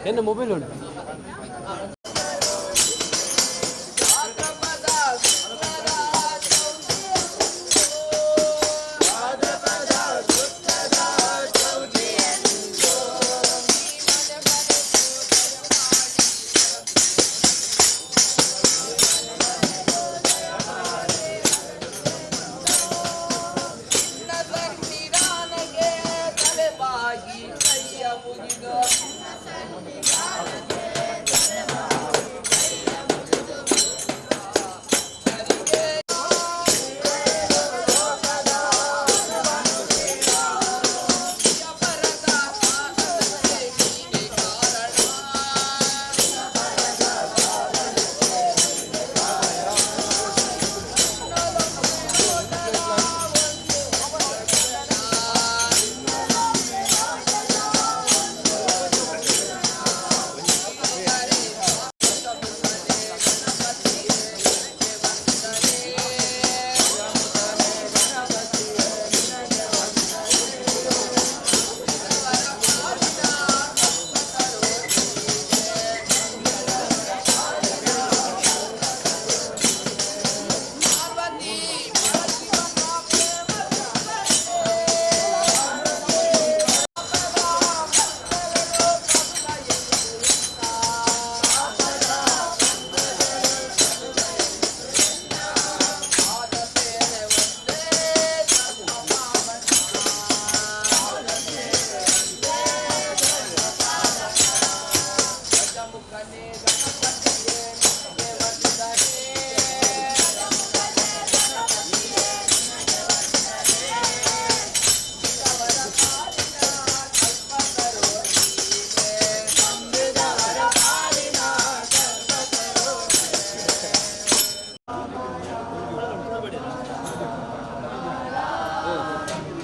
என்ன மொபைல் ஒன்று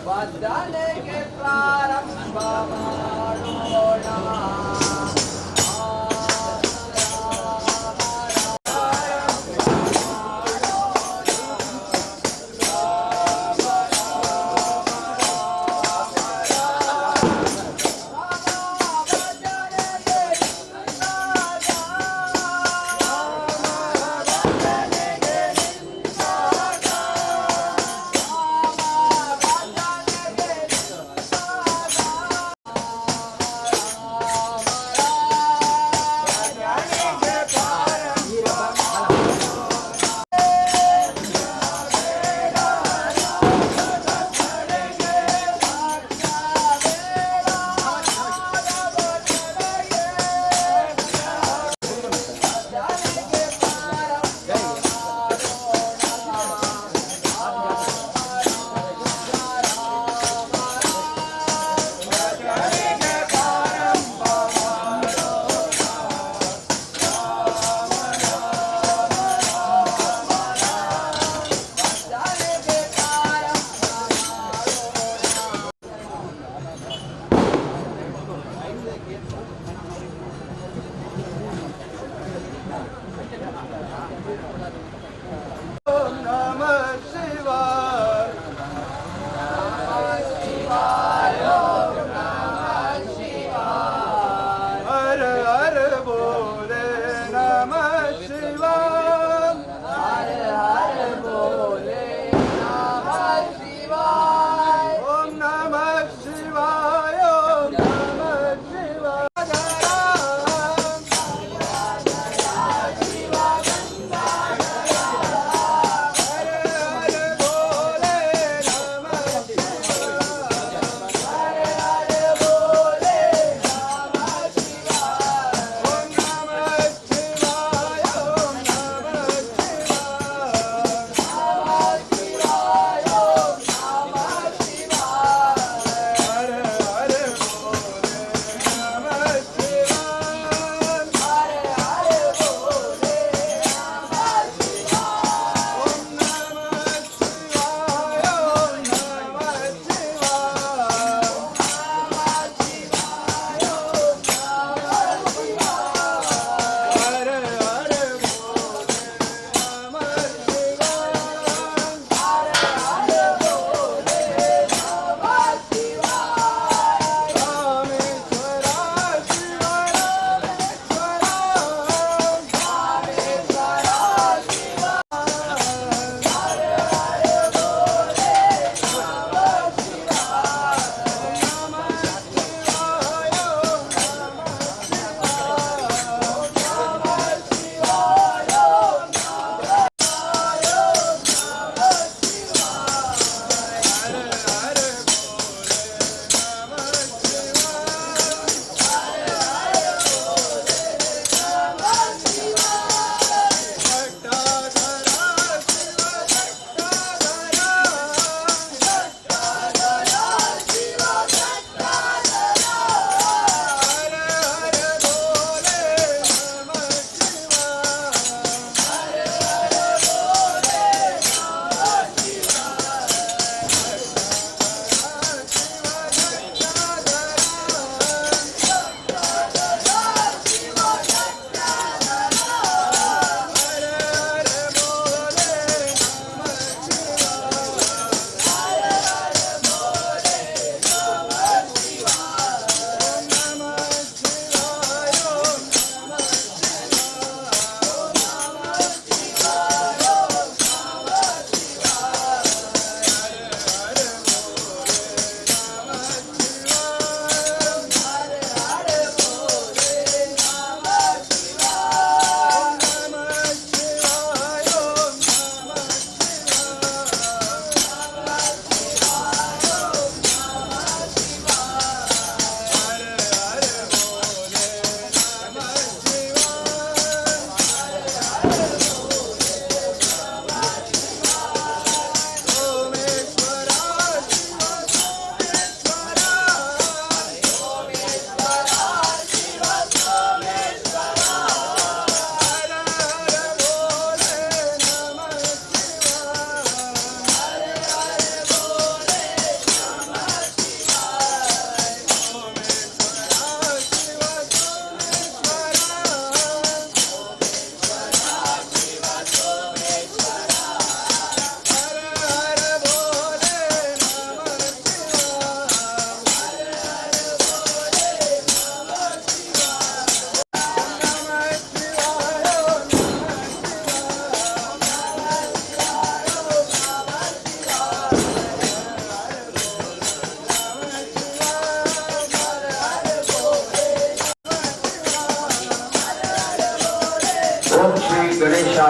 ಬದಲಿಗೆ ಪ್ರಾರಂಭ ಮಾಡೋಣ.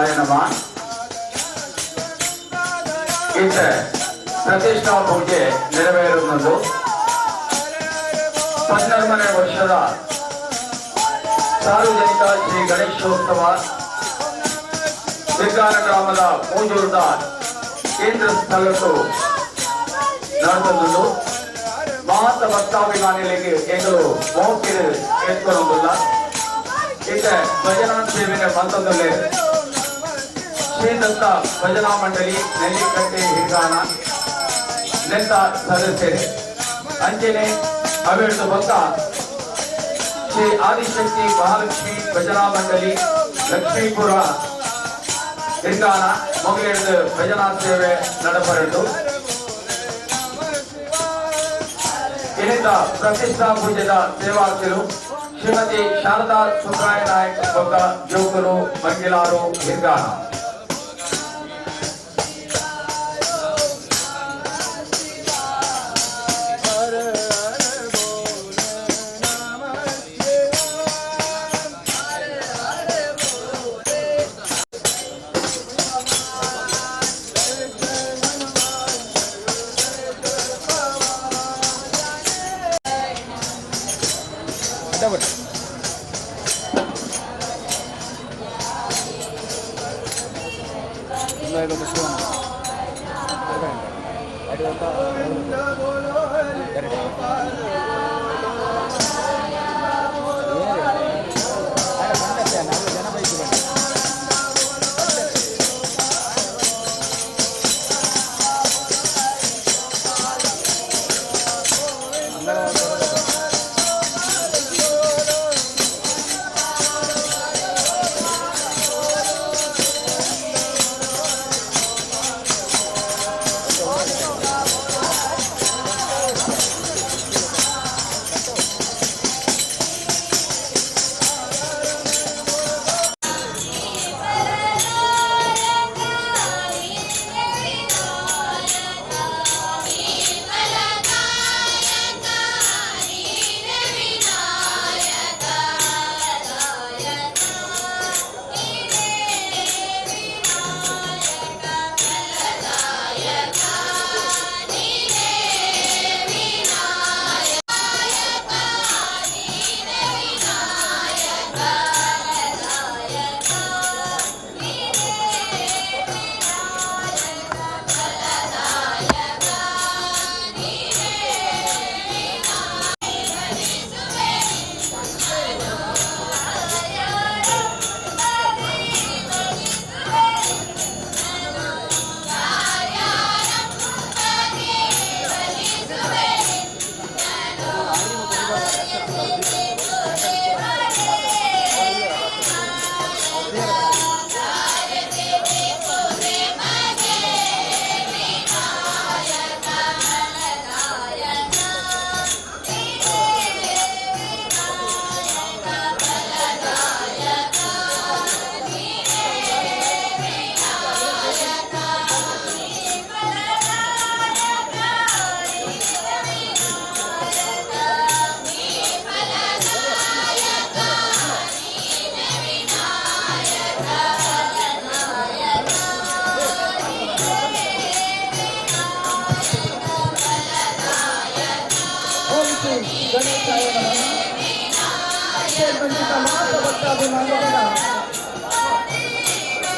ಗಣೇಶಾಯ ನಮಃ. ಇಂದು ಪ್ರತಿಷ್ಠಾ ಪೂಜೆ ನೆರವೇರುವುದು 12ನೇ ವರ್ಷದ ಸಾರ್ವಜನಿಕ ಶ್ರೀ ಗಣೇಶೋತ್ಸವ ಸಿರ್ಗಾನ ಗ್ರಾಮದ ಮೂಜೂರದ ಕೇಂದ್ರ ಸ್ಥಳಕ್ಕೂ ನಡೆದುದು ಮಹತ್ವ ಭಕ್ತಾಭಿಮಾನಿಗಳಿಗೆ ಎಂದು ಮೋಹಕ್ಕೆ ಎತ್ಕೊಳ್ಳುವುದಿಲ್ಲ. ಈಗ ಭಜನಾ ಸೇವೆಯ ಮತ್ತೊಂದಲ್ಲೇ ಶ್ರೀದತ್ತ ಭಜನಾ ಮಂಡಳಿ ನೆಲ್ಲಿಕಟ್ಟೆ ಹಿರ್ಗಾನ ನೆತ್ತ ಸದಸ್ಯರೇ ಅಂಜನೆ ಅಭಿವೃದ್ಧಿ ಭಕ್ತ ಶ್ರೀ ಆದಿಶಕ್ತಿ ಮಹಾಲಕ್ಷ್ಮಿ ಭಜನಾ ಮಂಡಳಿ ಲಕ್ಷ್ಮೀಪುರ ಹಿರ್ಗಾನ ಮೊದಲಿಡಿದು ಭಜನಾ ಸೇವೆ ನಡೆಬರದು. ಇಲ್ಲಿಂದ ಪ್ರತಿಷ್ಠಾ ಪೂಜೆದ ಸೇವಾರ್ಥಿಗಳು ಶ್ರೀಮತಿ ಶಾರದಾ ಸುಬ್ರಾಯ ನಾಯಕ್ ಭಕ್ತ ಯುವಕರು ಮಹಿಳಾರು ಹಿರ್ಗಾನ.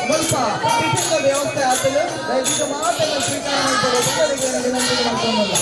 ಮುಲ್ಪ ಟಿಫಿನ್ ವ್ಯವಸ್ಥೆ ಆಗ್ತದೆ ದಯವಿಟ್ಟು ಮಾತ್ರ ಸ್ವೀಕಾರ ಮಾಡಿಕೊಳ್ಳುವ ವಿನಂತಿ ಮಾಡ್ಕೊಳ್ಳೋಣ.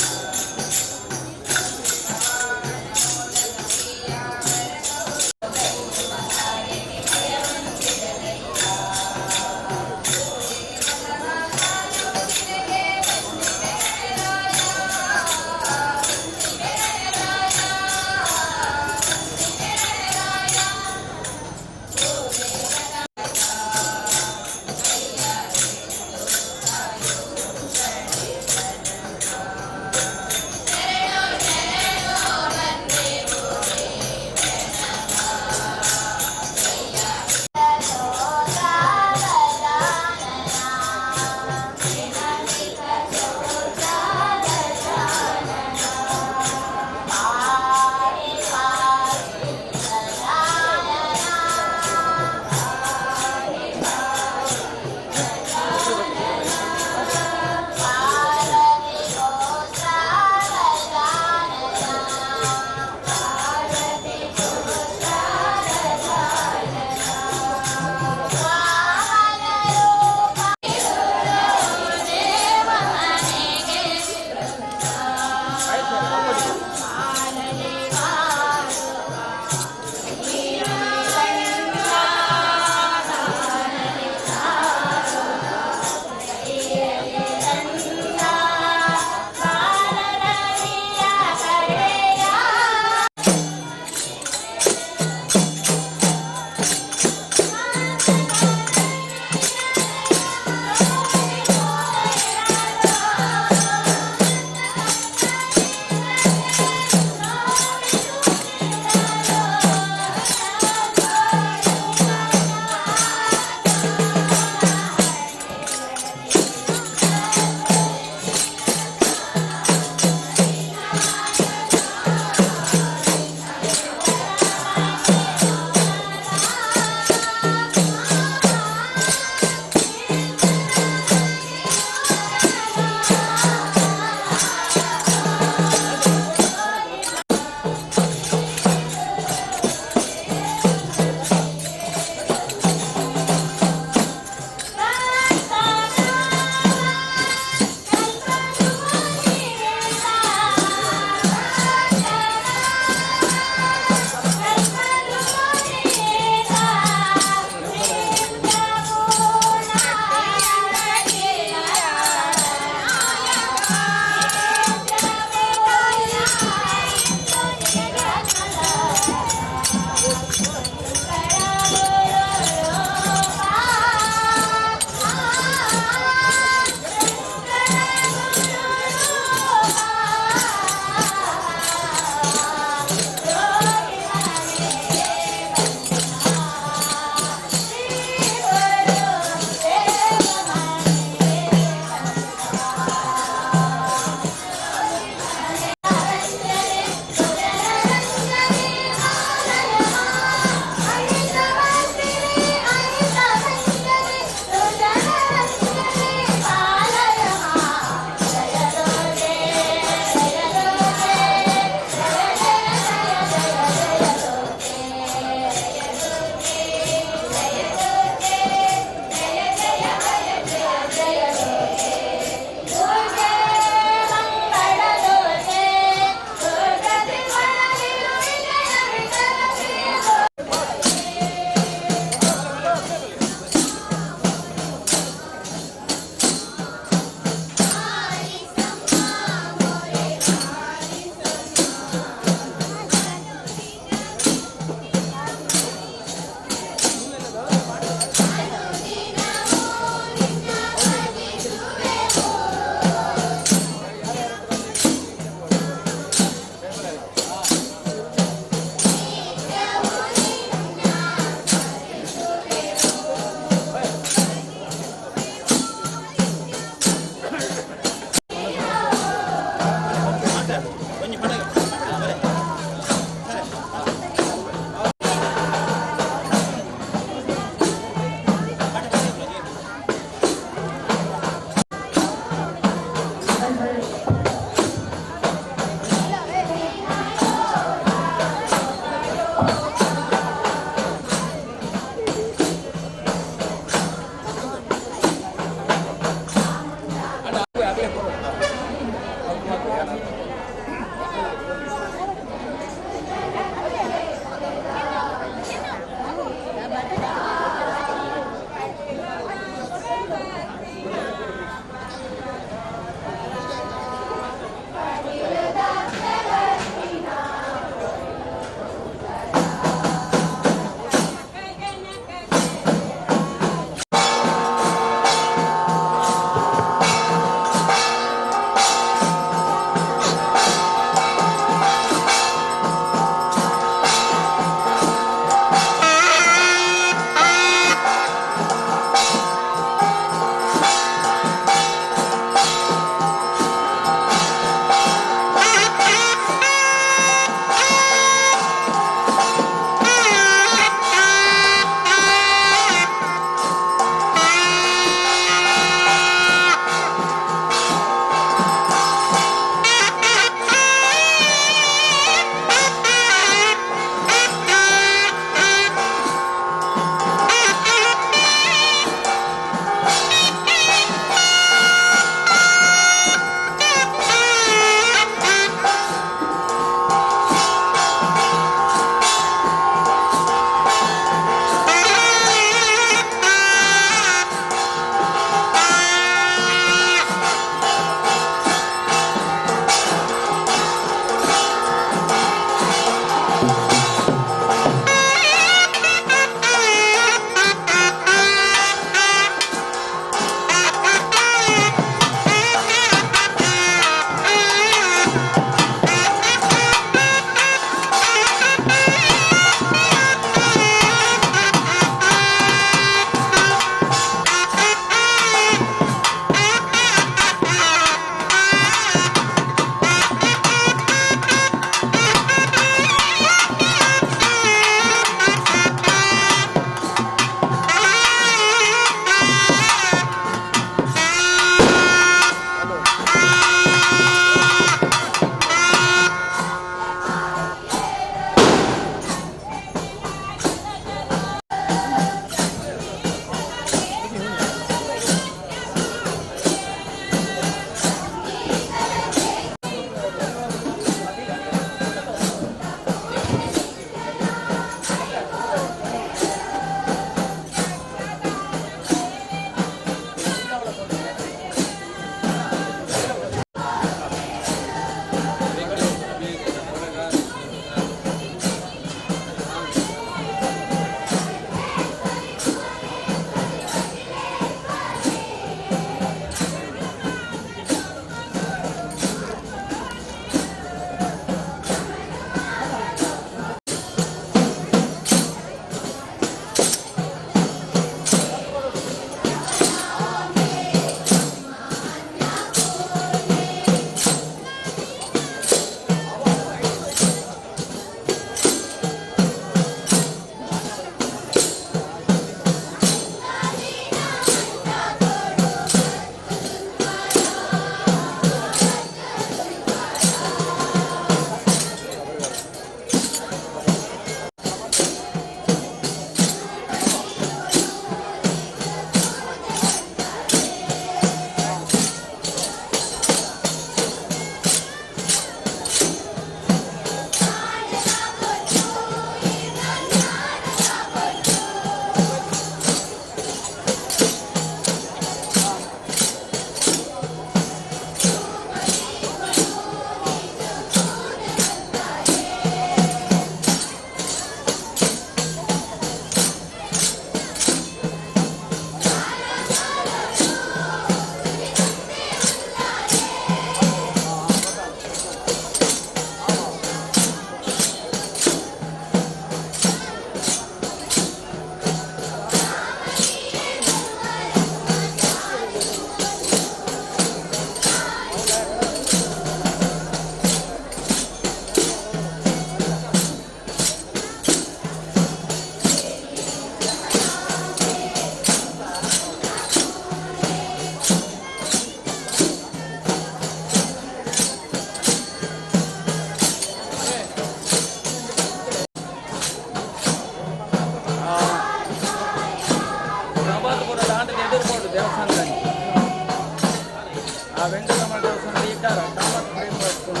ఆ వెంకటరమణ వస్తుంది ఇక్కడ టమాటా ఫ్రేమ్ పెట్టుకుని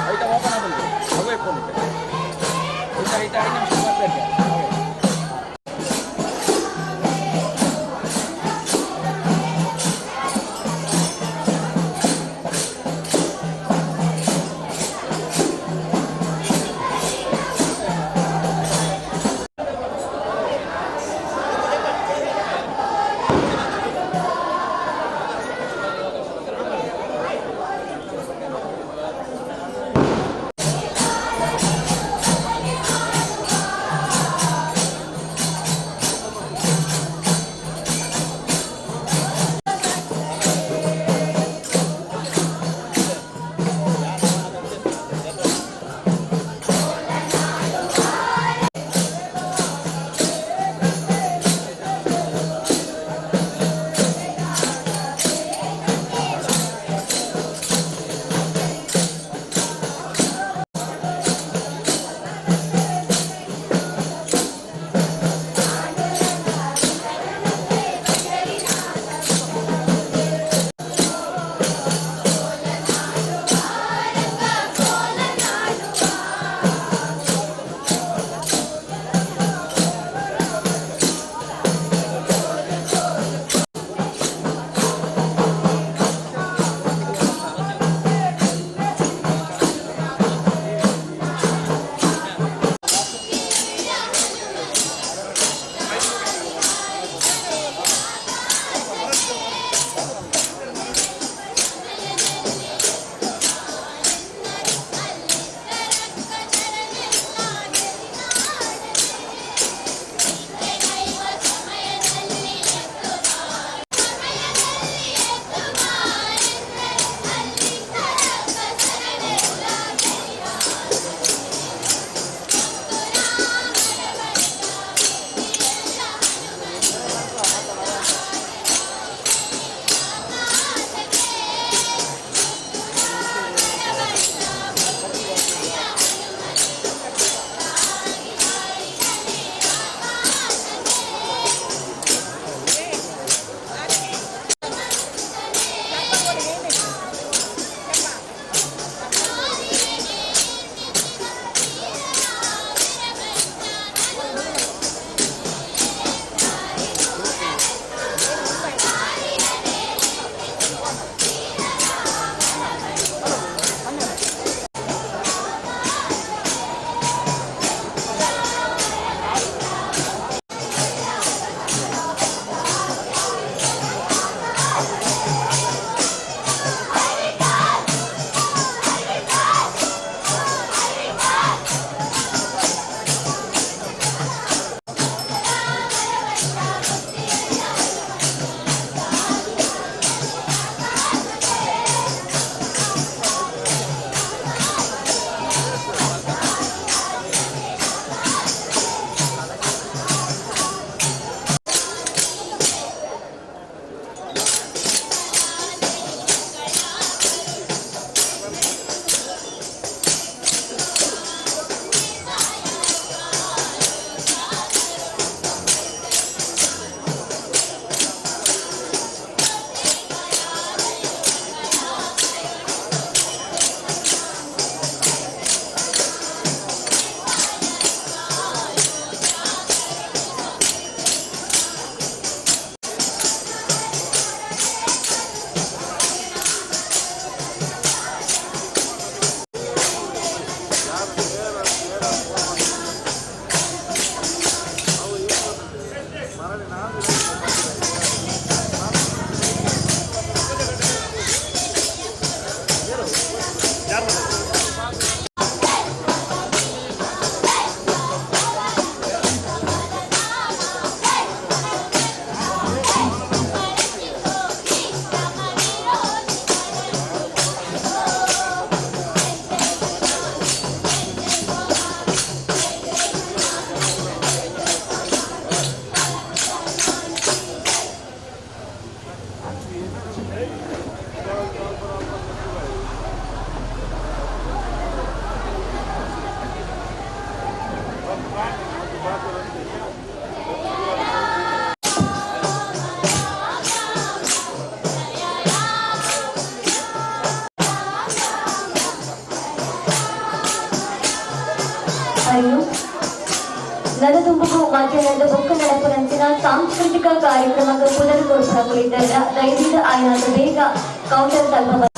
అయితే ఓపెన్ అవుతుంది అవి ఎక్కువ ఇక్కడ ఇటు 5 నిమిషాలు పెట్టారు. ನಲದುಂಬುಗು ಮಧ್ಯಾಹ್ನದ ಬೊಕ್ಕ ನಡಪರಂಚಿನ ಸಾಂಸ್ಕೃತಿಕ ಕಾರ್ಯಕ್ರಮದ ಪುನರ್ಗೋಸ್ಕರ ದಯವಿಟ್ಟು ಆಯ್ನಾದ ಬೇಗ ಕೌಂಟರ್ ತಲುಪ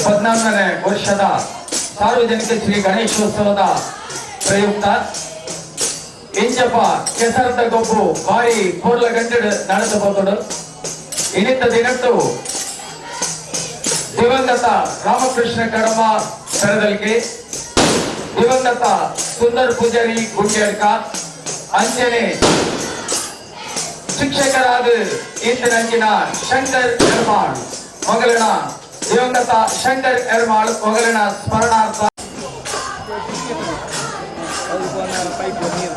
ಹದಿನಾಲ್ಕನೇ ವರ್ಷದ ಸಾರ್ವಜನಿಕ ಶ್ರೀ ಗಣೇಶೋತ್ಸವದ ಪ್ರಯುಕ್ತ ಇಂಚಪ್ಪ ಕೆಸರದ ಗೊಬ್ಬು ಬಾರಿ ಕೋರ್ಲಗಂಟೆಡು ನಡೆದು ಬಂದಡು. ಇನಿತ ದಿನಟ್ಟು ದಿವಂಗತ ರಾಮಕೃಷ್ಣ ಕಡಮ ಕರದಲ್ಗೆ, ದಿವಂಗತ ಸುಂದರ್ ಪೂಜಾರಿ ಗುಂಡ್ಯಡ್ಕ ಅಂಚನೆ ಶಿಕ್ಷಕರಾದ ಇಂದಿನಂಚಿನ ಶಂಕರ್ ಎರ್ಮಾಳ್ ಮಗಳನ ದಿವಂಗತ ಶಂಕರ್ ಎರ್ಮಾಳ್ ಮಗಳನ ಸ್ಮರಣಾರ್ಥ ಪೈಪ್ ನೀರು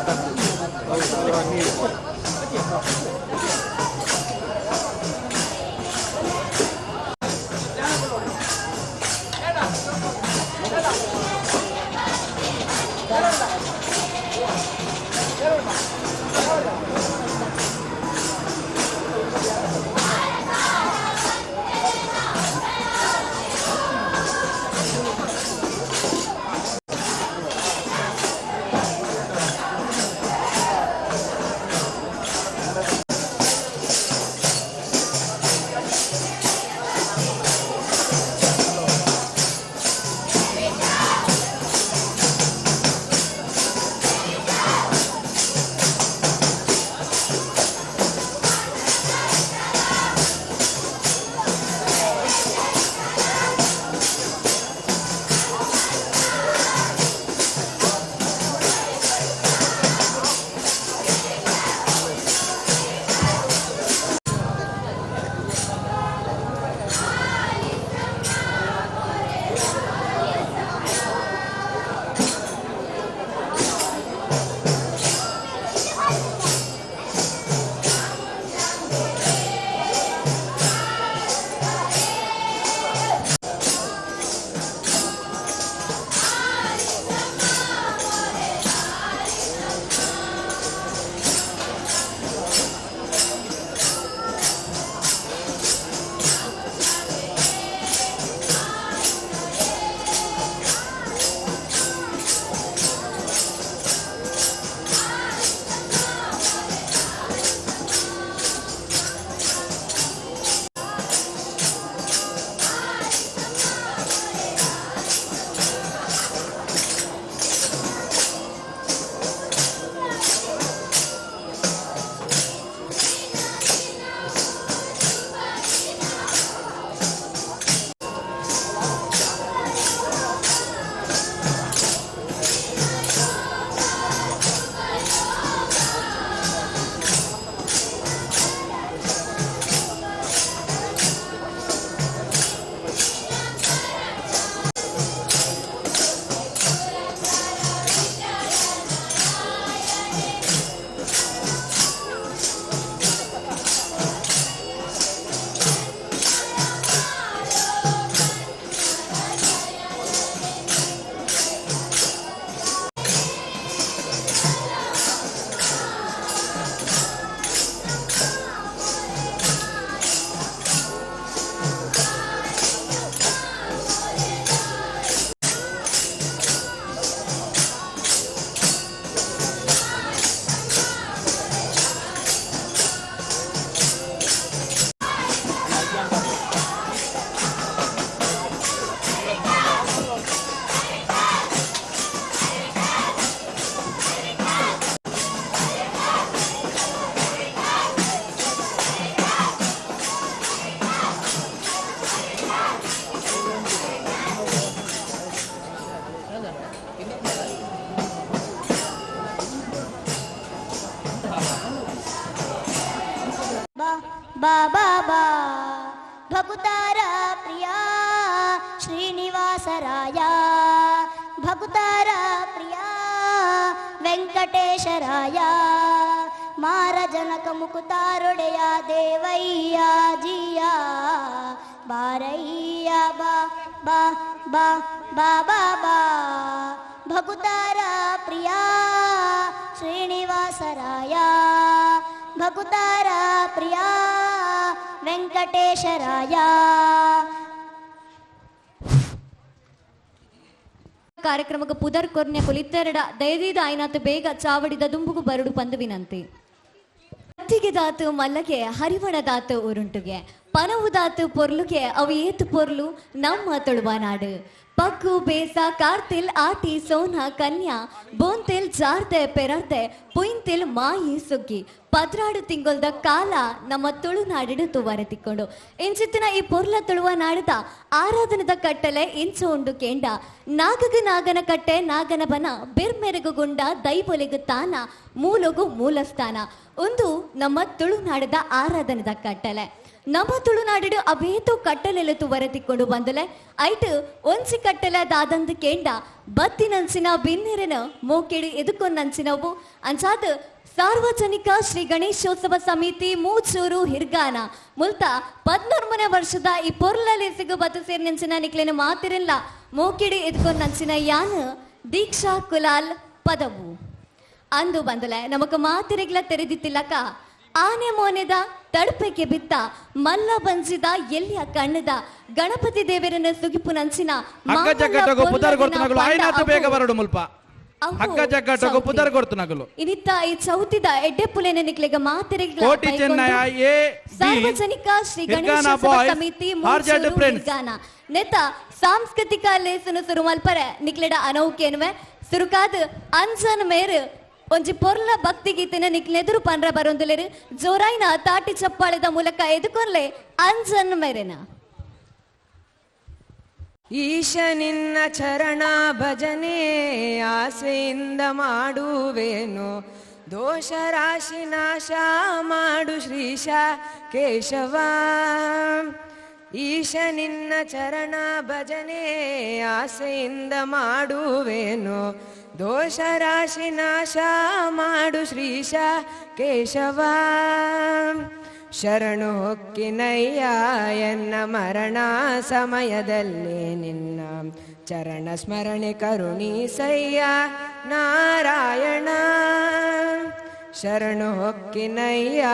ಬಾಬಾ ಬಾ ಭಕ್ತಾರ ಪ್ರಿಯ ಶ್ರೀನಿವಾಸರಾಯ ಭಕ್ತಾರ ಪ್ರಿಯ ವೆಂಕಟೇಶರಾಯ ಮಾರ ಜನಕ ಮುಕುತಾರೊಡೆಯ ದೇವಯ್ಯ ಜಿಯ ಬಾರಯ್ಯ ಬಾ ಬಾ ಬಾ ಬಾಬಾ ಬಾ ಭಕ್ತಾರ ಪ್ರಿಯ ಶ್ರೀನಿವಾಸರಾಯ ಭಕ್ತಾರ ಪ್ರಿಯ ವೆಂಕಟೇಶರಾಯ ಕಾರ್ಯಕ್ರಮಕ್ಕೆ ಪುದರ್ ಕೊರ್ನೆ ಕುಲಿತೆರಡ ದಯದೀದ ಆಯ್ನಾತು ಬೇಗ ಚಾವಡಿದ ದುಂಬುಗು ಬರುಡು ಪಂದು ವಿನಂತಿ. ಕತ್ತಿಗೆ ದಾತು ಮಲ್ಲಗೆ ಹರಿವಣ ದಾತು ಉರುಂಟುಗೆ ಪನವು ದಾತು ಪೊರ್ಲುಗೆ ಅವು ಏತು ಪೊರ್ಲು ನಮ್ಮ ತುಳುವ ನಾಡು. ಪಗ್ಗು ಬೇಸ ಕಾರ್ತಿಲ್ ಆಟಿ ಸೋನ ಕನ್ಯಾ ಬೋಂತೆಲ್ ಜಾರ್ದೆ ಪೆರರ್ದೆ ಪುಯಿಂತಿಲ್ ಮಾಯಿ ಸುಗ್ಗಿ ಪದ್ರಾಡು ತಿಂಗೊಲ್ದ ಕಾಲ ನಮ್ಮ ತುಳುನಾಡಿಡು ತುವರೆತಿಕ್ಕೊಂಡು ಇಂಚಿತ್ತಿನ ಈ ಪೊರ್ಲ ತುಳುವ ನಾಡದ ಆರಾಧನದ ಕಟ್ಟಲೆ ಇಂಚು ಉಂಡು ಕೇಂಡ ನಾಗಗ ನಾಗನ ಕಟ್ಟೆ ನಾಗನ ಬನ ಬಿರ್ಮೆರಗು ಗುಂಡ ದೈವೊಲೆಗು ತಾನ ಮೂಲಗು ಮೂಲಸ್ಥಾನ ಒಂದು ನಮ್ಮ ತುಳುನಾಡದ ಆರಾಧನದ ಕಟ್ಟಲೆ. ನಮ್ಮ ತುಳುನಾಡಿಡು ಅವೇತು ಕಟ್ಟಲೆಲ್ಲ ತುವರೆತಿಕ್ಕೊಂಡು ಬಂದಲೆ ಐಟು ಒಂಸಿ ಕಟ್ಟಲೆ ದಾದಂದು ಕೇಂಡ ಬತ್ತಿನಂಚಿನ ಬಿನ್ನೆರನ ಮೋಕೆಡಿ ಎದುಕೊಂದಂಚಿನವು ಅಂಚಾದ ಸಾರ್ವಜನಿಕ ಶ್ರೀ ಗಣೇಶೋತ್ಸವ ಸಮಿತಿ ಮೂಚೂರು ಹಿರ್ಗಾನ ಮುಲ್ತ 14ನೇ ವರ್ಷದ ಈ ಪೊರ್ಲಲ್ಲಿ ಸಿಗು ಬತ್ತು ಸೇರಿನಂಚಿನ ನಿಕ್ಲೆನ ಮಾತಿರಲ್ಲ ಮೋಕೆಡಿ ಎದುಕೊಂದಂಚಿನ ಯಾನ ದೀಕ್ಷಾ ಕುಲಾಲ್ ಪದವು ಅಂದು ಬಂದಲೆ ನಮಕ ಮಾತಿರಿಗ್ಲ ತೆರೆದಿತ್ತಿಲ್ಲಕ ಆನೆ ಮೋನೆದ ತಡಪೆಗೆ ಬಿತ್ತ ಮಲ್ಲ ಬಂಜಿದ ಎಲ್ಲಿಯ ಕಣ್ಣದ ಗಣಪತಿ ದೇವರನ್ನ ಸುಗಿಪು ನಂಚಿನ ಹಗ್ಗ ಜಗ್ಗಟಗು ಪುದರ್ ಗೊರ್ತನಗಲು ಆಯ್ನಾತು ಬೇಗ ಬರಡು ಮುಲ್ಪ ಹಗ್ಗ ಜಗ್ಗಟಗು ಪುದರ್ ಗೊರ್ತನಗಲು ಇನಿತ್ತ ಈ ಚೌತಿದ ಎಡ್ಡೆ ಪುಲೆನ ನಿಕ್ಲೆಗ ಮಾತಿರಿಗ್ಲ ಕೋಟಿ ಚೆನ್ನಯ ಎ ಸಾರ್ವಜನಿಕ ಶ್ರೀ ಗಣೇಶೋತ್ಸವ ಸಮಿತಿ ಮೂರ್ಗಾನ ನೆತ ಸಾಂಸ್ಕೃತಿಕ ಲೇಸನು ಸುರುಮಲ್ಪರೆ ನಿಕ್ಲೆಡ ಅನೌಕೇನುವೆ ಸುರುಕಾದ ಅಂಜನ್ ಮೇರು ಒಂಜಿ ಪೊರ್ಲ ಭಕ್ತಿ ಗೀತೆನ ನಿಕ್ಲೆದುರು ಪನ್ರ ಬರೊಂದುಲೆರು ಜೋರಾಯಿನ ತಾಟಿ ಚಪ್ಪಾಳದ ಮೂಲಕ ಎದುಕೊರ್ಲೆ ಅಂಜನ್ ಮೇರೆನ. ಈಶ ನಿನ್ನ ಚರಣ ಭಜನೆ ಆಸೆಯಿಂದ ಮಾಡುವೇನು ದೋಷ ರಾಶಿ ನಾಶ ಮಾಡು ಶ್ರೀಶ ಕೇಶವ. ಈಶ ನಿನ್ನ ಚರಣ ಭಜನೆ ಆಸೆಯಿಂದ ಮಾಡುವೇನು ದೋಷ ರಾಶಿ ನಾಶ ಮಾಡು ಶ್ರೀಶ ಕೇಶವ. ಶರಣು ಹೊಕ್ಕಿನಯ್ಯ ಎನ್ನ ಮರಣ ಸಮಯದಲ್ಲಿ ನಿನ್ನ ಚರಣ ಸ್ಮರಣೆ ಕರುಣಿಸಯ್ಯ ನಾರಾಯಣ. ಶರಣು ಹೊಕ್ಕಿನಯ್ಯ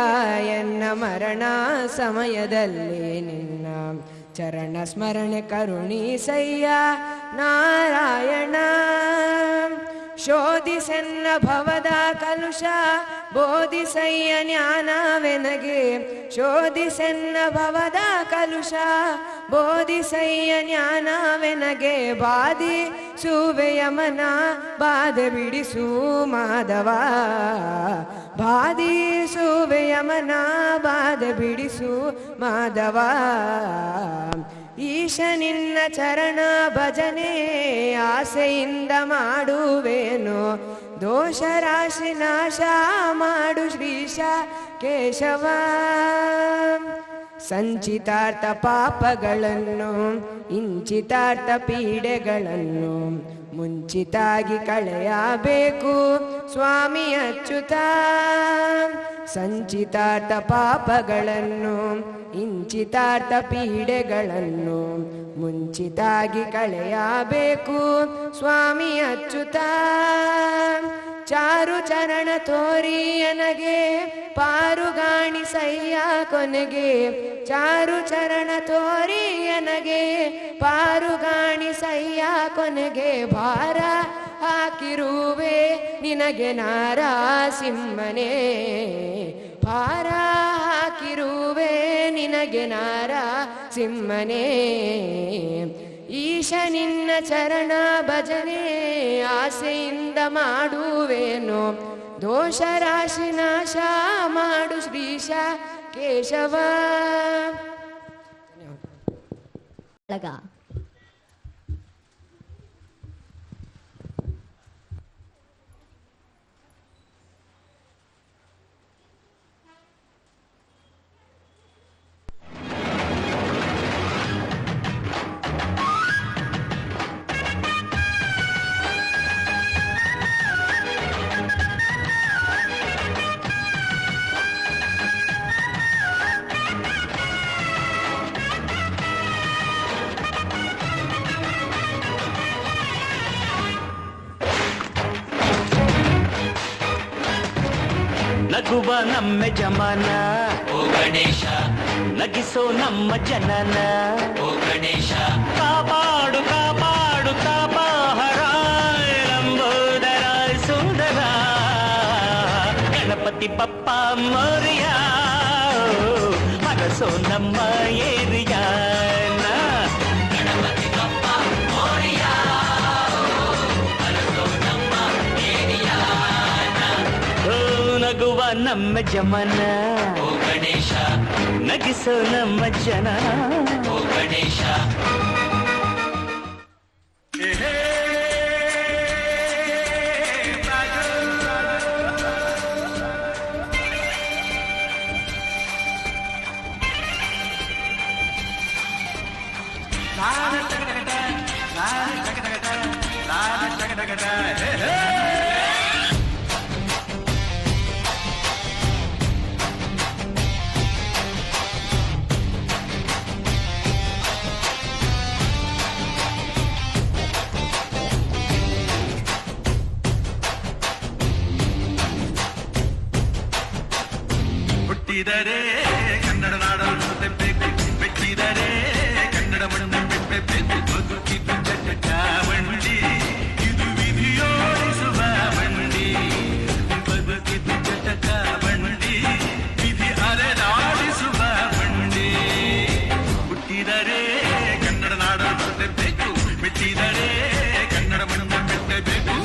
ಎನ್ನ ಮರಣ ಸಮಯದಲ್ಲಿ ನಿನ್ನ ಚರಣ ಸ್ಮರಣೆ ಕರುಣಿಸಯ್ಯ ನಾರಾಯಣ. ಶೋಧಿಸೆನ್ನ ಭವದ ಕಲುಷ ಬೋಧಿಸಯ್ಯ ಜ್ಞಾನವೆನಗೆ ಶೋಧಿಸೆನ್ನ ಭವದ ಕಲುಷ ಬೋಧಿಸಯ್ಯ ಜ್ಞಾನವೆನಗೆ ಬಾಧಿ ಸುವೆಯಮನ ಬಾಧೆ ಬಿಡಿಸು ಮಾಧವ. ಬಾಧಿ ಸುವೆಯಮನ ಬಾಧೆ ಬಿಡಿಸು ಮಾಧವ. ಈಶ ನಿನ್ನ ಚರಣ ಭಜನೆ ಆಸೆಯಿಂದ ಮಾಡುವೇನು ದೋಷ ರಾಶಿ ನಾಶ ಮಾಡು ಶ್ರೀಶ ಕೇಶವ. ಸಂಚಿತಾರ್ಥ ಪಾಪಗಳನ್ನು ಇಂಚಿತಾರ್ಥ ಪೀಡೆಗಳನ್ನು ಮುಂಚಿತಾಗಿ ಕಳೆಯಬೇಕು ಸ್ವಾಮಿ ಅಚ್ಯುತ. ಸಂಚಿತಾರ್ಥ ಪಾಪಗಳನ್ನು ಇಂಚಿತಾರ್ಥ ಪೀಡೆಗಳನ್ನು ಮುಂಚಿತಾಗಿ ಕಳೆಯಬೇಕು ಸ್ವಾಮಿ ಅಚ್ಯುತ. ಚಾರು ಚರಣ ತೋರಿಯನಗೆ ಪಾರುಗಾಣಿಸಯ್ಯ ಕೊನೆಗೆ ಚಾರು ಚರಣ ತೋರಿಯನಗೆ ಪಾರುಗಾಣಿಸಯ್ಯ ಕೊನೆಗೆ ಭಾರ ಹಾಕಿರುವೆ ನಿನಗೆ ನಾರಸಿಂಹನೇ ಭಾರ ಹಾಕಿರುವೆ ನಿನಗೆ ನಾರಸಿಂಹನೇ. ಈಶ ನಿನ್ನ ಚರಣ ಭಜನೆ ಆಸೆಯಿಂದ ಮಾಡುವೇನು ದೋಷ ರಾಶಿ ನಾಶ ಮಾಡು ಶ್ರೀಶ ಕೇಶವ. ನಗುವ ನಮ್ಮ ಜಮಾನ ಓ ಗಣೇಶ ನಗಿಸೋ ನಮ್ಮ ಜನನ ಓ ಗಣೇಶ ಕಾಪಾಡು ಕಾಪಾಡು ತಾಪಹರ ಗಣಪತಿ ಬಪ್ಪ ಮೋರಿಯ ಮನಸೋ ನಮ್ಮ ಏರಿಯಾನ ಗಣಪತಿ ಬಪ್ಪ ಮೋರಿಯ ಮನಸೋ ನಮ್ಮ ಏರಿಯಾನ ನಗುವ ನಮ್ಮ ಜಮನ ಓ ಗಣೇಶ ನಗಿಸೋ ನಮ್ಮ ಜನ ಓ ಗಣೇಶ ಹುಟ್ಟಿದರೆ ಕನ್ನಡ ನಾಡಲು ಬೇಕು, ಮೆಚ್ಚಿದರೆ ಕನ್ನಡ ಮಣ್ಣು ಬೇಕು, ಬದುಕಿದು ಚಟಕ ಬಂಡಿ ಇದು ವಿಧಿಯೋಡಿಸುವ ಬಂಡಿ, ಬದುಕಿದು ಚಟಕ ಬಂಡಿ ವಿಧಿ ಅಲೆದಾಡಿಸುವ ಬಂಡಿ. ಹುಟ್ಟಿದರೆ ಕನ್ನಡ ನಾಡಲು ಬೇಕು, ಮೆಚ್ಚಿದರೆ ಕನ್ನಡ ಮಣ್ಣು ಬೇಕು.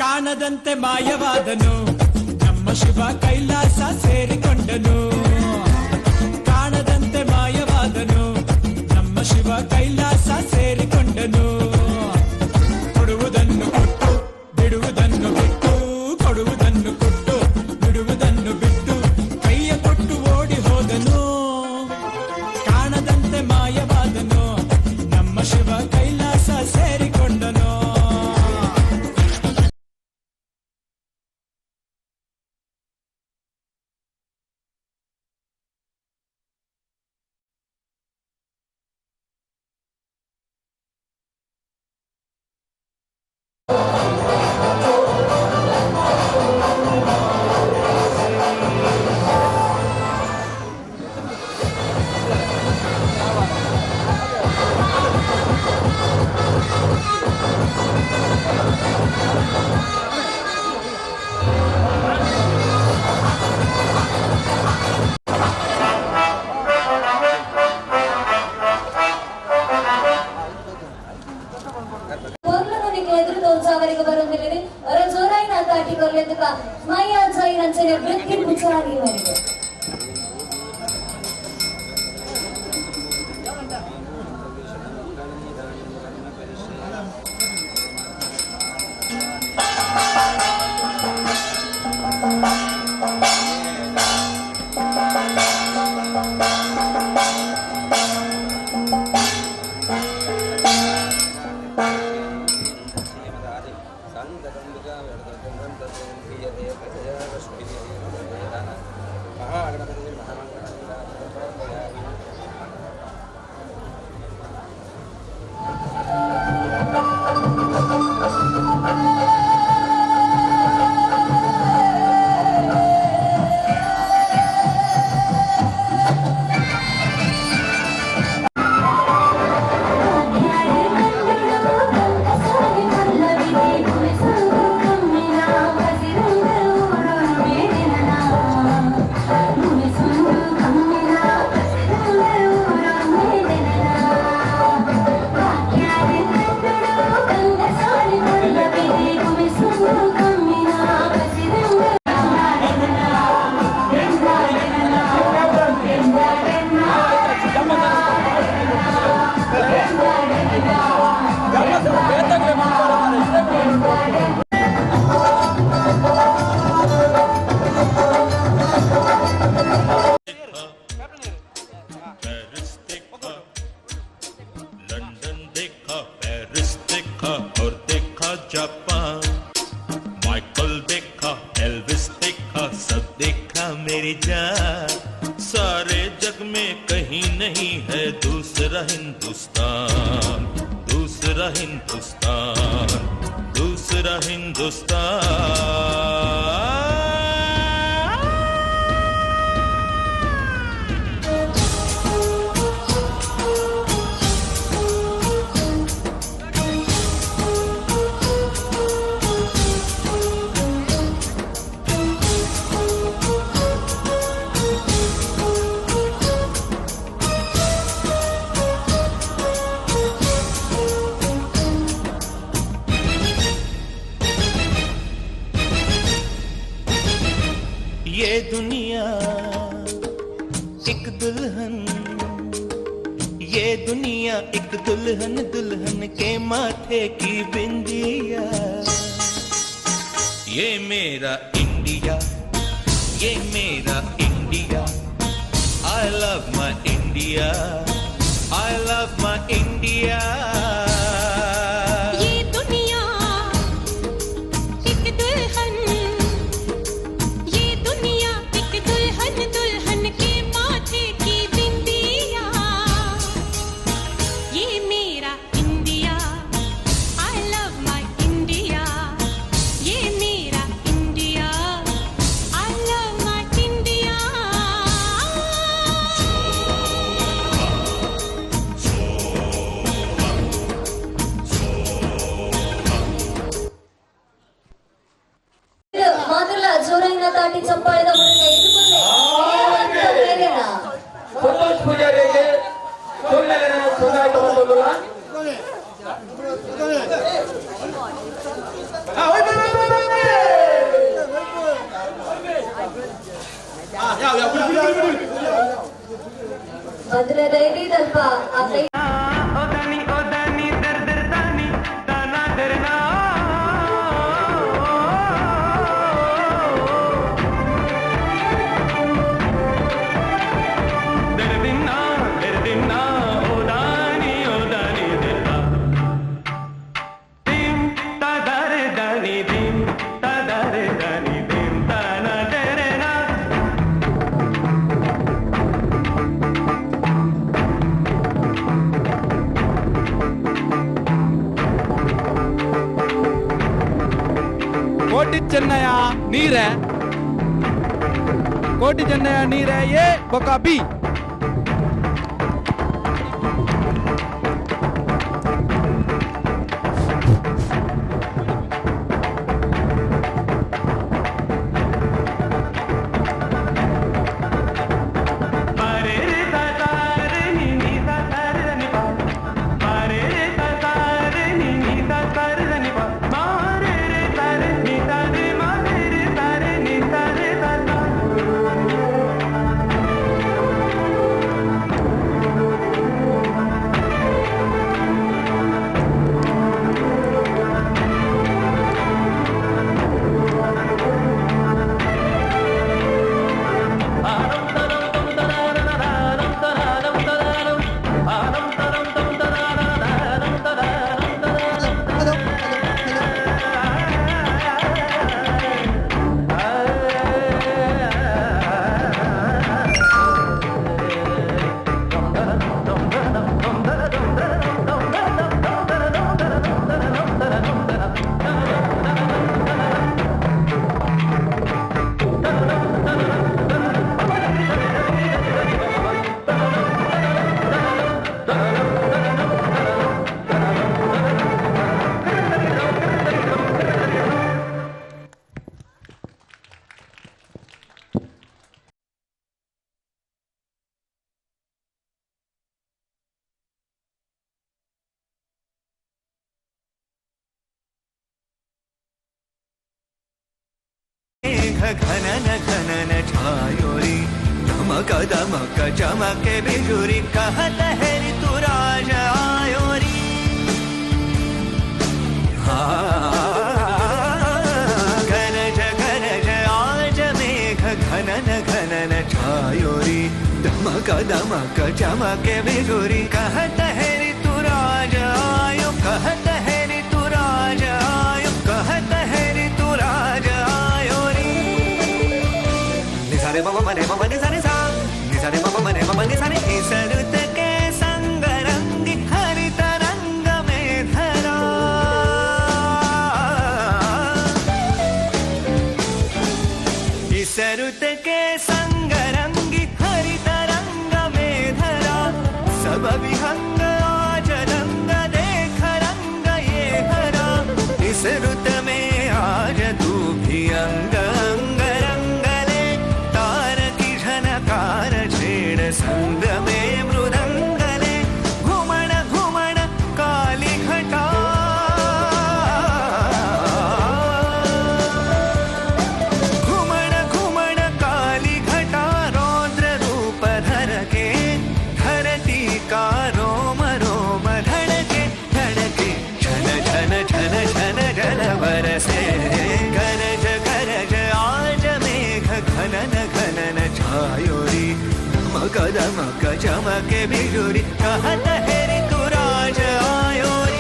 ಕಾಣದಂತೆ ಮಾಯವಾದನು ನಮ್ಮ ಶಿವ ಕೈಲಾಸ ಸೇರಿಕೊಂಡನು. ಕಾಣದಂತೆ ಮಾಯವಾದನು ನಮ್ಮ ಶಿವ ಕೈಲಾಸ ಸೇರಿಕೊಂಡನು. ಕೊಡುವುದನ್ನು ಕೊಟ್ಟು ಬಿಡುವುದನ್ನು ಬಿಟ್ಟು, ಕೊಡುವುದನ್ನು ಕೊಟ್ಟು ಬಿಡುವುದನ್ನು ಬಿಟ್ಟು ಕೈಯ ಕೊಟ್ಟು ಓಡಿ ಹೋದನು. ಕಾಣದಂತೆ ಮಾಯವಾದನು ನಮ್ಮ ಶಿವ ಕೈಲಾಸ ಸೇರಿಕೊಂಡನು. ಅವರಿಗೆ ಬರುವುದಿಲ್ಲ ಅವರ ಜೋರಾಯಿನ ಕಾಟಿಕೊಳ್ಳುವ ಮೈಯ ಜೈನಂಚನೆ ವೃತ್ತಿ ಮುಚ್ಚಾರಿಯವರಿಗೆ जा, सारे जग में कहीं नहीं है दूसरा हिंदुस्तान, दूसरा हिंदुस्तान, दूसरा हिंदुस्तान। ये दुनिया एक दुल्हन, ये दुनिया एक दुल्हन, दुल्हन के माथे की बिंदिया। ये मेरा इंडिया, ये मेरा India, I love my India, I love my India। ताटी चप्पाळದ ಮೂಲಕ ಎದುರುಗೊಂಡೆ ಸಂತೋಷ್ ಪೂಜಾರಿಗೆ ಸೋಲ್ನೆಲೆನ ಸುಂದಾಯಿತ ಬಂದಲ್ಲ ಬಂದ್ರೆ ದೈವಿ ದಲ್ಪ ಆ ಕೈ कोटि चेन्नय नीर है, कोटि चेन्नय नीर है, ये बोका बी। घनन घनन छायोरी धमक दमक चमके बिजुरी कहत है ऋतु राज आयोरी। घनज घनज आज मेघ घनन घनन छायोरी धमक दमक चमके बिजुरी कहत है ऋतु राज आयो, कहत है ऋतु राज आयो, कहत है ऋतु राज आयो रे। निसारे बाबा ಮನೆ ಮನೆ ಸನೆ ಸಾ ನಿಸನೆ ಮನೆ ಮನೆ ಸನೆ ಹೆಸರುತಕ್ಕೆ ಸಂಗರಂಗಿ ಹರಿತ ರಂಗ ಮೇಧರ ಹೆಸರುತಕ್ಕೆ ಸಂಗರಂಗಿ ಹರಿತ ರಂಗ ಮೇಧರ सब विहंग आज रंग देख रंग ये हरा इस रुत में आज तू भी अंग अंग रंगले तार की झनकार छेड़ संग में मृदंगले घुमण घुमण काली घटा घुमण घुमण काली घटा रौद्र रूप धर के धरती का रोम रोम धड़के धड़के झन झन झन झन जल बरसे गरज गरज आज मेघ घनन घनन छायोरी दमक दमक चमके बिजुरी कहत है ऋतु राज ivory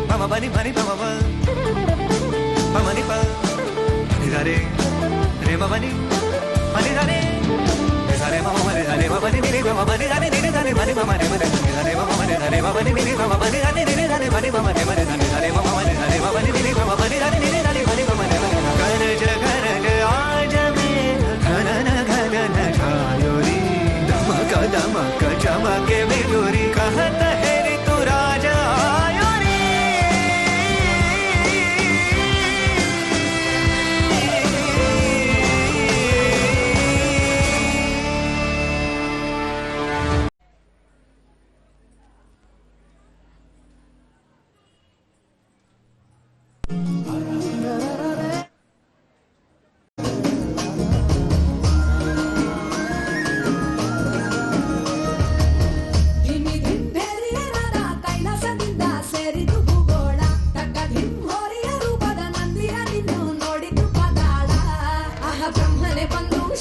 Mama bani mama mama ni pa ni dare re mama ni mani dare ni dare mama mani dare mama ni ni mama bani dare ni dare mani mama ni mani dare mama mani dare mama ni ni mama bani dare ni dare mani mama ni mani dare mama mani dare mama ni ni mama bani dare ni dare mani mama ni mani garaj आज में घनन घनन छायोरी दमक दमक चमके बिजुरी कहत है ऋतु राज ivory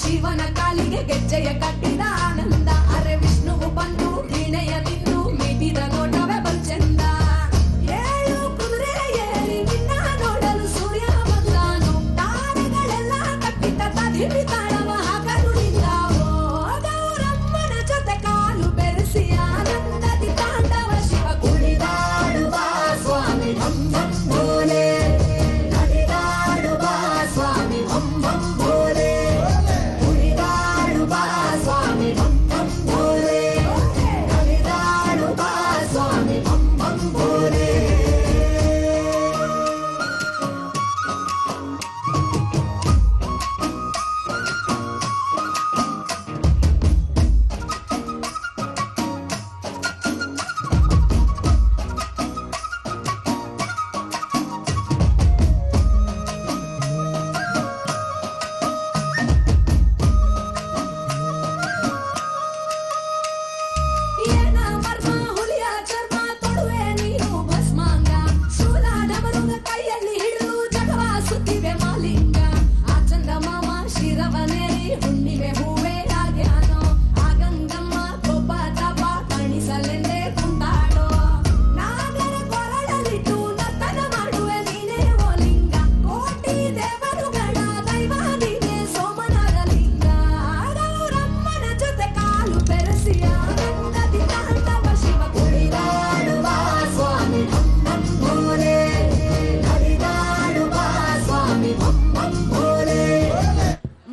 ಶಿವನ ಕಾಲಿಗೆ ಗೆಜ್ಜೆಯ ಕಟ್ಟಿದ ಆನಂದ ಅರೆ ವಿಷ್ಣುವು ಬಂದು ವೀಣೆಯ ತಿಂದು ಮಿಡಿದ ನೋಟವೇ ಬಂಚೆಂದ ಏಳು ಕುದುರೆ ಏರಿ ನಿನ್ನ ನೋಡಲು ಸೂರ್ಯ ಬಂದಾನು ತಾರೆಗಳೆಲ್ಲ ಕಟ್ಟಿದ ತದಿಮಿ ತಾಳವ ಹಾಕರುಳಿಲ್ಲ ಗೌರಮ್ಮನ ಜೊತೆ ಕಾಲು ಬೆರೆಸಿ ಆನಂದದಿ ತಾಂಡವ ಶಿವ ಕುಣಿದಾಡುವ ಸ್ವಾಮಿ ಭಂ ಭಂ ಭೋಲೆ ನಡಿದಾಡುವ ಸ್ವಾಮಿ ಭಂ ಭಂ ಭೋಲೆ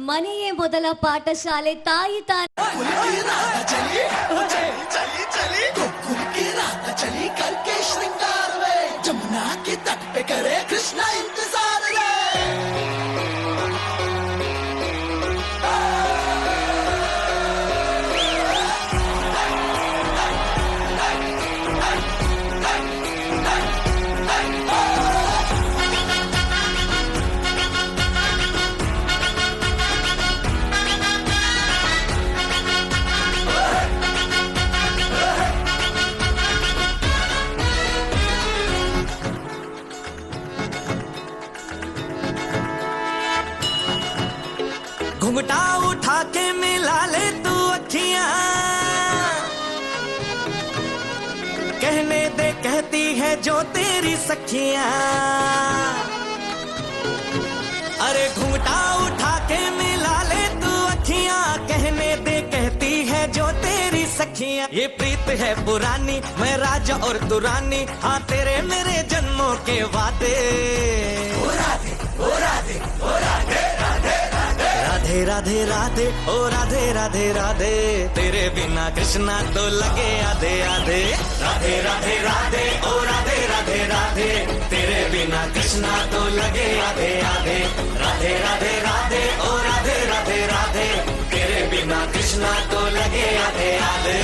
ಮನೆಯೇ ಮೊದಲ ಪಾಠಶಾಲೆ ತಾಯಿ ತಾನೆ करके श्रृंगार वे जमुना के तट पे करे कृष्णा इंतजार रे घुंघटा उठा के मिला ले तू अखियां, कहने दे कहती है जो तेरी सखियां। अरे घुंघटा उठा के मिला ले तू अखियां, कहने दे कहती है जो तेरी सखियां। ये प्रीत है पुरानी, मैं राजा और तू रानी, हाँ तेरे मेरे जन्मों के वादे। ओ राधे ओ राधे ओ राधे राधे राधे राधे राधे ओ राधे राधे राधे, तेरे बिना कृष्णा तो लगे आधे आधे। राधे राधे राधे ओ राधे राधे राधे, तेरे बिना कृष्णा तो लगे आधे आधे। राधे राधे राधे ओ राधे राधे राधे, तेरे बिना कृष्णा तो लगे आधे आधे।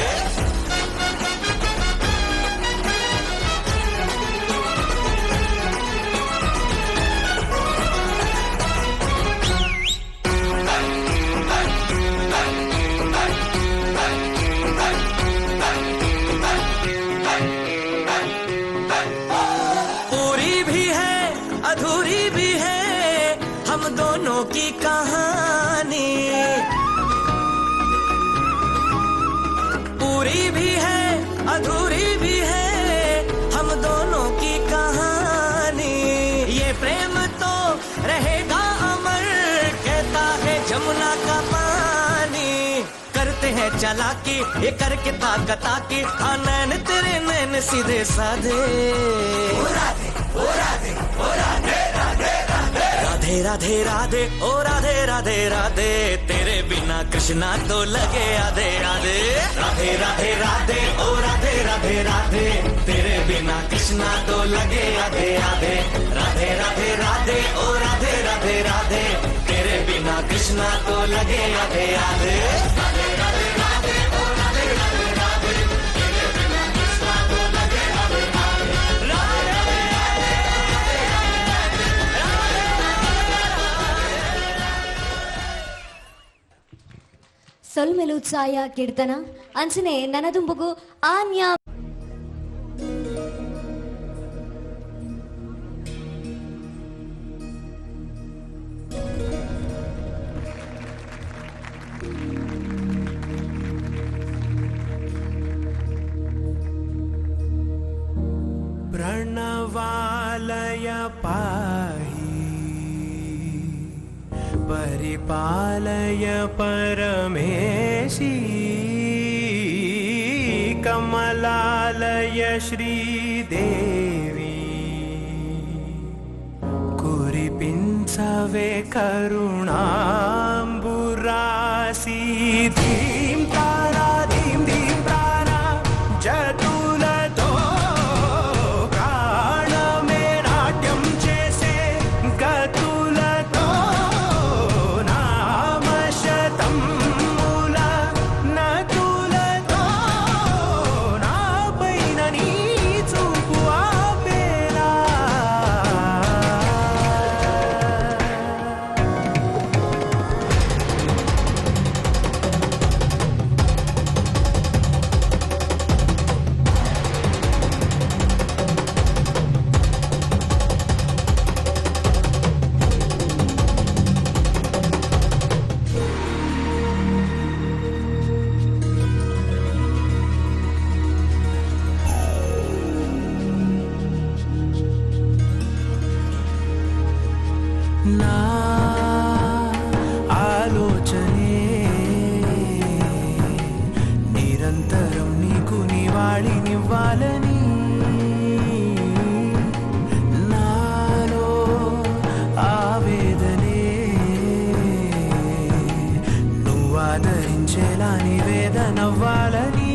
अधूरी भी है हम दोनों की कहानी, पूरी भी है अधूरी भी है हम दोनों की कहानी। ये प्रेम तो रहेगा अमर, कहता है जमुना का पानी। करते हैं चालाकी ये करके ताकता की, हाँ नैन तेरे नैन सीधे साधे। ओ राधे ओ राधे ओ राधे राधे राधे राधे राधे राधे ओ राधे राधे राधे, तेरे बिना कृष्णा तो लगे आधे आधे। राधे राधे राधे ओ राधे राधे राधे, तेरे बिना कृष्णा तो लगे आधे आधे। राधे राधे राधे ओ राधे राधे राधे, तेरे बिना कृष्णा तो लगे आधे आधे। राधे राधे राधे ओ राधे राधे राधे, तेरे बिना कृष्णा तो लगे आधे आधे। ಸೊಲ್ಮೆಲು ಛಾಯ ಕೀರ್ತನ ಅಂಚನೆ ನನದುಂಬುಗು ಆನ್ಯ प्रणवालय पाहि परिपालय परमेशी, कमलालय श्रीदेवी कुरिपिंचवे करुणांबुरासी। धीम तारा धीम धीम तारा जटुलतो ఆలోచనే నిరంతరం నీకు నివాళినివ్వాలని, నాలో ఆవేదనే నువ్వు ఆదరించేలా నివేదనవ్వాలని।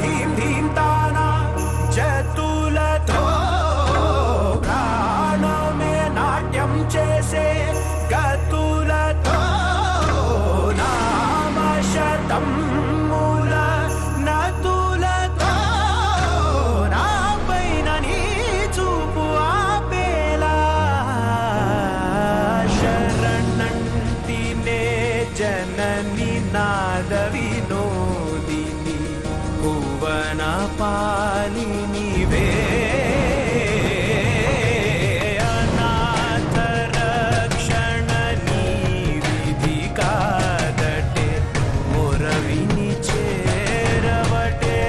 धीम ಯೌವನ ಪಾಲಿ ನೀವೇ ಅನಾಥ ರಕ್ಷಣ ನೀವಿಧಿ ಕಾದಟೆ ಮೊರವಿನಿ ಚೇರವಟೆ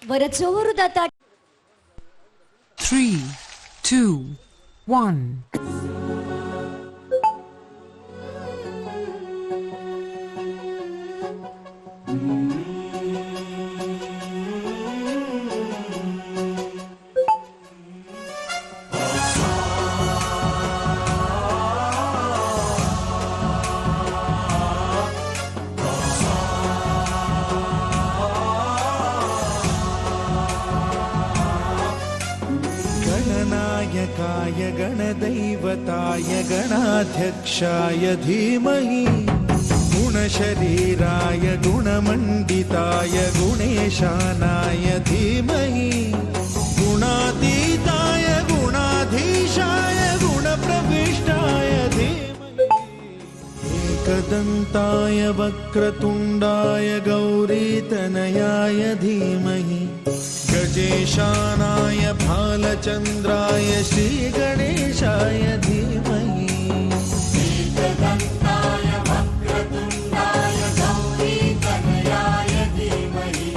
ವರಚೋರುದ ತಾಟ 3, 2, 1. गणनायकाय गणदैवताय गणाध्यक्षाय धीमहि गुणशरीराय गुणमण्डिताय गुणेशानाय धीमहि गुणातीताय गुणाधीशाय गुणप्रविष्टाय धीमहि एकदन्ताय वक्रतुण्डाय गौरीतनयाय धीमहि गजेशानाय भालचन्द्राय श्रीगणेशाय धीमहि एकदन्ताय वक्रतुण्डाय गौरीतनयाय धीमहि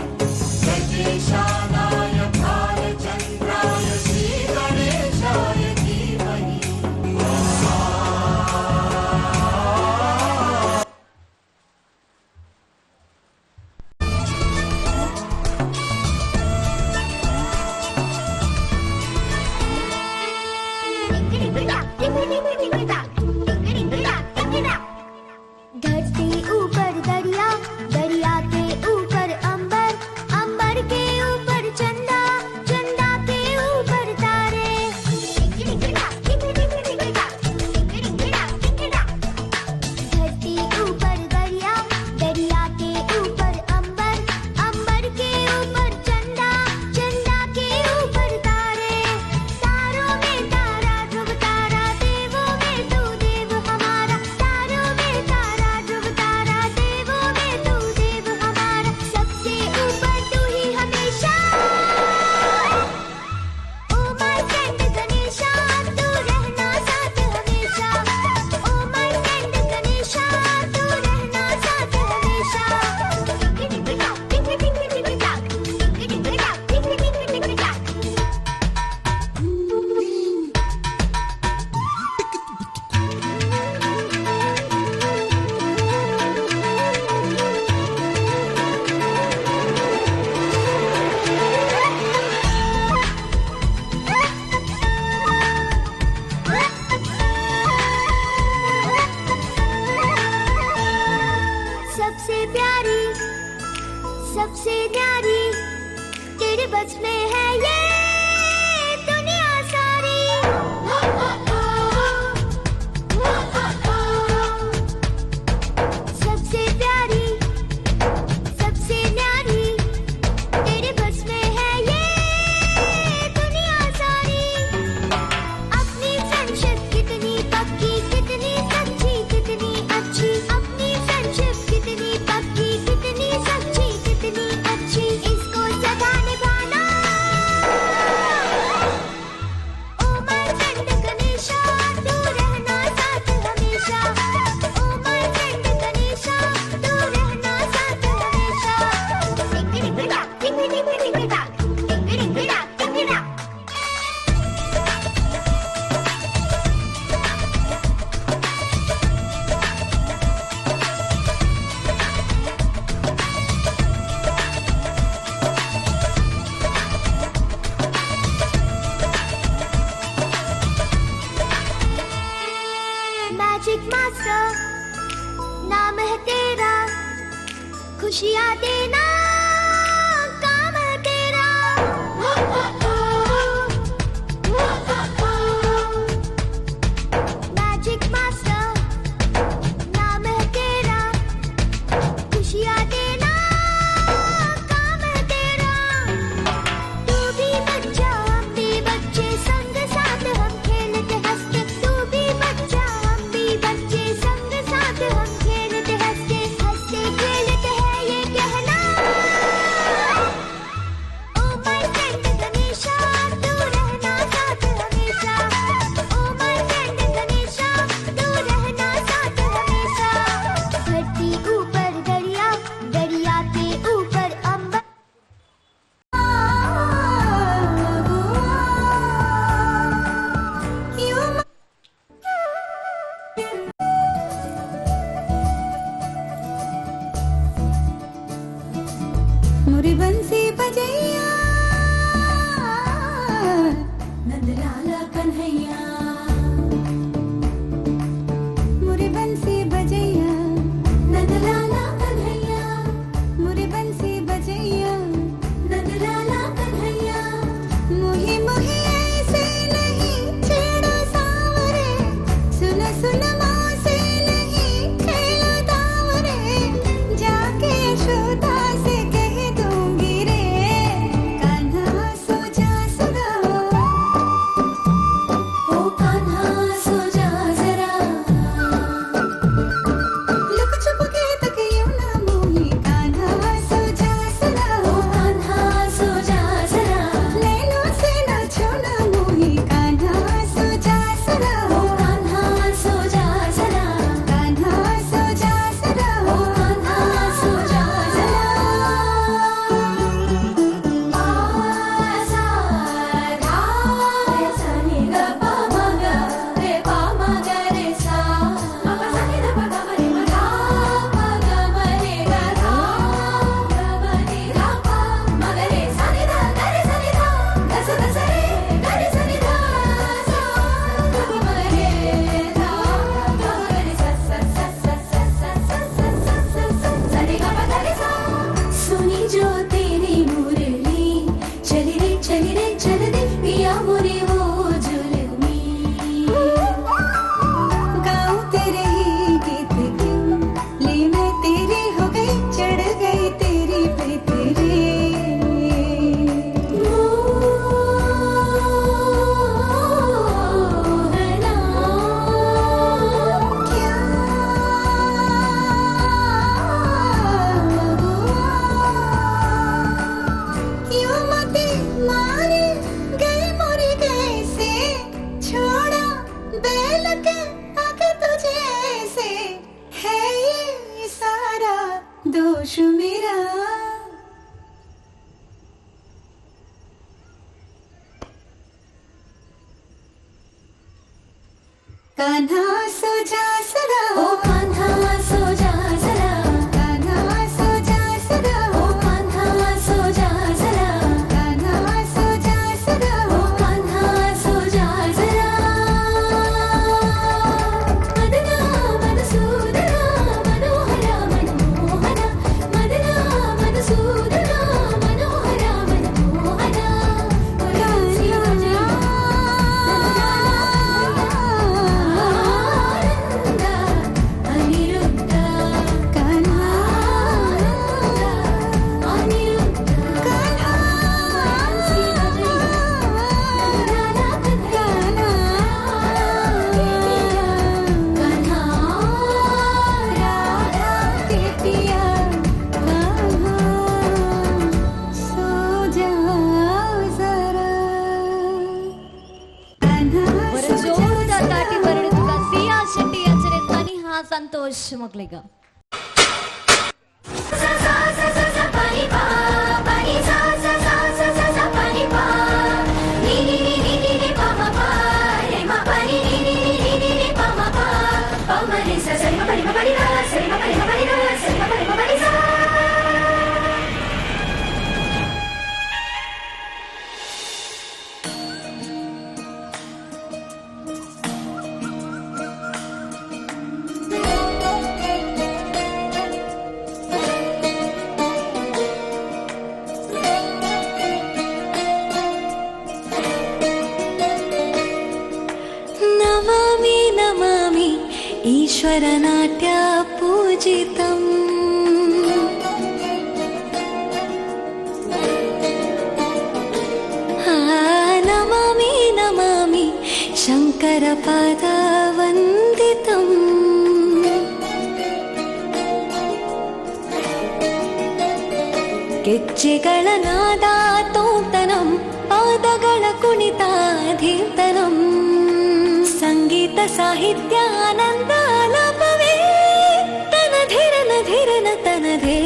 गजेशानाय भालचन्द्राय श्रीगणेशाय धीमहि धरती ऊपर दरिया, दरिया के ऊपर अंबर, अंबर के ऊपर चंदा, चंदा के ऊपर तारे। धरती ऊपर दरिया, दरिया के ऊपर अंबर, अंबर के ऊपर चंदा, चंदा के ऊपर तारे। तारों में तारा ध्रुव तारा, देवों में तू देव हमारा। तारों में तारा ध्रुव तारा, देवों में तू देव हमारा। सबसे ऊपर तू ही हमेशा। ओ माय फ्रेंड गणेशा, तू रहना साथ हमेशा। ओ माय फ्रेंड गणेशा, तू रहना साथ हमेशा। सबसे प्यारी, सबसे न्यारी, तेरे बस में है ये दुनिया सारी। सबसे प्यारी, सबसे न्यारी, तेरे बस में है ये दुनिया सारी। अपनी फ्रेंडशिप कितनी पक्की, कितनी सच्ची, कितनी अच्छी। अपनी फ्रेंडशिप कितनी पक्की, कितनी सच्ची, कितनी अच्छी। इसको सदा निभाना। ओ माय फ्रेंड गणेशा, तू रहना साथ हमेशा। ओ माय फ्रेंड गणेशा, तू रहना साथ हमेशा। मैजिक मास्टर नाम है तेरा, खुशियाँ देना काम है तेरा। आके तुझे ऐसे है ये सारा दोष मेरा। कान्हा सो जा सदा, ओ कान्हा सो जा सदा, कान्हा सो जा सदा, ओ कान्हा सो जा सदा, कान्हा सो जा सदा, ओ कान्हा सो जा सदा। मदना मधुसूदना मनोहरा मनमोहना, मदना मधुसूदना मनोहरा मनमोहना। बरं जोरदार ताटी बरड तुला सिया शेट्टी यांचे आणि हा संतोष मकलेगा. नमामि नमामि ईश्वरनाट्य पूजितम्। नमामि नमामि शङ्करपादवन्दितम्। ಗೆಜ್ಜೆಗಳ ನಾದ ತೋಂತನಂ, ಪಾದಗಳ ಕುಣಿತ ಧೀಂತನಂ, ಸಂಗೀತ ಸಾಹಿತ್ಯ ಆನಂದ ಲಾಭವೇ ತನಧಿರನ ಧಿರನ ತನಧೇ.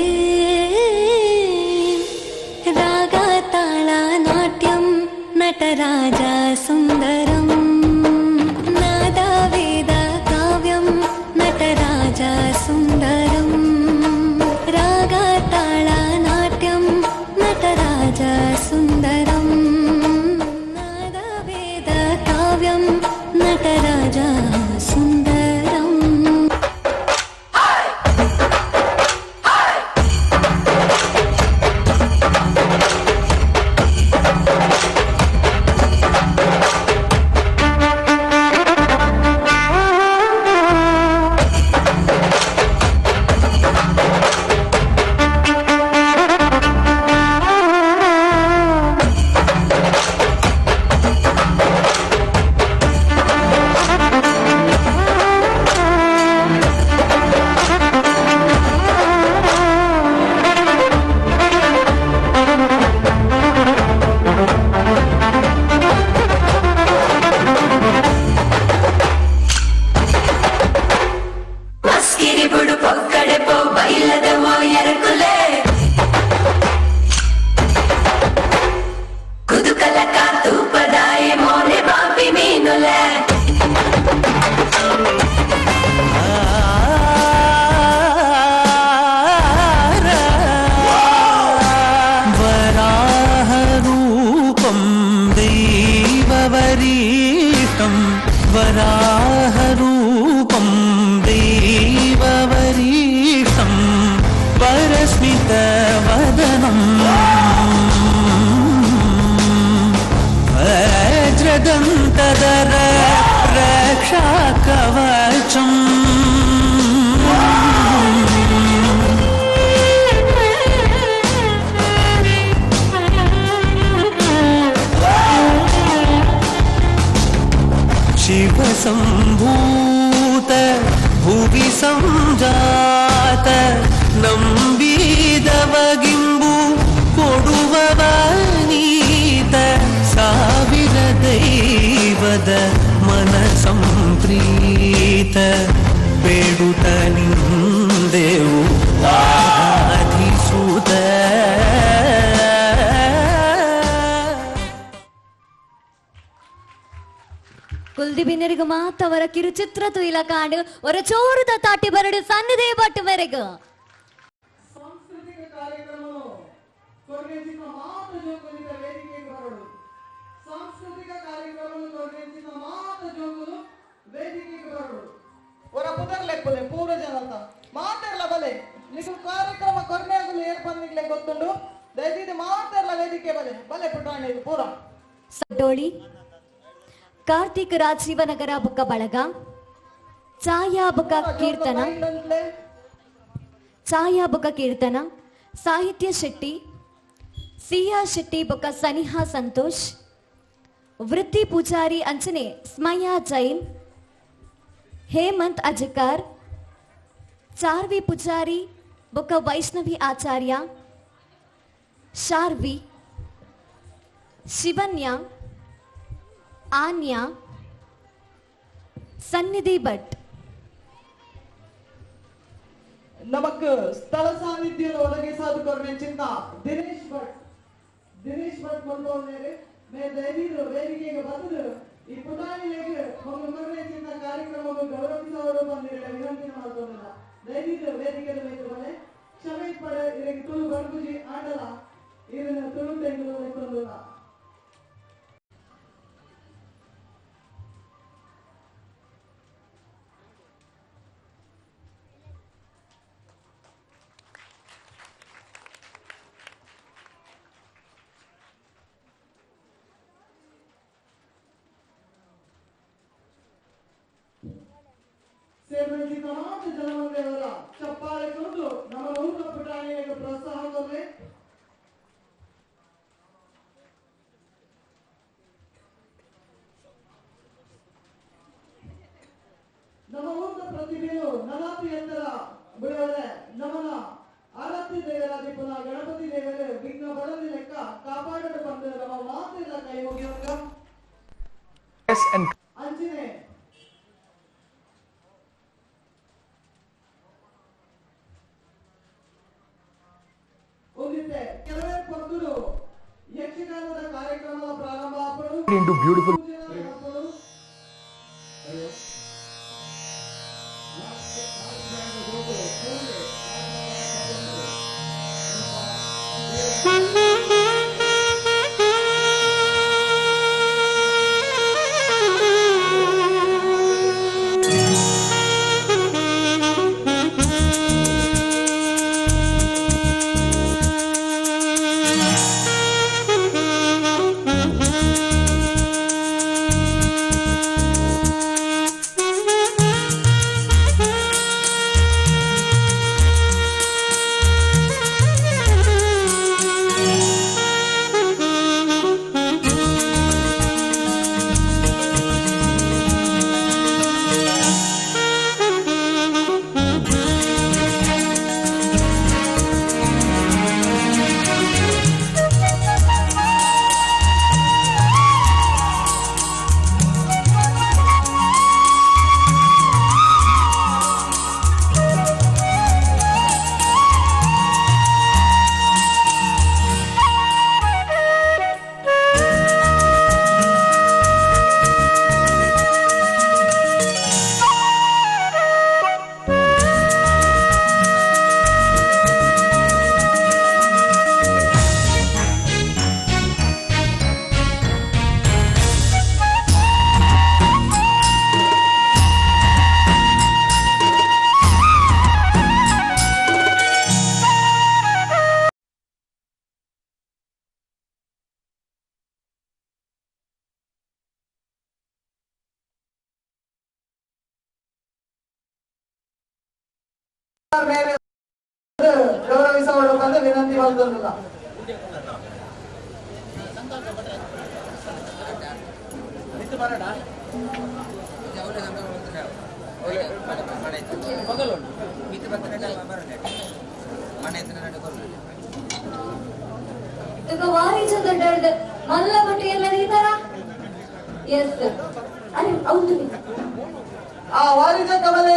ರಾಗ ತಾಳ ನಾಟ್ಯಂ ನಟರಾಜ ಸುಂದರಂ, ನಾದ ವೇದ ಕಾವ್ಯಂ ನಟರಾಜ ಸುಂದರಂ. ರಾಗ ತಾಳ ನಾಟ್ಯಂ ನಟರಾಜ ಸುಂದರಂ, ನಾದ ವೇದ ಕಾವ್ಯಂ ನಟರಾಜ ಸುಂದರಂ. वराहरूपं देववरीशं वरस्मितवदनं वज्रदन्तधर रक्षाकवचम् शिवसम्भूत भुवि संजात ನಂಬಿದವಗಿಂಬು ಕೊಡುವವನೀತ ಸಾವಿರ ದೈವದ मन संप्रीत ಬೇಡುತ್ತ ನಿಂದೆವು ಆರಾಧಿಸುತ್ತ ಕುಲ್ದಿಬಿನರಿಗೂ ಮಾತವರ ಕಿರುಚಿತ್ರ ತುಯಿಲ ಕಾಂಡು ಒರ ಚೋರುದ ತಾಟಿ ಬರಡು ಸನ್ನಿಧಿ ಬಟ್ಟು ಮೆರೆಗ ಸಾಂಸ್ಕೃತಿಕ ಕಾರ್ಯಕ್ರಮವು ಕೊರ್ಗೆಂಚಿನ ಮಾತು ಜೋಕುಲಿದ ವೇದಿಕೆಗೆ ಬರಡು ಸಾಂಸ್ಕೃತಿಕ ಕಾರ್ಯಕ್ರಮವನ್ನು ಕೊರ್ಗೆಂಚಿನ ಮಾತು ಜೋಕುಲು ವೇದಿಕೆಗೆ ಬರಡು ಒರ ಪುದರ್ ಲೆಕ್ಕಲೆ ಪೂರ ಜನತ ಮಾತೆಲ್ಲ ಬಲೆ ನೀವು ಕಾರ್ಯಕ್ರಮ ಕೊರ್ನೆಗಲು ಏರ್ಪಂದಿಗ್ಲೆ ಗೊತ್ತುಂಡು ದಯವಿಟ್ಟು ಮಾತೆಲ್ಲ ವೇದಿಕೆ ಬಲೆ ಬಲೆ ಪುಟಾಣಿ ಪೂರ ಸಡ್ಡೋಳಿ ಕಾರ್ತಿಕ್ ರಾಜ್ ಶಿವನಗರ ಬುಕ್ಕ ಬಳಗ ಛಾಯಾ ಬುಕ್ಕ ಕೀರ್ತನ ಸಾಹಿತ್ಯ ಶೆಟ್ಟಿ ಸಿಯಾ ಶೆಟ್ಟಿ ಬುಕ್ಕ ಸನಿಹಾ ಸಂತೋಷ್ ವೃತ್ತಿ ಪೂಜಾರಿ ಅಂಚನೆ ಸ್ಮಯಾ ಜೈನ್ ಹೇಮಂತ್ ಅಜಕಾರ್ ಚಾರ್ವಿ ಪೂಜಾರಿ ಬುಕ್ಕ ವೈಷ್ಣವಿ ಆಚಾರ್ಯ ಶಾರ್ವಿ ಶಿವನ್ಯ ಆನ್ಯಾ ಸನ್ನಿಧಿ ಭಟ್ ನಮಕ್ ಸ್ಥಳ ಸಾನ್ನಿಧ್ಯ ಒದಗಿಸಾದು ಕೊರ್ನೆಂಚಿನ ದಿನೇಶ್ ಭಟ್ ಬಂದವನೇರೆ ಮೇ ದಯವಿಟ್ಟು ವೇದಿಕೆಗೆ ಬಂದು ಈ ಪುಟಾಣಿಗೆ ಒಂದು ಕೊರ್ನೆಂಚಿನ ಕಾರ್ಯಕ್ರಮವನ್ನು ಗೌರವಿಸುವವರು ಬಂದಿರಲಿಲ್ಲ ವಿನಂತಿ ಮಾಡ್ಕೊಂಡಿಲ್ಲ ದಯವಿಟ್ಟು ವೇದಿಕೆಗೆ ಬೇಕು ಮನೆ ಕ್ಷಮೆ ಪಡ ಇದಕ್ಕೆ ತುಳು ಬರ್ಗುಜಿ ಆಡಲ ಇದನ್ನು ತುಳು ತೆಗೆದು ಲೆಕ್ಕೊಂದಿಲ್ಲ ಸೇವೆಯಲ್ಲಿ ಸಮಾಜ ಜನಮಂದಿರವರ ಚಪ್ಪಾಳೆ ಕೊಟ್ಟು ನಮ್ಮ ಊರ ಪುಟಾಣಿಗೆ ಪ್ರೋತ್ಸಾಹ ಕೊಡ್ರೆ ನಮ್ಮ ಊರ ಪ್ರತಿಭೆಯು ನಲಾಪಿ ಎತ್ತರ ಬಿಡುವರೆ ನಮನ ಆರತಿ ದೇವರಾದಿ ಪುನಃ ಗಣಪತಿ ದೇವರು ವಿಘ್ನ ಬಡದಿ ಲೆಕ್ಕ ಕಾಪಾಡಲು ಬಂದ ನಮ್ಮ ಮಾತೆಲ್ಲ ಕೈ ಮುಗಿಯುವಾಗ ಅಂಚಿನೆ ಕೆಲವೇ ಭಕ್ತರು ಯಕ್ಷಗಾನದ ಕಾರ್ಯಕ್ರಮದ ಪ್ರಾರಂಭ ಬ್ಯೂಟಿಫುಲ್ ಗೌರವಿಸಲು ಬಂದು ವಿನಂತಿ ಮಾಡಿಲ್ಲ ಈಗ ವಾರಿ ಚಂದ್ರ ಮಲ್ಲ ಬಟ್ಟೆ ಎಲ್ಲ ನೀತಾರ ಎಸ್ ಅರೆ ಹೌದು ಆ ವಾರಿಜಕ್ಕ ಮೇಲೆ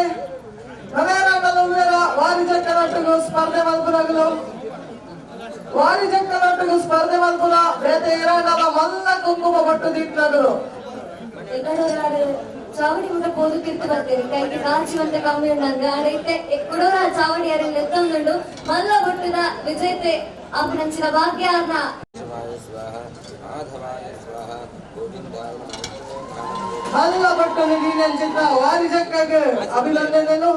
ನವೇರಾಗಲು ವಾರಿಜಕ್ಕನೊಟ್ಟಿಗೂ ಸ್ಪರ್ಧೆ ಮಲ್ಪುರಗಳು ವಾರಿಜಕ್ಕನೊಟ್ಟಿಗೂ ಸ್ಪರ್ಧೆ ಮಲ್ಪುರ ಬೇತೆ ಇರಾಗಲ ಮಲ್ಲ ಕುಂಕುಮ ಬಟ್ಟು ದಿಟ್ಟಗಳು ಚಾವಡಿ ಕೂಡ ಪೋದುಕಿರ್ತು ಬರ್ತೇವೆ ಕೈಗೆ ಕಾಚಿವಂತೆ ಕಮ್ಮಿ ಉಂಡಂಗೆ ಆಡೈತೆ ಎಕ್ಕಡೋರ ಚಾವಡಿ ಯಾರಲ್ಲಿ ಎತ್ತೊಂದುಂಡು ಮಲ್ಲ ಬಟ್ಟದ ವಿಜೇತೆ ಅಪನಂಚಿನ ಭಾಗ್ಯಾರ್ನ ಮಲ್ಲ ಬಟ್ಟು ನಿಧಿನಂಚಿತ ವಾರಿಜಕ್ಕಗೆ ಅಭಿನಂದನೆಗಳು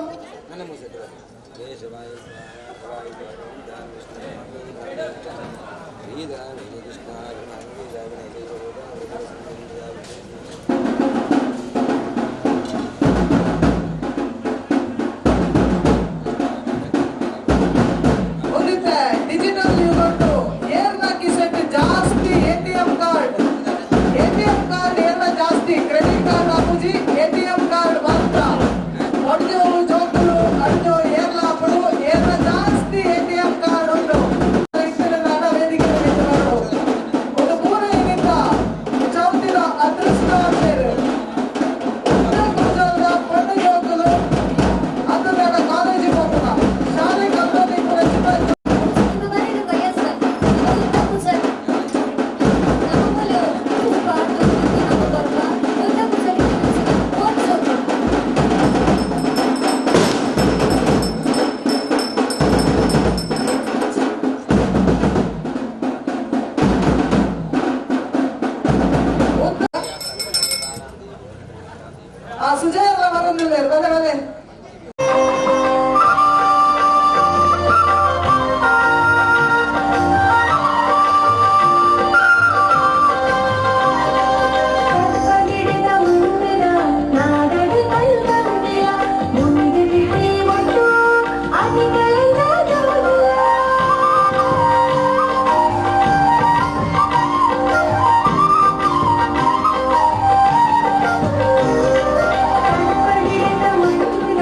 ಡಿಜಿಟಲ್ ಯುಗಟ್ಟು ಏರ್ನ ಕಿಸೆಟ್ ಜಾಸ್ತಿ ಎಟಿಎಂ ಕಾರ್ಡ್ ಏರ್ನ ಜಾಸ್ತಿ ಕ್ರೆಡಿಟ್ ಕಾರ್ಡ್ ಅಪ್ಪುಜಿ ಎಟಿಎಂ ಕಾರ್ಡ್ ಮಾತ್ರ ಒಡ್ದು ಜೋಕುಲು ಅಡ್ಡು ಏರ್ಲ ಅಪ್ಪಡು ಏರ್ನ ಜಾಸ್ತಿ ಎಟಿಎಂ ಕಾರ್ಡ್ ಉಂಟು ನಾಡ ವೇದಿಕೆ ಒಂದು ಪೂರೈನಿಂದ ಚೌತಿನ ಅದೃಷ್ಟ ಅಂತೇವೆ ಕುಂಜಾಲದ ಪಣ್ಣು ಜೋಕುಲು ಅದರ ಕಾಲೇಜಿಗೆ ಹೋಗುವ ಶಾಲೆ ಕಲ್ಪನೆ ಸುಜಯಲ್ಲ ಬರೋದಿಲ್ಲ ಬಲೆ Thank you.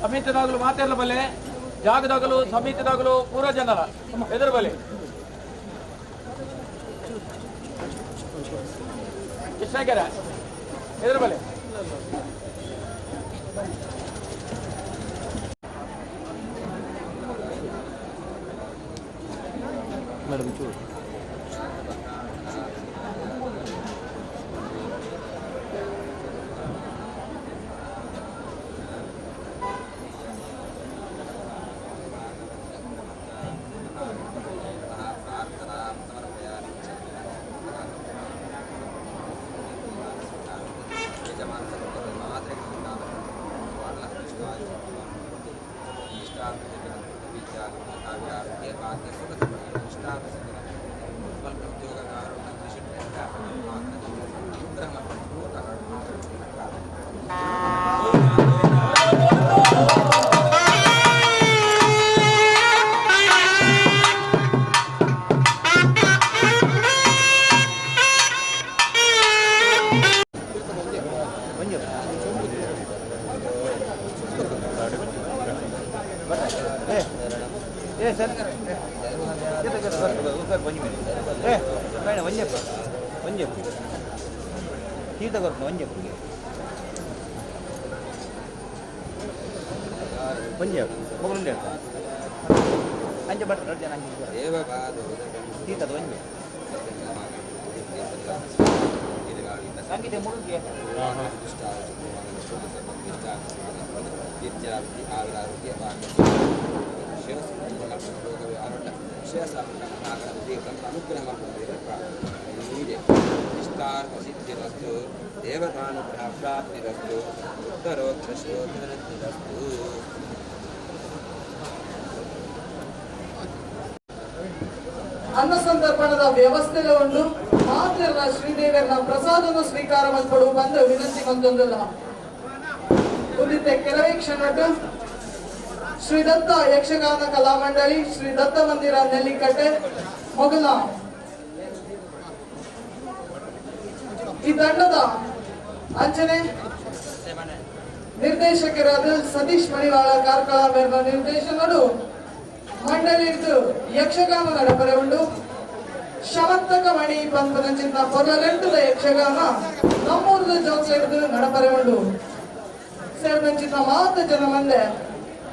ಸಮಿತಿದಾಗಲು ಮಾತೆಲ್ಲ ಬಲೆ ಜಾಗದಾಗಲು ಸಮಿತಿದಾಗಲು ಪೂರ್ವ ಜನರ ಎದುರು ಬಲೆ ಕೃಷ್ಣಗೆರ ಎದುರು ಬಲೆ ಮೇಡಮ್ ಚೂರು ದೇವತಾನುಗ್ರಹ ಪ್ರಾಪ್ತಿರಸ್ತು ಉತ್ತರೋತ್ತರ ಶ್ರೋತ್ರರಸ್ತು. ಅನ್ನ ಸಂತರ್ಪಣದ ವ್ಯವಸ್ಥೆಲ ಉಂಡು ಮಾತೆಲ್ಲ ಶ್ರೀದೇವಿಯರ ಪ್ರಸಾದವನ್ನು ಸ್ವೀಕಾರ ಮಾಡ್ಕೊಡು ಬಂದು ವಿನಂತಿ ಬಂದೊಂದಿಲ್ಲ ಉದಿತ ಕೆಲವೇ ಕ್ಷಣಟ್ಟು ಶ್ರೀ ದತ್ತ ಯಕ್ಷಗಾನ ಕಲಾ ಮಂಡಳಿ ಶ್ರೀ ದತ್ತ ಮಂದಿರ ನೆಲ್ಲಿಕಟ್ಟೆ ಮೊಗಲ ಈ ತಂಡದ ಅಂಚನೆ ನಿರ್ದೇಶಕರಾದ ಸತೀಶ್ ಮಣಿವಾಳ ಕಾರ್ಕಳ ಮೇಲಿನ ನಿರ್ದೇಶನಗಳು ಮಂಡಳಿದು ಯಕ್ಷಗಾನ ನಡಪರೆ ಉಂಡು ಶವಂತಕ ಮಣಿ ಪಂಪನಂಚಿನ ಪೊರಗಂಟದ ಯಕ್ಷಗಾನ ನಮ್ಮೂರದ ಜೋಕ್ಲೆಡ್ದು ನಡಪರೆ ಉಂಡು ಸೇರಿದಂಚಿನ ಮಾತ ಜನ ಮಂದೆ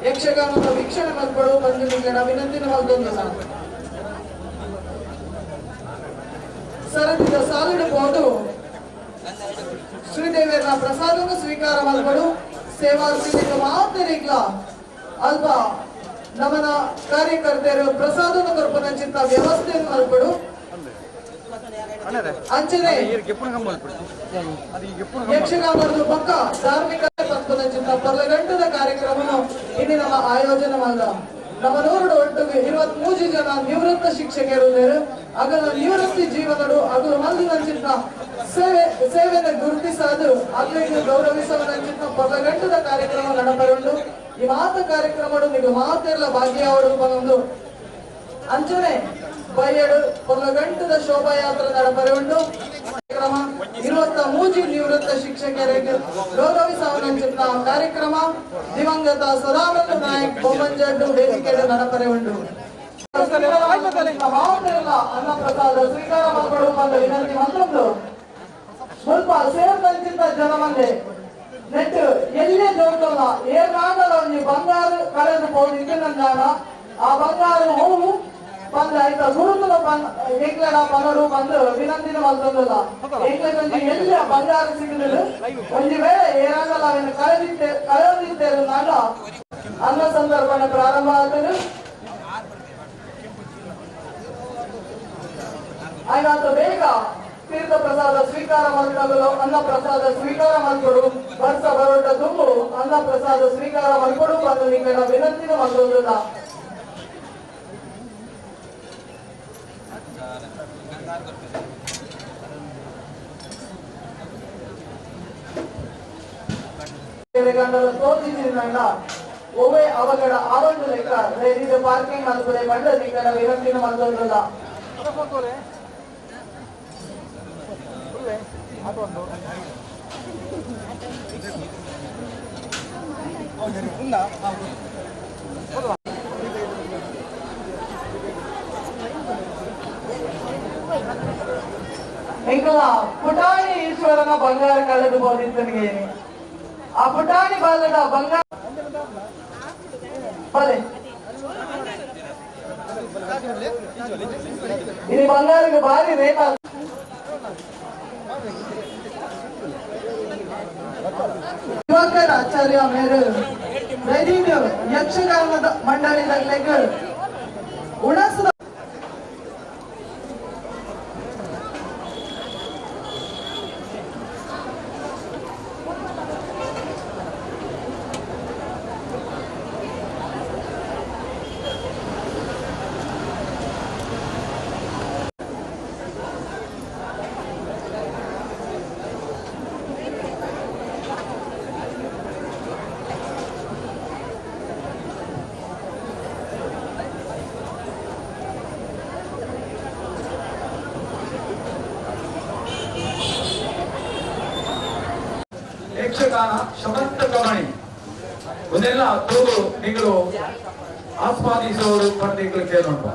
ಯಕ್ಷಗಾನದ ವೀಕ್ಷಣೆ ಮಲ್ಪಡು ಬಂದು ನಿಂಗಡ ವಿನಂತಿನ ಮಲ್ದೊಂದಿಲ್ಲ ಸರದಿದ ಸಾಲಿಡಬಹುದು ಶ್ರೀದೇವಿಯರ ಪ್ರಸಾದವನ್ನು ಸ್ವೀಕಾರ ಮಲ್ಪಡು ಸೇವಾರ್ಥಿಗಳಿಗೆ ಮಾತರಿಗ್ಲ ಅಲ್ಪ ನಮನ ಕಾರ್ಯಕರ್ತೆಯರು ಪ್ರಸಾದವನ್ನು ಕೊರ್ಪನಂಚಿನ ವ್ಯವಸ್ಥೆಯನ್ನು ಮಲ್ಪಡು ಅಂಚನೆ ಯಕ್ಷಗಾನದ ಪಕ್ಕ ಧಾರ್ಮಿಕ ಪಂಪನಂಚಿನ ಪರ್ಲಗಂಟದ ಕಾರ್ಯಕ್ರಮವನ್ನು ಇಲ್ಲಿ ನಮ್ಮ ಆಯೋಜನೆ ಮಾಡ ನಮ್ಮ ನೂರು ಒಟ್ಟಿಗೆ 23 ಜನ ನಿವೃತ್ತ ಶಿಕ್ಷಕರು ಅಗಲ ನಿವೃತ್ತಿ ಜೀವನರು ಅಗಲು ಮಲ್ಲಿನಂಚಿನ ಸೇವೆಯನ್ನು ಗುರುತಿಸದು ಅಲ್ಲಿಗೆ ಗೌರವಿಸುವಂಚಿನ ಪರ್ಲಗಂಟದ ಕಾರ್ಯಕ್ರಮ ನಡಪರುಂಡು ಈ ಮಾತ ಕಾರ್ಯಕ್ರಮ ನೀವು ಮಾತೆಲ್ಲ ಭಾಗ್ಯಾವಡು ಬಂದು ಅಂಚನೆ ಬಯ್ಯಡು ಪೊರ್ಲಗಂಟದ ಶೋಭಾಯಾತ್ರೆ ನಡಪರೆ ಉಂಡು ಕಾರ್ಯಕ್ರಮ 23 ನಿವೃತ್ತ ಶಿಕ್ಷಕರಿಗೆ ಗೌರವಿಸುವಂಚಿನ ಕಾರ್ಯಕ್ರಮ ದಿವಂಗತ ಸದಾನಂದ ನಾಯಕ್ ಬೊಮ್ಮಂಜಡ್ಡು ವೇದಿಕೆ ನಡಪರೆ ಉಂಡು ಮಾತೆಲ್ಲ ಅನ್ನ ಪ್ರಸಾದ ಸ್ವೀಕಾರ ಮಾಡಿಕೊಳ್ಳುವ ಬಂದು ವಿನಂತಿ ಮತ್ತೊಂದು ಸ್ವಲ್ಪ ಸೇರಿದಂಚಿನ ಜನ ಮಂದೆ ನೆಟ್ಟು ಎಲ್ಲೇ ಜೋಗಲ್ಲ ಏನಾಗಲ್ಲ ಒಂದು ಬಂಗಾರ ಕಳೆದು ಹೋಗಿ ನಂದಾನ ಆ ಬಂಗಾರ ಹೋಗು ಬಂದ ಆಯ್ತಾ ಗುರುತುಲ ಎಂಗ್ಲಡ ಪನರು ಬಂದು ವಿನಂತಿನ ಮಲ್ತೊಂದಲ್ಲ ಎಂಗ್ಲೊಂದು ಎಲ್ಲಿ ಬಂಗಾರ ಸಿಗಲಿಲ್ಲ ಒಂದು ವೇಳೆ ಏನಾಗಲ್ಲ ಅವನು ಕಳೆದಿದ್ದೇವೆ ನಾಗ ಅನ್ನ ಸಂದರ್ಭನೆ ಪ್ರಾರಂಭ ಆಗ್ತದೆ ಆಯ್ತು ಬೇಗ ತೀರ್ಥ ಪ್ರಸಾದ ಸ್ವೀಕಾರ ಮಾಡಿಕೊಳ್ಳಲು ಅನ್ನ ಪ್ರಸಾದ ಸ್ವೀಕಾರ ಮಾಡಿಕೊಡು ವರ್ಷ ಬರೋಟ ತುಂಬು ಅನ್ನ ಪ್ರಸಾದ ಸ್ವೀಕಾರ ಮಾಡಿಕೊಡು ಬಂದು ನಿಂಗಳ ವಿನಂತಿನ ಮಾಡುವುದಿಲ್ಲ ತೋರಿಸಿದ ಒವೆ ಅವಘಡ ಆವೊಂದು ಲೆಕ್ಕ ಧೈರ್ಯದ ಪಾರ್ಕಿಂಗ್ ಮಲ್ಪುಲೆ ಬಂಡ ನಿಕಟ ವಿರಕ್ತಿನ ಮಲ್ದೊಂದುಲ್ಲ ఇంకా పుటాణి ఈశ్వరన బంగారు కళ్ళదు బోధించని ఆ పుటాణి బాలడ బంగారు ఇది బంగారుకి భారీ రేట్ ಯುವಕರ ಆಚಾರ್ಯ ಮೇರು ದೈನಿಕ ಯಕ್ಷಗಾನದ ಮಂಡಳಿದಲ್ಲಿಗೆ ಉಣಸದ ಯಕ್ಷಗಾನ ಶಮಂತಕಮಣಿ ಒಂದೆಲ್ಲ ತೂಗು ನೀವು ಆಸ್ವಾದಿಸುವವರು ಪಂಡಿತರು ಕೇಳೋಣ.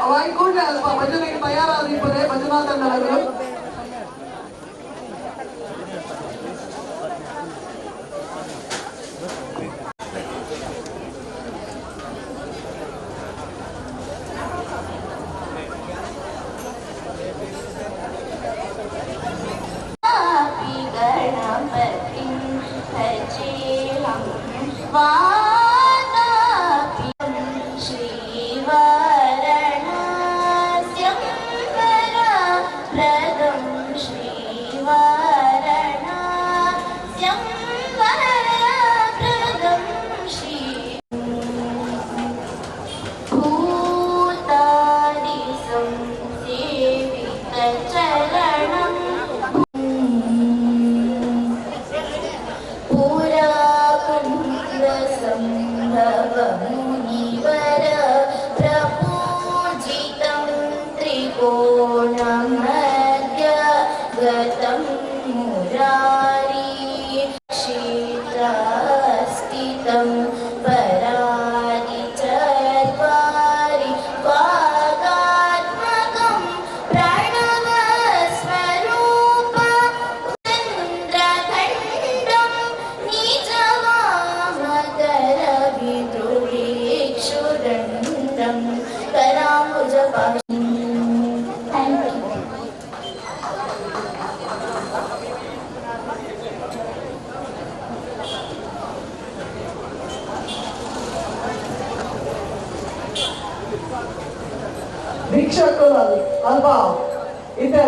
ವಾಯ್ಕೂಡ್ಲೆ ಅಲ್ಪ ಭಜನೆಗೆ ತಯಾರಾದಿಪ್ಪದೆ ಭಜನಾ ತಂಡಗಳು ಭಿಕ್ಷಕರಲ್ಲಿ ಅಲ್ವಾ ಇದೆ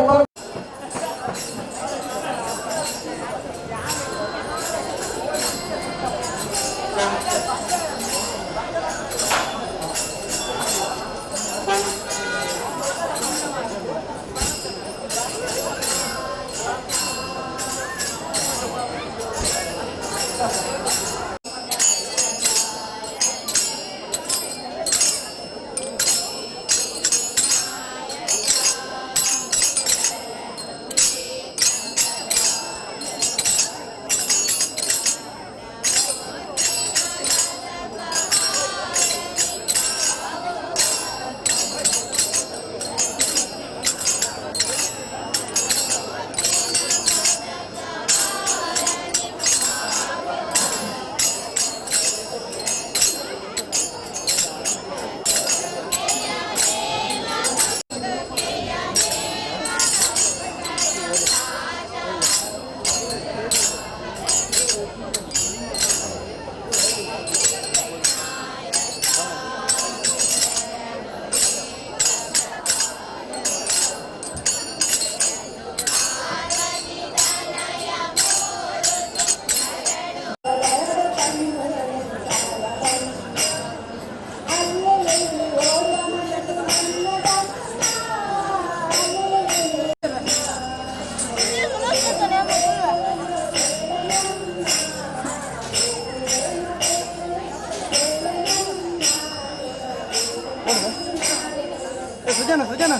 ಸುಜಾನ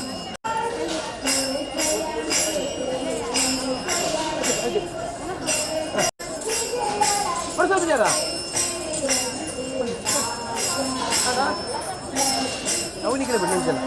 ಅವನಿಗೆ ಬಿಡಿ ನಿಲ್ಸಲ್ಲ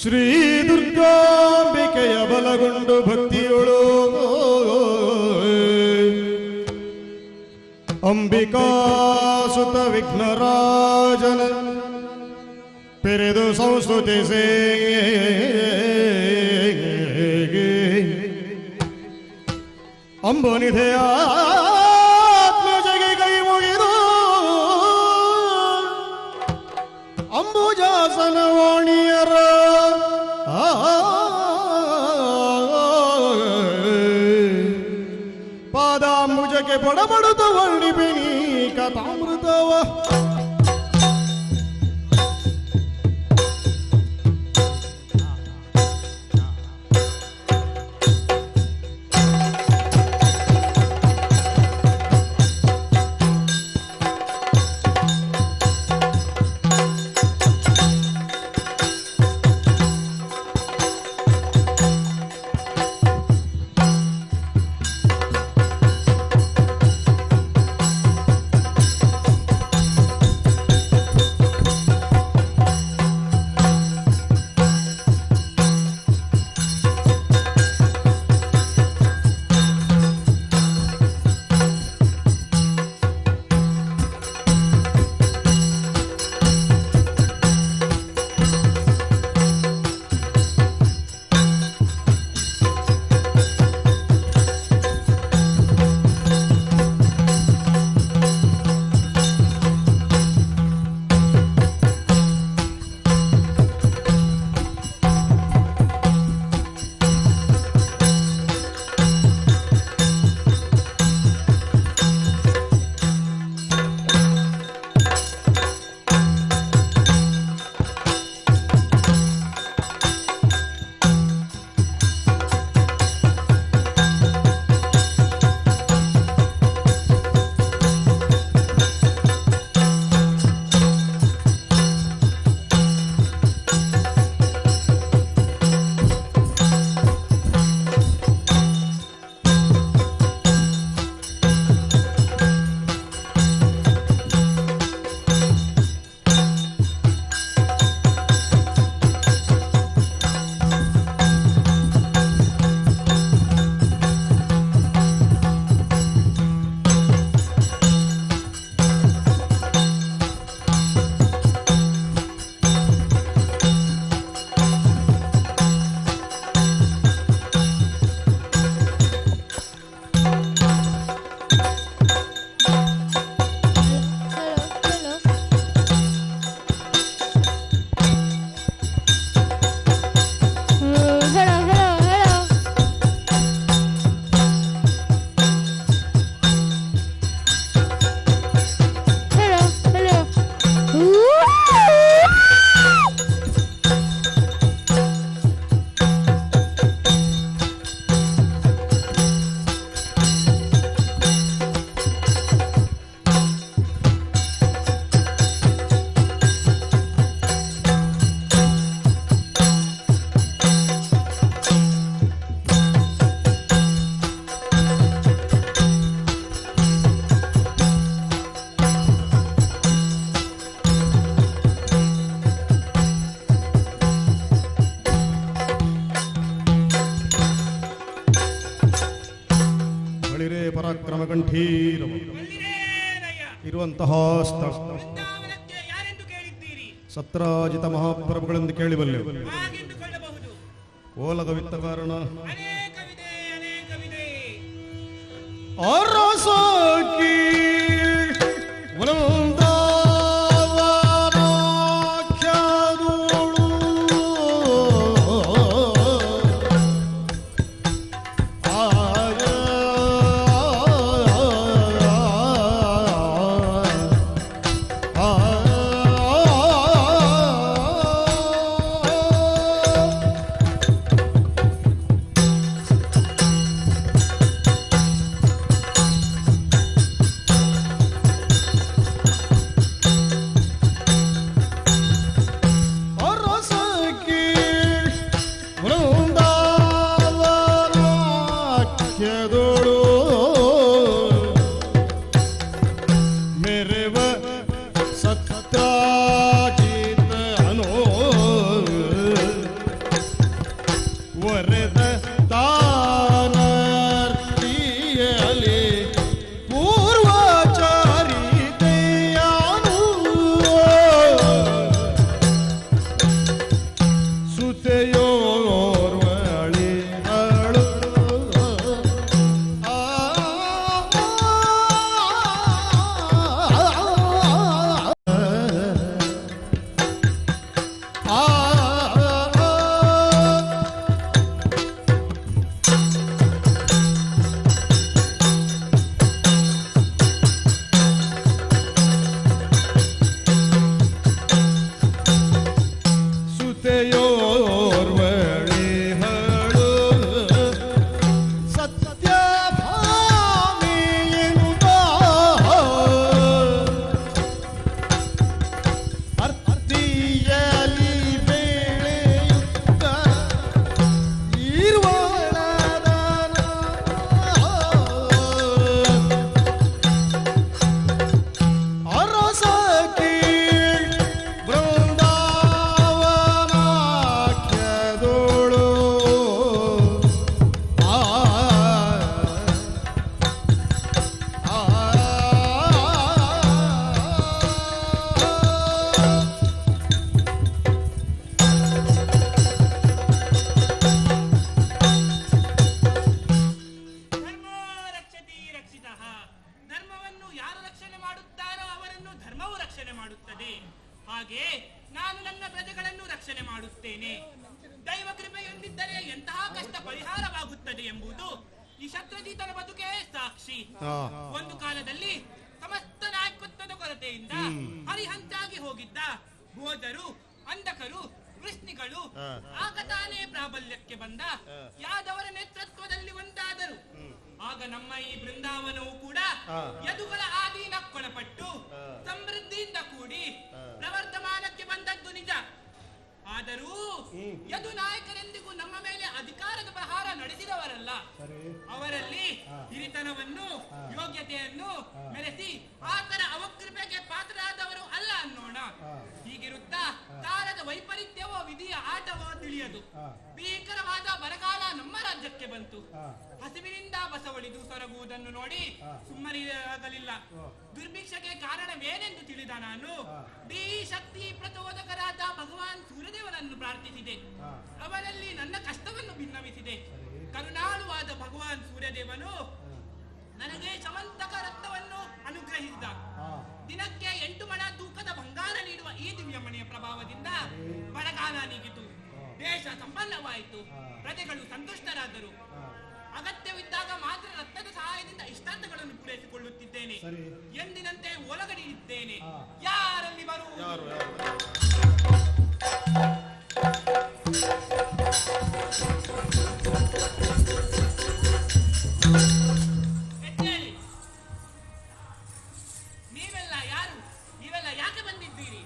ಶ್ರೀ ದುರ್ಗಾಂಬಿಕೆಯ ಬಲಗೊಂಡು ಭಕ್ತಿಯೊಳು ಅಂಬಿಕಾ ಸುತ ವಿಘ್ನರಾಜನ ಪೆರೆದು ಸಂಸ್ತುತಿಸೇ ಅಂಬನಿಧೆಯ ಆತ್ಮಜಗೆ ಕೈ ಮುಗಿದು ಅಂಬುಜಾಸನ ವಾಣಿಯರ ಪಾದಾಂಬುಜಕ್ಕೆ ಬಡಬಡುತ್ತ ವರ್ಣಿಪಿನಿ ಕಥಾಮೃತವ ಪರಾಕ್ರಮ ಕಂಠೀರ ಇರುವಂತಹ ಸ್ಥಳ ಸತ್ರಾಜಿತ ಮಹಾಪ್ರಭುಗಳೆಂದು ಕೇಳಿಬಲ್ಲೆ ಓಲಗವಿತ್ತ ಕಾರಣ ಅರಸಾಕಿ ಹಾಗೆ ನಾನು ನನ್ನ ಪ್ರಜೆಗಳನ್ನು ರಕ್ಷಣೆ ಮಾಡುತ್ತೇನೆ. ದೈವ ಕೃಪೆಯೊಂದಿದ್ದರೆ ಎಂತಹ ಕಷ್ಟ ಪರಿಹಾರವಾಗುತ್ತದೆ ಎಂಬುದು ಈ ಶತ್ರುಜಿತನ ಬದುಕೇ ಸಾಕ್ಷಿ. ಒಂದು ಕಾಲದಲ್ಲಿ ಸಮಸ್ತ ನಾಯಕತ್ವದ ಕೊರತೆಯಿಂದ ಹರಿಹಂಚಾಗಿ ಹೋಗಿದ್ದ ಭೋಜರು, ಅಂಧಕರು, ವೃಷ್ಣಿಗಳು ಆಗ ತಾನೇ ಪ್ರಾಬಲ್ಯಕ್ಕೆ ಬಂದ ಯಾದವರ ನೇತೃತ್ವದಲ್ಲಿ ಒಂದಾದರು. ಆಗ ನಮ್ಮ ಈ ಬೃಂದಾವನವು ಕೂಡ ಯದುಗಳ ಆಧೀನಕ್ಕೊಳಪಟ್ಟು ಸಮೃದ್ಧಿಯಿಂದ ಕೂಡಿ ಪ್ರವರ್ಧಮಾನಕ್ಕೆ ಬಂದದ್ದು ನಿಜ. ಆದರೂ ಯದು ನಾಯಕರೆಂದಿಗೂ ನಮ್ಮ ಮೇಲೆ ಅಧಿಕಾರದ ಪ್ರಹಾರ ನಡೆಸಿದವರಲ್ಲ. ಅವರಲ್ಲಿ ಹಿರಿತನವನ್ನು, ಯೋಗ್ಯತೆಯನ್ನು ಮೆರೆಸಿ ಆತರ ಅವಕೃಪೆಗೆ ಪಾತ್ರರಾದವರು ಅಲ್ಲ ಅನ್ನೋಣ. ಹೀಗಿರುತ್ತಾ ಕಾಲದ ವೈಪರೀತ್ಯವೋ ವಿಧಿಯ ಆಟವೋ ತಿಳಿಯದು. ಭೀಕರವಾದ ಬರಗಾಲ ನಮ್ಮ ರಾಜ್ಯಕ್ಕೆ ಬಂತು. ಹಸಿವಿನಿಂದ ಬಸವಳಿದು ಸೊರಗುವುದನ್ನು ನೋಡಿ ಸುಮ್ಮನಿರಾಗಲಿಲ್ಲ. ದುರ್ಭಿಕ್ಷಕ್ಕೆ ಕಾರಣವೇನೆಂದು ತಿಳಿದ ನಾನು ಶಕ್ತಿ ಪ್ರಚೋದಕರಾದ ಭಗವಾನ್ ಸೂರ್ಯದೇವನನ್ನು ಪ್ರಾರ್ಥಿಸಿದೆ. ಅವನಲ್ಲಿ ನನ್ನ ಕಷ್ಟವನ್ನು ಭಿನ್ನವಿಸಿದೆ. ಕರುಣಾಳುವಾದ ಭಗವಾನ್ ಸೂರ್ಯದೇವನು ನನಗೆ ಸಮಂತಕ ರಕ್ತವನ್ನು ಅನುಗ್ರಹಿಸಿದ. ದಿನಕ್ಕೆ 8 ಮಣ ತೂಕದ ಬಂಗಾರ ನೀಡುವ ಈ ದಿವ್ಯಮಣಿಯ ಪ್ರಭಾವದಿಂದ ಬರಗಾಲ ನೀಗಿತು, ದೇಶ ಸಂಪನ್ನವಾಯಿತು, ಪ್ರಜೆಗಳು ಸಂತುಷ್ಟರಾದರು. ಅಗತ್ಯವಿದ್ದಾಗ ಮಾತ್ರ ರಕ್ತದ ಸಹಾಯದಿಂದ ಇಷ್ಟಾರ್ಥಗಳನ್ನು ಪೂರೈಸಿಕೊಳ್ಳುತ್ತಿದ್ದೇನೆ. ಎಂದಿನಂತೆ ಒಳಗಡೆಯಿದ್ದೇನೆ. ಯಾರಲ್ಲಿ ಬರುವುದು? ನೀವೆಲ್ಲ ಯಾರು? ನೀವೆಲ್ಲ ಯಾಕೆ ಬಂದಿದ್ದೀರಿ?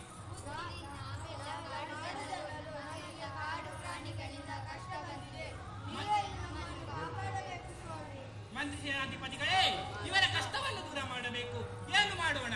ಮಂತ್ರಿ ಸೇನಾಧಿಪತಿಗಳೇ, ಇವರ ಕಷ್ಟವನ್ನು ದೂರ ಮಾಡಬೇಕು. ಏನು ಮಾಡೋಣ?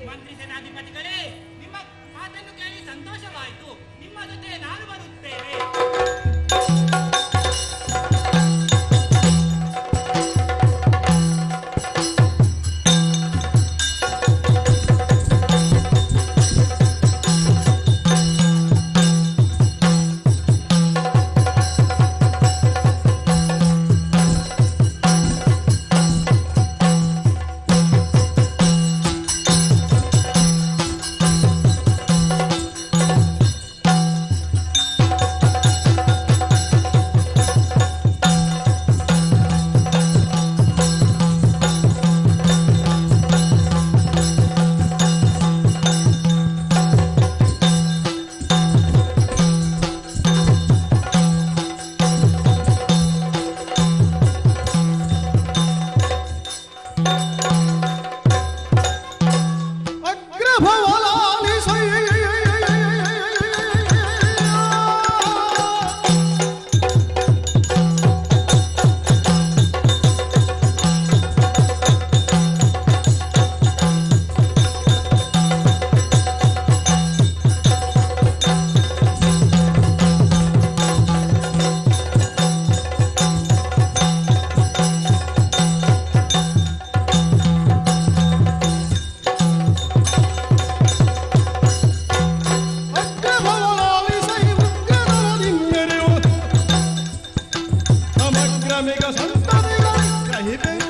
ಮಂತ್ರಿ ಸೇನಾಧಿಪತಿಗಳೇ, ನಿಮ್ಮ ಮಾತನ್ನು ಕೇಳಿ ಸಂತೋಷವಾಯಿತು. ನಿಮ್ಮ ಜೊತೆ ನಾನು ಬರುತ್ತೇನೆ. ಮಿಗ ಸಂತತಿಗಳ ಕಹಿಪೆನು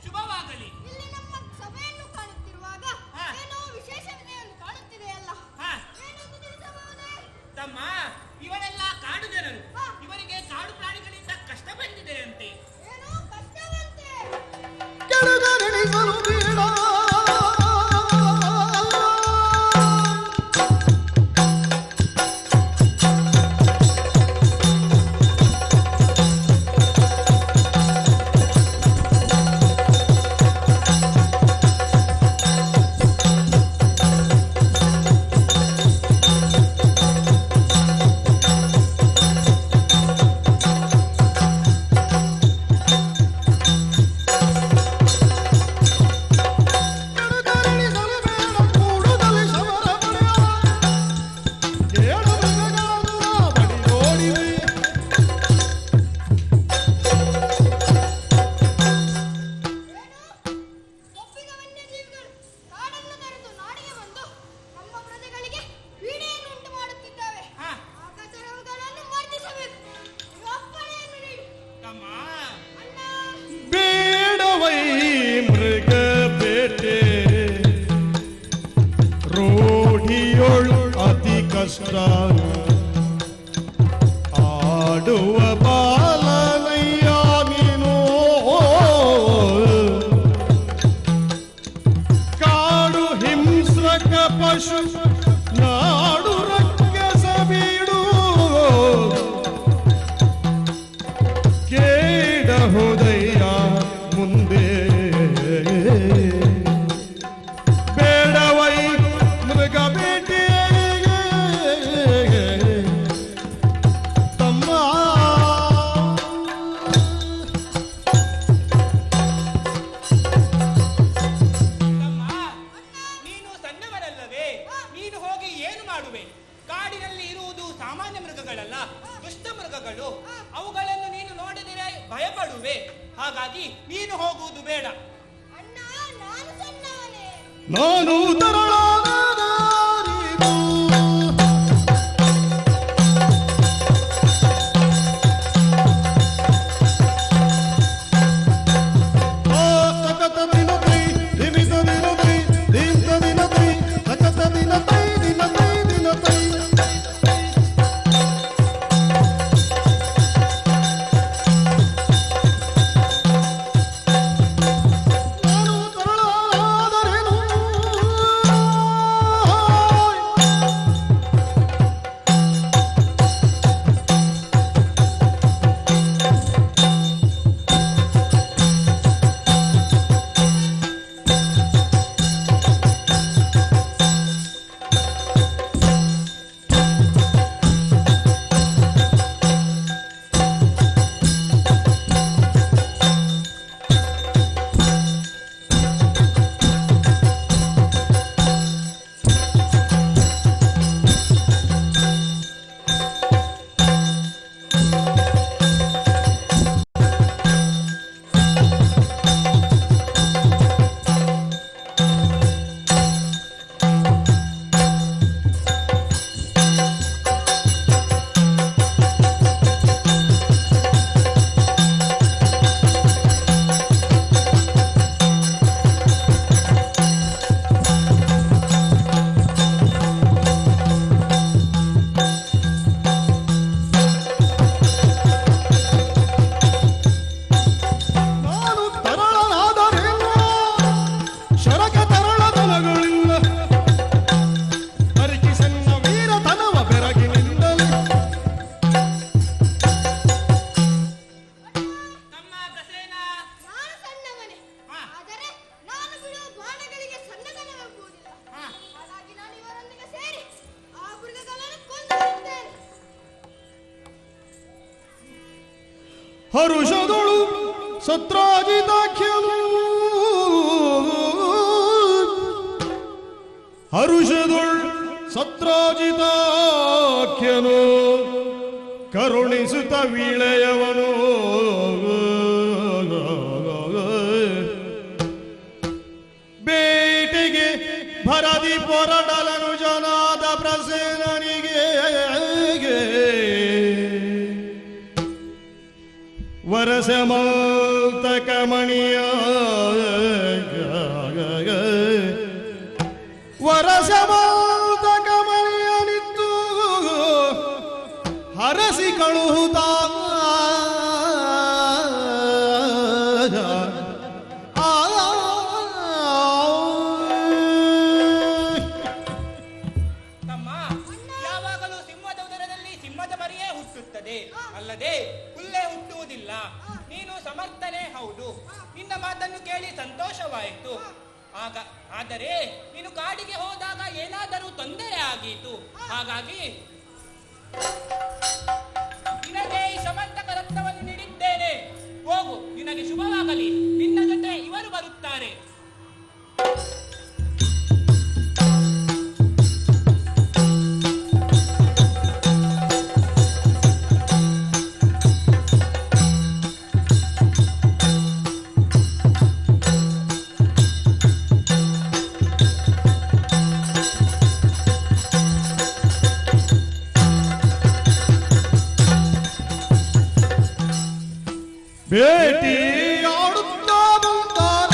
ಶುಭವಾಗಲಿ. ಇಲ್ಲಿ ನಮ್ಮ ಸಭೆಯನ್ನು ಕಾಣುತ್ತಿರುವಾಗ ಏನೋ ವಿಶೇಷತೆಯನ್ನು ಕಾಣುತ್ತಿದೆಯಲ್ಲ, ಏನೆಂದು ತಿಳಿಸಬಹುದೇ? ತಮ್ಮ, ಇವರೆಲ್ಲ ಕಾಡು ಜನರು. ಇವರಿಗೆ ಕಾಡು ಪ್ರಾಣಿಗಳಿಂದ ಕಷ್ಟ ಬಂದಿದೆ ಅಂತೆ. ಏನೋ ಕಷ್ಟವಂತೆ. ಕೆಳಗರಣಿಸಲು ಬೇಡ ಒಪ್ಪಿಗ ವನ್ಯಜೀವಿಗಳು ಕಾಡನ್ನು ತೊರೆದು ನಾಡಿಗೆ ಬಂದು ನಮ್ಮ ಪ್ರಜೆಗಳಿಗೆ ಪೀಡೆಯನ್ನು ಉಂಟು ಮಾಡುತ್ತಿದ್ದಾವೆ. ಆಕಾಚರವುಗಳನ್ನು ಮರ್ದಿಸಬೇಕು. ಈ ಅಪ್ಪಣೆಯನ್ನು ನೀಡಿ. ತಮ್ಮ, ಬೇಡವೈ ಮೃಗ ಬೇಟೆ ರೂಢಿಯೊಳು ಅತಿ ಕಷ್ಟ ಆಡುವ ಬಾಲನಯ್ಯ ನೀನು ಕಾಡು ಹಿಂಸ್ರಕ ಪಶು ನಾಡು ರಕ್ಕಸ ಬೀಡು ಕೇಡಹುದಯ್ಯ ಮುಂದೆ ಬೇಡವೈ ಮೃಗ ಬೇಟೆ ತಮ್ಮ ನೀನು ಸಣ್ಣವರಲ್ಲವೇ? ನೀನು ಹೋಗಿ ಏನು ಮಾಡುವೆ? ಕಾಡಿನಲ್ಲಿ ಇರುವುದು ಸಾಮಾನ್ಯ ಮೃಗಗಳಲ್ಲ, ದುಷ್ಟ ಮೃಗಗಳು. ಅವುಗಳನ್ನು ನೀನು ನೋಡಿದರೆ ಭಯಪಡುವೆ. ಹಾಗಾಗಿ ನೀನು ಹೋಗುವುದು ಬೇಡ. ಅಣ್ಣ, ನಾನು ಸಣ್ಣವನೇ. ನಾನು ತರಳಾದ ತಕತ ದಿನತೈ ದಿಮಿತ ದಿನತೈ ದಿಂತ ದಿನತೈ ತಕತ ದಿನತೈ ದಿನತೈ ದಿನತೈ ನಾನು ತರಳಾದರೇನು ನಾನು ತರಳನಾದರೇನು ಶರಕ ತರಳತನಗಳಿಂದ ಪರಿಕಿಸನ್ನ ವೀರತನವ ಬೆರಗಿನಿಂದಲೇ ತಮ್ಮ ಪ್ರಸೇನ, ನಾನು ಸಣ್ಣವನೇ. ಆದರೆ ನಾನು ಬಿಡುವ ಬಾಣಗಳಿಗೆ ಸಣ್ಣತನವೆಂಬುದಿಲ್ಲ. ಹಾಗಾಗಿ ನಾನು ಇವರೊಂದಿಗೆ ಸೇರಿ ಆ ಮೃಗಗಳನ್ನು ಕೊಂದು ಬಿಡುತ್ತೇನೆ. ಹರುಷದೊಳು ಸತ್ರಾಜಿತಾಖ್ಯನು ಹರುಷದೊಳು ಸತ್ರಾಜಿತಾಖ್ಯನು ಕರುಣಿಸುತ್ತ ವೀಳೆಯವನು ಬೇಟೆಗೆ ಭರದಿ ಪೊರಡಲನು ಜನಾದ ಪ್ರಸೇನನಿಗೆ ವರಸ ಮಲ್ತಕ ಮಣಿಯ ವರಸ ಮಲ್ತಕ ಮಣಿಯನಿತ್ತು ಹರಸಿ ಕಳುಹುತ್ತ ಅಲ್ಲದೆ ಹುಲ್ಲೆ ಹುಟ್ಟುವುದಿಲ್ಲ. ನೀನು ಸಮರ್ಥನೆ ಹೌದು. ನಿನ್ನ ಮಾತನ್ನು ಕೇಳಿ ಸಂತೋಷವಾಯಿತು. ಆದರೆ ನೀನು ಕಾಡಿಗೆ ಹೋದಾಗ ಏನಾದರೂ ತೊಂದರೆ ಆದೀತು. ಹಾಗಾಗಿ ನಿನಗೆ ಈ ಸಮರ್ಥಕ ರತ್ನವನ್ನು ನೀಡಿದ್ದೇನೆ. ಹೋಗು, ನಿನಗೆ ಶುಭವಾಗಲಿ. ನಿನ್ನ ಜೊತೆ ಇವರು ಬರುತ್ತಾರೆ. ಭೇಟಿಯಾಡುತ್ತಾ ಬಂದಾರ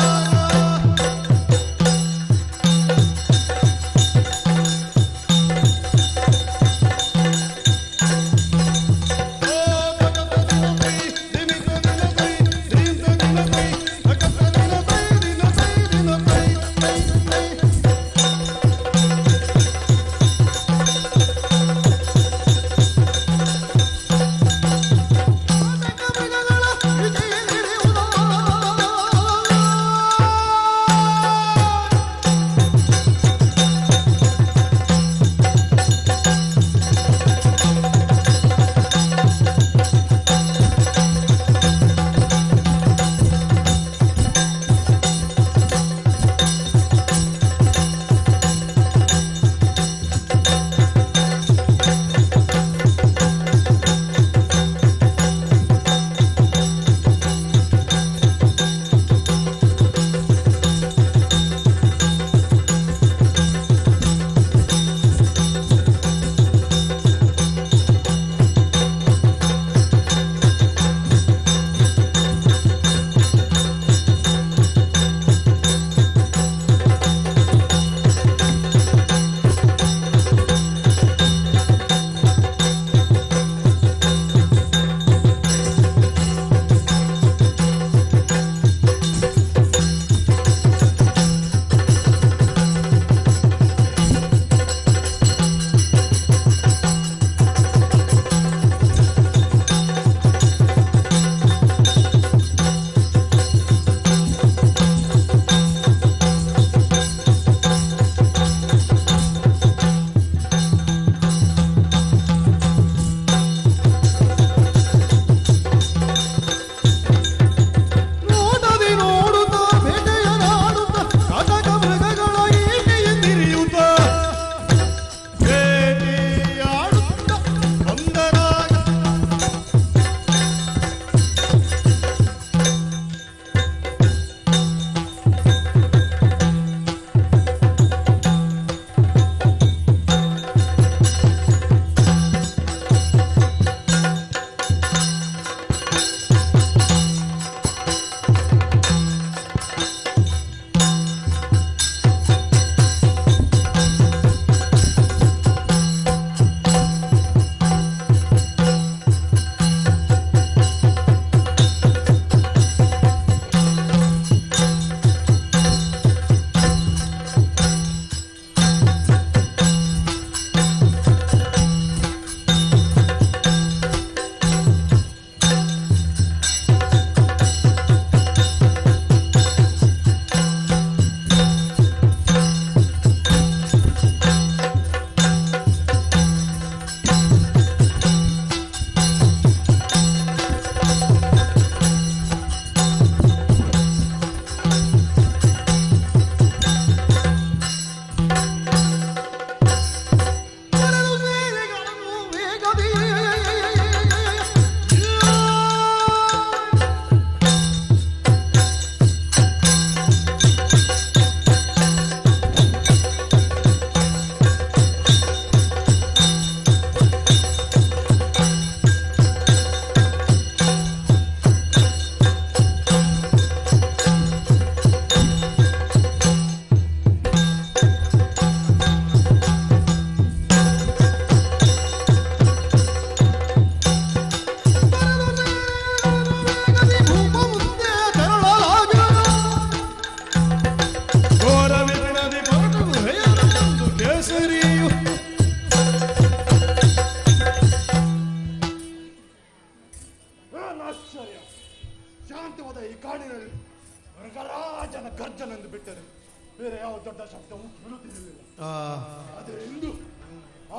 ಆದರೆ ಇಂದು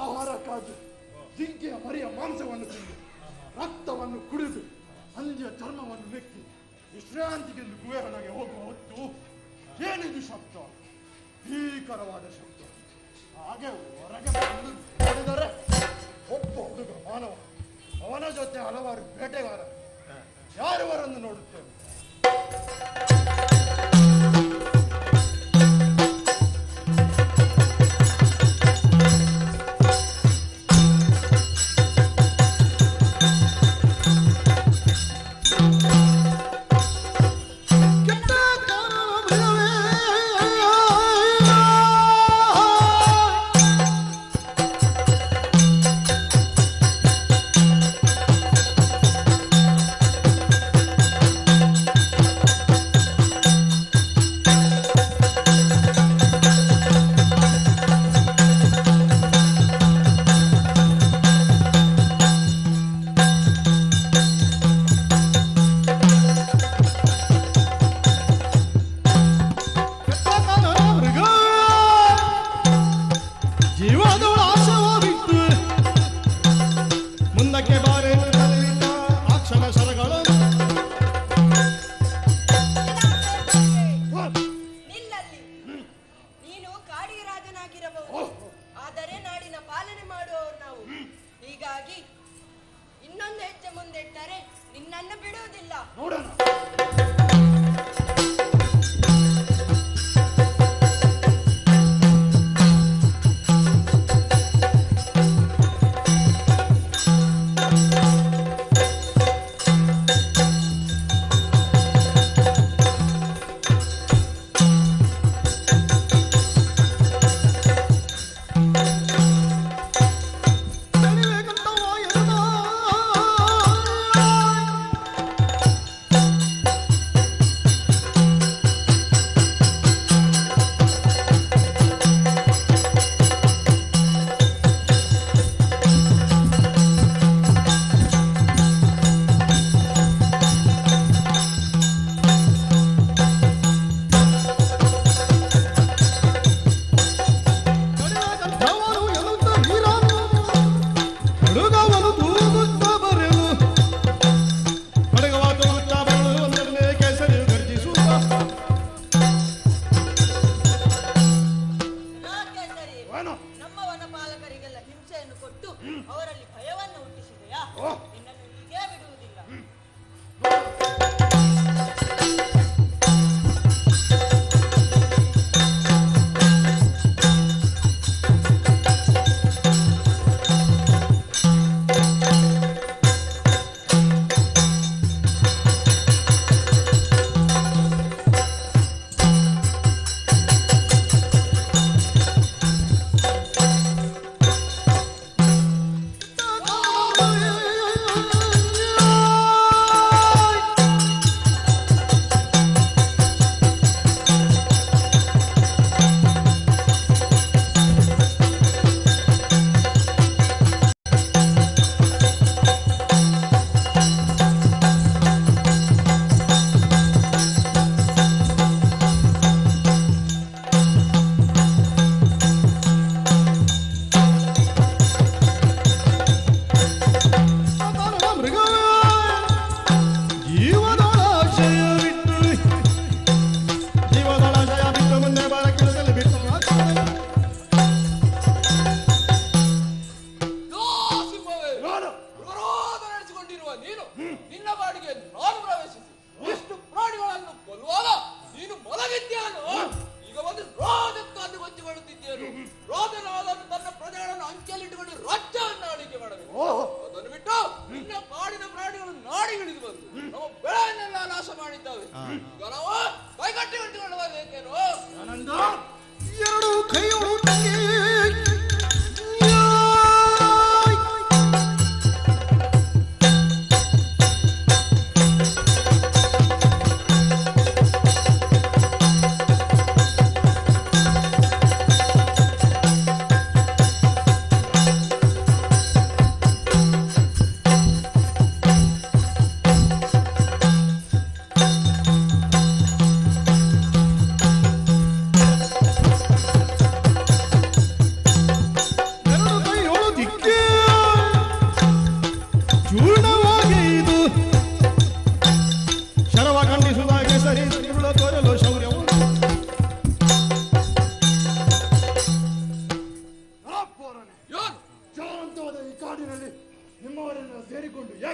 ಆಹಾರಕ್ಕಾಗಿ ಜಿಂಕೆಯ ಮರಿಯ ಮಾಂಸವನ್ನು ತಿಂದು ರಕ್ತವನ್ನು ಕುಡಿದು ಹಂದಿಯ ಚರ್ಮವನ್ನು ನೆಕ್ಕಿ ವಿಶ್ರಾಂತಿಗೆಂದು ಗುಹೆಯೊಳಗೆ ಹೋಗುವ ಹೊತ್ತು ಏನಿದು ಶಬ್ದ? ಭೀಕರವಾದ ಶಬ್ದ. ಹಾಗೆ ಹೊರಗೆ ಬಂದು ನೋಡಿದರೆ ಒಬ್ಬ ಹುಡುಗ ಮಾನವ, ಅವನ ಜೊತೆ ಹಲವಾರು ಬೇಟೆಗಾರರು. ಯಾರವರನ್ನು ನೋಡುತ್ತೇವೆ?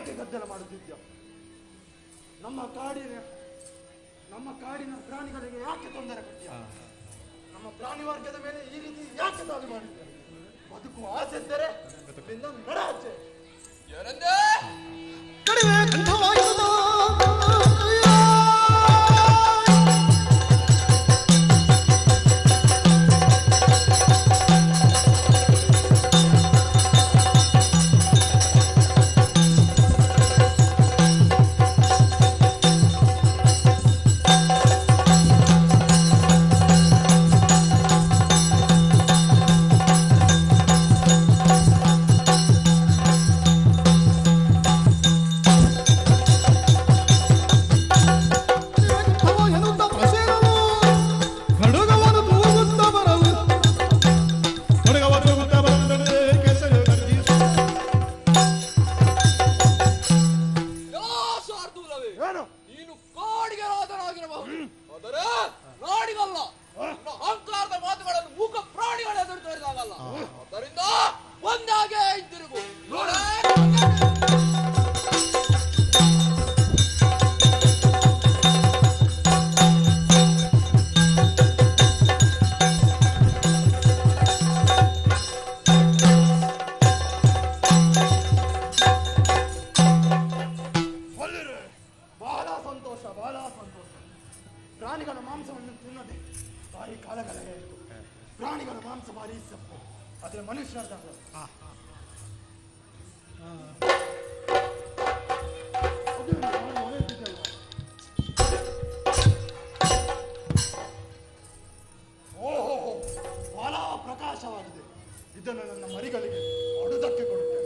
ಯಾಕೆ ಗದ್ದಲ ಮಾಡುತ್ತಿದ್ಯ? ನಮ್ಮ ಕಾಡಿನ ಪ್ರಾಣಿಗಳಿಗೆ ಯಾಕೆ ತೊಂದರೆ ಕೊಟ್ಟಿಯ? ನಮ್ಮ ಪ್ರಾಣಿ ವರ್ಗದ ಮೇಲೆ ಈ ರೀತಿ ಯಾಕೆ ದಾಳಿ ಮಾಡಿದ್ಯ? ಬದುಕು ಆಸೆ ಇದ್ದರೆ ಇಲ್ಲಿಂದ ನಡಾಚೆ. ಕಡಿಮೆ ಕಂಠವಾಯುವುದು ಪ್ರಾಣಿಗಳ ಮಾಂಸವನ್ನು ತಿನ್ನದೆ ಭಾರಿ ಕಾಲಗಲಗೆ ಆಯಿತು. ಪ್ರಾಣಿಗಳ ಮಾಂಸ ಭಾರಿ ಸಪ್ಪು, ಆದರೆ ಮನುಷ್ಯರದಾಗ ಓಹೋ ಬಹಳ ಪ್ರಕಾಶವಾಗಿದೆ. ಇದನ್ನು ನನ್ನ ಮರಿಗಳಿಗೆ ಅಡುದಕ್ಕೆ ಕೊಡುತ್ತೇನೆ.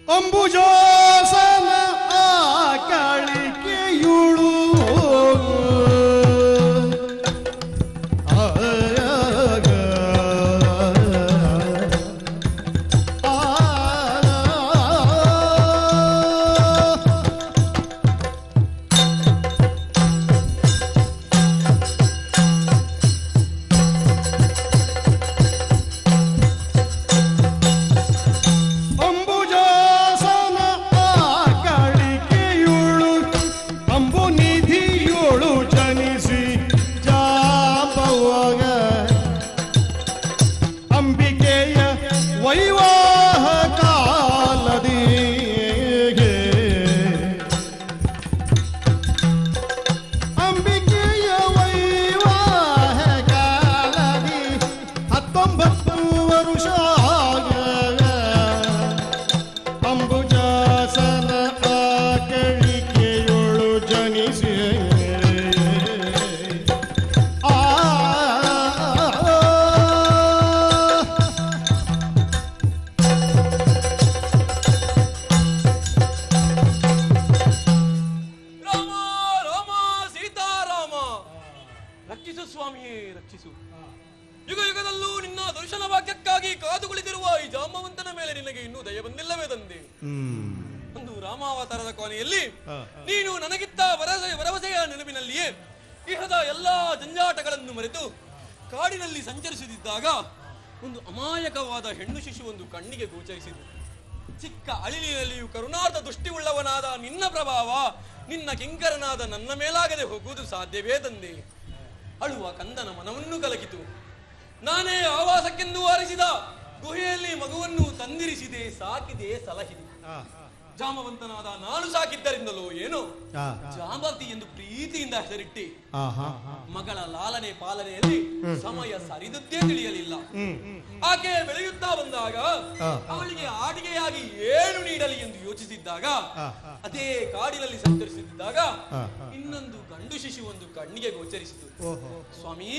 ಅಂಬುಜಾಸನ ಆಕಳಿಕೆಯುಳು ಯುಗ ಯುಗದಲ್ಲೂ ನಿನ್ನ ದರ್ಶನ ಭಾಗ್ಯಕ್ಕಾಗಿ ಕಾದು ಕುಳಿತಿರುವ ಈ ಜಾಂಬವಂತನ ಮೇಲೆ ನಿನಗೆ ಇನ್ನೂ ದಯ ಬಂದಿಲ್ಲವೇ ತಂದೆ? ಒಂದು ರಾಮಾವತಾರದ ಕೊನೆಯಲ್ಲಿ ನೀನು ನನಗಿದ್ದ ಭರವಸೆಯ ನೆನಪಿನಲ್ಲಿಯೇ ಇಹದ ಎಲ್ಲಾ ಜಂಜಾಟಗಳನ್ನು ಮರೆತು ಕಾಡಿನಲ್ಲಿ ಸಂಚರಿಸುತ್ತಿದ್ದಾಗ ಒಂದು ಅಮಾಯಕವಾದ ಹೆಣ್ಣು ಶಿಶು ಒಂದು ಕಣ್ಣಿಗೆ ಗೋಚರಿಸಿತು. ಚಿಕ್ಕ ಅಳಿಲಿನಲ್ಲಿಯೂ ಕರುಣಾರ್ಥ ದೃಷ್ಟಿಯುಳ್ಳವನಾದ ನಿನ್ನ ಪ್ರಭಾವ ನಿನ್ನ ಕಿಂಕರನಾದ ನನ್ನ ಮೇಲಾಗದೆ ಹೋಗುವುದು ಸಾಧ್ಯವೇ ತಂದೆ? ಅಳುವ ಕಂದನ ಮನವನ್ನು ಕಲಕಿತು. ನಾನೇ ಆವಾಸಕ್ಕೆಂದು ಆರಿಸಿದ ಗುಹೆಯಲ್ಲಿ ಮಗುವನ್ನು ತಂದಿರಿಸಿದೆ, ಸಾಕಿದೆ, ಸಲಹಿದೆ. ಜಾಮವಂತನಾದ ನಾನು ಸಾಕಿದ್ದರಿಂದಲೋ ಏನೋ ಜಾಂಬವತಿ ಎಂದು ಪ್ರೀತಿಯಿಂದ ಹೆಸರಿಟ್ಟಿ ಮಗಳ ಲಾಲನೆ ಪಾಲನೆಯಲ್ಲಿ ಸಮಯ ಸರಿದದ್ದೇ ತಿಳಿಯಲಿಲ್ಲ. ಆಕೆ ಬೆಳೆಯುತ್ತಾ ಬಂದಾಗ ಅವಳಿಗೆ ಆಟಿಕೆಯಾಗಿ ಏನು ನೀಡಲಿ ಎಂದು ಯೋಚಿಸಿದ್ದಾಗ, ಅದೇ ಕಾಡಿನಲ್ಲಿ ಸಂಚರಿಸುತ್ತಿದ್ದಾಗ ಇನ್ನೊಂದು ಗಂಡು ಶಿಶು ಒಂದು ಕಣ್ಣಿಗೆ ಗೋಚರಿಸಿತು. ಸ್ವಾಮಿ,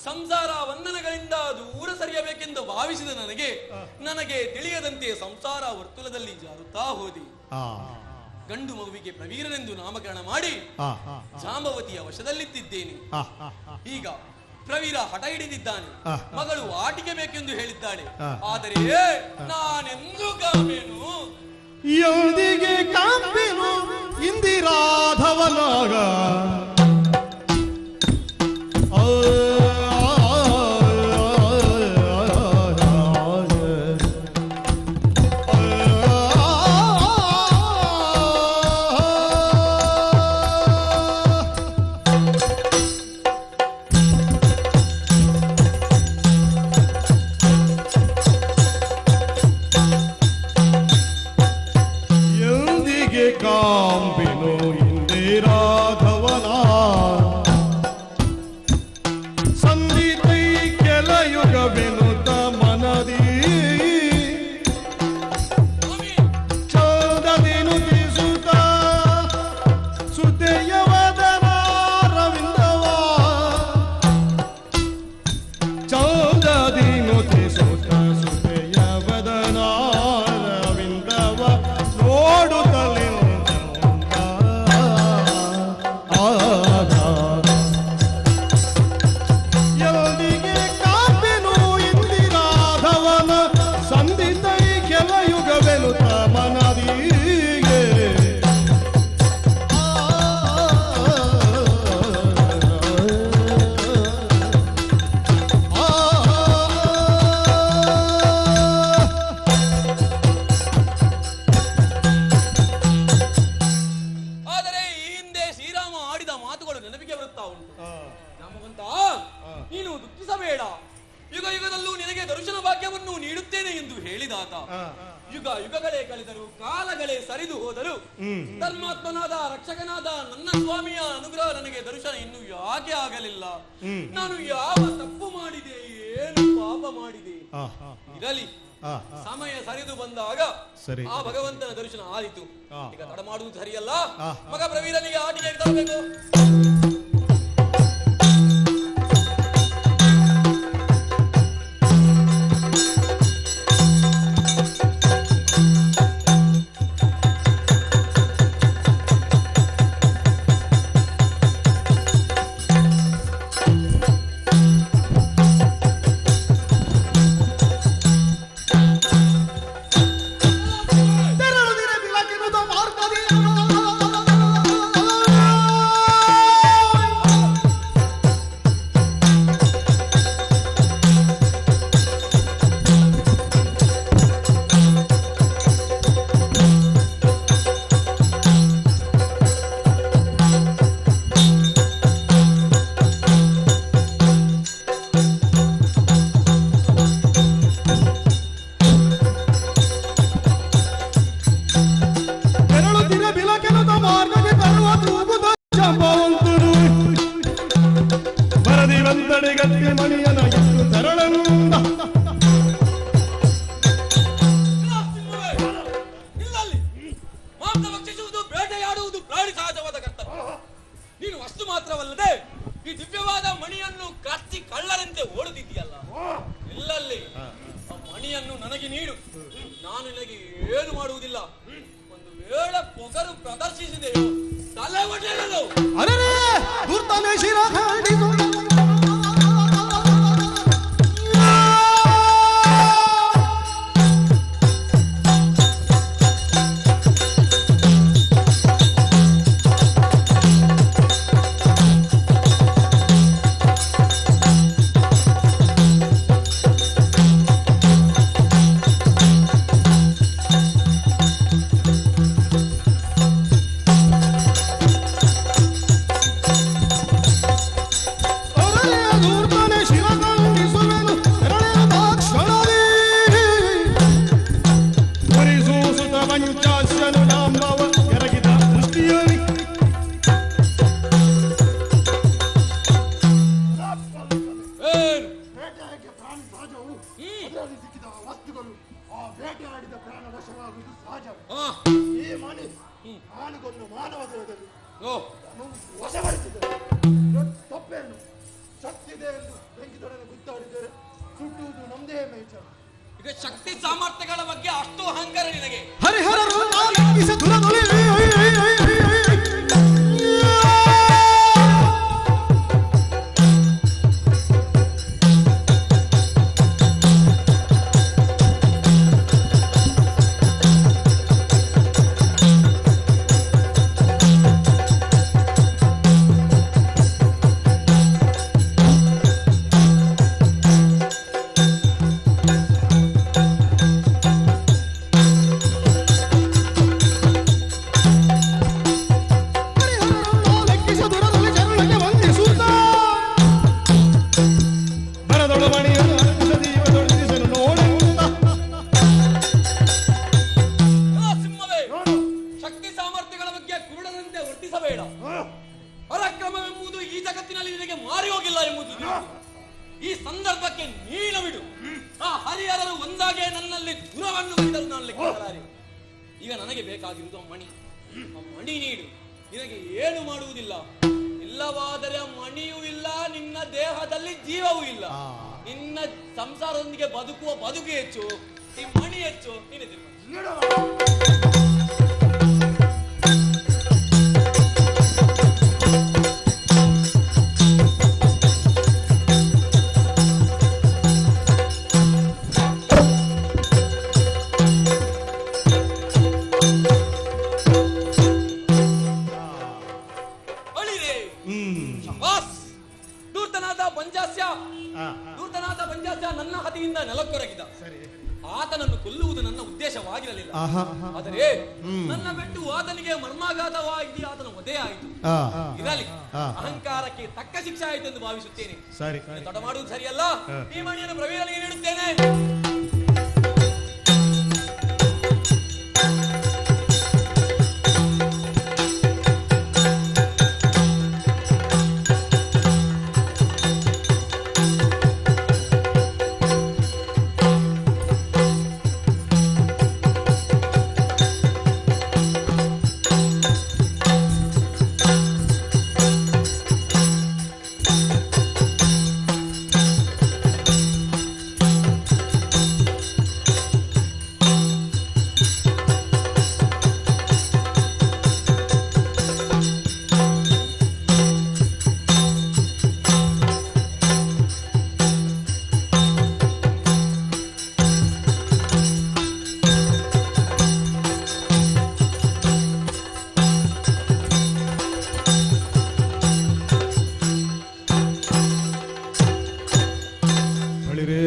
ಸಂಸಾರ ಬಂಧನಗಳಿಂದ ದೂರ ಸರಿಯಬೇಕೆಂದು ಭಾವಿಸಿದ ನನಗೆ ತಿಳಿಯದಂತೆ ಸಂಸಾರ ವರ್ತುಲದಲ್ಲಿ ಜಾರುತ್ತಾ ಹೋದಿ. ಗಂಡು ಮಗುವಿಗೆ ಪ್ರವೀರನೆಂದು ನಾಮಕರಣ ಮಾಡಿ ಜಾಂಬವತಿಯ ವಶದಲ್ಲಿದ್ದೇನೆ. ಈಗ ಪ್ರವೀರ ಹಠ ಹಿಡಿದಿದ್ದಾನೆ, ಮಗಳು ಆಟಿಕೆ ಬೇಕೆಂದು ಹೇಳಿದ್ದಾಳೆ. ಆದರೆ ನಾನೆಂದು ಕಾಮೇನು ಎಂದಿಗೆ ಕಾಂಬೆನು ಇಂದಿರಾಧವನಾಗ ಕಾಂಬಿನು ಇಂದಿರಾಧವನ ಸಂಧಿತೈ ಕೆಲಯುಗವೆನುತ ಮನದಿ ಚೌದದಿನು ತಿಸುತ್ತ ಸುತೆಯವದನ ರವಿಂದವ ಚೌದದಿನು ತಿಸುತ್ತ ಸುತೆಯವದನ ರವಿಂದವ ನೋಡುತ್ತಲೇ ಎಲ್ಲಿಗೆ ಕಾಪೆನು ಇಂದಿರಾಧವನ ಸಂಧಿತೈ ಕೆಲಯುಗವೆನುತ ಮನದಿಗೆ ಆದರೆ ಈ ಹಿಂದೆ ಶ್ರೀರಾಮ ಆಡಿದ ಮಾತುಗಳು ನೆನಪಿಗೆ ಬರುತ್ತಾ ಉಂಟು. ರಾಮವಂತ, ನೀನು ದುಃಖಿಸಬೇಡ. ಯುಗ ಯುಗದಲ್ಲೂ ನಿನಗೆ ದರ್ಶನ ಭಾಗ್ಯವನ್ನು ನೀಡುತ್ತೇನೆ ಎಂದು ಹೇಳಿದಾತ. ಯುಗ ಯುಗಗಳೇ ಕಳೆದರು, ಕಾಲಗಳೇ ಸರಿದು ಹೋದರು. ಧರ್ಮಾತ್ಮನಾದ ರಕ್ಷಕನಾದ ನನ್ನ ಸ್ವಾಮಿಯ ಅನುಗ್ರಹ ನನಗೆ ದರ್ಶನ ಇನ್ನು ಯಾಕೆ ಆಗಲಿಲ್ಲ? ನಾನು ಯಾವ ತಪ್ಪು ಮಾಡಿದೆ, ಏನು ಪಾಪ ಮಾಡಿದೆ? ಇರಲಿ, ಸಮಯ ಸರಿದು ಬಂದಾಗ ಆ ಭಗವಂತನ ದರ್ಶನ ಆದಿತು. ಈಗ ತಡ ಮಾಡುವುದು ಸರಿಯಲ್ಲ. ಮಗ ಪ್ರವೀರನಿಗೆ ಆಟಿಕೆ ತರಬೇಕು. ಬೇಟೆಯಾಡುವುದು ಪ್ರಾಣಿ ಸಹಜವಾದ ಕರ್ತವ್ಯ. ನೀನು ಅಷ್ಟು ಮಾತ್ರವಲ್ಲದೆ ಈ ದಿವ್ಯವಾದ ಮಣಿಯನ್ನು ಕತ್ತಿ ಕಳ್ಳರಂತೆ ಓಡುತ್ತಿದ್ದೀಯಲ್ಲ, ಎಲ್ಲಲ್ಲಿ ಆ ಮಣಿಯನ್ನು ನನಗೆ ನೀಡು. ನಾನು ನಿನಗೆ ಏನು ಮಾಡುವುದಿಲ್ಲ. ಒಂದು ವೇಳೆ ಪೊಗರು ಪ್ರದರ್ಶಿಸಿದೆಯೋ ತಲೆ ಒಡೆಯಲು. ಅರೆ ಈಗ ಶಕ್ತಿ ಸಾಮರ್ಥ್ಯಗಳ ಬಗ್ಗೆ ಅಷ್ಟು ಅಹಂಕಾರ ನಿನಗೆ. ಹರಿಹರರು ಲೆಕ್ಕಿಸ ದುರದೊಲಿ ಪರಾಕ್ರಮವೆಂಬುದು ಈ ಜಗತ್ತಿನಲ್ಲಿ ನಿನಗೆ ಮಾರಿ ಹೋಗಿಲ್ಲ ಎಂಬುದು ಈ ಸಂದರ್ಭಕ್ಕೆ ನೀನು ಬಿಡು. ಆ ಹರಿಹರರು ಒಂದಾಗೆ ನನ್ನಲ್ಲಿ ಗುಣವನ್ನು ಬಿಡಲು ನಾನು ಲೆಕ್ಕಿಸಲಾರೆ. ಈಗ ನನಗೆ ಬೇಕಾಗಿರುವುದು ಆ ಮಣಿ. ಆ ಮಣಿ ನೀಡು, ನಿನಗೆ ಏನು ಮಾಡುವುದಿಲ್ಲ. ಇಲ್ಲವಾದರೆ ಆ ಮಣಿಯೂ ಇಲ್ಲ, ನಿನ್ನ ದೇಹದಲ್ಲಿ ಜೀವವೂ ಇಲ್ಲ. ನಿನ್ನ ಸಂಸಾರದೊಂದಿಗೆ ಬದುಕುವ ಬದುಕು ಹೆಚ್ಚು, ಈ ಮಣಿ ಹೆಚ್ಚು. ನೀನೇ ದೂರ್ತನಾದ ಬಂಜಾಸ್ಯ ನನ್ನ ಹತಿಯಿಂದ ನೆಲಕ್ಕೊರಗಿದ. ಆತನನ್ನು ಕೊಲ್ಲುವುದು ನನ್ನ ಉದ್ದೇಶವಾಗಿರಲಿಲ್ಲ. ಆದರೆ ನನ್ನ ಬಿಟ್ಟು ಆತನಿಗೆ ಮರ್ಮಾಘಾತವಾಗಿ ಆತನ ವಧೆ ಆಯಿತು. ಇರಲಿ, ಅಹಂಕಾರಕ್ಕೆ ತಕ್ಕ ಶಿಕ್ಷೆ ಆಯಿತು ಎಂದು ಭಾವಿಸುತ್ತೇನೆ. ತಡ ಮಾಡುವುದು ಸರಿಯಲ್ಲ. ಈ ಮಣಿಯನ್ನು ಪ್ರವೀರನಿಗೆ ನೀಡುತ್ತೇನೆ.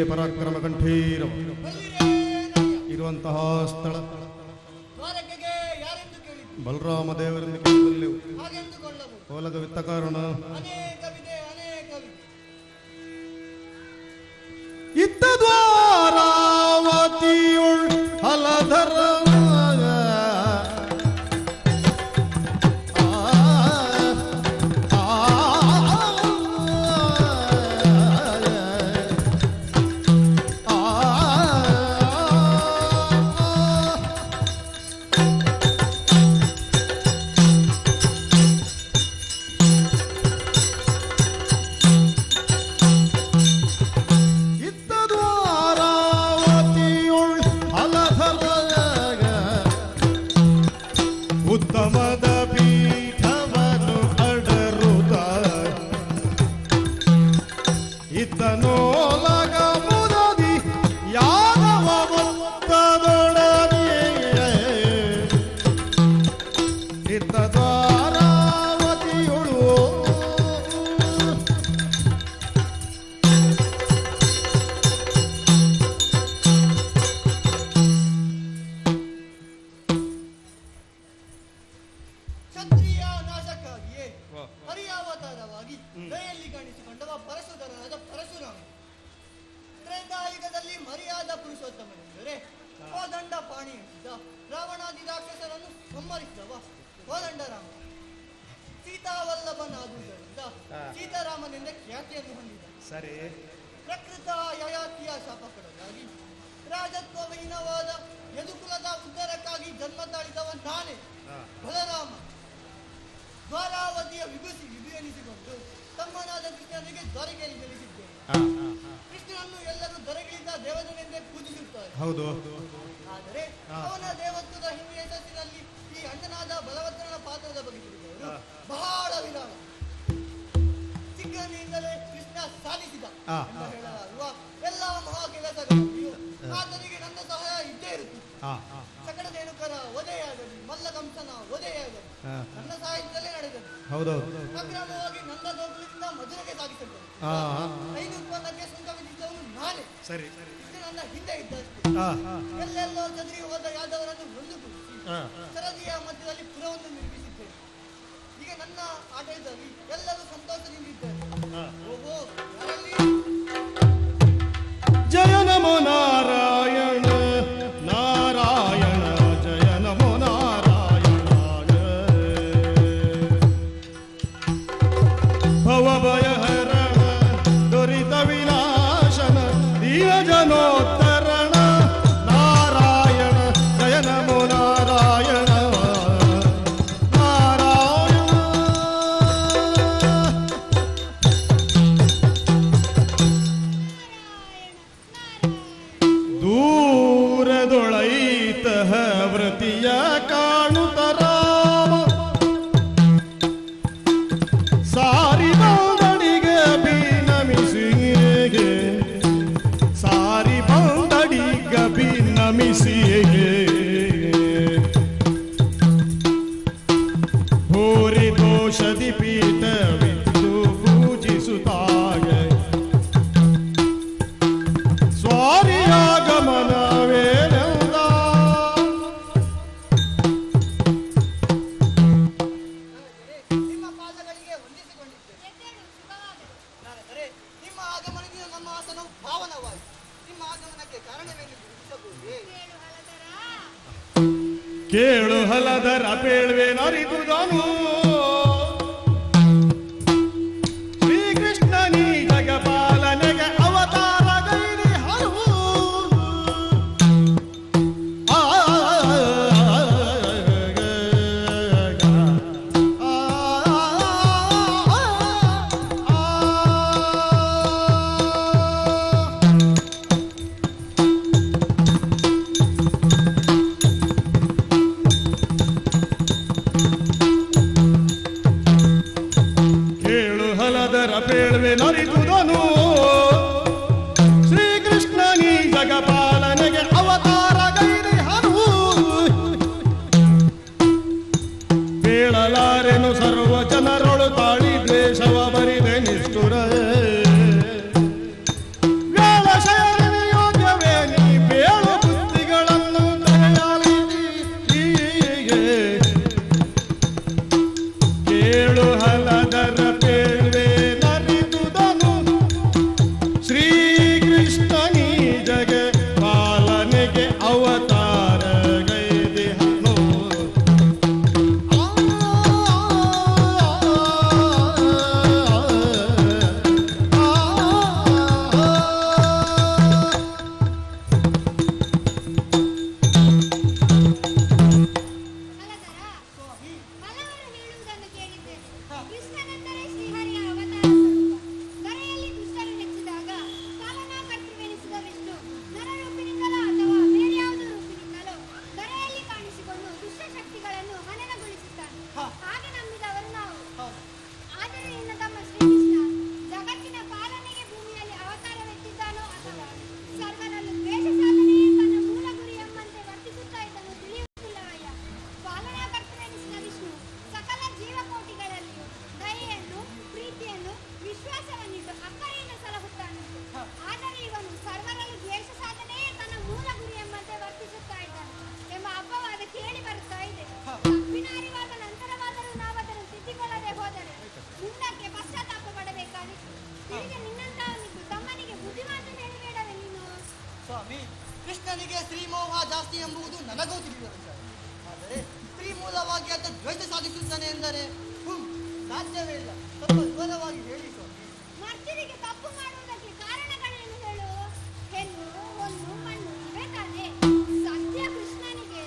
ಪರಾಕ್ರಮ ಕಂಠೀರ ಇರುವಂತಹ ಸ್ಥಳ ಬಲರಾಮ ದೇವರಿಂದ ಕೇಳಿದೆವು. ಓಲಗ ವಿತ್ತ ಕಾರಣ ಇತ್ತ ದ್ವಾರಾವತಿಯುಳ್ ಹಲಧರ ಉತ್ತಮದ ಪೀಠವನ್ನು ಅಡರುದ ಇತ್ತನೋಲಗ ಮುದದಿ ಯಾದವ ಮುತ್ತದೊಡನೆ ಇತ್ತ ದ್ವಾರಾವತಿಯುಳು ಹರಿಯಾವತಾರವಾಗಿ ದಯೆಯಲ್ಲಿ ಕಾಣಿಸಿಕೊಂಡವ ಪರಶುಧರನಾದ ಪರಶುರಾಮ. ತ್ರೇತಾಯುಗದಲ್ಲಿ ಮರ್ಯಾದ ಪುರುಷೋತ್ತಮನೆಂದರೆ ಕೋದಂಡ ಪಾಣಿ ಎನ್ನಿದ್ದ. ರಾವಣಾದಿ ರಾಕ್ಷಸರನ್ನು ಸಂಹರಿಸಿದವ ಕೋದಂಡರಾಮ. ಸೀತಾವಲ್ಲಭನಾದುದರಿಂದ ಸೀತಾರಾಮನೆಂದ ಖ್ಯಾತಿಯನ್ನು ಹೊಂದಿದ. ಪ್ರಕೃತ ಯಯಾತಿಯ ಶಾಪಕರಾಗಿ ರಾಜತ್ವಹೀನವಾದ ಯದುಕುಲದ ಉದ್ಧಾರಕ್ಕಾಗಿ ಜನ್ಮ ತಾಳಿದವ ನಾನೇ ಬಲರಾಮ. ದ್ವಾರಾವತಿಯ ವಿಭು ಎನಿಸಿಕೊಂಡು ತಮ್ಮನಾದ ಕೃಷ್ಣನಿಗೆ ದ್ವಾರಕೆಯಲ್ಲಿ ನೆಲೆಸಿದ್ದೇನೆ. ಕೃಷ್ಣನನ್ನು ಎಲ್ಲರೂ ದೊರೆಗಳಿಂದ ದೇವತೆನೆಂದೇ ಪೂಜಿಸುತ್ತಾರೆ. ಹೌದು. ಆದರೆ ಅವನ ದೇವತ್ವದ ಹಿಂದಿನ ಯಶಸ್ಸಿನಲ್ಲಿ ಈ ಅಣ್ಣನಾದ ಬಲವತ್ತರನ ಪಾತ್ರದ ಬಗ್ಗೆ ತಿಳಿದವರು ಬಹಳ ವಿಧಾನ. ಚಿಕ್ಕಂದಿನಿಂದಲೇ ಕೃಷ್ಣ ಸಾಧಿಸಿದ ಎಂದು ಹೇಳಲಾಗುವ ಎಲ್ಲ ಮಹಾ ಕೆಲಸಗಳಲ್ಲಿಯೂ ಆತನಿಗೆ ನನ್ನ ಸಹಾಯ ಇದ್ದೇ ಇರುತ್ತದೆ. ಸಕಡದೇನುಕರ ವಧೆಯಾಗಲಿ, ಮಲ್ಲಕಂಸನ ವಧೆಯಾಗಲಿ ನನ್ನ ಸಹಾಯದಿಂದಲೇ ನಡೆದದು. ಅಕ್ರಮವಾಗಿ ನನ್ನ ದೋಗುಲಿಂದ ಮಧುರೆಗೆ ಸಾಗಿಸಲ್ಪಟ್ಟೆ. ಐದು ಉತ್ಪನ್ನಕ್ಕೆ ಸುಂಕ ವಿಧಿಸಿದವನು ನಾನೇ. ಇದು ನನ್ನ ಹಿಂದೆ ಇದ್ದಷ್ಟೇ. ಎಲ್ಲೆಲ್ಲೋ ಚದುರಿ ಹೋದ ಯಾದವರನ್ನು ಒಂದುಗೂಡಿಸಿ ಸರದಿಯ ಮಧ್ಯದಲ್ಲಿ ಪುರವನ್ನು ನಿರ್ಮಿಸಿದ್ದೇನೆ. ಈಗ ನನ್ನ ಆಡಳಿತದಲ್ಲಿ ಎಲ್ಲರೂ ಸಂತೋಷದಿಂದಿದ್ದಾರೆ. ಓಹೋ, ಜಯ ನಮೋ ನಾರಾಯಣ ನಾರಾಯಣ ಜಯ ನಮೋ ನಾರಾಯಣ ಭವಭಯಹರಣ ದುರಿತ ವಿನಾಶನ ದೀನ ಜನೋತ್ತರಣ ನಾರಾಯಣ ಜಯ ನಮೋ ನಾರಾಯಣ ನಾರಾಯಣ ದೂರದೊಳೈತಃ ವೃತಿಯ ಕಾಣುತ್ತ ರಾಮ ಸಾರಿ ಬಂದಡಿಗೆ ಭಿನ್ನಮಿಸಿಗೆ ಸಾರಿ ಬಂದಡಿಗ ಭಿನ್ನಮಿಸಿಗೆ ಭೂರಿ ದೋಷದಿ ಪೀಠವಿದ್ದು ಪೂಜಿಸುತ್ತಾಗ ಸ್ವಾರಿಯಾಗಮನವೇನೆಂದ ನಿಮ್ಮ ಪಾದಗಳಿಗೆ ವಂದಿಸಿಕೊಂಡಿದ್ದೇನೆ. ನಾನಂದರೆ ನಿಮ್ಮ ಆಗಮನದಿಂದ ನಮ್ಮ ಆಸನವು ಪಾವನವಾಯಿತು. ನಿಮ್ಮ ಆಗಮನಕ್ಕೆ ಕಾರಣವೇನು ಗುರುತಿಸಬಹುದೇ? ಕೇಳು ಹಲದರ ಪೇಳ್ವೇನರಿದುದನು ಶ್ರೀಕೃಷ್ಣನೀ ಜಗಪಾಲನೆಗೆ ಅವತಾರ ಗೈರಿ ಹಲವು ಕೇಳು ಹಲದರ ಪೇಳ್ವೆ ನರಿದುದನು ಶ್ರೀಕೃಷ್ಣನೀ ಜಗಪಾಲನೆಗೆ ಅವತಾರ ಗೈರಿ ಹಲವು ಬೇಳಲಾರೆನು ಸರ್ವ ಜನರೊಳು ತಾಳಿ ದ್ವೇಷವ ಬರಿದೆ ನಿಷ್ಠುರ ವೇಳ ಶಯನ ಯೋಗ್ಯವೇ ನೀ ಬೇಳು ಬುದ್ಧಿಗಳನ್ನು ತಲೆಯಾಲಿ ಕೇಳು ಹಲದರ ಪೇಳ್ವೆ ನರಿದುದನು ಶ್ರೀಕೃಷ್ಣನೀ ಜಗ ಪಾಲನೆಗೆ ಅವತಾರ ಗೈದಿಹನು ಹಲವರು ಹೇಳುವುದನ್ನು ಕೇಳಿದ್ದೇನೆ. ಕೃಷ್ಣನೆಂದರೆ ಶ್ರೀಹರಿಯ ಅವತಾರ ಸ್ವರೂಪ. ಧರೆಯಲ್ಲಿ ದುಷ್ಟರು ಹೆಚ್ಚಿದಾಗ ಪಾಲನಾಕರ್ತೃವೆನಿಸಿದ ವಿಷ್ಣು ನರರೂಪಿನಿಂದಲೋ ಅಥವಾ ಬೇರೆ ಯಾವುದೋ ರೂಪಿನಿಂದಲೋ ಧರೆಯಲ್ಲಿ ಕಾಣಿಸಿಕೊಂಡು ದುಷ್ಟ ಶಕ್ತಿಗಳನ್ನು ಹನನಗೊಳಿಸುತ್ತಾನೆ. ಹಾಗೆ ನಂಬಿದವರು ನಾವು. ಆದರೆ ಇನ್ನು ತಮ್ಮ ಶ್ರೀಕೃಷ್ಣ ಜಗತ್ತಿನ ಪಾಲನೆಗೆ ಭೂಮಿಯಲ್ಲಿ ಅವತಾರವೆತ್ತಿದ್ದಾನೋ ಅಥವಾ ಸರ್ವರಲ್ಲೂ ದ್ವೇಷ ಸಾಧನೆಯೇ ತನ್ನ ಮೂಲ ಗುರಿ ಎಂಬಂತೆ ವರ್ತಿಸುತ್ತಾ ಇದ್ದನು ತಿಳಿಯುವುದಿಲ್ಲವಯ್ಯ. ಪಾಲನಾಕರ್ತನೆನಿಸಿದ ವಿಷ್ಣು ಸಕಲ ಜೀವಕೋಟಿಗಳಲ್ಲಿಯೂ ದಯೆಯನ್ನು, ಪ್ರೀತಿಯನ್ನು, ವಿಶ್ವಾಸವನ್ನಿಟ್ಟು ಅಕ್ಕರೆಯಿಂದ ಸಲಹುತ್ತಾನೆ. ಆದರೆ ಇವನು ಸರ್ವರಲ್ಲೂ ದ್ವೇಷ ಸಾಧನೆಯೇ ತನ್ನ ಮೂಲ ಗುರಿ ಎಂಬಂತೆ ವರ್ತಿಸುತ್ತಾ ಇದ್ದಾನೆ ಎಂಬ ಅಪವಾದ ಕೇಳಿ ಬರುತ್ತಾ ಇದೆ. ತಪ್ಪಿನ ಅರಿವಾದ ನಂತರವಾದರೂ ನಾವದನ್ನು ತಿದ್ದಿಕೊಳ್ಳದೆ ಹೋದರೆ ಮುಂದಕ್ಕೆ ಪಶ್ಚಾತ್ತಾಪ ಪಡಬೇಕಾಗಿತ್ತು. ತಿರುಗಿ ನಿನ್ನಂತವನಿಗೂ ತಮ್ಮನಿಗೆ ಬುದ್ಧಿಮಾತು ಹೇಳಿಬೇಡವೇ ನೀನು? ಸ್ವಾಮಿ, ಕೃಷ್ಣನಿಗೆ ಸ್ತ್ರೀಮೋಹ ಜಾಸ್ತಿ ಎಂಬುದು ನನಗೂ ತಿಳಿದ ವಿಚಾರ. ಆದರೆ ಸ್ತ್ರೀ ಮೂಲವಾಗಿ ಆತ ದ್ವೇಷ ಸಾಧಿಸುತ್ತಾನೆ ಎಂದರೆ ಸಾಧ್ಯವೇ ಇಲ್ಲ. ಸ್ವಲ್ಪ ವಿವರವಾಗಿ ಹೇಳಿ ಸ್ವಾಮಿ. ಮರ್ತಿರಿಗೆ ತಪ್ಪು ಮಾಡುವುದಕ್ಕೆ ಕಾರಣಗಳೇನು ಹೇಳು? ಹೆಣ್ಣು, ಹೊನ್ನು, ಮಣ್ಣು ಇವೇ ತಾನೆ. ಸತ್ಯ ಕೃಷ್ಣನಿಗೆ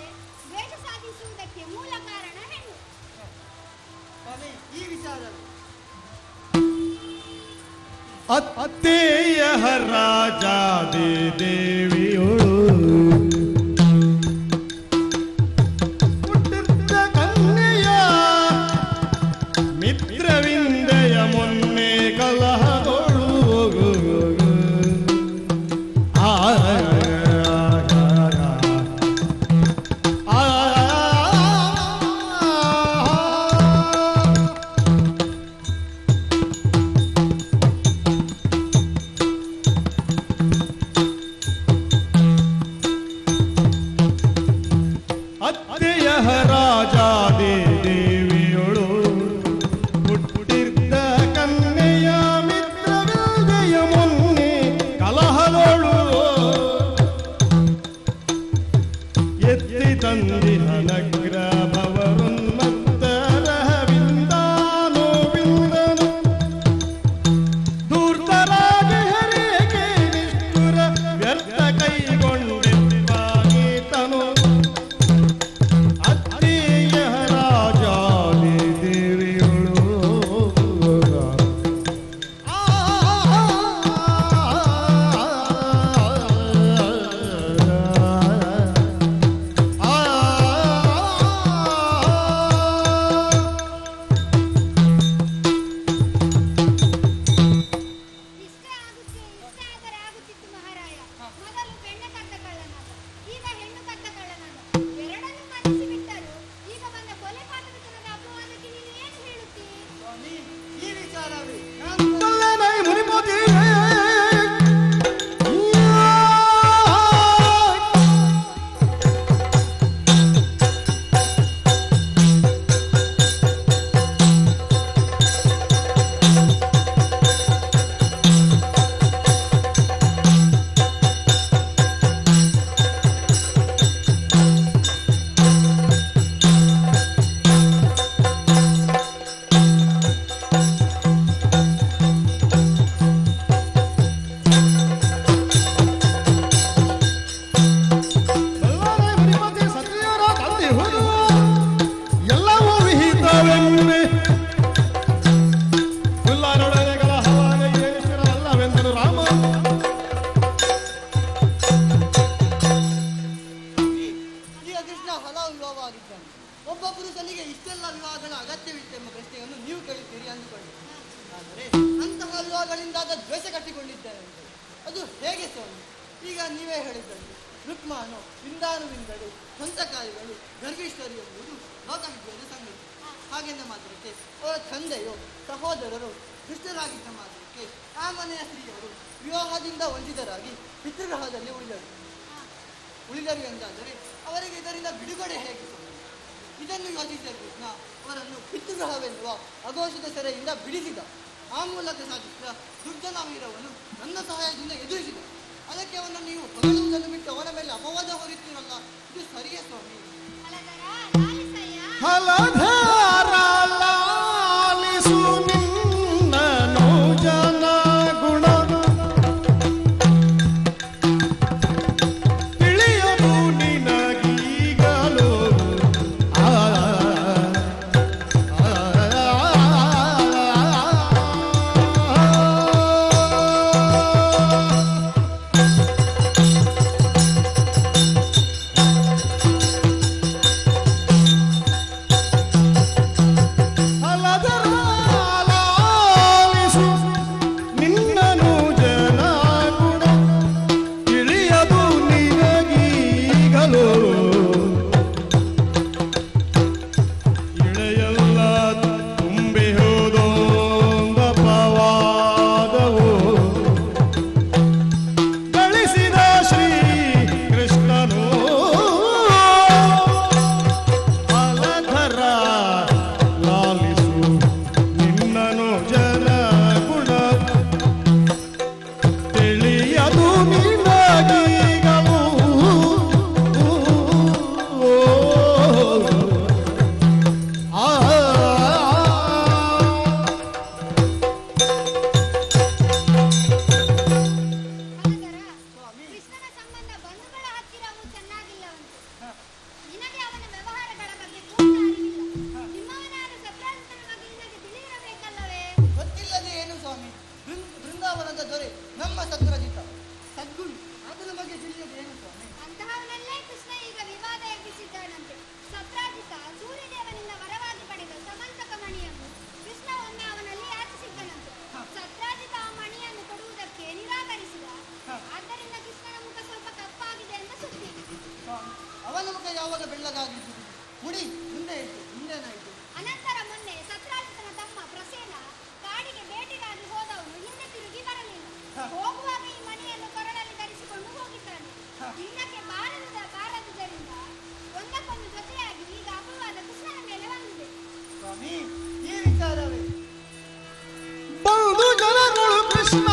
ದ್ವೇಷ ಸಾಧಿಸುವುದಕ್ಕೆ ಮೂಲ ಕಾರಣ ಹೆಣ್ಣು. ಸ್ವಾಮಿ, ಈ ವಿಚಾರ ಅತ್ತೆಯ ರಾಜಾದಿ ದೇವಿಯೋಳು ಹುಟ್ಟಿದ್ದ ಕನ್ಯೆಯ ಮಿತ್ರವಿಂದೆಯ ಮೊನ್ನೆ ಕಲಹದೋಳು ಅತ್ತೆಯ ರಾಜಾದಿ ದೇವಿಯೋಳು ಹುಟ್ಟಿದ್ದ ಕನ್ಯೆಯ ಮಿತ್ರವಿಲ್ದೆಯ ಮೊನ್ನೆ ಕಲಹದೋಳು ಎತ್ತಿ ತಂದಿಹ ನಗ್ರ ಭವರುನ್ಮತ್ತರವಿಂದಾನೋ ವಿಂದನು ದೂರ್ತರಾಗಿ ಹರೇಗೆ ನಿಷ್ಠುರ ವ್ಯರ್ಥ ಕೈಗೊಂಡಿದ್ದಾಗೀತನು ಅತ್ತೆಯ ರಾಜಾದಿ ದೇವಿಯೋಳು ಈ ವಿಚಾರವೇ ಎಲ್ಲವೂ ವಿಹಿತವೆಂಬೆ ಹುಲ್ಲಾರೊಡನೆ ಕಲಹವಾಗ ಏನಿಷ್ಟರಲ್ಲವೆಂದನು ರಾಮ ಈಗ ಕೃಷ್ಣ ಹಲವು ವಿವಾಹವಾಗಿದ್ದಾನೆ. ಒಬ್ಬ ಪುರುಷನಿಗೆ ಇಷ್ಟೆಲ್ಲ ವಿವಾಹಗಳ ಅಗತ್ಯವಿತ್ತೆಂಬ ಪ್ರಶ್ನೆಯನ್ನು ನೀವು ಕೇಳುತ್ತೀರಿ ಅಂದುಕೊಳ್ಳಿ. ಆದರೆ ಅಂತಹ ವಿವಾಹಗಳಿಂದಾದ ದ್ವೇಷ ಕಟ್ಟಿಕೊಂಡಿದ್ದೇನೆ ಅದು ಹೇಗೆ ಸ್ವಾಮಿ? ಈಗ ನೀವೇ ಹೇಳಿದ್ದಂತೆ ರುಕ್ಮಾನು ವಿಂದಾನುವಿಂದಳು ಸ್ವಂತಕಾಯಿಗಳು ಗರ್ಭಿಷ್ಠರು ಎಂಬುದು ಲೋಕವಿದ್ಯದ ಸಂಗತಿ. ಹಾಗೆಂದ ಮಾತ್ರಕ್ಕೆ ಅವರ ತಂದೆಯೋ ಸಹೋದರರು ದುಷ್ಟರಾಗಿದ್ದ ಮಾತ್ರಕ್ಕೆ ಆ ಮನೆಯ ಸ್ತ್ರೀಯರು ವಿವಾಹದಿಂದ ವಂಚಿತರಾಗಿ ಪಿತೃಗೃಹದಲ್ಲಿ ಉಳಿದರು ಎಂದಾದರೆ ಅವರಿಗೆ ಇದರಿಂದ ಬಿಡುಗಡೆ ಹೇಗೆ ಸ್ವಾಮಿ? ಇದನ್ನು ಯೋಚಿಸಿದ ಕೃಷ್ಣ ಅವರನ್ನು ಪಿತೃಗೃಹವೆನ್ನುವ ಅಘೋಷಿತ ಸೆರೆಯಿಂದ ಬಿಡಿಸಿದ. ಆ ಮೂಲಕ ಸಾಧಿಸಿದ ದುರ್ಜನವೀರವನು ನನ್ನ ಸಹಾಯದಿಂದ ಎದುರಿಸಿದ. ಅದಕ್ಕೆ ಅವನನ್ನು ನೀವು ಹೊಗಳುವುದನ್ನು ಬಿಟ್ಟು ಅವನ ಮೇಲೆ ಅಪವಾದ ಹೊರಿತೀರಲ್ಲ, ಇದು ಸರಿಯೇ ಸ್ವಾಮಿ? ಹಲಧಾರ ಲಾಲಿಸು ನಿನ್ನನು ಜನ ಗುಣ ತಿಳಿಯಲು ನಿನಗೀಗಲೂ ಬೃಂದಾವನದ ದೊರೆ ನಮ್ಮ ಸತ್ರಾಜಿತ ಸದ್ಗುರು ಅದರ ಬಗ್ಗೆ ತಿಳಿಯೋದು ಏನು ಸ್ವಾಮಿ? ಅಂತಹವನಲ್ಲೇ ಕೃಷ್ಣ ಈಗ ವಿವಾದ ಎಬ್ಬಿಸಿದ್ದಾನಂತೆ. ಸತ್ರಾಜಿತ ಸೂರ್ಯದೇವನಿಂದ ವರವಾಗಿ ಪಡೆದ ಸಮಂತಕ ಮಣಿಯನ್ನು ಕೃಷ್ಣ ಒಮ್ಮೆ ಅವನಲ್ಲಿ ಯಾಚಿಸಿದ್ದನಂತೆ. ಸತ್ರಾಜಿತ ಆ ಮಣಿಯನ್ನು ಕೊಡುವುದಕ್ಕೆ ನಿರಾಕರಿಸಿದ. ಆದ್ದರಿಂದ ಕೃಷ್ಣನ ಮುಖ ಸ್ವಲ್ಪ ಕಪ್ಪಾಗಿದೆ ಅಂತ ಸುದ್ದಿ. ಅವನ ಮುಖ ಯಾವಾಗ ಬೆಳ್ಳಗಾಗಿದ್ದು? ಮುಡಿ ಮುಂದೆ ಇತ್ತು, ಹಿಂದೇನಾಯಿತು? ಅನಂತರ ಮೊನ್ನೆ ಸತ್ರಾಜಿತನ ತಮ್ಮ ಪ್ರಸೇನ ಕಾಡಿಗೆ ಬೇಟೆಗಾಗಿ ಹೋದವನು ಹಿಂದೆ ತಿರುಗಿ ಬರಲಿಲ್ಲ. ಹೋಗುವಾಗ ಈ ಮಣಿಯನ್ನು ಕೊರಳಲ್ಲಿ ಧರಿಸಿಕೊಂಡು ಹೋಗಿದ್ದಾನೆ. ಇನ್ನಕ್ಕೆ ಬಾರದುದರಿಂದ ಒಂದಕ್ಕೊಂದು ಜೊತೆಯಾಗಿ ಈಗ ಅಪವಾದ ಕೃಷ್ಣನ ಮೇಲೆ ಬಂದಿದೆ. ಸ್ವಾಮಿ ಈ ವಿಚಾರವೇ ಬಂದು ಜನಗಳು ಕೃಷ್ಣ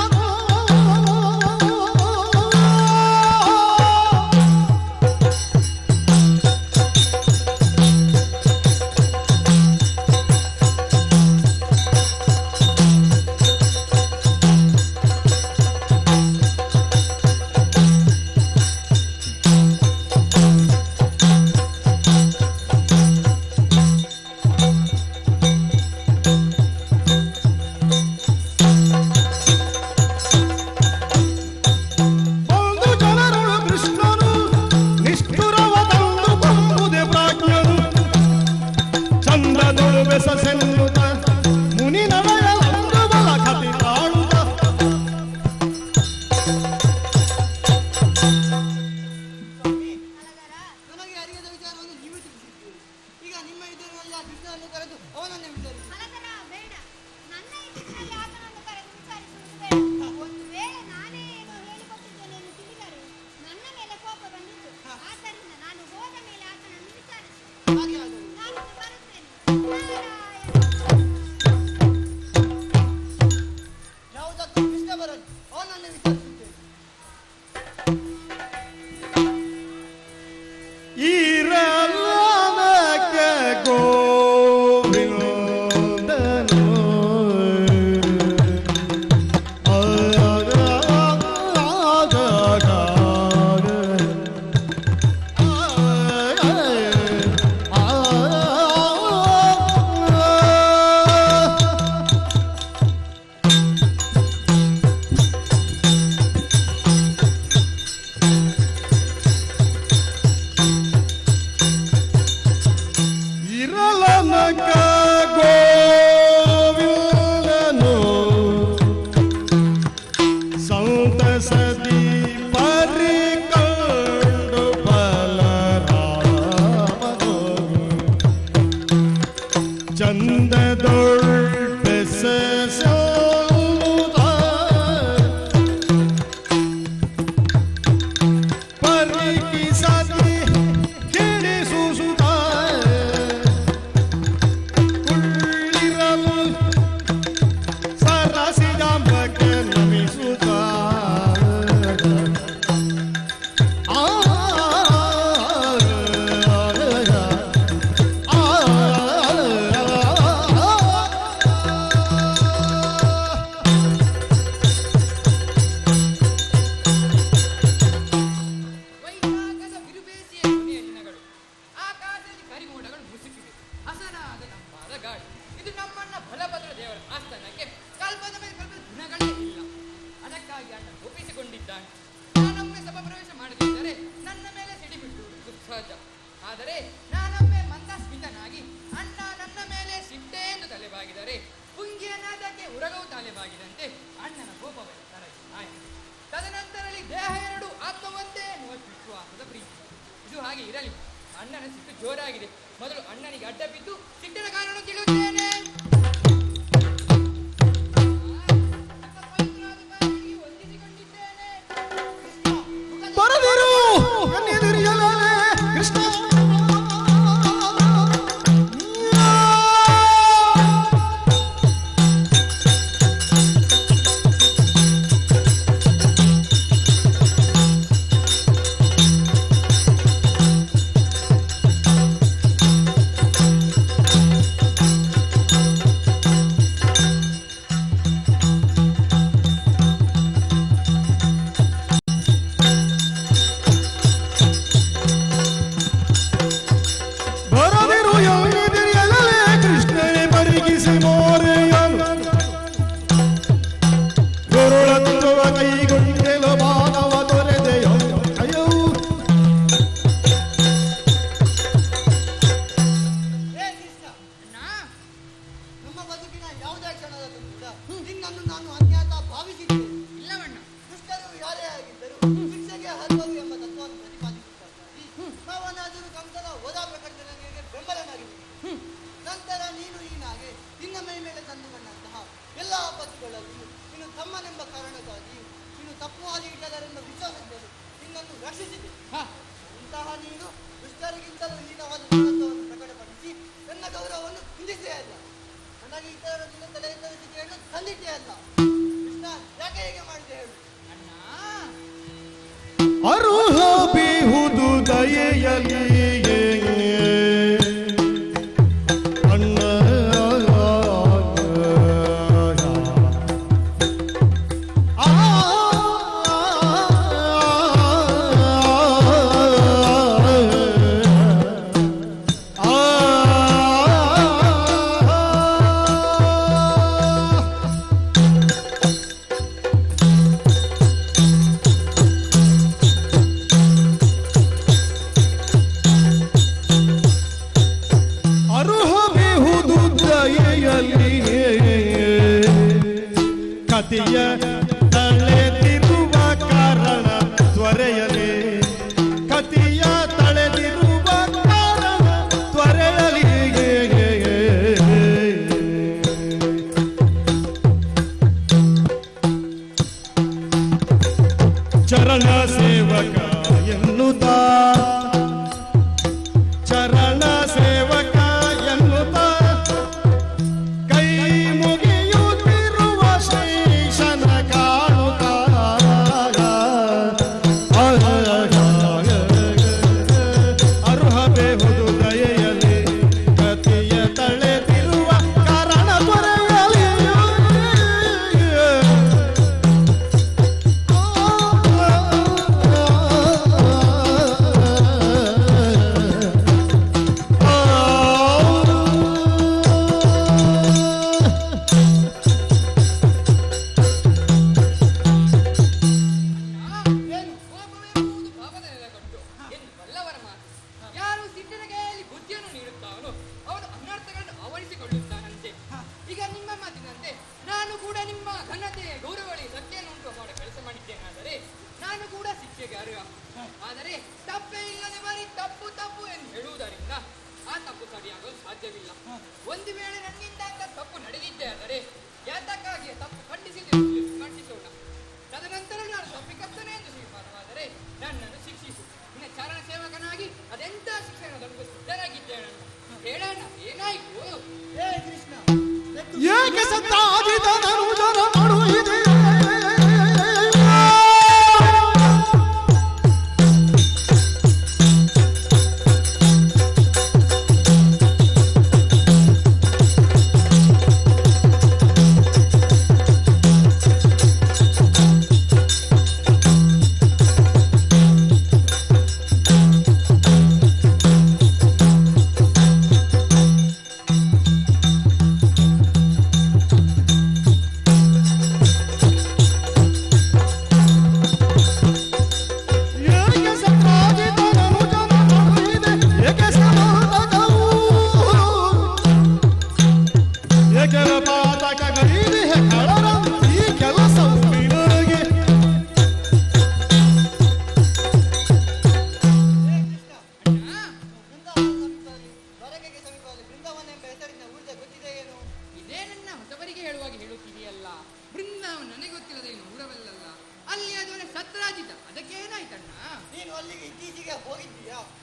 ಮುನಿ ನವಯ ಬಲ ಕತಿ ತಾಳುತ್ತ ನನಗೆ ಅರಿಯದ ವಿಚಾರವನ್ನು ನೀವು ತಿಳಿಸಿದ್ದೀರಿ. ಈಗ ನಿಮ್ಮ ಎದುರಿನಲ್ಲಿ ಆ ಕೃಷ್ಣನನ್ನು ಕರೆದು ಅವನನ್ನೇ ವಿಚಾರಿಸಿ. ಮಲಕರ ಬೇಡ, ನನ್ನ ಎದುರಿನಲ್ಲಿ ಆತನನ್ನು ಕರೆದು ವಿಚಾರಿಸುವುದು ಬೇಡ. ಒಂದು ವೇಳೆ ನಾನೇ ಏನೋ ಹೇಳಿಕೊಟ್ಟಿದ್ದೇನೆ ಎಂದು ತಿಳಿದರೆ ನನ್ನ ಮೇಲೆ ಕೋಪ ಬಂದಿತ್ತು. ಆದ್ದರಿಂದ ನಾನು ಹೋದ ಮೇಲೆ ಆತನನ್ನು ವಿಚಾರಿಸಿ ಹಾಗೆ ಆಗಲಿ. ನಾನು ಬರುತ್ತೇನೆ. ಯಾವುದಕ್ಕೂ ಕೃಷ್ಣ ಬರಲಿ, ಅವನನ್ನೇ ವಿಚಾರಿಸುತ್ತೇನೆ. ಈರಲನಕ್ಕೆ ಗೋವಿಂದನು ಇರಲನಕ ಗೋವಿಂದನು ಸಂತಸದಿ ಪರಿಕೊಂಡು ಬಲರಾಮನು ಚಂದದೊಳ್ ಬೆಸೆಸೋದ ಪರಿಕಿಸದಿ ಕಿಡಿಸುಸುತ್ತ ಕುಳ್ಳಿರಲು ಸರಸಿದಂಬಕ್ಕೆ ನಮಿಸುತ್ತ ವೈಶಾಖದ ಬಿರುಬೇಸಿಯ ಕೊನೆಯ ದಿನಗಳು. ಆಕಾಶದಲ್ಲಿ ಕರಿಮೋಡಗಳು ಮುಸುಕಿವೆ. ಹಸನಾದ ತಂಪಾದ ಗಾಳಿ. ಇದು ನಮ್ಮನ್ನ ಬಲಭದ್ರ ದೇವರ ಆಸ್ಥಾನಕ್ಕೆ ಕಲ್ಪದ ಮೇಲೆ ಕಲ್ಪದ ದಿನಗಳೇ ಇಲ್ಲ. ಅದಕ್ಕಾಗಿ ಅಣ್ಣ ಒಪ್ಪಿಸಿಕೊಂಡಿದ್ದಾನೆ. ನಾನೊಮ್ಮೆ ಸಭಾ ಪ್ರವೇಶ ಮಾಡದಿದ್ದರೆ ನನ್ನ ಮೇಲೆ ಸಿಡಿಬಿಟ್ಟುವುದು ಸಹಜ. ಆದರೆ ನಾನೊಮ್ಮೆ ಮಂದಸ್ಮಿತನಾಗಿ ಅಣ್ಣ ನನ್ನ ಮೇಲೆ ಸಿಟ್ಟೆ ಎಂದು ತಲೆಬಾಗಿದರೆ ಪುಂಗಿಯನಾದಕ್ಕೆ ಉರಗವು ತಲೆಬಾಗಿದಂತೆ ಅಣ್ಣನ ಕೋಪವೇ ತರಗಿ ಆಯಿತು. ತದನಂತರದಲ್ಲಿ ದೇಹ ಎರಡು ಆತ್ಮ ಒಂದೇ ಎನ್ನುವ ವಿಶ್ವಾಸದ ಪ್ರೀತಿ. ಇದು ಹಾಗೆ ಇರಲಿ. ಅಣ್ಣನ ಸಿಟ್ಟು ಜೋರಾಗಿದೆ. ಮೊದಲು ಅಣ್ಣನಿಗೆ ಅಡ್ಡ ಬಿದ್ದು ಸಿಟ್ಟಿನ ಕಾರಣ ತಿಳಿಯುತ್ತೇನೆ. ಬರದಿರು ಎನ್ನೆದುರಿಯಲಾರೆ ಕೃಷ್ಣ ಕೈಗೊಳ್ಳುವ ಕೈಗೊಂಡೆಲು ಮಾನವ ತೊರೆದೆಯೋ ಅಯ್ಯೋ ನಮ್ಮ ಬದುಕಿನ ಯಾವುದೇ ಕ್ಷಣದಲ್ಲೂ ಕೂಡ ನಿನ್ನನ್ನು ನಾನು ಅಜ್ಞಾತ ಭಾವಿಸಿದ್ದೇನೆ. ಇಲ್ಲವಣ್ಣ, ದುಷ್ಟರು ಯಾರೇ ಆಗಿದ್ದರೂ ಶಿಕ್ಷೆಗೆ ಹರುವರು ಎಂಬ ತತ್ವವನ್ನು ಪ್ರತಿಪಾದಿಸುತ್ತಾರೆ. ನಾವನಾದರೂ ಕಂಸನ ಓದಾ ಪ್ರಕಟಣೆಗೆ ಬೆಂಬಲನಾಗಿದ್ದೇನೆ. ನಂತರ ನೀನು ಹೀನಾಗೆ ನಿನ್ನ ಮೈ ಮೇಲೆ ತಂದುಕೊಂಡಂತಹ ಎಲ್ಲ ಆಪತ್ತುಗಳಲ್ಲಿಯೂ ನೀನು ತಮ್ಮನೆಂಬ ಕಾರಣಕ್ಕಾಗಿಯೂ ನೀನು ತಪ್ಪು ಹಾದಿ ಇಟ್ಟದರೆಂಬ ವಿಶ್ವಾಸದಲ್ಲಿ ನಿನ್ನನ್ನು ರಕ್ಷಿಸಿದೆ. ಇಂತಹ ನೀನು ದುಷ್ಟರಿಗಿಂತಲೂ ಹೀನವಾದ ಗುಣತ್ವವನ್ನು ಪ್ರಕಟಪಡಿಸಿ ನನ್ನ ಗೌರವವನ್ನು ಕುಂದಿಸೇ ಅಲ್ಲ, ನನಗೆ ಇತರರ ನಿನ್ನ ತಲೆ ಎತ್ತದ ಸ್ಥಿತಿಯನ್ನು ತಂದಿಟ್ಟೇ ಅಲ್ಲ. ಕೃಷ್ಣ, ಯಾಕೆ ಹೇಗೆ ಮಾಡಿದೆ ಹೇಳು? ಅರುಹ ಬಿಹುದು ದಯೆಯಲಿ ಅಣ್ಣ ಕತಿಯ ತಳೆದಿರುವ ಕಾರಣ ತ್ವರೆಯಲಿ ಕತಿಯ ತಳೆದಿರುವ ಕಾರಣ ತ್ವರೆಯಲಿ ಚರಣ ಸೇವಕ ಎನ್ನುತ್ತಾ ಚರಣ ಸೇವಕ ಎನ್ನುತ್ತಾ ಕೈ ಮುಗಿಯುತ್ತಿರುವ ಶ್ರೀಶನ ಕಾಣುತ್ತಾ ಅರ್ಹ ಬೇಹುದು ದಯೆಯಲಿ ಕತಿಯ ತಳೆದಿರುವ ಕಾರಣ ತೊರೆಯಲಿ ಯಾರು ಸಿಟ್ಟಿನ ಕೈಯಲ್ಲಿ ಬುದ್ಧಿಯನ್ನು ನೀಡುತ್ತಾನೋ ಅವನು ಅನರ್ಥಗಳನ್ನು ಆವರಿಸಿಕೊಳ್ಳುತ್ತಾನಂತೆ. ಈಗ ನಿಮ್ಮ ಮಾತಿನಂತೆ ನಾನು ಕೂಡ ನಿಮ್ಮ ಘನತೆ ಗೌರವಗಳಿಗೆ ಧಕ್ಕೆಯನ್ನು ಉಂಟು ಮಾಡೋ ಕೆಲಸ ಮಾಡಿದ್ದೇನಾದರೆ ನಾನು ಕೂಡ ಶಿಕ್ಷೆಗೆ ಅರ್ಹ. ಆದರೆ ತಪ್ಪೇ ಇಲ್ಲದೆ ಬರೀ ತಪ್ಪು ತಪ್ಪು ಎಂದು ಹೇಳುವುದರಿಂದ ಆ ತಪ್ಪು ಸರಿಯಾಗಲು ಸಾಧ್ಯವಿಲ್ಲ. ಒಂದು ವೇಳೆ ನನ್ನಿಂದ ಅಂತ ತಪ್ಪು ನಡೆದಿದ್ದೇ ಆದರೆ ಯಾತಕ್ಕಾಗಿ ತಪ್ಪು ಖಂಡಿಸೋಣ. ತದನಂತರ ನಾನು ತಪ್ಪಿಕರ್ತನೆ ಎಂದು ಸ್ವೀಕಾರವಾದರೆ ನನ್ನನ್ನು ಶಿಕ್ಷಿಸು. ನಿನ್ನ ಚಾರಣ ಸೇವಕನಾಗಿ ಅದೆಂತ ಶಿಕ್ಷಣದೊಂದು ಸಿದ್ಧನಾಗಿದ್ದೇನೆ. ಹೇಳೋಣ, ಏನಾಯ್ತು? ಹೇ ಕೃಷ್ಣ, ಏಕೆ ಸತ್ತಾಗಿದ ನರುಜರ ಮಾಡುವುದೇ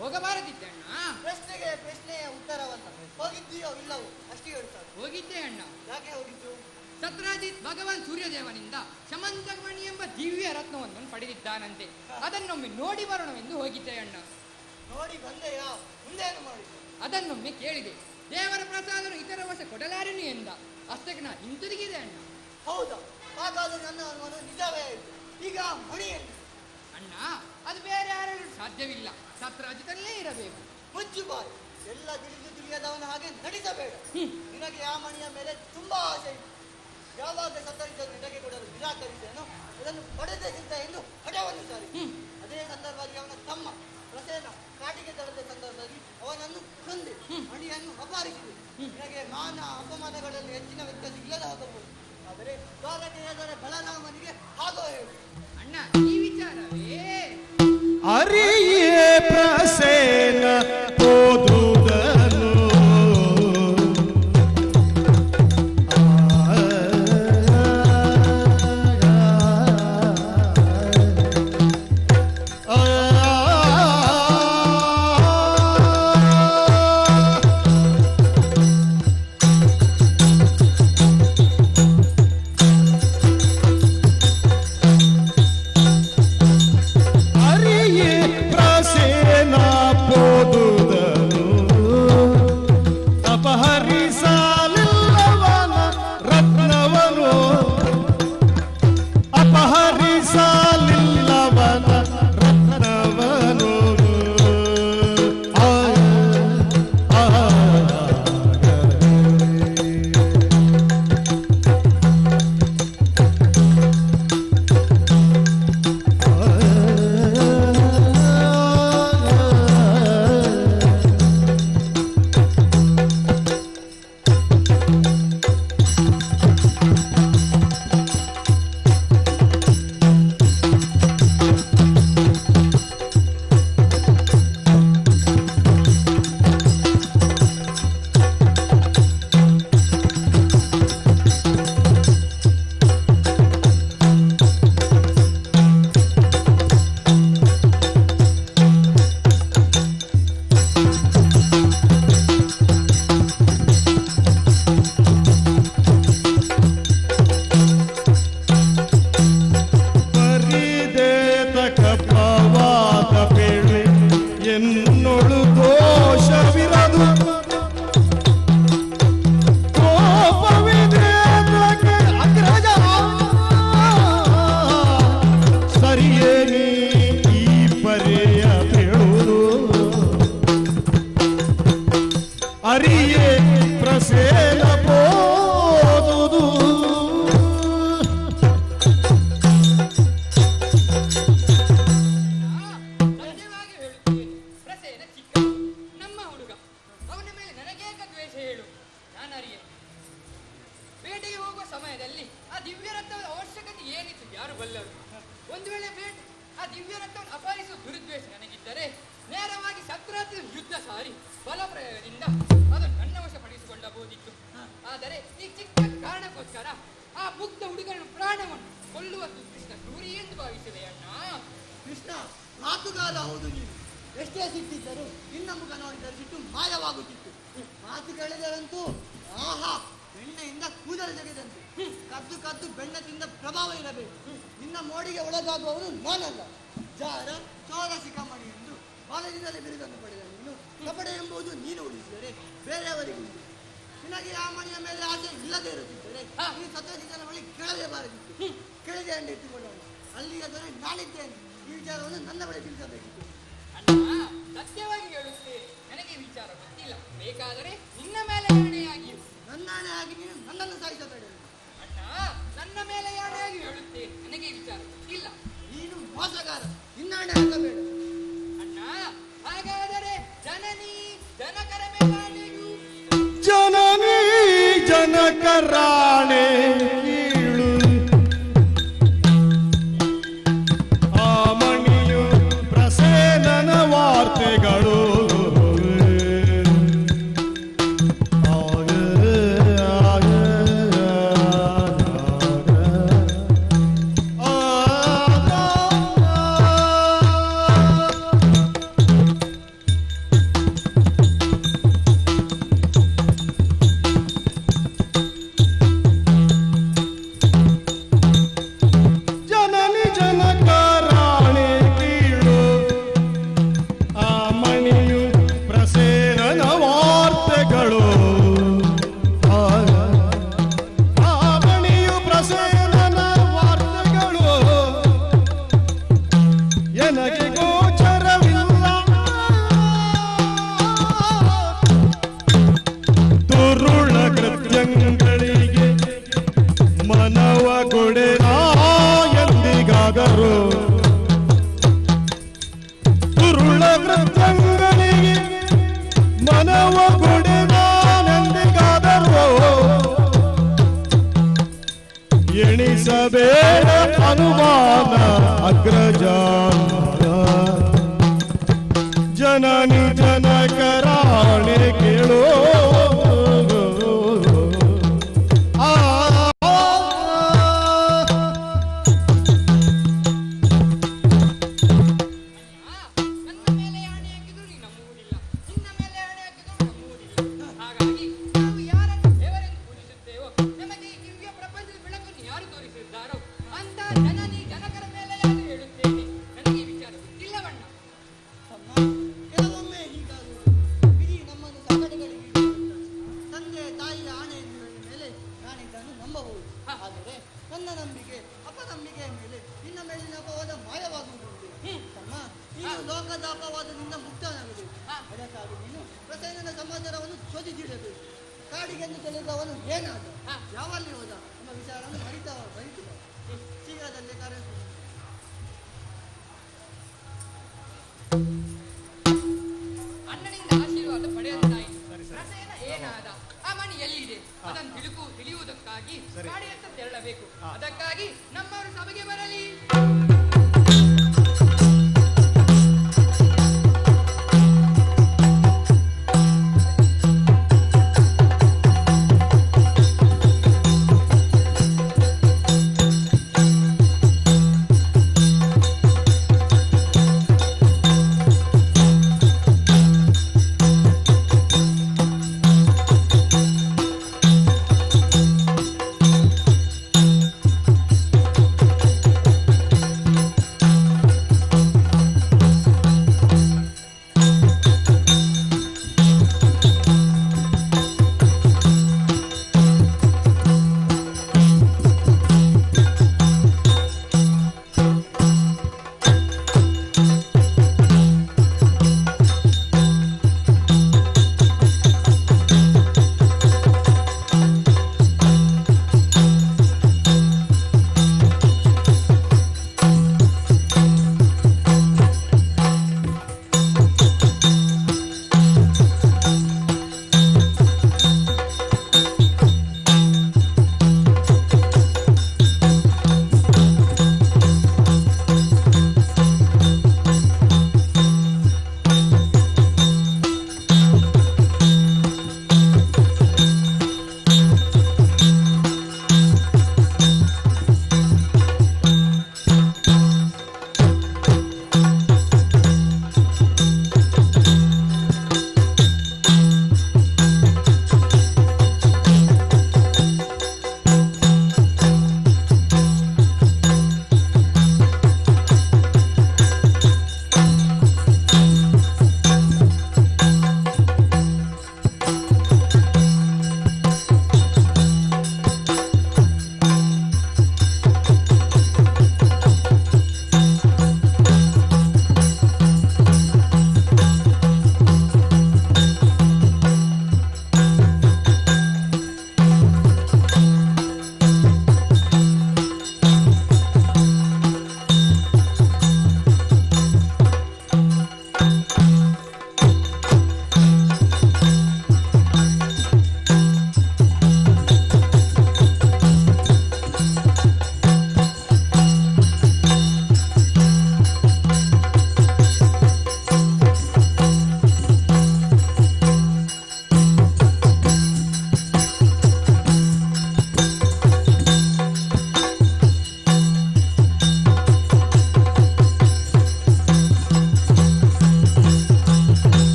ಹೋಗಬಾರದಿದ್ದಣ್ಣ. ಪ್ರಶ್ನೆಗೆ ಪ್ರಶ್ನೆಯ ಉತ್ತರವಲ್ಲ. ಹೋಗಿದ್ದೀಯೋ ಇಲ್ಲವೋ ಅಷ್ಟೇ ಹೇಳ್ತಾರೆ. ಹೋಗಿದ್ದೆ ಅಣ್ಣ. ಯಾಕೆ ಹೋಗಿದ್ದು? ಸತ್ರಾಜಿತ್ ಭಗವಾನ್ ಸೂರ್ಯದೇವನಿಂದ ಶಮಂತಕಮಣಿ ಎಂಬ ದಿವ್ಯ ರತ್ನವನ್ನು ಪಡೆದಿದ್ದಾನಂತೆ. ಅದನ್ನೊಮ್ಮೆ ನೋಡಿ ಬರೋಣವೆಂದು ಹೋಗಿದ್ದೆ ಅಣ್ಣ. ನೋಡಿ ಬಂದೆಯಾ? ಮುಂದೇನು ಮಾಡಿದ್ದು? ಅದನ್ನೊಮ್ಮೆ ಕೇಳಿದೆ. ದೇವರ ಪ್ರಸಾದನು ಇತರ ವರ್ಷ ಕೊಡಲಾರೆನು ಎಂದ. ಅಷ್ಟಕ್ಕೆ ನಾ ಹಿಂತಿರುಗಿದೆ ಅಣ್ಣ. ಹೌದಾ? ಹಾಗಾದ್ರೆ ನನ್ನ ಅನುಮಾನ ನಿಜವೇ ಆಯಿತು. ಈಗ ಮಣಿಯಲ್ಲಿ ಅಣ್ಣ, ಅದು ಬೇರೆ ಯಾರು ಸಾಧ್ಯವಿಲ್ಲ. ಸತ್ರಾಜಿತಲ್ಲೇ ಇರಬೇಕು. ಮುಚ್ಚು ಬಾಯಿ. ಎಲ್ಲ ತಿಳಿಯದವನ ಹಾಗೆ ನಡಿಸಬೇಡ. ನಿನಗೆ ಆ ಮಣಿಯ ಮೇಲೆ ತುಂಬಾ ಆಸೆ ಇದೆ. ಯಾವಾಗ ಸತ್ತರಿದ್ದನ್ನು ನಿನಗೆ ಕೊಡಲು ನಿರಾಕರಿಸೇನೋ ಅದನ್ನು ಹೊಡೆದಕ್ಕಿಂತ ಎಂದು ಹಠವನ್ನು ಸಾರಿ ಅದೇ ಸಂದರ್ಭದಲ್ಲಿ ಅವನ ತಮ್ಮ ಪ್ರಸೇನ ಕಾಟಿಗೆ ತಡೆದ ಸಂದರ್ಭದಲ್ಲಿ ಅವನನ್ನು ಕೊಂದೆ ಮಣಿಯನ್ನು ಅಪಹರಿಸಿದೆ. ನಿನಗೆ ಮಾನ ಅಪಮಾನಗಳಲ್ಲಿ ಹೆಚ್ಚಿನ ವ್ಯತ್ಯಾಸ ಇಲ್ಲದ ಆಗಬಹುದು. ಆದರೆ ದ್ವಾರಕೆಯಾದರೆ ಬಲರಾಮನಿಗೆ ಹಾಗೋ ಹೇಳು ಅಣ್ಣ ಈ ವಿಚಾರವೇ ಅರಿಯೇ ಪ್ರಸೇನ ಓದುವುದನು ಜನನಿ ಜನಕರಾಣೆ ಕೇಳೋ ಹಾಗಾಗಿ ನಾವು ಯಾರನ್ನು ದೇವರೆಂದು ಪೂಜಿಸುತ್ತೇವೋ ನಮಗೆ ಈ ದಿವ್ಯ ಪ್ರಪಂಚದ ಬೆಳಕನ್ನು ಯಾರು ತೋರಿಸಿದ್ದಾರೋ ಅಂತ ಜನನಿ ಜನಕರ ಮೇಲೆ ಯಾರು ಹೇಳುತ್ತೇನೆ. ನನಗೆ ಈ ವಿಚಾರ ಗೊತ್ತಿಲ್ಲವಣ್ಣ. ಕೆಲವೊಮ್ಮೆ ಹೀಗಾಗುವುದು ವಿಧಿ ನಮ್ಮನ್ನು ಸಂಕಟಗಳಿಗೆ ತಂದೆ ತಾಯಿಯ ಆಣೆಯ ಮೇಲೆ ನಾನಿದ್ದನ್ನು ನಂಬಬಹುದು. ಆದರೆ ನನ್ನ ನಂಬಿಕೆ ಅಪನಂಬಿಕೆಯ ಮೇಲೆ ನಿನ್ನ ಮೇಲಿನ ಅಪವಾದ ಮಾಯವಾಗುವುದು ತಮ್ಮ. ನೀನು ಲೋಕದ ಅಪವಾದದಿಂದ ಮುಕ್ತನಾಗಬೇಕು. ಅದಕ್ಕಾಗಿ ನೀನು ಪ್ರಸೇನನ ಸಮಾಚಾರವನ್ನು ಶೋಧಿಸಿಡಬೇಕು. ಕಾಡಿಗೆಂದು ತಿಳಿದವನು ಏನಾದ, ಯಾವಲ್ಲಿ ಹೋದ ಎಂಬ ವಿಚಾರವನ್ನು ಬರೀತಿದ್ದ. ಶೀಘ್ರದಲ್ಲೇ ಕಾರ್ಯ ಅಣ್ಣನಿಂದ ಆಶೀರ್ವಾದ ಪಡೆಯುತ್ತಾಯಿತು. ಪ್ರಸೇನ ಏನಾದ, ಆ ಮಣಿ ಎಲ್ಲಿದೆ ಅದನ್ನು ತಿಳಿಯುವುದಕ್ಕಾಗಿ ಕಾಡಿನತ್ತ ತೆರಳಬೇಕು. ಅದಕ್ಕಾಗಿ ನಮ್ಮವರು ಸಭೆಗೆ ಬರಲಿ.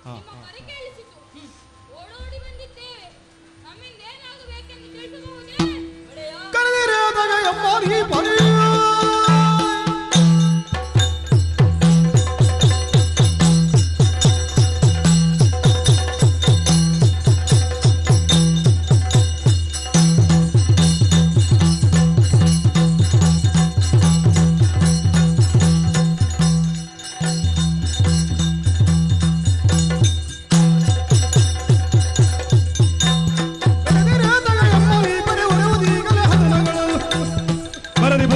ನಿಮ್ಮ ಕರೆ ಕೇಳಿಸಿತು. ಓಡೋಡಿ ಬಂದಿದ್ದೇವೆ. ನಮ್ಮಿಂದ ಏನಾಗಬೇಕೆಂದು ತಿಳಿಸಬಹುದೇ? ಒಡೆಯ. ಕರೆದಿರೋದಾಗ ಎಮ್ಮಾರಿ ಪರಿ ಬರದಿ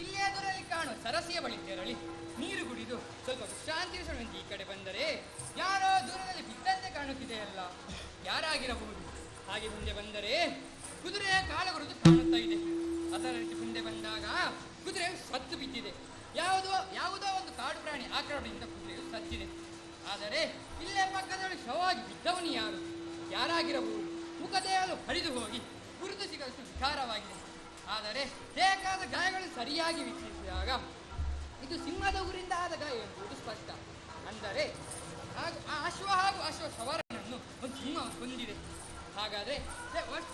ಇಲ್ಲಿ ಎದುರಲ್ಲಿ ಕಾಣುವ ಸರಸಿಯ ಬಳಿ ತೆರಳಿ ನೀರು ಕುಡಿದು ಸ್ವಲ್ಪ ವಿಶ್ರಾಂತಿಸುವಂತೆ ಈ ಕಡೆ ಬಂದರೆ ಯಾರೋ ದೂರದಲ್ಲಿ ಬಿದ್ದಂತೆ ಕಾಣುತ್ತಿದೆಯಲ್ಲ, ಯಾರಾಗಿರಬಹುದು? ಹಾಗೆ ಮುಂದೆ ಬಂದರೆ ಕುದುರೆಯ ಕಾಲಗುರುತು ಕಾಣುತ್ತಾ ಇದೆ. ಅದರ ರೀತಿ ಮುಂದೆ ಬಂದಾಗ ಕುದುರೆಯು ಸತ್ತು ಬಿದ್ದಿದೆ. ಯಾವುದೋ ಒಂದು ಕಾಡು ಪ್ರಾಣಿ ಆಕ್ರಮಣದಿಂದ ಕುದುರೆಯು ಸತ್ತಿದೆ. ಆದರೆ ಇಲ್ಲೇ ಪಕ್ಕದಲ್ಲಿ ಶವವಾಗಿ ಬಿದ್ದವನು ಯಾರಾಗಿರಬಹುದು? ಮುಖದೇಹಲು ಹರಿದು ಹೋಗಿ ಗುರುತು ಸಿಗಲು ವಿಕಾರವಾಗಿದೆ. ಆದರೆ ಬೇಕಾದ ಗಾಯಗಳು ಸರಿಯಾಗಿ ವೀಕ್ಷಿಸಿದಾಗ ಇದು ಸಿಂಹದ ಊರಿಂದ ಆದ ಗಾಯ ಎಂಬುದು ಸ್ಪಷ್ಟ. ಅಂದರೆ ಆ ಅಶ್ವ ಹಾಗೂ ಅಶ್ವ ಸವಾರನನ್ನು ಒಂದು ಸಿಂಹ ಕೊಂದಿದೆ. ಹಾಗಾದ್ರೆ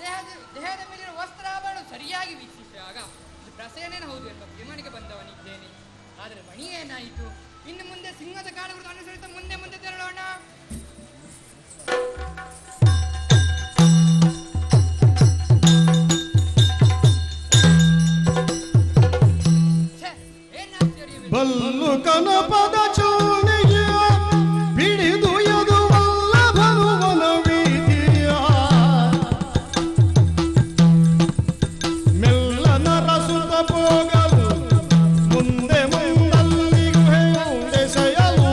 ದೇಹದ ಮೇಲಿನ ವಸ್ತ್ರಾಭರಣ ಸರಿಯಾಗಿ ವೀಕ್ಷಿಸಿದಾಗ ಇದು ಪ್ರಸೇನೇನ ಹೌದು ಎಂಬ ತೀರ್ಮಾನಕ್ಕೆ ಬಂದವನಿದ್ದೇನೆ. ಆದರೆ ಮಣಿ ಏನಾಯಿತು? ಇನ್ನು ಮುಂದೆ ಸಿಂಹದ ಕಾಲಗಳು ಅನುಸರಿತ ಮುಂದೆ ಮುಂದೆ ತೆರಳೋಣ. ಬಲ್ಲು ಕನಪದ ಚೋಣಿಯ ಬಿಡಿದು ಎದು ವಲ್ಲಭನುವನ ವೀತಿಯ ಮೆಲ್ಲನ ರಸುತ ಹೋಗಲು ಮುಂದೆ ಮುಂದಲ್ಲಿ ಗುಹೆಯುಂಡೆಸೆಯಲು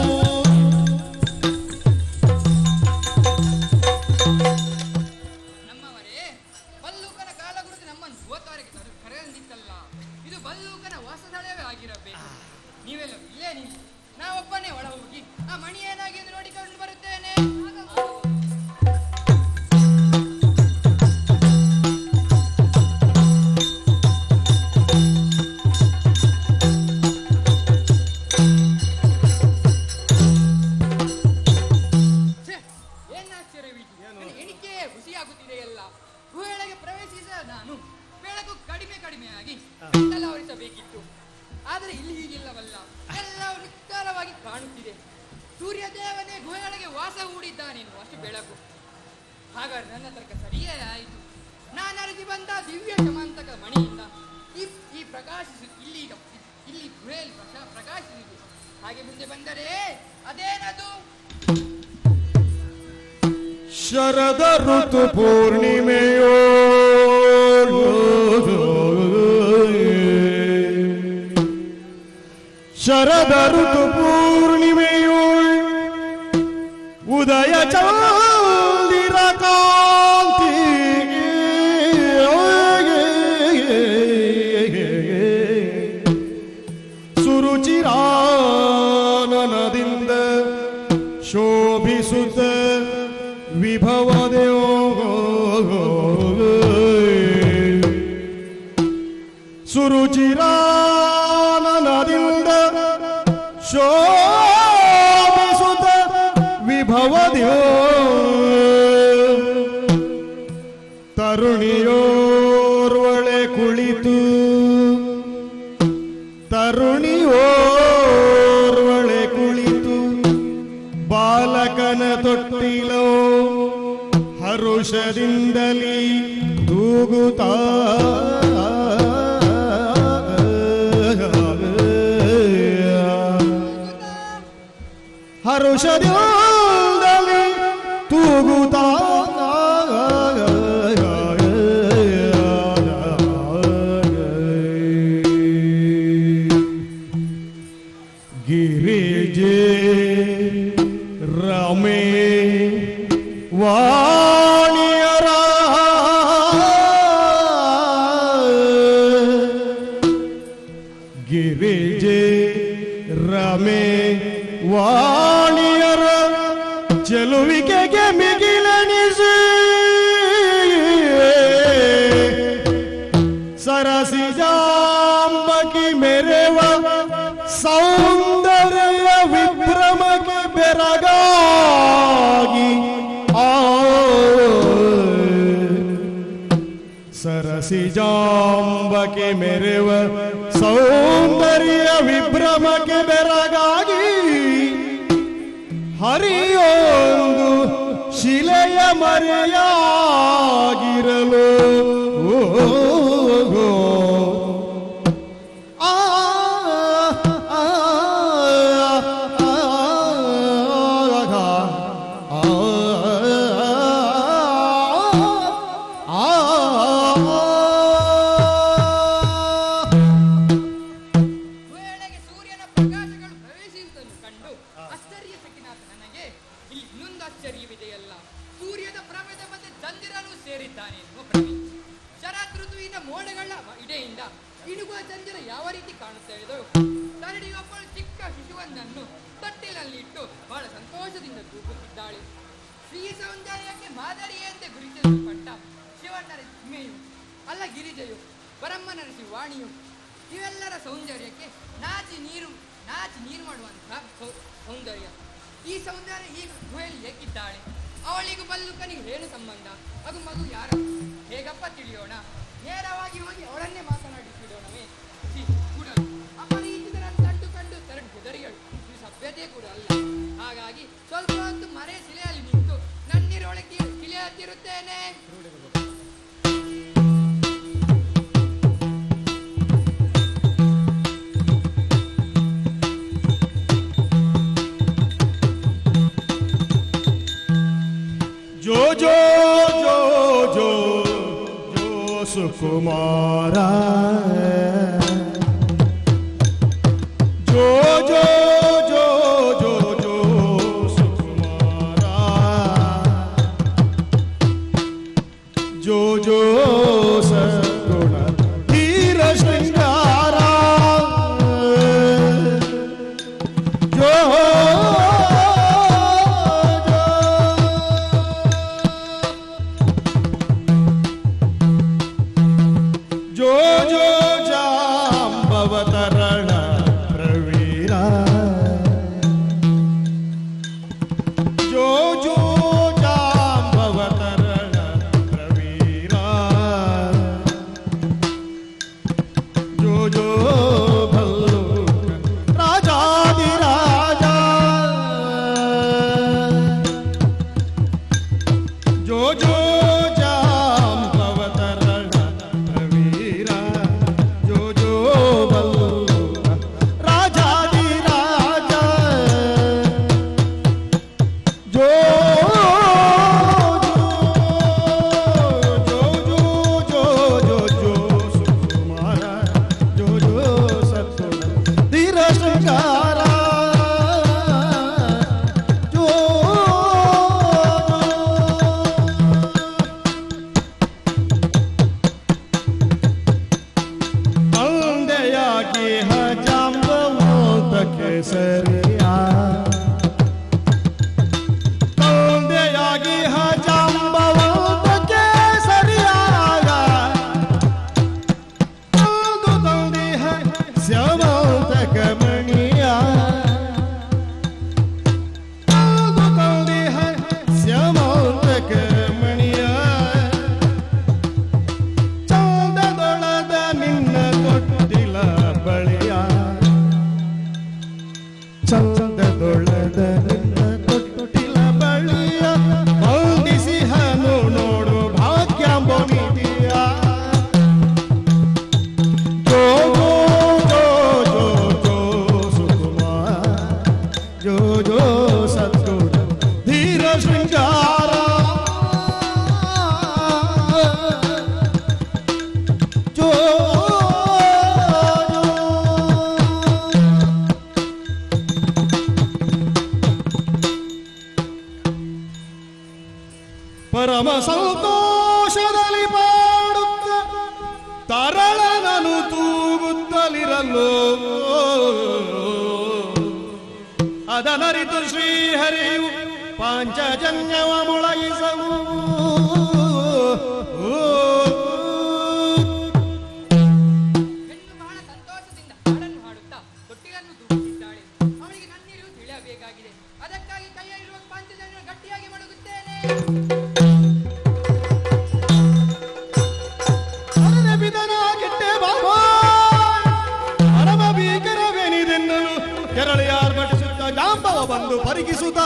ನಮ್ಮವರೇ, ಬಲ್ಲೂಕನ ಕಾಲಗುರುತು ನಮ್ಮನ್ನು ಗೋತವರೆಗೆ ಕರೆಯಂದಿತ್ತಲ್ಲ. ಇದು ಬಲ್ಲೂಕನ ವಾಸಸ್ಥಳವೇ ಆಗಿರಬೇಕು. ನೀವೆಲ್ಲ ಇಲ್ಲೇ ನಿಲ್ಲಿ, ನಾವೊಬ್ಬನೇ ಒಳ ಹೋಗಿ ಆ ಮಣಿ ಏನಾಗಿ ಎಂದು ನೋಡಿಕೊಂಡು ಬರುತ್ತೇನೆ. ಏನಾಶ್ಚರ್ಯವಿದು, ನನ್ನ ಎಣಿಕೆಯೇ ಹುಸಿಯಾಗುತ್ತಿದೆಯಲ್ಲ. ಗುಹೆಯೊಳಗೆ ಪ್ರವೇಶಿಸಿದ ನಾನು ಬೆಳಕು ಕಡಿಮೆಯಾಗಿ ಆವರಿಸಬೇಕಿತ್ತು. ಆದರೆ ಇಲ್ಲಿ ಹೀಗಿಲ್ಲವಲ್ಲ, ಎಲ್ಲವೂ ನಿಖರವಾಗಿ ಕಾಣುತ್ತಿದೆ. ಸೂರ್ಯ ದೇವನೇ ಗುಹೆಯೊಳಗೆ ವಾಸ ಹೂಡಿದ್ದಾನೆನ್ನುವ ಅಷ್ಟು ಬೆಳಕು. ಹಾಗಾದ್ರೆ ನನ್ನ ತರ್ಕ ಸರಿಯೇ ಆಯಿತು. ನಾನು ಅರಿಸಿ ಬಂದ ದಿವ್ಯ ಶಮಾಂತಕ ಮಣಿಯಿಂದ ಈ ಇಲ್ಲಿ ಗುಹೆಯಲ್ಲಿ ಪ್ರಕಾಶಿಸಿದೆ. ಹಾಗೆ ಮುಂದೆ ಬಂದರೆ ಅದೇನದು? ಶರದ ಋತು ಪೂರ್ಣಿಮೆಯೋ ಶರದ ಋತು ಪೂರ್ಣಿಮೆಯೋ ಉದಯ ಚಂದಿರ ಕಾಂತಿ ಸುರುಚಿರಾನನದಿಂದ ಶೋಭಿಸುತ್ತ ವಿಭವದೆಯೋ ಸುರುಚಿರಾನನದಿಂದ ಶೋಭಿಸುತ್ತ ವಿಭವದೆಯೋ ತರುಣಿಯೋರ್ವಳೆ ಕುಳಿತು ಬಾಲಕನ ತೊಟ್ಟಿಲೋ ಹರುಷದಿಂದಲಿ ತೂಗುತ್ತಾ ಹರುಷದಿಂದಲಿ ತೂಗುತ್ತಾ ಗಿರಿಜೆ ರಮೆ ವಾಣಿಯರ ಗಿರಿಜೆ ರಮೆ ವಾಣಿಯರ ಚೆಲುವಿಕೆಗೆ ಮಿಗಿಲೆನಿಸಿ ಸರಸಿಜಾಂಬಕಿ ಮೆರೆವ ಸೌಂದರ್ಯ ವಿಭ್ರಮಕ್ಕೆ ಬೆರಗಾಗಿ ಸರಸಿಜಾಂಬಕಿ ಮೆರೆವ ಸೌಂದರ್ಯ ವಿಭ್ರಮಕ್ಕೆ ಬೆರಗಾಗಿ ಹರಿಯೊಂದು ಶಿಲೆಯ ಮರೆಯಾಗಿರಲು ಕಾಣುತ್ತಾ ಇದ್ದಳು. ತರಡಿಗೊಬ್ಬಳು ಚಿಕ್ಕ ಶಿಶುವೊಂದನ್ನು ತೊಟ್ಟಿಲಲ್ಲಿಟ್ಟು ಬಹಳ ಸಂತೋಷದಿಂದ ತೂಗುತ್ತಿದ್ದಾಳೆ. ಶ್ರೀ ಸೌಂದರ್ಯಕ್ಕೆ ಮಾದರಿಯಂತೆ ಗುರುತಿಸಲ್ಪಟ್ಟ ಶಿವಣ್ಣನ ಹಿಮೆಯು ಅಲ್ಲ ಗಿರಿಜೆಯು ಬರಮ್ಮನ ವಾಣಿಯು ಇವೆಲ್ಲರ ಸೌಂದರ್ಯಕ್ಕೆ ನಾಚಿ ನೀರು ಮಾಡುವಂತಹ ಸೌಂದರ್ಯ. ಈ ಸೌಂದರ್ಯ ಈ ಗುಹೆಯಲ್ಲಿ ಏಕಿದ್ದಾಳೆ. ಅವಳಿಗೂ ಬಲ್ಲುಕನಿಗೆ ಏನು ಸಂಬಂಧ? ಅದು ಮಗು ಯಾರ ಹೇಗಪ್ಪ ತಿಳಿಯೋಣ? ನೇರವಾಗಿ ಹೋಗಿ ಅವಳನ್ನೇ ಮಾತನಾಡಿಸಿಡೋಣವೇ? ಕೂಡಲು ಅಪರಿಚಿತರನ್ನು ಕಂಡು ತರಡು ಹೆದರಿಗಳು. ಇದು ಸಭ್ಯತೆ ಕೂಡ ಅಲ್ಲ. ಹಾಗಾಗಿ ಸ್ವಲ್ಪ ಹೊತ್ತು ಮರೆ ಶಿಲೆಯಲ್ಲಿ ನಿಂತು ನನ್ನಿರೊಳಗೆ ಶಿಲೆ ಹತ್ತಿರುತ್ತೇನೆ. जो जो जो जो जो सुकुमारा जो जो जो जो जो सुकुमारा जो जो सद्गुण धीर श्रृंगारा जो ಪರಮ ಸಂತೋಷದಲ್ಲಿ ಪಾಡುತ್ತ ತರಳನನು ತೂಗುತ್ತಲಿರಲು ಅದನರಿತು ಶ್ರೀಹರಿಯು ಪಾಂಚಜನ್ಯವ ಮೊಳಗಿಸಲು ಬಹಳ ಸಂತೋಷದಿಂದ ಹಾಡನ್ನು ಹಾಡುತ್ತಾ ತೊಟ್ಟಿಲನ್ನು ತೂಗುತ್ತಿದ್ದಾಳೆ. ಅವಳಿಗೆ ನನ್ನಿರು ತಿಳಿಯಬೇಕಾಗಿದೆ. ಅದಕ್ಕಾಗಿ ಕೈಯಲ್ಲಿರುವ ಪಾಂಚಜನ್ಯ ಗಟ್ಟಿಯಾಗಿ ಮಡಗುತ್ತೇನೆ. ಅರಮ ಭೀಕರವೇನಿದೆನ್ನಲು ಕೆರಳಿಯಾರ್ ಬಡಿಸುತ್ತ ಜಾಂಬವ ಬಂದು ಪರಿಗಿಸುತ್ತ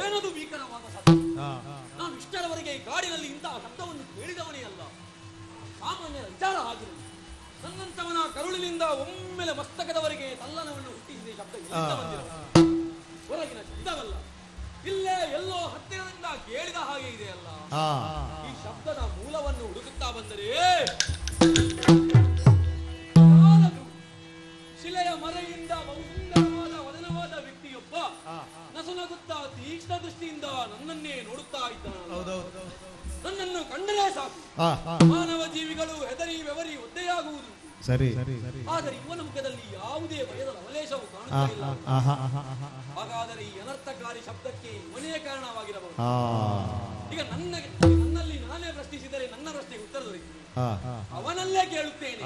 ಏನದು ಭೀಕರವಾದ ಶಬ್ದ? ನಾನು ಇಷ್ಟರವರೆಗೆ ಗಾಡಿನಲ್ಲಿ ಇಂತಹ ಶಬ್ದವನ್ನು ಕೇಳಿದವನೇ ಅಲ್ಲ. ಸಾಮಾನ್ಯ ವಿಚಾರ ಆಗಿರಲಿ. ನನ್ನಂತವನ ಕರುಳಿನಿಂದ ಒಮ್ಮೆಲೆ ಮಸ್ತಕದವರೆಗೆ ತಲ್ಲನವನ್ನು ಹುಟ್ಟಿಸಿದ ಶಬ್ದ ಇಲ್ಲಿಂದ ಬಂದಿರಲ್ಲ. ಹೊರಗಿನ ಶಬ್ದವಲ್ಲ, ಇಲ್ಲೇ ಎಲ್ಲೋ ಹತ್ತಿರದಿಂದ ಕೇಳಿದ ಹಾಗೆ ಇದೆಯಲ್ಲ. ಈ ಶಬ್ದದ ಮೂಲವನ್ನು ಹುಡುಕುತ್ತಾ ಬಂದರೆ ಶಿಲೆಯ ಮರೆಯಿಂದ ಬಹುಸುಂದರವಾದ ವದನವಾದ ವ್ಯಕ್ತಿಯೊಬ್ಬ ನಸುನಗುತ್ತಾ ತೀಕ್ಷ್ಣ ದೃಷ್ಟಿಯಿಂದ ನನ್ನನ್ನೇ ನೋಡುತ್ತಾ ಇದ್ದಾನೆ. ನನ್ನನ್ನು ಕಂಡರೆ ಸಾಕು ಮಾನವ ಜೀವಿಗಳು ಹೆದರಿ ಬೆವರಿ ಒದ್ದೆಯಾಗುವುದು. ಸರಿ. ಆದರೆ ಇವನ ಮುಖದಲ್ಲಿ ಯಾವುದೇ ಭಯದ ಲವಲೇಶವು ಕಾಣುತ್ತಾ ಇಲ್ಲ. ಹಾಗಾದರೆ ಈ ಅನರ್ಥಕಾರಿ ಶಬ್ದಕ್ಕೆ ಇವನೇ ಕಾರಣವಾಗಿರಬಹುದು. ಈಗ ನನ್ನಲ್ಲಿ ನಾನೇ ಪ್ರಶ್ನಿಸಿದರೆ ನನ್ನ ಪ್ರಶ್ನೆಗೆ ಉತ್ತರ ದೊರೆಯುತ್ತದೆ. ಅವನಲ್ಲೇ ಕೇಳುತ್ತೇನೆ.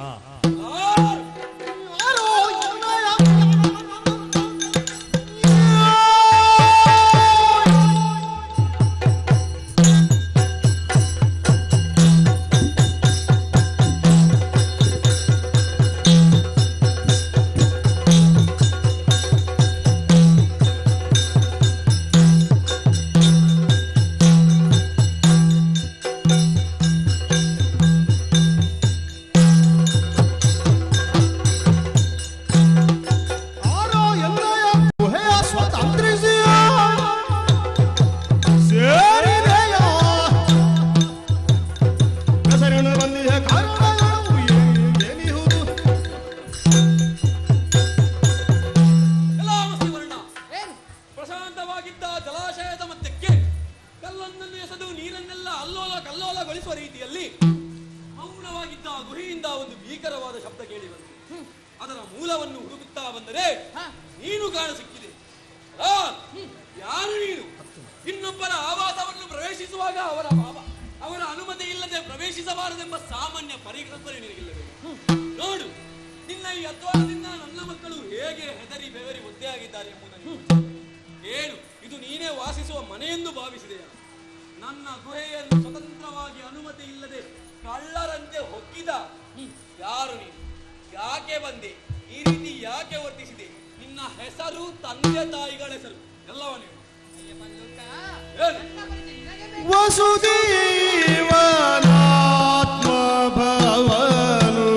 ಪ್ರಶಾಂತವಾಗಿದ್ದ ಜಲಾಶಯದ ಮಧ್ಯಕ್ಕೆ ಕಲ್ಲೊಂದನ್ನು ಎಸೆದು ನೀರನ್ನೆಲ್ಲ ಅಲ್ಲೋಲ ಕಲ್ಲೋಲಗೊಳಿಸುವ ರೀತಿಯಲ್ಲಿ ಮೌನವಾಗಿದ್ದ ಗುಹೆಯಿಂದ ಒಂದು ಭೀಕರವಾದ ಶಬ್ದ ಕೇಳಿ ಬಂತು. ಅದರ ಮೂಲವನ್ನು ಹುಡುಕುತ್ತಾ ಬಂದರೆ ನೀನು ಕಾಣಸಿಕ್ಕಿದೆ. ಯಾರು ನೀನು? ಇನ್ನೊಬ್ಬರ ಆವಾಸವನ್ನು ಪ್ರವೇಶಿಸುವಾಗ ಅವರ ಅನುಮತಿ ಇಲ್ಲದೆ ಪ್ರವೇಶಿಸಬಾರದೆಂಬ ಸಾಮಾನ್ಯ ಪರಿಕಲ್ಪನೆ ನಿನಗಿಲ್ಲವೇ? ನೋಡು, ನಿನ್ನ ಈ ಅಧ್ವಾನದಿಂದ ನನ್ನ ಮಕ್ಕಳು ಹೇಗೆ ಹೆದರಿ ಬೆವರಿ ಒದ್ದೆಯಾಗಿದ್ದಾರೆ ಎಂಬುದನ್ನು ಏನು ಇದು ನೀನೇ ವಾಸಿಸುವ ಮನೆಯೆಂದು ಭಾವಿಸಿದೆಯ? ನನ್ನ ಗುಹೆಯನ್ನು ಸ್ವತಂತ್ರವಾಗಿ ಅನುಮತಿ ಇಲ್ಲದೆ ಕಳ್ಳರಂತೆ ಹೊಕ್ಕಿದ ಯಾರು ನೀನು? ಯಾಕೆ ಬಂದೆ? ಈ ರೀತಿ ಯಾಕೆ ವರ್ತಿಸಿದೆ? ನಿನ್ನ ಹೆಸರು, ತಂದೆ ತಾಯಿಗಳ ಹೆಸರು ಎಲ್ಲವೂ ವಸುದೇವನಾತ್ಮ ಭವನು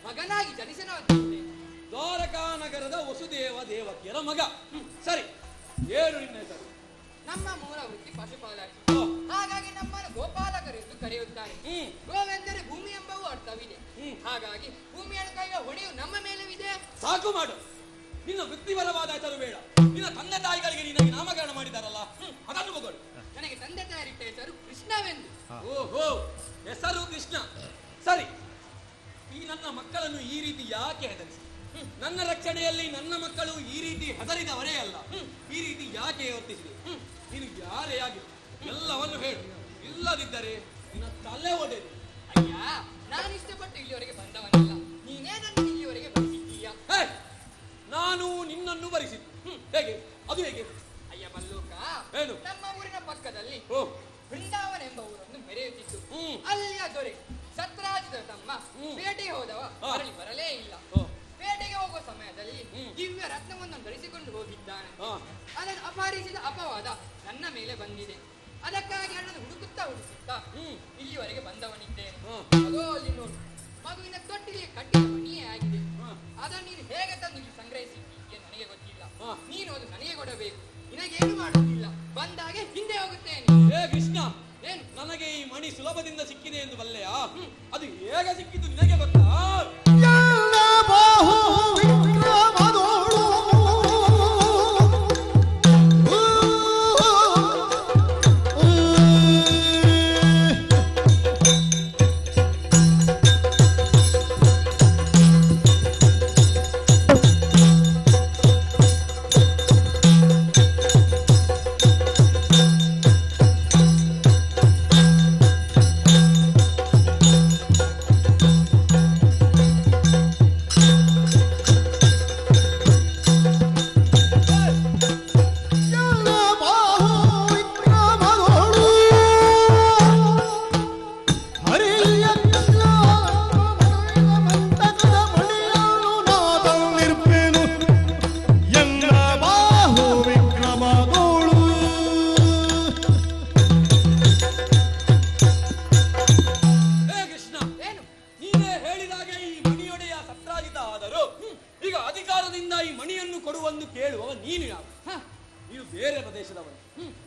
ಮಗನಾಗಿ ಜನಿಸಿದ ದ್ವಾರಕಾ ನಗರದ ವಸುದೇವ ದೇವಕಿಯರ ಮಗ. ಸರಿ, ಏನು ನಿನ್ನ ಹೆಸರು? ನಮ್ಮ ಮೂಲ ವೃತ್ತಿ ಪಶುಪಾಲಕಿ. ಹಾಗಾಗಿ ನಮ್ಮನ್ನು ಗೋಪಾಲಕರೆಂದು ಕರೆಯುತ್ತಾರೆ. ಗೋವೆಂದರೆ ಭೂಮಿ ಎಂಬವು ಅರ್ಥವಿದೆ. ಹಾಗಾಗಿ ಭೂಮಿಯನ್ನು ಕಾಯುವ ಹೊಣೆಯು ನಮ್ಮ ಮೇಲವಿದೆ. ಸಾಕು ಮಾಡು, ನಿನ್ನ ವೃತ್ತಿಪರವಾದ ಹೆಸರು ಬೇಡ. ನಿನ್ನ ತಂದೆ ತಾಯಿಗಳಿಗೆ ನಿನಗೆ ನಾಮಕರಣ ಮಾಡಿದಾರಲ್ಲ, ಅದನ್ನು ಮಗಳು. ನನಗೆ ತಂದೆ ತಾಯಿರಿಟ್ಟ ಹೆಸರು ಕೃಷ್ಣವೆಂದು. ಓಹೋ, ಹೆಸರು ಕೃಷ್ಣ. ಸರಿ, ಈ ನನ್ನ ಮಕ್ಕಳನ್ನು ಈ ರೀತಿ ಯಾಕೆ ಹೆದರಿಸಿ? ನನ್ನ ರಕ್ಷಣೆಯಲ್ಲಿ ನನ್ನ ಮಕ್ಕಳು ಈ ರೀತಿ ಹೆದರಿದವರೇ ಅಲ್ಲ. ಈ ರೀತಿ ಯಾಕೆ ವರ್ತಿಸಿದೆ? ನೀನು ಯಾರೇ ಆಗಿರು ಎಲ್ಲವನ್ನು ಹೇಳು, ಇಲ್ಲದಿದ್ದರೆ ನಿನ್ನ ತಲೆ ಒಡೆದು. ಅಯ್ಯ, ನಾನು ಇಷ್ಟಪಟ್ಟು ಇಲ್ಲಿವರೆಗೆ ಬಂದವನಲ್ಲ. ನೀನೇ ನನ್ನ ಇಲ್ಲಿವರೆಗೆ ಬರಿಸಿದ್ದೀಯ. ನಾನು ನಿನ್ನನ್ನು ಬರಿಸಿದ್ದು ಹೇಗೆ? ಅದು ಹೇಗೆ? ಅಯ್ಯ ಬಲ್ಲೂಕ, ಏನು? ನಮ್ಮ ಊರಿನ ಪಕ್ಕದಲ್ಲಿ ಬೃಂದಾವನ ಎಂಬ ಊರನ್ನು ಮೆರೆಯುತ್ತಿತ್ತು. ಅಲ್ಲಿಯ ದೊರೆ ಸತ್ರಾಜಿತ ತಮ್ಮ ಪೇಟೆಗೆ ಹೋದವ ಮರಳಿ ಬರಲೇ ಇಲ್ಲ. ಪೇಟೆಗೆ ಹೋಗುವ ಸಮಯದಲ್ಲಿ ದಿವ್ಯ ರತ್ನವನ್ನು ಧರಿಸಿಕೊಂಡು ಹೋಗಿದ್ದಾನೆ. ಅದನ್ನು ಅಪಹರಿಸಿದ ಅಪವಾದ ನನ್ನ ಮೇಲೆ ಬಂದಿದೆ. ಅದಕ್ಕಾಗಿ ನನ್ನನ್ನು ಹುಡುಕುತ್ತಾ ಇಲ್ಲಿವರೆಗೆ ಬಂದವನಿದ್ದೇನೆ. ಅದೋ ಅಲ್ಲಿ ನೋಡು, ಮಗುವಿನ ತೊಟ್ಟಿಲಿಗೆ ಕಟ್ಟಿದ ಮಣಿಯೇ ಆಗಿದೆ. ಅದನ್ನು ನೀನು ಹೇಗೆ ತಂದು ಇಲ್ಲಿ ಸಂಗ್ರಹಿಸಿದ್ದೀಯ ನನಗೆ ಗೊತ್ತಿಲ್ಲ. ನೀನು ಅದು ನನಗೆ ಕೊಡಬೇಕು. ನಿನಗೇನು ಮಾಡುವುದಿಲ್ಲ. ಬಂದಾಗೆ ಹಿಂದೆ ಹೋಗುತ್ತೇನೆ. ಹೇ ಕೃಷ್ಣ, ಏನು ನನಗೆ ಈ ಮಣಿ ಸುಲಭದಿಂದ ಸಿಕ್ಕಿದೆ ಎಂದು ಬಲ್ಲೆಯಾ? ಅದು ಹೇಗೆ ಸಿಕ್ಕಿದ್ದು ನಿನಗೆ ಗೊತ್ತಾ?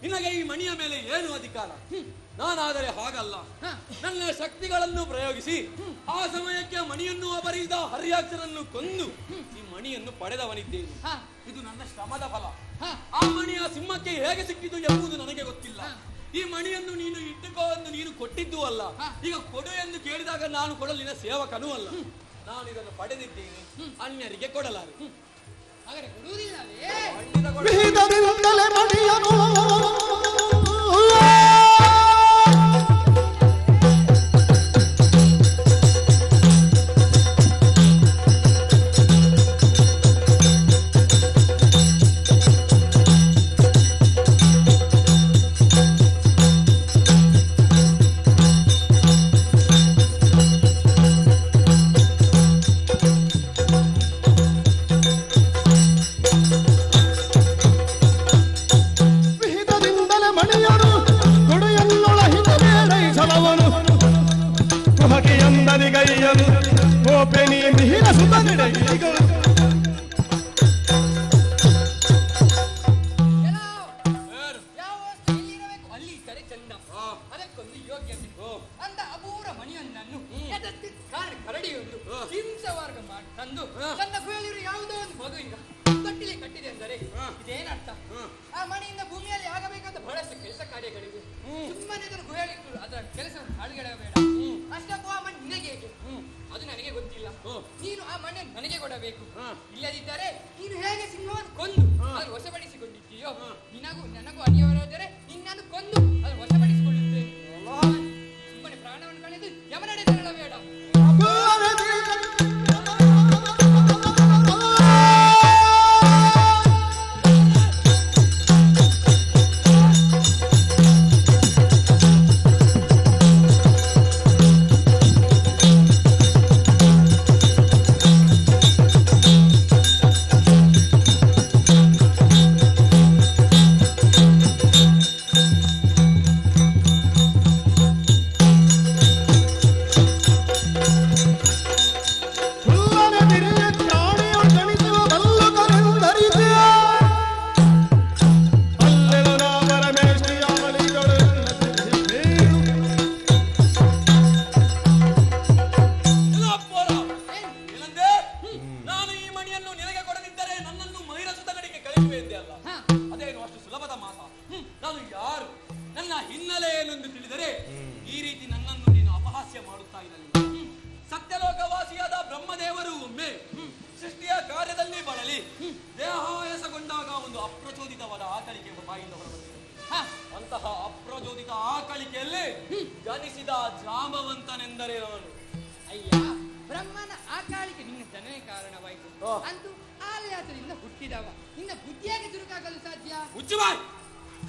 ನಿನಗೆ ಈ ಮಣಿಯ ಮೇಲೆ ಏನು ಅಧಿಕಾರ? ನಾನಾದರೆ ಹಾಗಲ್ಲ. ನನ್ನ ಶಕ್ತಿಗಳನ್ನು ಪ್ರಯೋಗಿಸಿ ಆ ಸಮಯಕ್ಕೆ ಮಣಿಯನ್ನು ಅಪಹರಿಸಿದ ಹರ್ಯಾಕ್ಷರನ್ನು ಕೊಂದು ಈ ಮಣಿಯನ್ನು ಪಡೆದವನಿದ್ದೇನೆ. ಇದು ನನ್ನ ಶ್ರಮದ ಫಲ. ಆ ಮಣಿಯ ಸಿಂಹಕ್ಕೆ ಹೇಗೆ ಸಿಕ್ಕಿತು ಎಂಬುದು ನನಗೆ ಗೊತ್ತಿಲ್ಲ. ಈ ಮಣಿಯನ್ನು ನೀನು ಇಟ್ಟುಕೋ ಎಂದು ನೀನು ಕೊಟ್ಟಿದ್ದೂ ಅಲ್ಲ. ಈಗ ಕೊಡು ಎಂದು ಕೇಳಿದಾಗ ನಾನು ಕೊಡಲಿನ ಸೇವಕನೂ ಅಲ್ಲ. ನಾನು ಇದನ್ನು ಪಡೆದಿದ್ದೇನೆ, ಅನ್ಯರಿಗೆ ಕೊಡಲಾರೆ. ಹಾಗಾದ್ರೆ ಕೊಡುವುದಿಲ್ಲವೇ?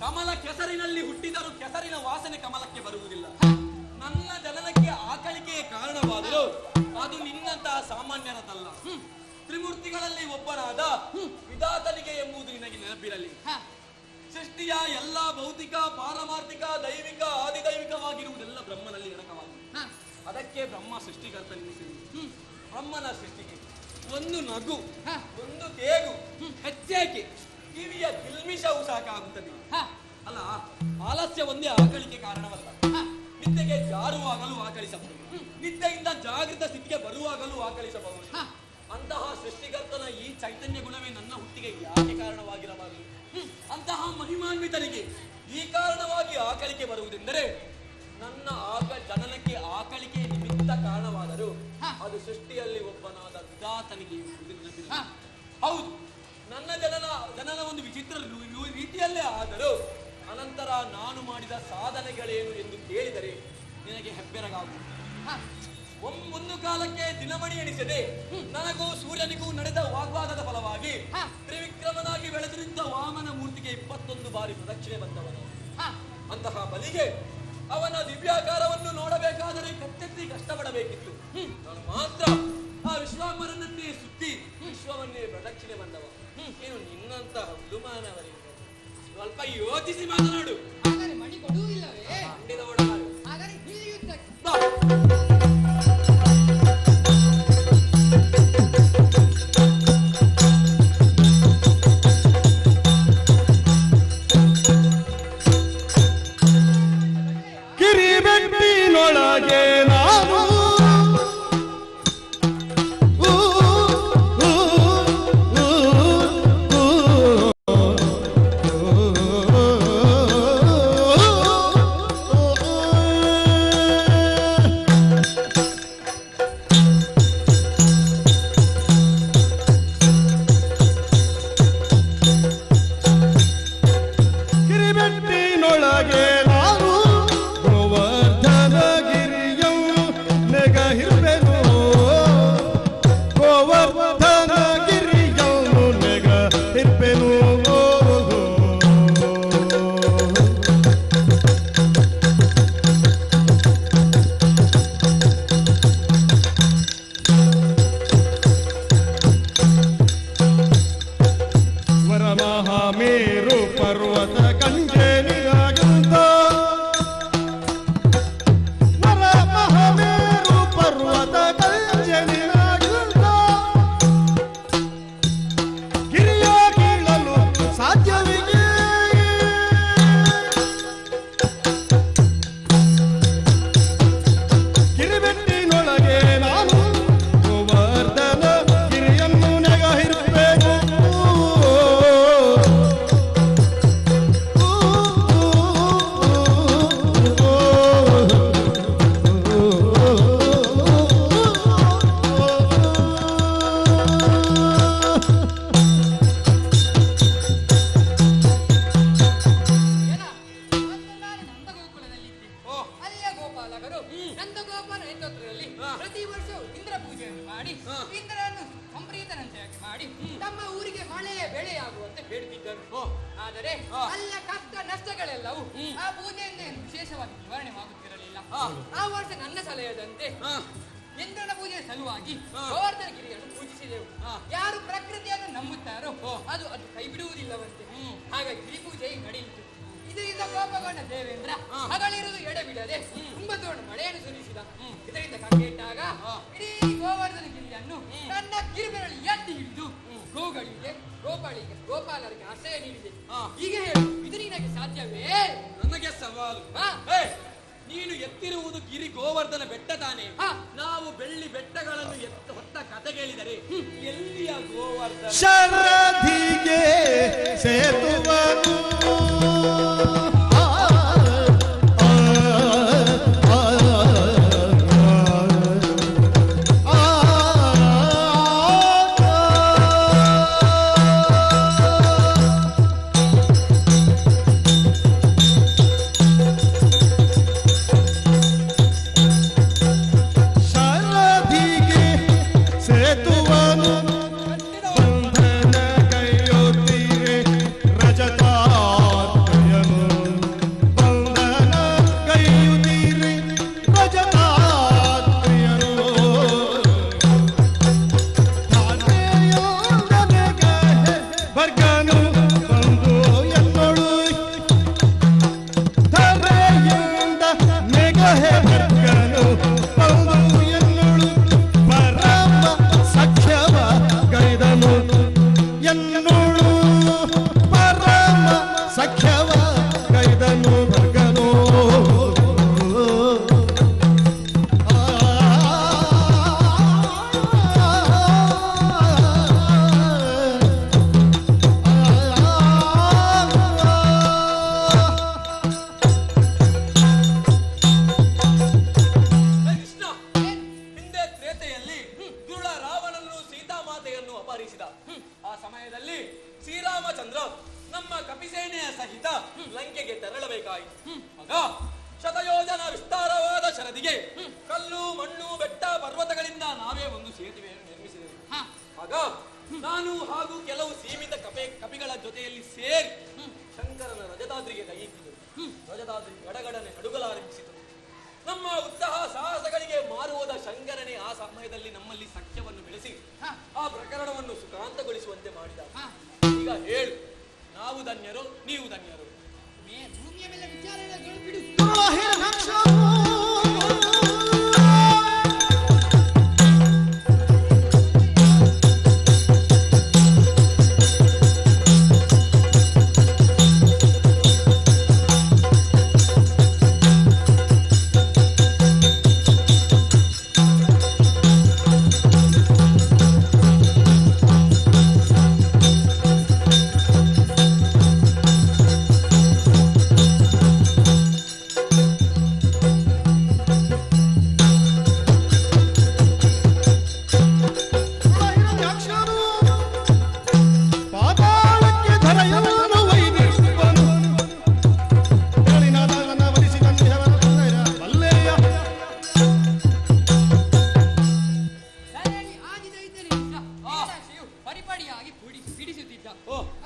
ಕಮಲ ಕೆಸರಿನಲ್ಲಿ ಹುಟ್ಟಿದರೂ ಕೆಸರಿನ ವಾಸನೆ ಕಮಲಕ್ಕೆ ಬರುವುದಿಲ್ಲ. ನನ್ನ ಜನನಕ್ಕೆ ಆಕಳಿಕೆಯ ಕಾರಣವಾದರೂ ಅದು ನಿನ್ನಂತಹ ಸಾಮಾನ್ಯರದಲ್ಲ. ತ್ರಿಮೂರ್ತಿಗಳಲ್ಲಿ ಒಬ್ಬನಾದ ವಿಧಾತನಿಗೆ ಎಂಬುದು ನಿನಗೆ ನೆನಪಿರಲಿ. ಸೃಷ್ಟಿಯ ಎಲ್ಲ ಭೌತಿಕ, ಪಾರಮಾರ್ಥಿಕ, ದೈವಿಕ, ಆದಿದೈವಿಕವಾಗಿರುವುದೆಲ್ಲ ಬ್ರಹ್ಮನಲ್ಲಿ ಅಡಕವಾಗಿದೆ. ಅದಕ್ಕೆ ಬ್ರಹ್ಮ ಸೃಷ್ಟಿಕರ್ತನಿಸಿರುವುದು. ಬ್ರಹ್ಮನ ಸೃಷ್ಟಿಗೆ ಒಂದು ನಗು, ಒಂದು ತೇಗು, ಹೆಚ್ಚೇಕೆ, ಕಿವಿಯ ಕಿಲ್ಮಿಷವು ಸಾಕಾಗುತ್ತದೆ. ಅಲ್ಲ, ಆಲಸ್ಯ ಒಂದೇ ಆಕಳಿಕೆ ಕಾರಣವಲ್ಲ. ನಿದ್ದೆಗೆ ಜಾರುವಾಗಲೂ ಆಕಳಿಸಬಹುದು, ನಿದ್ದೆಯಿಂದ ಜಾಗೃತ ಸ್ಥಿತಿಗೆ ಬರುವಾಗಲೂ ಆಕಳಿಸಬಹುದು. ಅಂತಹ ಸೃಷ್ಟಿಕರ್ತನ ಈ ಚೈತನ್ಯ ಗುಣವೇ ನನ್ನ ಹುಟ್ಟಿಗೆ ಯಾಕೆ ಕಾರಣವಾಗಿರಬಾರದು? ಅಂತಹ ಮಹಿಮಾನ್ವಿತನಿಗೆ ಈ ಕಾರಣವಾಗಿ ಆಕಳಿಕೆ ಬರುವುದೆಂದರೆ ನನ್ನ ಜನನಕ್ಕೆ ಆಕಳಿಕೆ ನಿಮಿತ್ತ ಕಾರಣವಾದರೂ ಅದು ಸೃಷ್ಟಿಯಲ್ಲಿ ಒಬ್ಬನಾದ ವಿಧಾತನಿಗೆ ಹೌದು. ನನ್ನ ಜನನ ಒಂದು ವಿಚಿತ್ರ ರೀತಿಯಲ್ಲೇ ಆದರೂ ಅನಂತರ ನಾನು ಮಾಡಿದ ಸಾಧನೆಗಳೇನು ಎಂದು ಕೇಳಿದರೆ ನಿನಗೆ ಹೆಬ್ಬೆರಗಾಗುವುದು. ಒಂದು ಕಾಲಕ್ಕೆ ದಿನಮಣಿ ಎಣಿಸದೆ ನನಗೂ ಸೂರ್ಯನಿಗೂ ನಡೆದ ವಾಗ್ವಾದದ ಫಲವಾಗಿ ತ್ರಿವಿಕ್ರಮನಾಗಿ ಬೆಳೆದಿದ್ದ ವಾಮನ ಮೂರ್ತಿಗೆ 21 ಬಾರಿ ಪ್ರದಕ್ಷಿಣೆ ಬಂದವನು. ಅಂತಹ ಬಲಿಗೆ ಅವನ ದಿವ್ಯಾಕಾರವನ್ನು ನೋಡಬೇಕಾದರೆ ಕಚ್ಚೆತ್ತಿ ಕಷ್ಟಪಡಬೇಕಿತ್ತು. ನಾನು ಮಾತ್ರ ಆ ವಿಶ್ವಾಂಬರನನ್ನೇ ಸುತ್ತಿ ವಿಶ್ವವನ್ನೇ ಪ್ರದಕ್ಷಿಣೆ ಬಂದವ. ಏನು ನಿನ್ನಂತಹ ಹುಡುಮಾನವರಿಗೆ ಸ್ವಲ್ಪ ಯೋಚಿಸಿ ಮಾತನಾಡು. ಮಣಿ ಕೊಡುವುದಿಲ್ಲವೇ? ಹಾಗಾದ್ರೆ ಇಲ್ಲಿ ಯುದ್ಧಕ್ಕೆ ಕಿರಿಬೆಟ್ಟಿನೊಳಗೆ ನಾನು ಕಿರಿಬೆಟ್ಟಿನೊಳಗೆ ನಾನು ಗೋವರ್ಧನಗಿರಿಯನ್ನು ನೆಗಹಿರ್ಬೆನು, ಗೋವರ್ಧನಗಿರಿಯನ್ನು ನೆಗಹಿರ್ಬೆನು. ವರಮಹಾಮೇರು ಪರ್ವತ ಕಂಜೇನಿಯಾಗಿಂತ, ವರಮಹಾಮೇರು ಪರ್ವತ ಕಂಜೇನಿಯಾಗಿಂತ ಗಿರಿಯ ಕೀಳಲು ಸಾಧ್ಯವಿದೆ. ಕಿರಿಬೆಟ್ಟಿನೊಳಗೆ ನಾನು ಗೋವರ್ಧನ ಗಿರಿಯನ್ನು ನೆಗಹಿರ್ಬೇಕು. ಅಲ್ಲಿಯ ಗೋಪಾಲಕರು ನಂದಗೋಪಾಲ ನೇತೃತ್ವದಲ್ಲಿ ಪ್ರತಿ ವರ್ಷವೂ ಇಂದ್ರ ಪೂಜೆಯನ್ನು ಮಾಡಿ ಇಂದ್ರನನ್ನು ಸಂಪ್ರೀತನಂತೆಯಾಗಿ ಮಾಡಿ ತಮ್ಮ ಊರಿಗೆ ಮಳೆ ಬೆಳೆಯಾಗುವಂತೆ ಬೇಡುತ್ತಿದ್ದರು. ಆದರೆ ಅಲ್ಲ ಕಷ್ಟ ನಷ್ಟಗಳೆಲ್ಲವೂ ಆ ಪೂಜೆಯಿಂದ ವಿಶೇಷವಾಗಿ ನಿವಾರಣೆಯಾಗುತ್ತಿರಲಿಲ್ಲ. ಆ ವರ್ಷ ನನ್ನ ಸಲಹೆಯಂತೆ ಇಂದ್ರನ ಪೂಜೆಯ ಸಲುವಾಗಿ ಗೋವರ್ಧನ ಗಿರಿಯನ್ನು ಪೂಜಿಸಿದೆವು. ಯಾರು ಪ್ರಕೃತಿಯನ್ನು ನಂಬುತ್ತಾರೋ ಅದು ಕೈ ಬಿಡುವುದಿಲ್ಲವಂತೆ. ಹಾಗಾಗಿ ಗಿರಿ ಪೂಜೆ ನಡೆಯಿತು. ಇದರಿಂದ ಕೋಪಗೊಂಡ ದೇವೇಂದ್ರ ಹಗಲಿರುವುದು ಎಡೆ ಬಿಡದೆ ತುಂಬತೋಡು ಮಳೆಯನ್ನು ಸುರಿಸಿದ. ಇದರಿಂದ ಕಂಗೆಟ್ಟಾಗ ಇಡೀ ಗೋವರ್ಧನ ಗಿರಿಯನ್ನು ತನ್ನ ಕಿರುಬೆರಳು ಎತ್ತಿ ಹಿಡಿದು ಗೋಗಳಿಗೆ, ಗೋಪಾಲರಿಗೆ ಆಶ್ರಯ ನೀಡಿದೆ. ಹೀಗೆ ಹೇಳು, ಇದು ನಿನಗೆ ಸಾಧ್ಯವೇ? ನನಗೆ ಸವಾಲು. ನೀನು ಎತ್ತಿರುವುದು ಗಿರಿ ಗೋವರ್ಧನ ಬೆಟ್ಟ ತಾನೆ. ನಾವು ಬೆಳ್ಳಿ ಬೆಟ್ಟಗಳನ್ನು ಹೊತ್ತ ಕತೆ ಕೇಳಿದರೆ ಎಲ್ಲಿಯ ಗೋವರ್ಧನ? ಶರದಿಗೆ ಸೇತುವನು ಶರದಿಗೆ ಸೇತುವನು ಬಂಧನ ಕೈಯೊತ್ತಿರೆ ರಜತಾತ್ಮಯನು ಕಟ್ಟಿಕೊಳ್ಳಬೇಕಾಯಿತು. ಆಗ ಶತಯೋಜನ ವಿಸ್ತಾರವಾದ ಶರದಿಗೆ ಕಲ್ಲು ಮಣ್ಣು ಬೆಟ್ಟ ಪರ್ವತಗಳಿಂದ ನಾವೇ ಒಂದು ಸೇತುವೆಯನ್ನು ನಿರ್ಮಿಸಿದೆವು. ಆಗ ನಾನು ಹಾಗೂ ಕೆಲವು ಸೀಮಿತ ಕಪಿಗಳ ಜೊತೆಯಲ್ಲಿ ಸೇರಿ ಶಂಕರನ ರಜತಾದ್ರಿಗೆ ಕೈ ಇಟ್ಟಿದ್ದೆವು. ರಜತಾದ್ರಿ ಗಡಗಡನೆ ನಡುಗಲಾರಂಭಿಸಿತು. ನಮ್ಮ ಉತ್ಸಾಹ ಸಾಹಸಗಳಿಗೆ ಮಾರುವುದ ಶಂಕರನೇ ಆ ಸಮಯದಲ್ಲಿ ನಮ್ಮಲ್ಲಿ ಸಖ್ಯವನ್ನು ಬೆಳೆಸಿ ಆ ಪ್ರಕರಣವನ್ನು ಸುಖಾಂತಗೊಳಿಸುವಂತೆ ಮಾಡಿದ. ಈಗ ಹೇಳು, ನಾವು ಧನ್ಯರು, ನೀವು ಧನ್ಯರು? ಭೂಮಿಯ ಮೇಲೆ ವಿಚಾರಗಳು ಬಿಡು.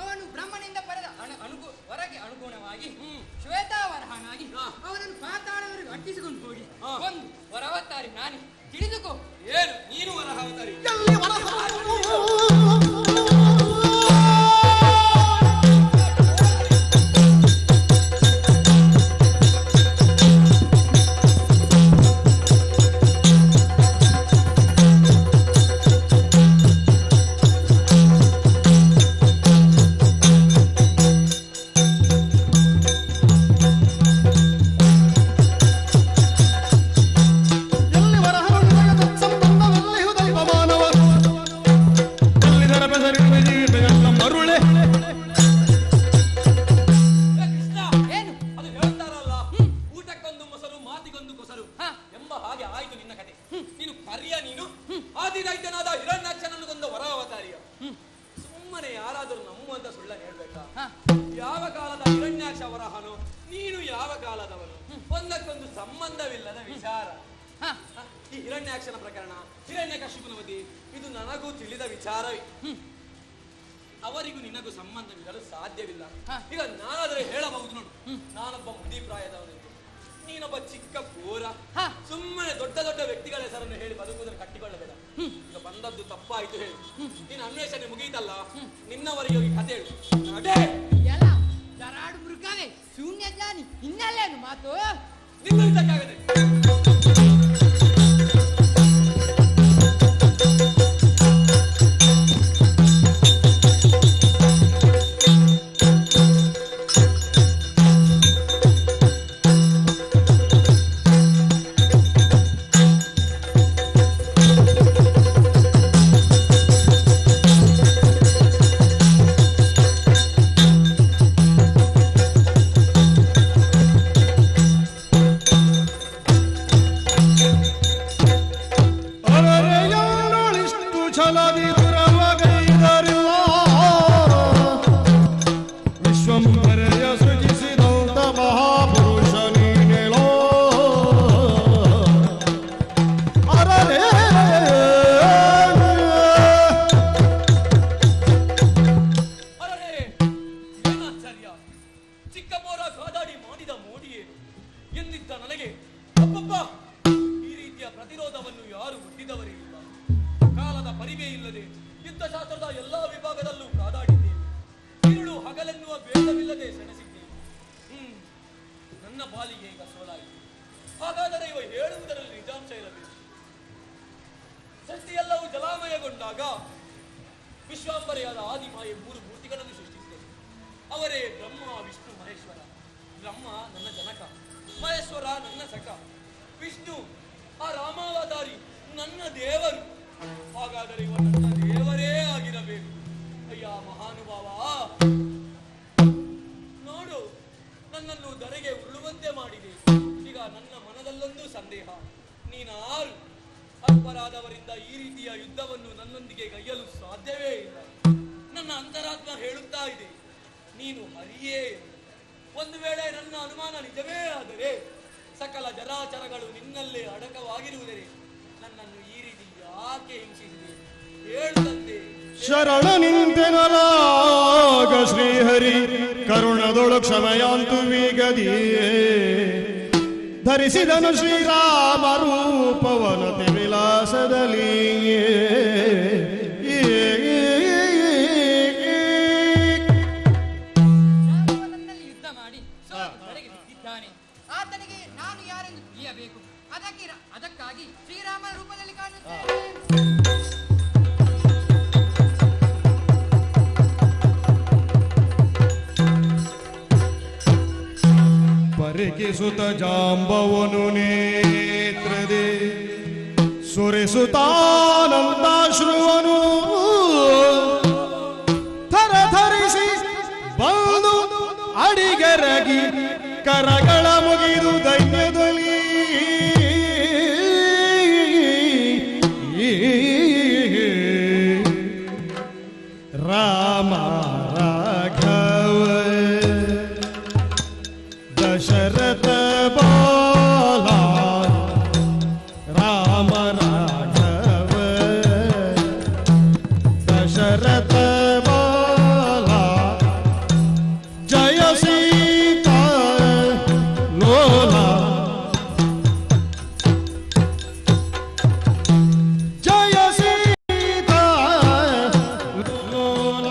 ಅವನು ಬ್ರಹ್ಮನಿಂದ ಪಡೆದ ವರಗೆ ಅನುಗುಣವಾಗಿ ಶ್ವೇತಾವರಹನಾಗಿ ಅವನನ್ನು ಪಾತಾಳವರೆಗೂ ಅಟ್ಟಿಸಿಕೊಂಡು ಹೋಗಿ ಒಂದು ವರವತಾರಿ ನಾನೇ ತಿಳಿದುಕೋ. ಏನು ನೀನು ವರಹಾವತಾರಿ? ಅವರಿಗೂ ನಿನಗೂ ಸಂಬಂಧವಿರಲು ಸಾಧ್ಯವಿಲ್ಲ. ಈಗ ನಾನಾದರೆ ಹೇಳಬಹುದು ನೋಡು, ನಾನೊಬ್ಬ ಮುದಿಪ್ರಾಯದವನೆಂದು, ನೀನೊಬ್ಬ ಚಿಕ್ಕ ಘೋರ. ಸುಮ್ಮನೆ ದೊಡ್ಡ ದೊಡ್ಡ ವ್ಯಕ್ತಿಗಳ ಹೆಸರನ್ನು ಹೇಳಿ ಬದುಕುವುದನ್ನು ಕಟ್ಟಿಕೊಳ್ಳಬೇಡ. ಈಗ ಬಂದದ್ದು ತಪ್ಪಾಯಿತು ಹೇಳು. ನೀನು ಅನ್ವೇಷಣೆ ಮುಗಿಯಿತಲ್ಲ, ನಿನ್ನವರಿಗೆ ಹೋಗಿ ಕತೆ ಹೇಳು. ಎಲ್ಲ ದರಾಡು ಮೃಗವೇ, ಶೂನ್ಯ ಜ್ಞಾನಿ, ಇನ್ನಲ್ಲೇನು ಮಾತು? ನಿನ್ನಕ್ಕಾಗದೆ ವಿಶ್ವಾಂಬರೆಯಾದ ಆದಿಮಾಯೆ ಮೂರು ಮೂರ್ತಿಗಳನ್ನು ಸೃಷ್ಟಿಸಿದರು. ಅವರೇ ಬ್ರಹ್ಮ, ವಿಷ್ಣು, ಮಹೇಶ್ವರ. ಬ್ರಹ್ಮ ನನ್ನ ಜನಕ, ಮಹೇಶ್ವರ ನನ್ನ ಸಖ, ವಿಷ್ಣು ಆ ರಾಮಾವತಾರಿ ನನ್ನ ದೇವರು. ಹಾಗಾದರೆ ಇವ ನನ್ನ ದೇವರೇ ಆಗಿರಬೇಕು. ಅಯ್ಯ ಮಹಾನುಭಾವ, ನೋಡು, ನನ್ನನ್ನು ಧರೆಗೆ ಉರುಳುವಂತೆ ಮಾಡಿದೆ. ಈಗ ನನ್ನ ಮನದಲ್ಲೊಂದು ಸಂದೇಹ, ನೀನಾರು? ಅಲ್ಪರಾದವರಿಂದ ಈ ರೀತಿಯ ಯುದ್ಧವನ್ನು ನನ್ನೊಂದಿಗೆ ಗೈಯಲು ಸಾಧ್ಯವೇ ಇಲ್ಲ. ನನ್ನ ಅಂತರಾತ್ಮ ಹೇಳುತ್ತಾ ಇದೆ, ನೀನು ಹರಿಯೇ. ಒಂದು ವೇಳೆ ನನ್ನ ಅನುಮಾನ ನಿಜವೇ ಆದರೆ ಸಕಲ ಜರಾಚರಗಳು ನಿನ್ನಲ್ಲೇ ಅಡಕವಾಗಿರುವುದೇ ನನ್ನನ್ನು ಈ ರೀತಿ ಯಾಕೆ ಹಿಂಸಿಸಿದೆ ಹೇಳ್ತಂದೆ. ಶರಣ ನಿಂತೆನರಾಗ ಶ್ರೀಹರಿ ಕರುಣದೊಳು ಕ್ಷಮಯಾಂತು ವಿಗದಿಯೇ ಧರಿಸಿದನು ಶ್ರೀರಾಮ ರೂಪವನತೆ ವಿಲಾಸದಲ್ಲಿ ಯುದ್ಧ ಮಾಡಿ ಹೊರಗೆ ಬಿದ್ದಿದ್ದಾನೆ. ಆತನಿಗೆ ನಾನು ಯಾರೆಂದು ತಿಳಿಯಬೇಕು. ಅದಕ್ಕಾಗಿ ಶ್ರೀರಾಮನ ರೂಪದಲ್ಲಿ ಕಾಣುತ್ತೇನೆ. ಪರಿಕಿಸುತ್ತ ಜಾಂಬವನು ನೇತ್ರದೆ ಸುರಿಸುತ್ತಾನಂದಾಶ್ರುವನು ಥರಥರಿಸಿ ಬಂದು ಅಡಿಗರಗಿ ಕರಗಳ ಮುಗಿದು ದೈನ್ಯದಲ್ಲಿ ರಾಮ ರಾಘವ ದಶರಥ ಬಾಲ ರಾಮ ರಾಘವ ದಶರಥ ಬಾಲ ಜಯ ಸೀತಾ ಲೋಲ ಜಯ ಸೀತಾ ಲೋಲ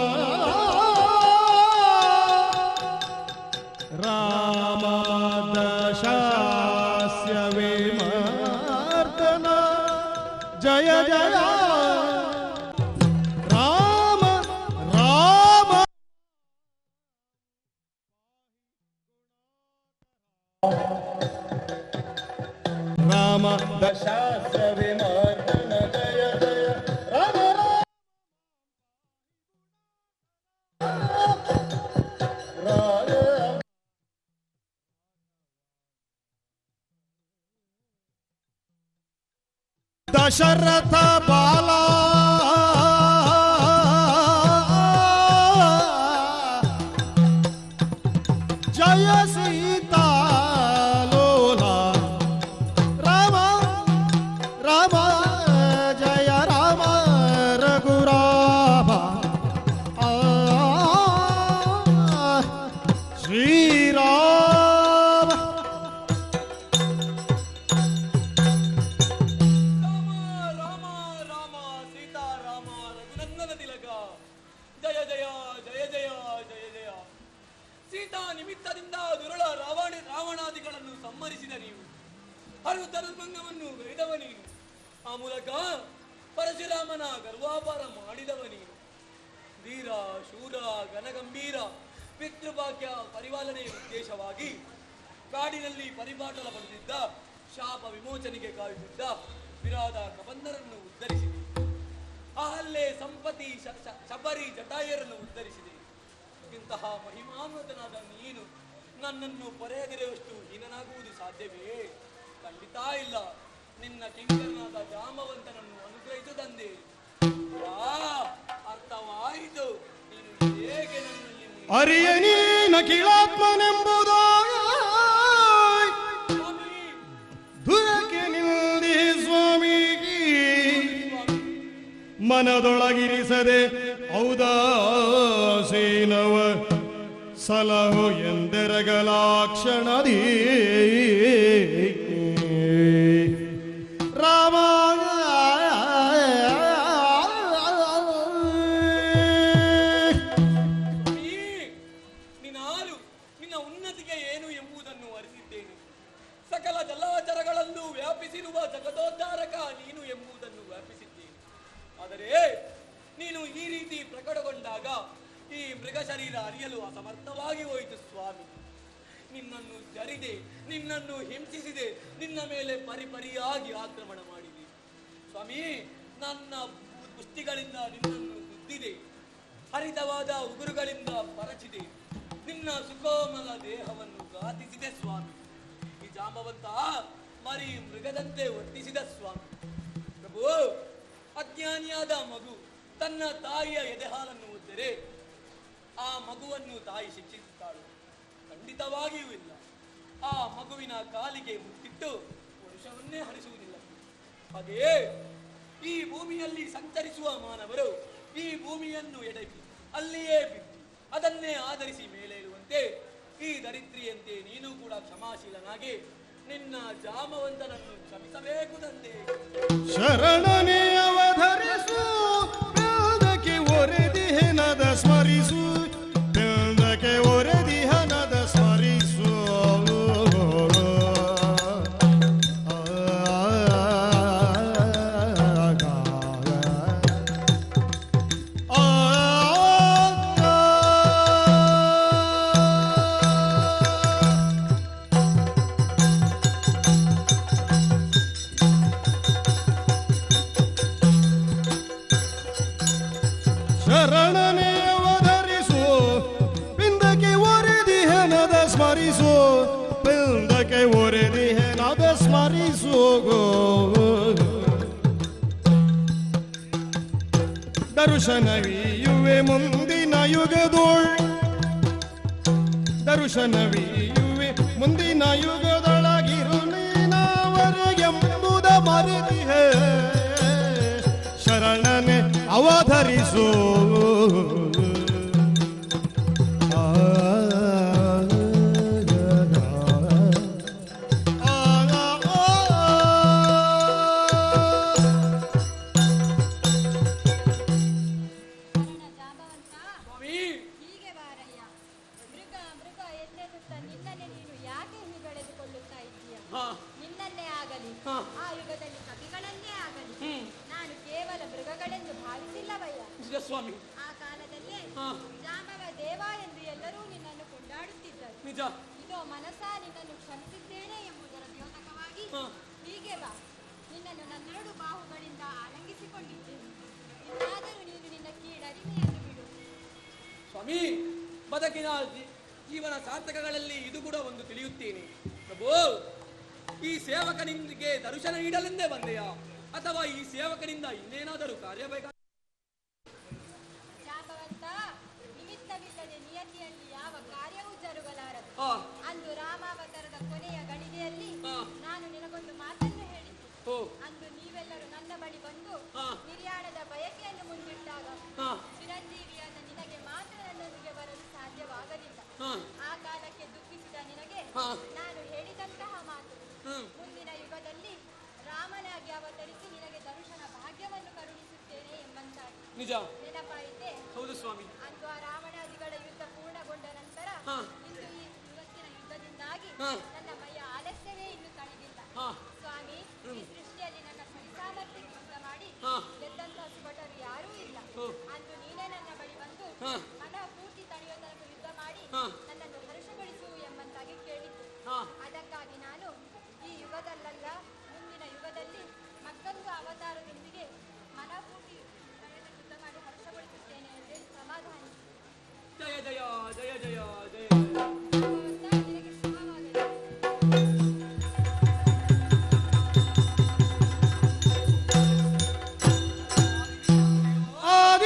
ರಾಮ ದಶಾಸ್ಯ ವಿಮರ್ದನ ಜಯ ಜಯ ರಾಮ ರಾಮ ರಾಮ ದಶಾಸ್ಯ ವಿಮರ್ದನ ಜಯ ಜಯ ರಾಮ ರಾಮ ದಶರಥ ಬಾಲ ಜಯ ಸೀತಾ ಲೋಲ ರಾಮ ರಾಮ ಜಯ ರಾಮ ರಘುರಾಮ ಶ್ರೀರಾಮ ರಾಮ ರಾಮ ಸೀತಾರಾಮ ರಘುನಂದನ ತಿಲಕ ಜಯ ಜಯ ಜಯ ಜಯ ಜಯ ಜಯ. ಸೀತಾ ನಿಮಿತ್ತದಿಂದ ದುರುಳ ರಾವಣಾದಿಗಳನ್ನು ಸಂಹರಿಸಿದ ನೀವು, ಹರುತರಭಂಗವನ್ನು ಗೈದವ ನೀನು, ಆ ಮೂಲಕ ಪರಶುರಾಮನ ಗರ್ವಾಪಾರ ಮಾಡಿದವ ನೀನು. ಧೀರ ಶೂರ ಘನಗಂಭೀರ ಪಿತೃಭಾಗ್ಯ ಪರಿಪಾಲನೆಯ ಉದ್ದೇಶವಾಗಿ ಕಾಡಿನಲ್ಲಿ ಪರಿಪಾಟಲ ಪಡೆದಿದ್ದ, ಶಾಪ ವಿಮೋಚನೆಗೆ ಕಾಯುತ್ತಿದ್ದ ವಿರಾದ ಕಬಂಧರನ್ನು ಉದ್ಧರಿಸಿದೆ. ಅಹಲ್ಯೆ ಸಂಪತಿ ಶಬರಿ ಜಟಾಯರನ್ನು ಉದ್ಧರಿಸಿದೆ. ಇಂತಹ ಮಹಿಮಾನ್ವಿತನಾದ ನೀನು ನನ್ನನ್ನು ಪೊರೆಯದಿರುವಷ್ಟು ಹೀನನಾಗುವುದು ಸಾಧ್ಯವೇ? ಖಂಡಿತ ಇಲ್ಲ. ನಿನ್ನ ಕಿಂಕರನಾದ ಜಾಂಬವಂತನನ್ನು ಅನುಗ್ರಹಿಸುತ್ತಂದೆ. ಅರ್ಥವಾಯಿತು ನೀನು ಹೇಗೆ ನನ್ನಲ್ಲಿ ಅರಿಯನೀನ ಕಿಳಾತ್ಮನೆಂಬುದ ದುರಕೆ ನಿಂದಿ ಸ್ವಾಮಿ ಮನದೊಳಗಿರಿಸದೆ ಔದಾಸೀನವ ಸಲಹು ಎಂದೆರಗಲಾಕ್ಷಣದಿ ರಾಮ ನಿನ್ನ ಉನ್ನತಿಗೆ ಏನು ಎಂಬುದನ್ನು ಅರಿತಿದ್ದೇನೆ. ಸಕಲ ಜಲಚರಗಳಲ್ಲೂ ವ್ಯಾಪಿಸಿರುವ ಜಗದೋದ್ಧಾರಕ ನೀನು ಎಂಬುದನ್ನು ವ್ಯಾಪಿಸಿದ್ದೇನೆ. ಆದರೆ ನೀನು ಈ ರೀತಿ ಪ್ರಕಟಗೊಂಡಾಗ ಈ ಮೃಗ ಶರೀರ ಅರಿಯಲು ಅಸಮರ್ಥವಾಗಿ ಹೋಯಿತು ಸ್ವಾಮಿ. ನಿನ್ನನ್ನು ಜರಿದೆ, ನಿನ್ನನ್ನು ಹಿಂಸಿಸಿದೆ, ನಿನ್ನ ಮೇಲೆ ಪರಿಪರಿಯಾಗಿ ಆಕ್ರಮಣ ಮಾಡಿದೆ ಸ್ವಾಮಿ. ನನ್ನ ಪುಷ್ಟಿಗಳಿಂದ ನಿನ್ನನ್ನು ಗುದ್ದಿದೆ, ಹರಿತವಾದ ಉಗುರುಗಳಿಂದ ಪರಚಿದೆ, ನಿನ್ನ ಸುಕೋಮಲ ದೇಹವನ್ನು ಘಾತಿಸಿದೆ ಸ್ವಾಮಿ. ಈ ಜಾಂಬವಂತ ಮರಿ ಮೃಗದಂತೆ ವರ್ತಿಸಿದ ಸ್ವಾಮಿ. ಪ್ರಭು, ಅಜ್ಞಾನಿಯಾದ ಮಗು ತನ್ನ ತಾಯಿಯ ಎದೆಹಾಲನ್ನು ಒದ್ದರೆ ಆ ಮಗುವನ್ನು ತಾಯಿ ಶಿಕ್ಷಿಸುತ್ತಾಳು. ಖಂಡಿತವಾಗಿಯೂ ಇಲ್ಲ. ಆ ಮಗುವಿನ ಕಾಲಿಗೆ ಮುತ್ತಿಟ್ಟು ಪುರುಷವನ್ನೇ ಹರಿಸುವುದಿಲ್ಲ. ಹಾಗೆಯೇ ಈ ಭೂಮಿಯಲ್ಲಿ ಸಂಚರಿಸುವ ಮಾನವರು ಈ ಭೂಮಿಯನ್ನು ಎಡವಿ ಅಲ್ಲಿಯೇ ಬಿಟ್ಟು ಅದನ್ನೇ ಆಧರಿಸಿ ಮೇಲೇಳುವಂತೆ ಈ ದರಿದ್ರಿಯಂತೆ ನೀನು ಕೂಡ ಕ್ಷಮಾಶೀಲನಾಗಿ ನಿನ್ನ ಜಾಮವಂತನನ್ನು ಕ್ಷಮಿಸಬೇಕು ತಂದೆ. ಶರಣನೇ ಅವಧರಿಸು, ಬೆಳದಕ್ಕೆ ಒರೆದಿಹೆನದ ಸ್ಮರಿಸು, ಬೆಳದಕ್ಕೆ ಒರೆದಿಹನದ ಸ್ಮರಿಸು. ಶರಣನೇ ಅವಧರಿಸು, ಪಿಂದಕ್ಕೆ ಒರೆದಿಹೆನದ ಸ್ಮರಿಸು, ಪಿಂದಕ್ಕೆ ಒರೆದಿಹೆನದ ಸ್ಮರಿಸು. ದರ್ಶನವೀಯುವೆ ಮುಂದಿನ ಯುಗದೋಳ್, ದರ್ಶನವೀಯುವೆ ಮುಂದಿನ ಯುಗದೊಳಗಿರು ನೀನಾವರೆಗೆಂಬುದ ಮರೆತಿಹೆ. ಶರಣನೆ ಅವಧರಿಸು. ಹೀಗೆ ಬಾರಯ್ಯ. ಮೃಗ ಮೃಗ ಎನ್ನೆನ್ನುತ್ತಾ ನಿನ್ನನ್ನೇ ನೀನು ಯಾಕೆ ಹೀಗಳೆದುಕೊಳ್ಳುತ್ತಾ ಇದ್ದೀಯ? ನಿನ್ನನ್ನೇ ಆಗಲಿ ಆ ಯುಗದಲ್ಲಿ ಕವಿಗಳನ್ನೇ ಆಗಲಿ ನಾನು ಕೇವಲ ಮೃಗಗಳೆಂದು ಭಾವಿಸಿಲ್ಲವಯ್ಯ. ಸ್ವಾಮಿ, ಆ ಕಾಲದಲ್ಲೇ ಜಾಂಬವ ದೇವ ಎಂದು ಎಲ್ಲರೂ ನಿನ್ನನ್ನು ಕೊಂಡಾಡುತ್ತಿದ್ದರು. ನಿಜ. ಇದೋ ಮನಸ ನಿನ್ನನ್ನು ಕ್ಷಮಿಸಿದ್ದೇನೆ ಎಂಬುದರ ದ್ಯೋತಕವಾಗಿ ಹೀಗೆ ಬಾ, ನಿನ್ನನ್ನು ನನ್ನೆರಡು ಬಾಹುಗಳಿಂದ ಆಲಂಗಿಸಿಕೊಂಡಿದ್ದೇನೆ. ಇನ್ನಾದರೂ ನೀನು ನಿನ್ನ ಕೀಳರಿಮೆಯನ್ನು ಬಿಡು. ಸ್ವಾಮಿ, ಬದುಕಿನ ಜೀವನ ಸಾರ್ಥಕಗಳಲ್ಲಿ ಇದು ಕೂಡ ಒಂದು ತಿಳಿಯುತ್ತೇನೆ. ಪ್ರಭು, ಈ ಸೇವಕನಿಗೆ ದರ್ಶನ ನೀಡಲೆಂದೇ ಬಂದೆಯಾ ಅಥವಾ ಈ ಸೇವಕನಿಂದ ಇನ್ನೇನಾದರೂ ಕಾರ್ಯ ಬೇಕಾ? ಜಾಂಬವಂತ, ನಿಮಿತ್ತವಿಲ್ಲದೆ ನಿಯತಿಯಲ್ಲಿ ಯಾವ ಕಾರ್ಯವೂ ಜರುಗಲಾರದು. ಅಂದು ರಾಮಾವತಾರದ ಕೊನೆಯ ಗಳಿಗೆಯಲ್ಲಿ ನಾನು ನಿನಗೊಂದು ಮಾತನ್ನು ಹೇಳಿದ್ದೆ. ಅಂದು ನೀವೆಲ್ಲರೂ ನನ್ನ ಬಳಿ ಬಂದು ನಿರ್ಯಾಣದ ಬಯಕೆಯನ್ನು ಮುಂದಿಟ್ಟಾಗ ಚಿರಂಜೀವಿಯಾದ ನಿನಗೆ ಮಾತ್ರ ನನ್ನೊಂದಿಗೆ ಬರಲು ಸಾಧ್ಯವಾಗಲಿಲ್ಲ. ಆ ಕಾಲಕ್ಕೆ ದುಃಖಿಸಿದ ನಿನಗೆ ನಾನು ಹೇಳಿದಂತಹ ಮಾತು ಮುಂದಿನ ಯುಗದಲ್ಲಿ ರಾಮನಾಗಿ ಅವತರಿಸಿ ನಿನಗೆ ದರ್ಶನ ಭಾಗ್ಯವನ್ನು ಕರುಣಿಸುತ್ತೇನೆ ಎಂಬಂತಾಗಿ ನೆನಪಾಯಿತೆ. ಹೌದು ಸ್ವಾಮಿ. ಅಂದು ಆ ರಾವಣಾದಿಗಳ ಯುದ್ಧ ಪೂರ್ಣಗೊಂಡ ನಂತರ ಇಂದು ಈ ಇವತ್ತಿನ ಯುದ್ಧದಿಂದಾಗಿ ನನ್ನ ಮೈಯ ಆಲಸ್ಯವೇ ಇನ್ನು ತಣಿದಿಲ್ಲ. ಸ್ವಾಮಿ, ಈ ಸೃಷ್ಟಿಯಲ್ಲಿ ನನ್ನ ಸರಿಸಾಮರ್ಥ್ಯಕ್ಕೆ ಯುದ್ಧ ಮಾಡಿ ಗೆದ್ದಂತಹ ಸುಭಟರು ಯಾರೂ ಇಲ್ಲ. ಅಂದು ನೀನೇ ನನ್ನ ಬಳಿ ಬಂದು ಮನ ಪೂರ್ತಿ ತಣಿಯೋ ತನಕ ಯುದ್ಧ ಮಾಡಿ ನನ್ನನ್ನು ಹರ್ಷಗೊಳಿಸು ಎಂಬಂತಾಗಿ ಕೇಳಿದ್ದು. ಅದಕ್ಕಾಗಿ ನಾನು ಈ ಯುಗದಲ್ಲ ಮುಂದಿನ ಯುಗದಲ್ಲಿ ಮತ್ತೊಂದು ಅವತಾರದೊಂದಿಗೆ ಮನಪೂರ್ತಿ ಯುದ್ಧ ಮಾಡಿ ಹರ್ಷಗೊಳಿಸುತ್ತೇನೆ ಎಂದು ಸಮಾಧಾನ. ಜಯ ಜಯ ಜಯ ಜಯ ಜಯ.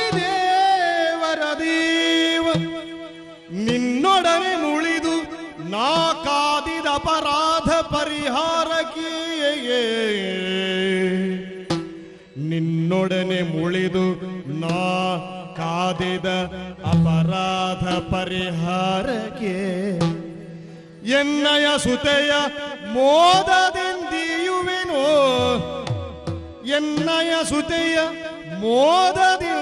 ಆದಿದೇವರ ದೇವ ನಿನ್ನೊಡನೆ ಮುಳಿದು ನಾ ಕಾದಿದ ಅಪರಾಧ ಪರಿಹಾರಕ್ಕೆ, ನಿನ್ನೊಡನೆ ಮುಳಿದು ನಾ ಕಾದಿದ ಅಪರಾಧ ಪರಿಹಾರಕ್ಕೆ, ಎನ್ನಯ ಸುತೆಯ ಮೋದದಿಂದಿಯುವೆನೋ, ಎನ್ನಯ ಸುತೆಯ ಮೋದದಿಂದಿಯುವೆನೋ.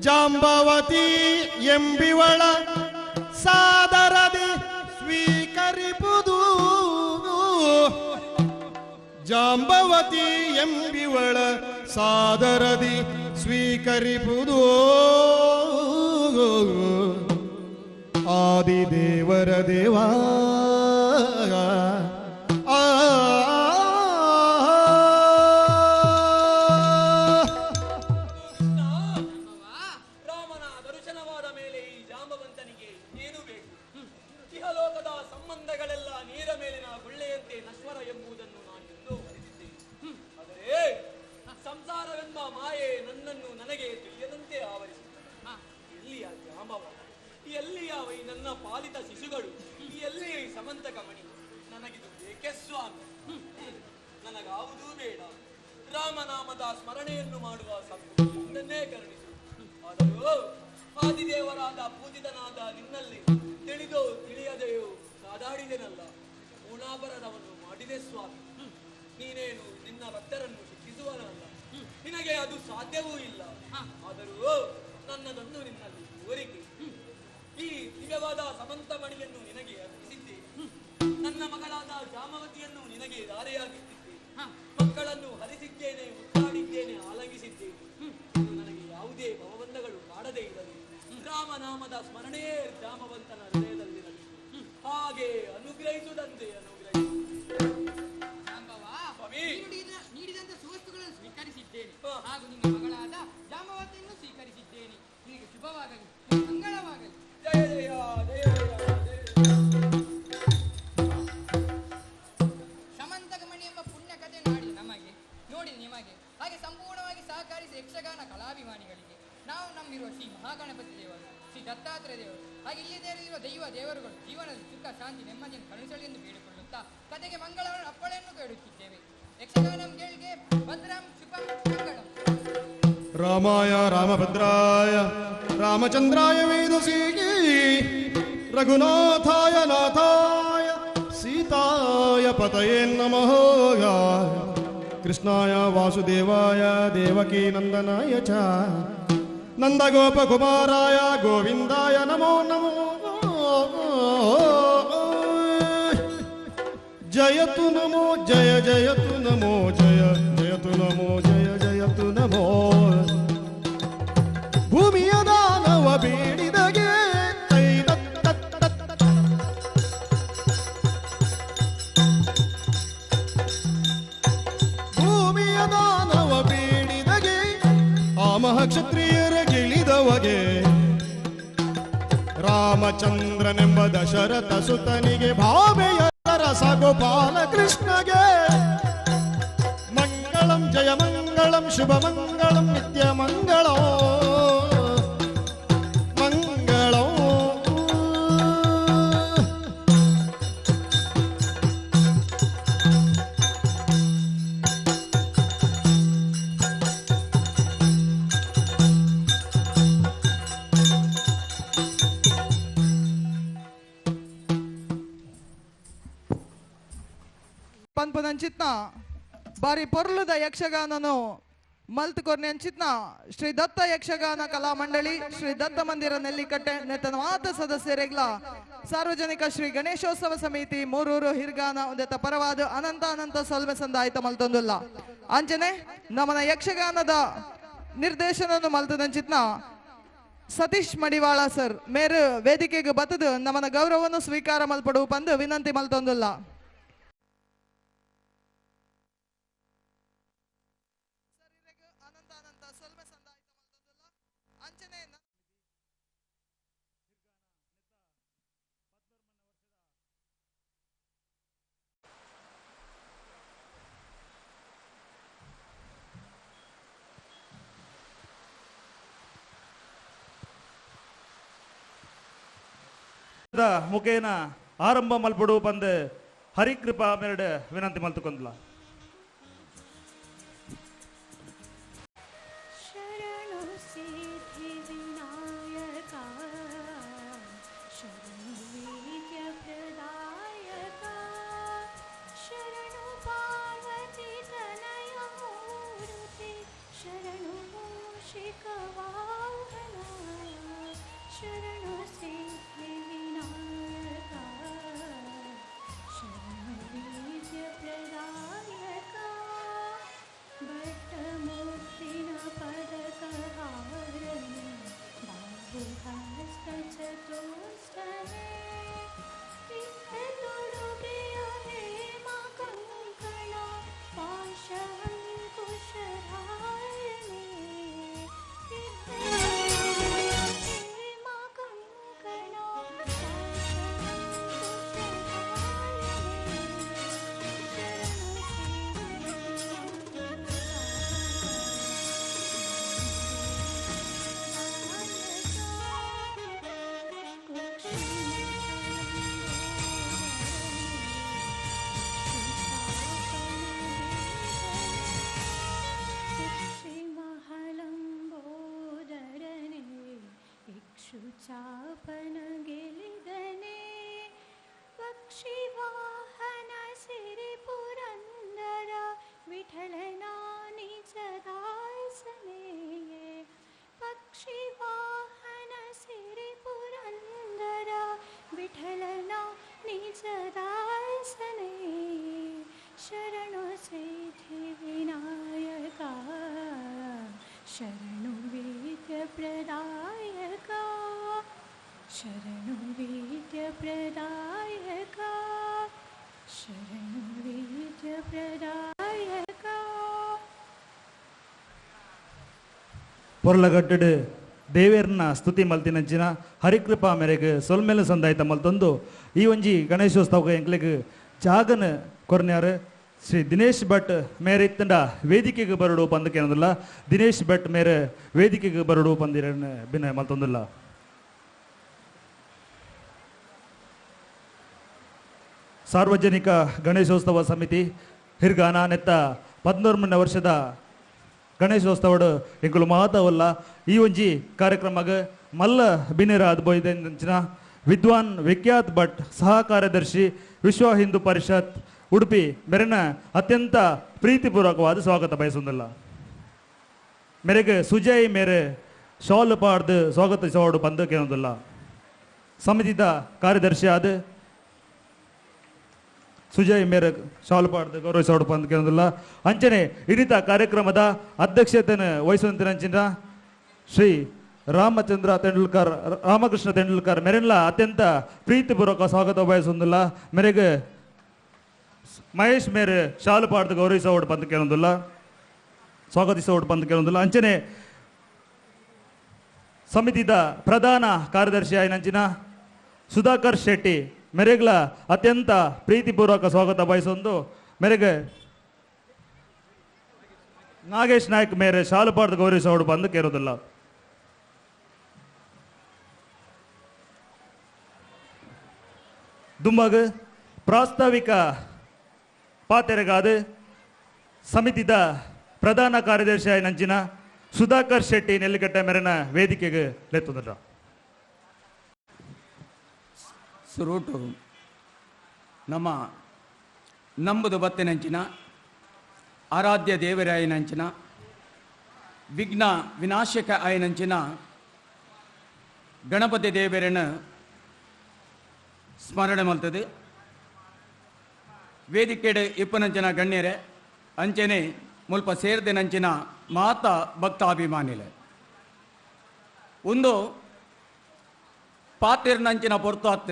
ಜಾಂಬವತಿ ಎಂಬಿವಳ ಸಾದರದಿ ಸ್ವೀಕರಿಪುದು, ಜಾಂಬವತಿ ಎಂಬಿವಳ ಸಾದರದಿ ಸ್ವೀಕರಿಪುದು. ಆದಿದೇವರ ದೇವಾ ರಾಮನ ದರ್ಶನವಾದ ಮೇಲೆ ಈ ಜಾಂಬವಂತನಿಗೆ ಏನು ಬೇಕು? ಇಹಲೋಕದ ಸಂಬಂಧಗಳೆಲ್ಲ ನೀರ ಮೇಲಿನ ಗುಳ್ಳೆಯಂತೆ ನಶ್ವರ ಎಂಬುದನ್ನು ನಾನು ಎಂದೂ ಮರೆತಿದ್ದೇನೆ. ಆದರೆ ಸಂಸಾರವೆಂಬ ಮಾಯೆ ನನ್ನನ್ನು ನನಗೆ ತಿಳಿಯದಂತೆ ಆವರಿಸಿದೆ. ಎಲ್ಲಿಯ ಜಾಂಬವ? ಎಲ್ಲಿಯಾವ ಈ ನನ್ನ ಪಾಲಿತ ಶಿಶುಗಳು, ಎಲ್ಲಿಯ ಈ ಸಮಂತಕ ಮಣಿ? ನನಗಿದು ಬೇಕೆ ಸ್ವಾಮಿ. ನನಗಾವುದೂ ಬೇಡ. ರಾಮನಾಮದ ಸ್ಮರಣೆಯನ್ನು ಮಾಡುವ ಸನ್ನೇ ಕರುಣಿಸು. ಆದರೂ ಆದಿದೇವರಾದ ಪೂಜಿತನಾದ ನಿನ್ನಲ್ಲಿ ತಿಳಿದೋ ತಿಳಿಯದೆಯೋ ಕಾದಾಡಿದೆನಲ್ಲ, ಗುಣಾಪರದವನ್ನು ಮಾಡಿದೆ ಸ್ವಾಮಿ. ನೀನೇನು ನಿನ್ನ ಭಕ್ತರನ್ನು ಶಿಕ್ಷಿಸುವನಲ್ಲ, ನಿನಗೆ ಅದು ಸಾಧ್ಯವೂ ಇಲ್ಲ. ಆದರೂ ನನ್ನದೊಂದು ನಿನ್ನಲ್ಲಿ ಕೋರಿಕೆ. ಈ ದಿವ್ಯವಾದ ಸಮಂತಮಣಿಯನ್ನು ನಿನಗೆ ಅರ್ಪಿಸಿದ್ದೆ. ನನ್ನ ಮಗಳಾದ ಜಾಮವತಿಯನ್ನು ನಿನಗೆ ದಾರೆಯಾಗಿಟ್ಟಿದ್ದೆ. ಮಕ್ಕಳನ್ನು ಹರಿಸಿದ್ದೇನೆ, ಮುತ್ತಾಡಿದ್ದೇನೆ, ಆಲಂಗಿಸಿದ್ದೇನೆ. ನನಗೆ ಯಾವುದೇ ಭವಬಂಧಗಳು ಕಾಡದೇ ಇರಲಿ. ರಾಮನಾಮದ ಸ್ಮರಣೆಯೇ ಜಾಮವಂತನ ಹೃದಯದಲ್ಲಿರಲಿ. ಹಾಗೆ ಅನುಗ್ರಹಿಸುವುದಂತೆ ಅನುಗ್ರಹಿಸು. ನೀಡಿದಂತ ಸುವಸ್ತುಗಳನ್ನು ಸ್ವೀಕರಿಸಿದ್ದೇನೆ, ಹಾಗೂ ನಿಮ್ಮ ಮಗಳಾದ ಜಾಮವತಿಯನ್ನು ಸ್ವೀಕರಿಸಿದ್ದೇನೆ. ನಿನಗೆ ಶುಭವಾಗಲಿ, ಮಂಗಳವಾಗಲಿ. ಜಯ ಜಯ ಜಯ ಸಮಂತಕಮಣಿ ಎಂಬ ಪುಣ್ಯ ಕಥೆ ನಾಡಿ ನಮಗೆ ನೋಡಿ ನಿಮಗೆ ಹಾಗೆ ಸಂಪೂರ್ಣವಾಗಿ ಸಹಕರಿಸಿ ಯಕ್ಷಗಾನ ಕಲಾಭಿಮಾನಿಗಳಿಗೆ ನಾವು ನಂಬಿರುವ ಶ್ರೀ ಮಹಾಗಣಪತಿ ದೇವರು, ಶ್ರೀ ದತ್ತಾತ್ರೇಯ ದೇವರು, ಹಾಗೆ ಇಲ್ಲಿದೆ ಇರುವ ದೇವರುಗಳು ಜೀವನದ ಸುಖ ಶಾಂತಿ ನೆಮ್ಮದಿಯನ್ನು ಕರುಣಿಸಲಿ ಎಂದು ಬೇಡಿಕೊಳ್ಳುತ್ತಾ ಕಥೆಗೆ ಮಂಗಳವನ್ನು ಅಪ್ಪಳೆಯನ್ನು ಕೇಳುತ್ತಿದ್ದೇವೆ. ಯಕ್ಷಗಾನಂ ಗೆಲ್ಗೆ ಭದ್ರಂ ಶುಭಂ ಮಂಗಳಂ. ರಾಮಾಯ ರಾಮಭದ್ರಾಯ ರಾಮಚಂದ್ರಾಯ ವೇದಸೀಗೆ ರಘುನಾಥಾಯ ನಾಥಾಯ ಸೀತಾಯ ಪತಯೇ ನಮಃ. ಕೃಷ್ಣಾಯ ವಾಸುದೇವಾಯ ದೇವಕೀ ನಂದನಾಯ ಚ ನಂದಗೋಪಕುಮಾರಾಯ ಗೋವಿಂದಾಯ ನಮೋ ನಮೋ. ಜಯತು ನಮೋ ಜಯ ಜಯತು ನಮೋ ಜಯ ಜಯತು ನಮೋ ಜಯ ಜಯತು ನಮೋ. ಭೂಮಿಯ ದಾನವ ಬೇಡಿದಗೆ ಭೂಮಿಯ ದಾನವ ಬೇಡಿದಗೆ ಆ ಮಹಾಕ್ಷತ್ರಿಯರ ಗೆಳಿದವಗೆ ರಾಮಚಂದ್ರನೆಂಬ ದಶರಥ ಸುತನಿಗೆ ಭಾವೆಯ ರಸ ಗೋಪಾಲ ಕೃಷ್ಣಗೆ ಮಂಗಳಂ ಜಯ ಮಂಗಳಂ ಶುಭ ಮಂಗಳಂ ನಿತ್ಯ ಮಂಗಳೋ ಮಂಗಳೋ. ಪನ್ಪುನಂಚಿತ್ನ ಬಾರಿ ಪೊರ್ಲುದ ಯಕ್ಷಗಾನನು ಮಲ್ತುಕೊರ್ನೆ ಅಂಚಿತ್ನ ಶ್ರೀ ದತ್ತ ಯಕ್ಷಗಾನ ಕಲಾ ಮಂಡಳಿ ಶ್ರೀ ದತ್ತ ಮಂದಿರ ನೆಲ್ಲಿಕಟ್ಟೆ ನೆತ್ತನ ಮಾತ ಸದಸ್ಯರೆಗ್ಲ ಸಾರ್ವಜನಿಕ ಶ್ರೀ ಗಣೇಶೋತ್ಸವ ಸಮಿತಿ ಮೂರೂರು ಹಿರ್ಗಾನ ಒಂದೆತ್ತ ಪರವಾದ ಅನಂತ ಅನಂತ ಸಲ್ಮೆ ಸಂದಾಯಿತ ಮಲ್ತೊಂದುಲ್ಲ ಅಂಚನೆ ನಮ್ಮನ ಯಕ್ಷಗಾನದ ನಿರ್ದೇಶನನು ಮಲ್ತದಂಚಿತ್ನ ಸತೀಶ್ ಮಡಿವಾಳ ಸರ್ ಮೇರು ವೇದಿಕೆಗೆ ಬತ್ತದು ನಮ್ಮನ ಗೌರವವನ್ನು ಸ್ವೀಕಾರ ಮಲ್ಪಡು ಬಂದು ವಿನಂತಿ ಮಲ್ತೊಂದುಲ್ಲ. ಮುಖೇನ ಆರಂಭ ಮಲ್ಪಡು ಬಂದು ಹರಿಕೃಪಾ ಮೇರೆಡೆ ವಿನಂತಿ ಮಲ್ತುಕೊಂಡ್ಲ. ಶರಣು ಸಿದ್ಧಿ ವಿನಾಯಕ ಶರಣು ವೇದ್ಯ ಪ್ರದಾಯಕ ಶರಣು ಪಾರ್ವತಿ ತನಯ ಮೂರ್ತಿ ಶರಣು ಮೂಷಿಕ ವಾಹನ ಶರಣು ಸಿದ್ಧಿ ವಿನಾಯಕ ಶರಣು ವೇದ್ಯ ಪ್ರದಾಯಕ ಚಾಪನ ಗೆಲಿದನೆ ಪಕ್ಷಿ ವಾಹನ ಸಿರಿ ಪುರಂದರ ವಿಠಲನ ನಿಜದಾಸನೇ ಪಕ್ಷಿ ವಾಹನ ಸಿರಿ ಪುರಂದರ ವಿಠಲನ ನಿಜದಾಸನೇ ಶರಣು ಸಿದ್ಧಿ ವಿನಾಯಕ ಶರಣು ವೇದ್ಯ ಪ್ರದಾಯಕ ಶರಣು ವೇದ್ಯ ಪ್ರದಾಯಕ ಶರಣು ವೇದ್ಯ ಪ್ರದಾಯಕ ಪೊರ್ಲಗಟ್ಟಡು ದೇವೇರ್ನ ಸ್ತುತಿ ಮಲ್ತಿನಂಚಿನ ಹರಿಕೃಪಾ ಮೇರೆಗೆ ಸೊಲ್ಮೆಲ ಸಂದಾಯಿತ ಮಲ್ತೊಂದು ಈ ಒಂಜಿ ಗಣೇಶೋತ್ಸವಕ್ಕೆ ಎಂಕ್ಲೆಗ್ ಜಾಗನ ಕೊರ್ನ್ಯಾರು ಶ್ರೀ ದಿನೇಶ್ ಭಟ್ ಮೇರೆ ಇತ್ತಂಡ ವೇದಿಕೆಗೆ ಬರಡು ಪಂದ ಕೇನೋದಿಲ್ಲ ದಿನೇಶ್ ಭಟ್ ಮೇರೆ ವೇದಿಕೆಗೆ ಬರಡು ಪಂದಿರನ್ನ ಭಿನ್ನ ಮಲ್ತೊಂದಿಲ್ಲ ಸಾರ್ವಜನಿಕ ಗಣೇಶೋತ್ಸವ ಸಮಿತಿ ಹಿರ್ಗಾನ ನೆತ್ತ 14ನೇ ವರ್ಷದ ಗಣೇಶೋತ್ಸವಡು ಎಂಕುಲು ಮಾತವಲ್ಲ ಈ ಒಂಜಿ ಕಾರ್ಯಕ್ರಮಗ ಮಲ್ಲ ಬಿನೆರ ಅದ್ಭುತಂಚಿನ ವಿದ್ವಾನ್ ವಿಖ್ಯಾತ್ ಭಟ್ ಸಹ ಕಾರ್ಯದರ್ಶಿ ವಿಶ್ವ ಹಿಂದೂ ಪರಿಷತ್ ಉಡುಪಿ ಮೆರೆನ ಅತ್ಯಂತ ಪ್ರೀತಿಪೂರ್ವಕವಾದ ಸ್ವಾಗತ ಬಯಸುವುದಿಲ್ಲ ಮೇರೆಗೆ ಸುಜಯ್ ಮೇರೆ ಶಾಲ್ ಪಾಡ್ದು ಸ್ವಾಗತಿಸೋಡು ಬಂದು ಕೇಳೋದಿಲ್ಲ ಸಮಿತಿದ ಕಾರ್ಯದರ್ಶಿ ಆದ ಸುಜಯ್ ಮೇರೆ ಶಾಲ್ ಪಾಡ್ದು ಗೌರವಿಸೋಡು ಬಂದು ಕೇಳೋದಿಲ್ಲ ಅಂಚನೆ ಇನ್ನಿತ ಕಾರ್ಯಕ್ರಮದ ಅಧ್ಯಕ್ಷತೆಯನ್ನು ವಹಿಸುವಂತಿನ ಶ್ರೀ ರಾಮಕೃಷ್ಣ ತೆಂಡೂಲ್ಕರ್ ಮೆರೆನ್ಲ ಅತ್ಯಂತ ಪ್ರೀತಿಪೂರ್ವಕ ಸ್ವಾಗತ ಬಯಸುವುದಿಲ್ಲ ಮೇರೆಗೆ ಮಹೇಶ್ ಮೇರೆ ಶಾಲು ಪಾಡ್ದು ಗೌರವಿಸೋಡು ಬಂದು ಕೇಳೋದಿಲ್ಲ ಸ್ವಾಗತಿಸೋಡು ಬಂದು ಕೇಳೋದಿಲ್ಲ ಅಂಚನೆ ಸಮಿತಿದ ಪ್ರಧಾನ ಕಾರ್ಯದರ್ಶಿ ಆಯ್ನಂಚಿನ ಸುಧಾಕರ್ ಶೆಟ್ಟಿ ಮೆರೆಗ್ಲ ಅತ್ಯಂತ ಪ್ರೀತಿಪೂರ್ವಕ ಸ್ವಾಗತ ಬಯಸೊಂದು ಮೆರೆಗೆ ನಾಗೇಶ್ ನಾಯ್ಕ್ ಮೇರೆ ಶಾಲು ಪಾಡ್ದು ಗೌರವಿಸೋಡು ಬಂದು ಕೇಳೋದಿಲ್ಲ ದುಂಬಾಗ ಪ್ರಾಸ್ತಾವಿಕ ಪಾತೆರೆಗಾದ ಸಮಿತಿದ ಪ್ರಧಾನ ಕಾರ್ಯದರ್ಶಿ ನಂಚಿನ ಸುಧಾಕರ್ ಶೆಟ್ಟಿ ನೆಲ್ಲಿಕಟ್ಟ ಮೆರನ ವೇದಿಕೆಗೆ ಲೆತ್ತುದರ ಸುರೂಟು ನಮ್ಮ ನಂಬುದು ಬತ್ತೆನಂಚಿನ ಆರಾಧ್ಯ ದೇವರಾಯನಂಚಿನ ವಿಘ್ನ ವಿನಾಶಕ ಆಯನಂಚಿನ ಗಣಪತಿ ದೇವರನ್ನು ಸ್ಮರಣೆ ಮಲ್ತದು ವೇದಿಕೆಡು ಇಪ್ಪನಂಚಿನ ಗಣ್ಯರೆ ಅಂಚನೆ ಮುಲ್ಪ ಸೇರ್ದೆನಂಚಿನ ಮಾತ ಭಕ್ತಾಭಿಮಾನಿಲೆ ಒಂದು ಪಾತೆರ್ನಂಚಿನ ಪೊರ್ತಾತ್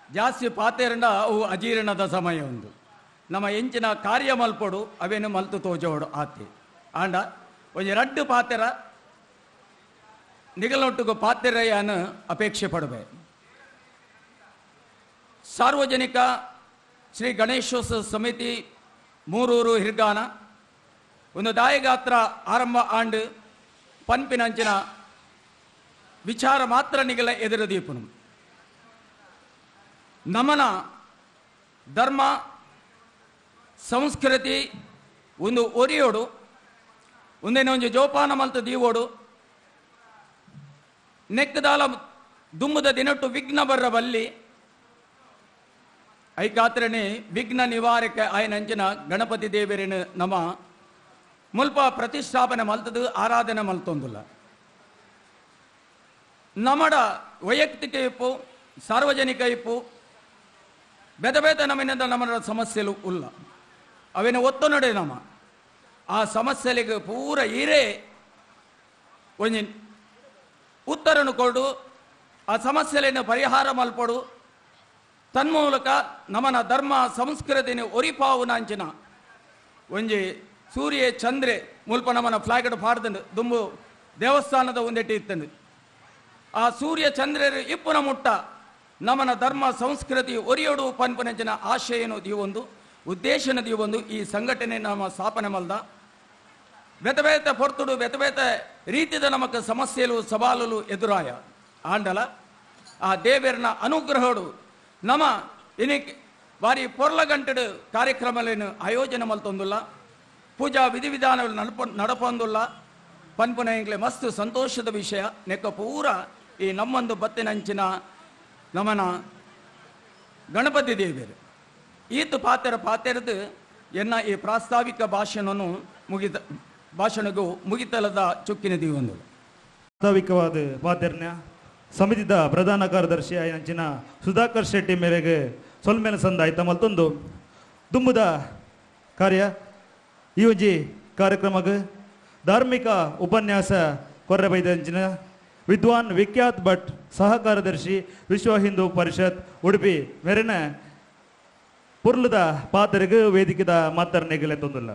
ಜಾಸ್ತಿ ಪಾತೆರ್ಂಡ ಅವು ಅಜೀರ್ಣದ ಸಮಯ ಒಂದು ನಮ್ಮ ಎಂಚಿನ ಕಾರ್ಯ ಮಲ್ಪೊಡು ಅವೇನು ಮಲ್ತು ತೋಜೋಡು ಆತಿ ಆಂಡ ಒಂದು 2 ಪಾತೆರ ನಿಗಲೊಟ್ಟಿಗೂ ಪಾತೆರೆಯನ್ನು ಅಪೇಕ್ಷೆ ಪಡಬೇ ಸಾರ್ವಜನಿಕ ಶ್ರೀ ಗಣೇಶೋತ್ಸವ ಸಮಿತಿ ಮೂರೂರು ಹಿರ್ಗಾನ ಒಂದು ದಾಯಗಾತ್ರ ಆರಂಭ ಆಂಡ್ ಪನ್ಪಿನಂಚಿನ ವಿಚಾರ ಮಾತ್ರ ನಿಗಲ ಎದುರು ದೀಪನು ನಮನ ಧರ್ಮ ಸಂಸ್ಕೃತಿ ಒಂದು ಒರಿಯೋಡು ಒಂದೇನೋ ಒಂದು ಜೋಪಾನ ಮಲ್ತು ದೀವೋಡು ನೆಕ್ಕದಾಲ ದುಮ್ಮದ ದಿನಟ್ಟು ವಿಘ್ನ ಬರ್ರ ಬಲ್ಲಿ ಐಕಾತ್ರನೇ ವಿಘ್ನ ನಿವಾರಕ ಆಯನಂಚಿನ ಗಣಪತಿ ದೇವರಿನ ನಮ್ಮ ಮುಲ್ಪ ಪ್ರತಿಷ್ಠಾಪನೆ ಮಲ್ತದು ಆರಾಧನೆ ಮಲ್ತೊಂದುಲ್ಲ ನಮ್ಮಡ ವೈಯಕ್ತಿಕ ಇಪ್ಪು ಸಾರ್ವಜನಿಕ ಇಪ್ಪು ಬೆದ ನಮ್ಮಿನಿಂದ ನಮ್ಮ ಸಮಸ್ಯೆಲು ಉಲ್ಲ ಅವೇನ ಒತ್ತು ನಡೆ ನಮ್ಮ ಆ ಸಮಸ್ಯೆಗೆ ಪೂರ ಇರೇ ಒಂಜಿ ಉತ್ತರನು ಕೊಡು ಆ ಸಮಸ್ಯೆಯನ್ನು ಪರಿಹಾರ ಮಲ್ಪಡು ತನ್ಮೂಲಕ ನಮನ ಧರ್ಮ ಸಂಸ್ಕೃತಿನ ಒರಿಪಾವುನಾಂಚಿನ ಒಂಜಿ ಸೂರ್ಯ ಚಂದ್ರೆ ಮುಲ್ಪ ನಮನ ಫ್ಲಾಗಡ್ ಪಾಡ್ದಂಡು ದುಂಬು ದೇವಸ್ಥಾನದ ಒಂದೆಟ್ಟಿ ಇತ್ತಂದು ಆ ಸೂರ್ಯ ಚಂದ್ರರು ಇಪ್ಪುನ ಮುಟ್ಟ ನಮನ ಧರ್ಮ ಸಂಸ್ಕೃತಿ ಒರಿಯೋಡು ಪನ್ಪನಂಚಿನ ಆಶಯನು ದೀವೊಂದು ಉದ್ದೇಶನ ದೀವೊಂದು ಈ ಸಂಘಟನೆ ನಮ್ಮ ಸ್ಥಾಪನೆ ಮಲ್ದ ಬೆತಬೇತ ಪೊರ್ತುಡು ಬೆತಬೇತ ರೀತಿದ ನಮಕ ಸಮಸ್ಯೆಲು ಸವಾಲುಲು ಎದುರಾಯ ಆಂಡಲ ಆ ದೇವರನ ಅನುಗ್ರಹಡು ನಮ ಇನಿಕ್ ಬಾರಿ ಪೊರ್ಲಗಂಟೆಡು ಕಾರ್ಯಕ್ರಮಗಳನ್ನು ಆಯೋಜನೆ ಮಲ್ತೊಂದುಲ್ಲ ಪೂಜಾ ವಿಧಿವಿಧಾನಗಳು ನಡಪೊಂದುಲ್ಲ ಪನ್ಪುನ ಎಂಗ್ಲೆ ಮಸ್ತ್ ಸಂತೋಷದ ವಿಷಯ ನೆಕ್ಕ ಪೂರ ಈ ನಮ್ಮೊಂದು ಬತ್ತಿನಂಚಿನ ನಮನ ಗಣಪತಿ ದೇವರು ಈತ ಪಾತೆರದು ಎನ್ನ ಈ ಪ್ರಾಸ್ತಾವಿಕ ಭಾಷಣಗೂ ಮುಗಿತಲದ ಚುಕ್ಕಿನದಿ ಒಂದು ಪ್ರಾಸ್ತಾವಿಕವಾದ ಪಾತೆರ್ನ ಸಮಿತಿದ ಪ್ರಧಾನ ಕಾರ್ಯದರ್ಶಿ ಆಯ್ನಂಚಿನ ಸುಧಾಕರ್ ಶೆಟ್ಟಿ ಮೇರೆಗೆ ಸೊಲ್ಮೇಲೆ ಸಂದಾಯ್ತ ಮತ್ತೊಂದು ದುಂಬುದ ಕಾರ್ಯ ಈ ಒಂಜಿ ಕಾರ್ಯಕ್ರಮಕ್ಕೆ ಧಾರ್ಮಿಕ ಉಪನ್ಯಾಸ ಕೊರ್ರೆ ಬೈದಂಚಿನ ವಿದ್ವಾನ್ ವಿಖ್ಯಾತ್ ಭಟ್ ಸಹ ಕಾರ್ಯದರ್ಶಿ ವಿಶ್ವ ಹಿಂದೂ ಪರಿಷತ್ ಉಡುಪಿ ಮೇರೆನ ಪುರ್ಲದ ಪಾತ್ರೆಗೆ ವೇದಿಕೆದ ಮಾತರ್ನೆಗೆಲೆ ತೊಂದಿಲ್ಲ.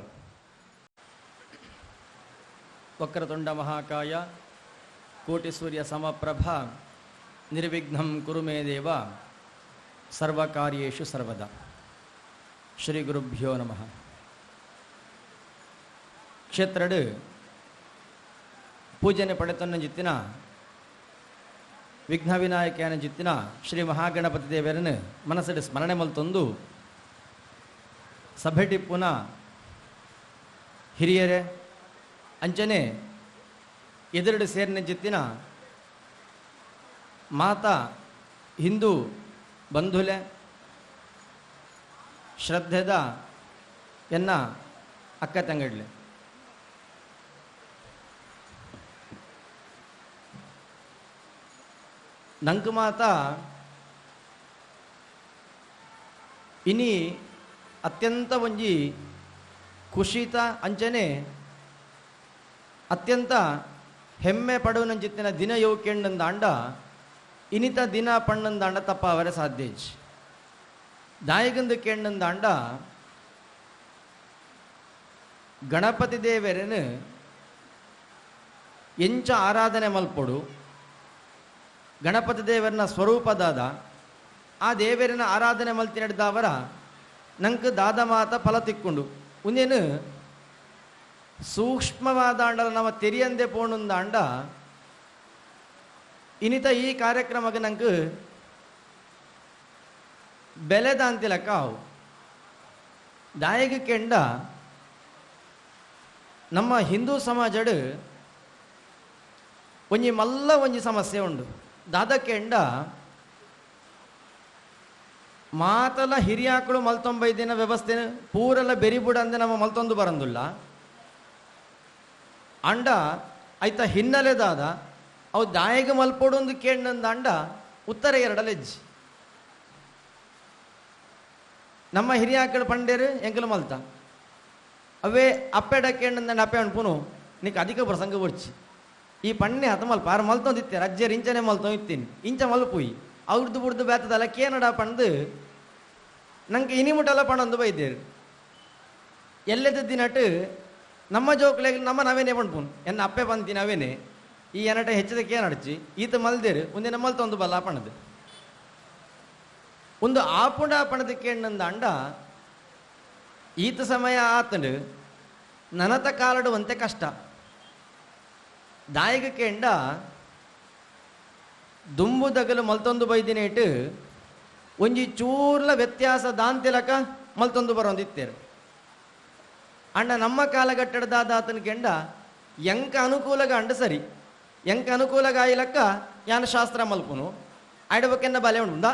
ವಕ್ರತುಂಡ ಮಹಾಕಾಯ ಕೋಟಿ ಸೂರ್ಯ ಸಮಪ್ರಭ ನಿರ್ವಿಘ್ನಂ ಕುರು ಮೇ ದೇವ ಸರ್ವಕಾರ್ಯೇಷು ಸರ್ವದಾ. ಶ್ರೀ ಗುರುಭ್ಯೋ ನಮಃ. ಕ್ಷೇತ್ರಡು ಪೂಜನೆ ಪಡೆತನ್ನ ಜಿತ್ತಿನ ವಿಘ್ನ ವಿನಾಯಕನ ಜಿತ್ತಿನ ಶ್ರೀ ಮಹಾಗಣಪತಿ ದೇವರನ್ನು ಮನಸ್ಸಡು ಸ್ಮರಣೆ ಮಲ್ತೊಂದು ಸಭೆಟಿಪ್ಪುನ ಹಿರಿಯರೇ ಅಂಚನೆ ಎದುರುಡು ಸೇರಿನ ಜಿತ್ತಿನ ಮಾತಾ ಹಿಂದೂ ಬಂಧುಲೆ ಶ್ರದ್ಧೆದ ಎನ್ನ ಅಕ್ಕ ತಂಗಡ್ಲೆ ನಂಕು ಮಾತಾ ಇನಿ ಅತ್ಯಂತ ಒಂಜಿ ಖುಷಿತ ಅಂಚನೆ ಅತ್ಯಂತ ಹೆಮ್ಮೆ ಪಡುವನಂಚಿತ್ತಿನ ದಿನ ಯೋಕೆಂಡಂದಾಂಡ ಇನಿತ ದಿನ ಪಣ್ಣಂದಾಂಡ ತಪ್ಪ ಅವರ ಸಾಧ್ಯಜ್ ದಾಯಗಂದು ಕೇಂಡಂದಾಂಡ ಗಣಪತಿ ದೇವರನ್ನು ಎಂಚ ಆರಾಧನೆ ಮಲ್ಪೊಡು ಗಣಪತಿ ದೇವರನ ಸ್ವರೂಪದಾದ ಆ ದೇವರನ ಆರಾಧನೆ ಮಲ್ತಿನಡ್ದವರ ನಂಗೆ ದಾದ ಮಾತ ಫಲ ತಿಕ್ಕೊಂಡು ಒಂದೇನು ಸೂಕ್ಷ್ಮವಾದ ಅಂಡಲ ನಮ್ಮ ತೆರಿಯಂದೆ ಪೋಣುಂದಾಂಡ ಇನಿತ ಈ ಕಾರ್ಯಕ್ರಮಕ್ಕೆ ನಂಗೆ ಬೆಲೆದ ಅಂತಿಲಕ್ಕ ಅವು ದಾಯಗೆ ಕೆಂಡ ನಮ್ಮ ಹಿಂದೂ ಸಮಾಜಡು ಒಂಜಿ ಮಲ್ಲ ಒಂಜಿ ಸಮಸ್ಯೆ ಉಂಡು ದಾದಕ್ಕೆಂಡ ಮಾತಲ ಹಿರಿಯಾಕಳು ಮಲ್ತೊಂಬೈದಿನ ವ್ಯವಸ್ಥೆ ಪೂರೆಲ್ಲ ಬೆರಿಬುಡ ಅಂದೆ ನಮ್ಮ ಮಲ್ತೊಂದು ಬರಂದಿಲ್ಲ ಅಂಡ ಐತ ಹಿನ್ನೆಲೆದಾದ ಅವು ದಾಯಿಗೆ ಮಲ್ಪೊಡೊಂದು ಕೇಂಡಂದ ಅಂಡ ಉತ್ತರ ಎರಡಲೆಜ್ಜಿ ನಮ್ಮ ಹಿರಿಯಾಕಳು ಪಂಡೇರು ಎಂಕಲು ಮಲ್ತ ಅವೇ ಅಪ್ಪೆಡ ಕೇಂಡಂದ ಅಪ್ಪೆ ಅನ್ಪುನು ನೀಕ್ ಅಧಿಕ ಪ್ರಸಂಗ ಬರ್ಚಿ ಈ ಪಣ್ಣೆ ಹತ ಮಲ್ಪ ಆರು ಮಲ್ತೊಂದಿತ್ತೆ ರಜ್ಜೆ ಇಂಚನೆ ಮಲ್ತೊಂದಿತ್ತೀನಿ ಇಂಚ ಮಲ್ಪುಯಿ ಅವ್ರದ್ದು ಬುಡ್ದು ಬೇತದಲ್ಲ ಕೇನಡ ಪಂದು ನಂಗೆ ಇನಿಮುಟೆಲ್ಲ ಪಣಂದು ಬೈದೇರು ಎಲ್ಲೆದ್ದಿನಟ್ಟು ನಮ್ಮ ಜೋಕ್ಲೆಗೆ ನಮ್ಮ ನಾವೇನೇ ಪಣ್ಪುನ್ ಎನ್ನ ಅಪ್ಪೆ ಬಂತೀನಿ ಅವೇನೆ ಈ ಎನಟ ಹೆಚ್ಚದಕ್ಕೆ ನಡಚಿ ಈತ ಮಲ್ದೇರು ಒಂದಿನ ಮಲ್ತೊಂದು ಬಲ್ಲ ಪಣದು ಒಂದು ಆಪುಂಡ ಪಣದಕ್ಕೆ ಎಣ್ಣಂದ ಅಂಡ ಈತ ಸಮಯ ಆತಂಡು ನನತ ಕಾಲಡುವಂತೆ ಕಷ್ಟ ದಾಯಗಕ್ಕೆ ಎಂಡ ದುಂಬು ದಗಲು ಮಲ್ತೊಂದು ಬೈದಿನೇಟು ಒಂಜಿ ಚೂರ್ಲ ವ್ಯತ್ಯಾಸ ದಾಂತಿಲಕ ಮಲ್ತೊಂದು ಬರೋಂದಿತ್ತೇರು ಅಂಡ ನಮ್ಮ ಕಾಲಘಟ್ಟದಾದ ಆತನ ಕೆಂಡ ಎಂಕ ಅನುಕೂಲಗ ಅಂಡ ಸರಿ ಎಂಕ ಅನುಕೂಲಗ ಆಯ್ಲಕ್ಕ ಯಾನ ಶಾಸ್ತ್ರ ಮಲ್ಪುನು ಆಯ್ಡಬೇಕೆನ್ನ ಬಲೆ ಉಂಡ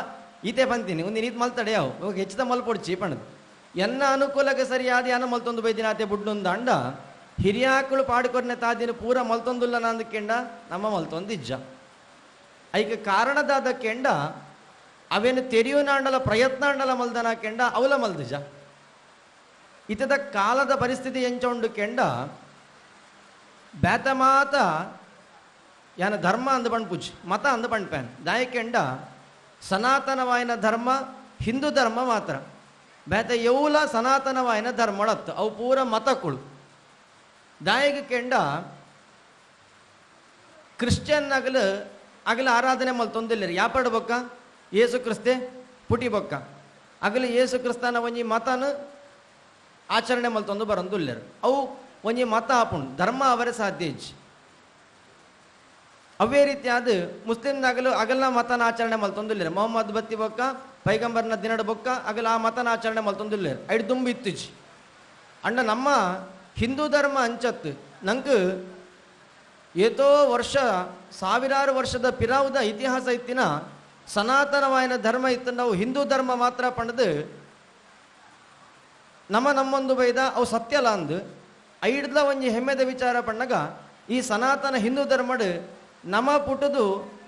ಈತೆ ಬಂತೀನಿ ಒಂದು ನೀತ್ ಮಲ್ತಡೆ ಅವು ಇವಾಗ ಹೆಚ್ಚಿದ ಮಲ್ಪೊಡ್ಚಿ ಪಣದು ಎನ್ನ ಅನುಕೂಲಗ ಸರಿಯಾದ ಯಾನ ಮಲ್ತೊಂದು ಬೈದಿನ ಆತೆ ಬುಡ್ಡೊಂದು ಅಂಡ ಹಿರಿಯಾಕಳು ಪಾಡುಕೊರ್ನೆ ತಾದಿನ ಪೂರ ಮಲ್ತೊಂದುಲ್ಲ ನಂದಕ್ಕೆಂಡ ನಮ್ಮ ಮಲ್ತೊಂದಿಜ್ಜ ಐಕ ಕಾರಣದಾದ ಕೆಂಡ ಅವೇನು ತೆರೆಯುನಾಂಡಲ ಪ್ರಯತ್ನಾಂಡಲ ಮಲ್ದನ ಕೆಂಡ ಅವಲ ಮಲ್ದಿಜ ಇತದ ಕಾಲದ ಪರಿಸ್ಥಿತಿ ಎಂಚೊಂಡು ಕೆಂಡ ಬ್ಯಾತ ಮಾತ ಯಾನ ಧರ್ಮ ಅಂದು ಪಣ್ಪುಜ್ ಮತ ಅಂದು ಪಣ್ಪ್ಯಾನ್ ದಾಯಕೆಂಡ ಸನಾತನವಾಯಿನ ಧರ್ಮ ಹಿಂದೂ ಧರ್ಮ ಮಾತ್ರ ಬ್ಯಾತ ಎವುಲ ಸನಾತನವಾಯಿನ ಧರ್ಮಳತ್ತು ಅವು ಪೂರ ಮತಕ್ಕಳು ದಾಯಗೆ ಕೆಂಡ ಕ್ರಿಶ್ಚಿಯನ್ ಅಗಲ ಆರಾಧನೆ ಮಲ್ತೊಂದಿಲ್ಲರಿ ಯಾಪಡ ಬೊಕ್ಕ ಏಸು ಕ್ರಿಸ್ತೆ ಪುಟಿ ಬೊಕ್ಕ ಅಗಲ ಏಸು ಕ್ರಿಸ್ತನ ಒಂಜಿ ಮತನ ಆಚರಣೆ ಮಲ್ತೊಂದು ಬರಂದುಲ್ಲರು ಅವು ಒಂಜಿ ಮತ ಆಪುಂಡು ಧರ್ಮ ಅವರೇ ಸಾಧ್ಯಜ್ ಅವೇ ರೀತಿಯಾದ ಮುಸ್ಲಿಂನಾಗಲು ಅಗಲ ಮತನ ಆಚರಣೆ ಮಲ್ತೊಂದಿಲ್ಲರು ಮೊಹಮ್ಮದ್ ಬತ್ತಿ ಬೊಕ್ಕ ಪೈಗಂಬರ್ನ ದಿನಡ ಬೊಕ್ಕ ಅಗಲ ಆ ಮತನ ಆಚರಣೆ ಮಲ್ತೊಂದಿಲ್ಲರು ಐಡು ದುಂಬು ಇತ್ತುಜಿ ಅಂಡ ನಮ್ಮ ಹಿಂದೂ ಧರ್ಮ ಅಂಚತ್ತು ನಂಗೆ ಏತೋ ವರ್ಷ ಸಾವಿರಾರು ವರ್ಷದ ಪಿರಾವುದ ಇತಿಹಾಸ ಇತ್ತಿನ ಸನಾತನವಾಯಿನ ಧರ್ಮ ಇತ್ತು. ನಾವು ಹಿಂದೂ ಧರ್ಮ ಮಾತ್ರ ಪಣದು ನಮ್ಮೊಂದು ಬೈದ ಅವು ಸತ್ಯಲ್ಲ ಅಂದು ಐಡ್ದ ಒಂಜಿ ಹೆಮ್ಮೆದ ವಿಚಾರ ಪಣ್ಣಗ ಈ ಸನಾತನ ಹಿಂದೂ ಧರ್ಮಡ್ ನಮ ಪುಟ್ಟದು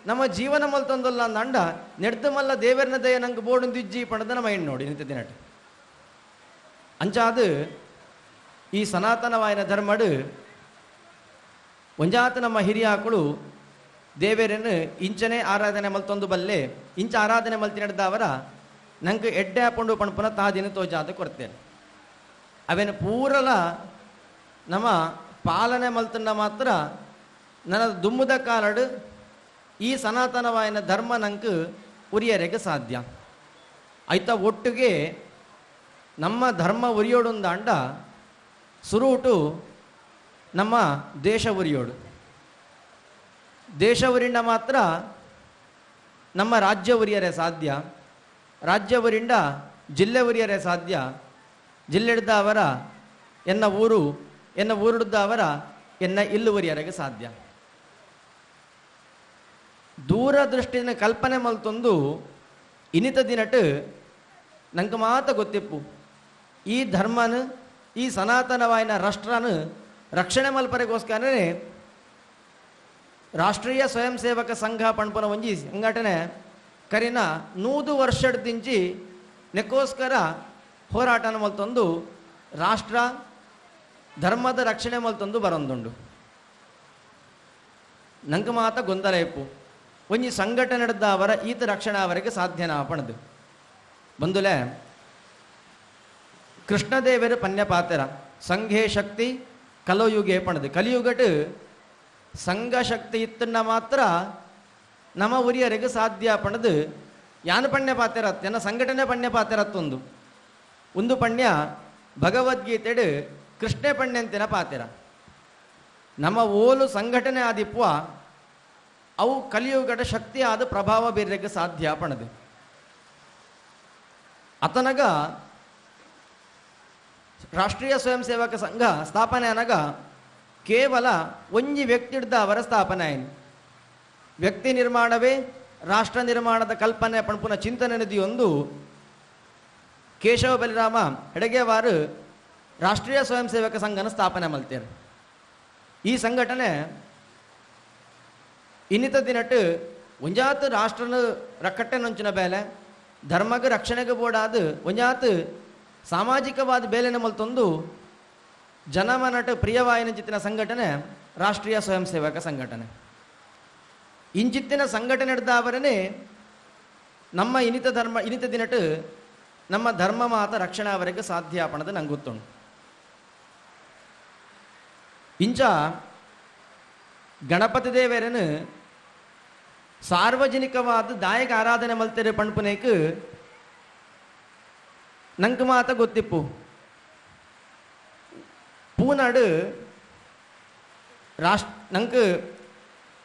ನಮ್ಮ ಜೀವನ ಮಲ್ತೊಂದಲ್ಲ ಅಂದ ನೆಡ್ದು ಮಲ್ಲ ದೇವರನ ದಯ ನಂಗೆ ಬೋರ್ಡ್ ದಿಜ್ಜಿ ಪಣದ ನಮ್ಮ ಹೆಣ್ಣು ನೋಡಿ ನಿಂತ ದಿನಟ್ ಅಂಚಾದು ಈ ಸನಾತನವಾಯಿನ ಧರ್ಮಡ್ ಒಂಜಾತ ನಮ್ಮ ಹಿರಿಯಾಕಳು ದೇವೇರನ್ನು ಇಂಚನೆ ಆರಾಧನೆ ಮಲ್ತೊಂದು ಬಲ್ಲೆ ಇಂಚ ಆರಾಧನೆ ಮಲ್ತಿ ನಡೆದವರ ನಂಗೆ ಎಡ್ಡೆ ಹಾಕೊಂಡು ಪಣಪುನ ತಾದಿನ ತೋಜಾದ ಕೊಡ್ತೇನೆ ಅವೇನು ಪೂರಲ ನಮ್ಮ ಪಾಲನೆ ಮಲ್ತಂಡ ಮಾತ್ರ ನನ್ನ ದುಮ್ಮದ ಕಾಲಡು ಈ ಸನಾತನವಾಯಿನ ಧರ್ಮ ನಂಗೆ ಉರಿಯರೆಗೆ ಸಾಧ್ಯ ಆಯ್ತಾ. ಒಟ್ಟಿಗೆ ನಮ್ಮ ಧರ್ಮ ಉರಿಯೋಡೊಂದು ಅಂಡ ಸುರುಟು ನಮ್ಮ ದೇಶ ಉರಿಯೋಡು. ದೇಶ ಉರಿಂಡ ಮಾತ್ರ ನಮ್ಮ ರಾಜ್ಯ ಉರಿಯರೆ ಸಾಧ್ಯ, ರಾಜ್ಯ ಉರಿಂಡ ಜಿಲ್ಲೆ ಉರಿಯರೆ ಸಾಧ್ಯ, ಜಿಲ್ಲೆಡ್ದ ಅವರ ಎನ್ನ ಊರುಡ್ದ ಅವರ ಎನ್ನ ಇಲ್ಲು ಉರಿಯರೆಗೆ ಸಾಧ್ಯ. ದೂರದೃಷ್ಟಿನ ಕಲ್ಪನೆ ಮಲ್ತೊಂದು ಇನಿತ ದಿನಟ್ ನಂಗೆ ಮಾತ ಗೊತ್ತಿಪ್ಪು ಈ ಧರ್ಮನ ಈ ಸನಾತನವಾಯಿನ ರಾಷ್ಟ್ರನ ರಕ್ಷಣೆ ಮಲ್ಪರೆಗೋಸ್ಕರನೇ ರಾಷ್ಟ್ರೀಯ ಸ್ವಯಂ ಸೇವಕ ಸಂಘ ಪಣಪನ ಒಂಜಿ ಸಂಘಟನೆ ಕರಿನ 100 ವರ್ಷದಿಂಚಿ ನೆಕ್ಕೋಸ್ಕರ ಹೋರಾಟನ ಮಲ್ತೊಂದು ರಾಷ್ಟ್ರ ಧರ್ಮದ ರಕ್ಷಣೆ ಮಲ್ತೊಂದು ಬರೊಂದುಂಡು. ನಂಗೆ ಮಾತ ಗೊಂದಲ ಇಪ್ಪು ಒಂಜಿ ಸಂಘಟನೆ ನಡೆದ ಅವರ ಈತ ರಕ್ಷಣೆ ಅವರಿಗೆ ಸಾಧ್ಯನಾ ಪಣದು ಬಂದುಲೆ ಕೃಷ್ಣದೇವರು ಪನ್ಯ ಪಾತೆರ ಸಂಘೇ ಶಕ್ತಿ ಕಲಯುಗೆ ಪಣದು ಕಲಿಯುಗಟ್ ಸಂಘ ಶಕ್ತಿ ಇತ್ತನ್ನ ಮಾತ್ರ ನಮ್ಮ ಉರಿಯರಿಗೆ ಸಾಧ್ಯ ಪಣದು ಯಾನು ಪಣ್ಯ ಪಾತೆರತ್ ಎನ್ನ ಸಂಘಟನೆ ಪಣ್ಯ ಪಾತೆರತ್ತೊಂದು ಒಂದು ಪಣ್ಯ ಭಗವದ್ಗೀತೆಡ್ ಕೃಷ್ಣ ಪಣ್ಯ ಅಂತಿನ ಪಾತೆರ ನಮ್ಮ ಓಲು ಸಂಘಟನೆ ಆದಿಪ್ವ ಅವು ಕಲಿಯುಗಟ ಶಕ್ತಿ ಆದ ಪ್ರಭಾವ ಬೀರ್ಯಕ್ಕೆ ಸಾಧ್ಯ ಪಣದು ಅತನಗ ರಾಷ್ಟ್ರೀಯ ಸ್ವಯಂ ಸೇವಕ ಸಂಘ ಸ್ಥಾಪನೆ ಅನಗ ಕೇವಲ ಒಂಜಿ ವ್ಯಕ್ತಿ ಹಿಡ್ದ ಅವರ ಸ್ಥಾಪನೆ ಆಯ್ನು. ವ್ಯಕ್ತಿ ನಿರ್ಮಾಣವೇ ರಾಷ್ಟ್ರ ನಿರ್ಮಾಣದ ಕಲ್ಪನೆ ಪಣಪುನ ಚಿಂತನೆ ನದಿಯೊಂದು ಕೇಶವ ಬಲಿರಾಮ ಹೆಡಗೇವಾರು ರಾಷ್ಟ್ರೀಯ ಸ್ವಯಂ ಸೇವಕ ಸಂಘನ ಸ್ಥಾಪನೆ ಮಲ್ತೇರು. ಈ ಸಂಘಟನೆ ಇನ್ನಿತ ದಿನಟ್ಟು ಒಂಜಾತು ರಾಷ್ಟ್ರನ ರಕ್ಕಟ್ಟೆ ನೊಂಚಿನ ಬೇಲೆ ಧರ್ಮಗ ರಕ್ಷಣೆಗೆ ಬೋಡಾದು ಒಂಜಾತು ಸಾಮಾಜಿಕವಾದ ಬೇಲೆನ ಮಲ್ತೊಂದು ಜನಮನಟ ಪ್ರಿಯವಾಯಿನ ಚಿತ್ತಿನ ಸಂಘಟನೆ ರಾಷ್ಟ್ರೀಯ ಸ್ವಯಂ ಸೇವಕ ಸಂಘಟನೆ. ಇಂಚಿತ್ತಿನ ಸಂಘಟನೆ ಹಿಡ್ದವರೇ ನಮ್ಮ ಇನಿತ ದಿನಟ್ಟು ನಮ್ಮ ಧರ್ಮ ಮಾತ ರಕ್ಷಣೆ ಅವರಿಗೆ ಸಾಧ್ಯ ಪಣದು ನಂಗೆ ಗೊತ್ತುಂಟು. ಇಂಚ ಗಣಪತಿ ದೇವರನ್ನು ಸಾರ್ವಜನಿಕವಾದ ದಾಯಕ ಆರಾಧನೆ ಮಲ್ತೆರೆ ಪಣಪನೇಕ್ ನಂಗೆ ಮಾತ ಗೊತ್ತಿಪ್ಪು ಪೂನಾಡು ನಂಗೆ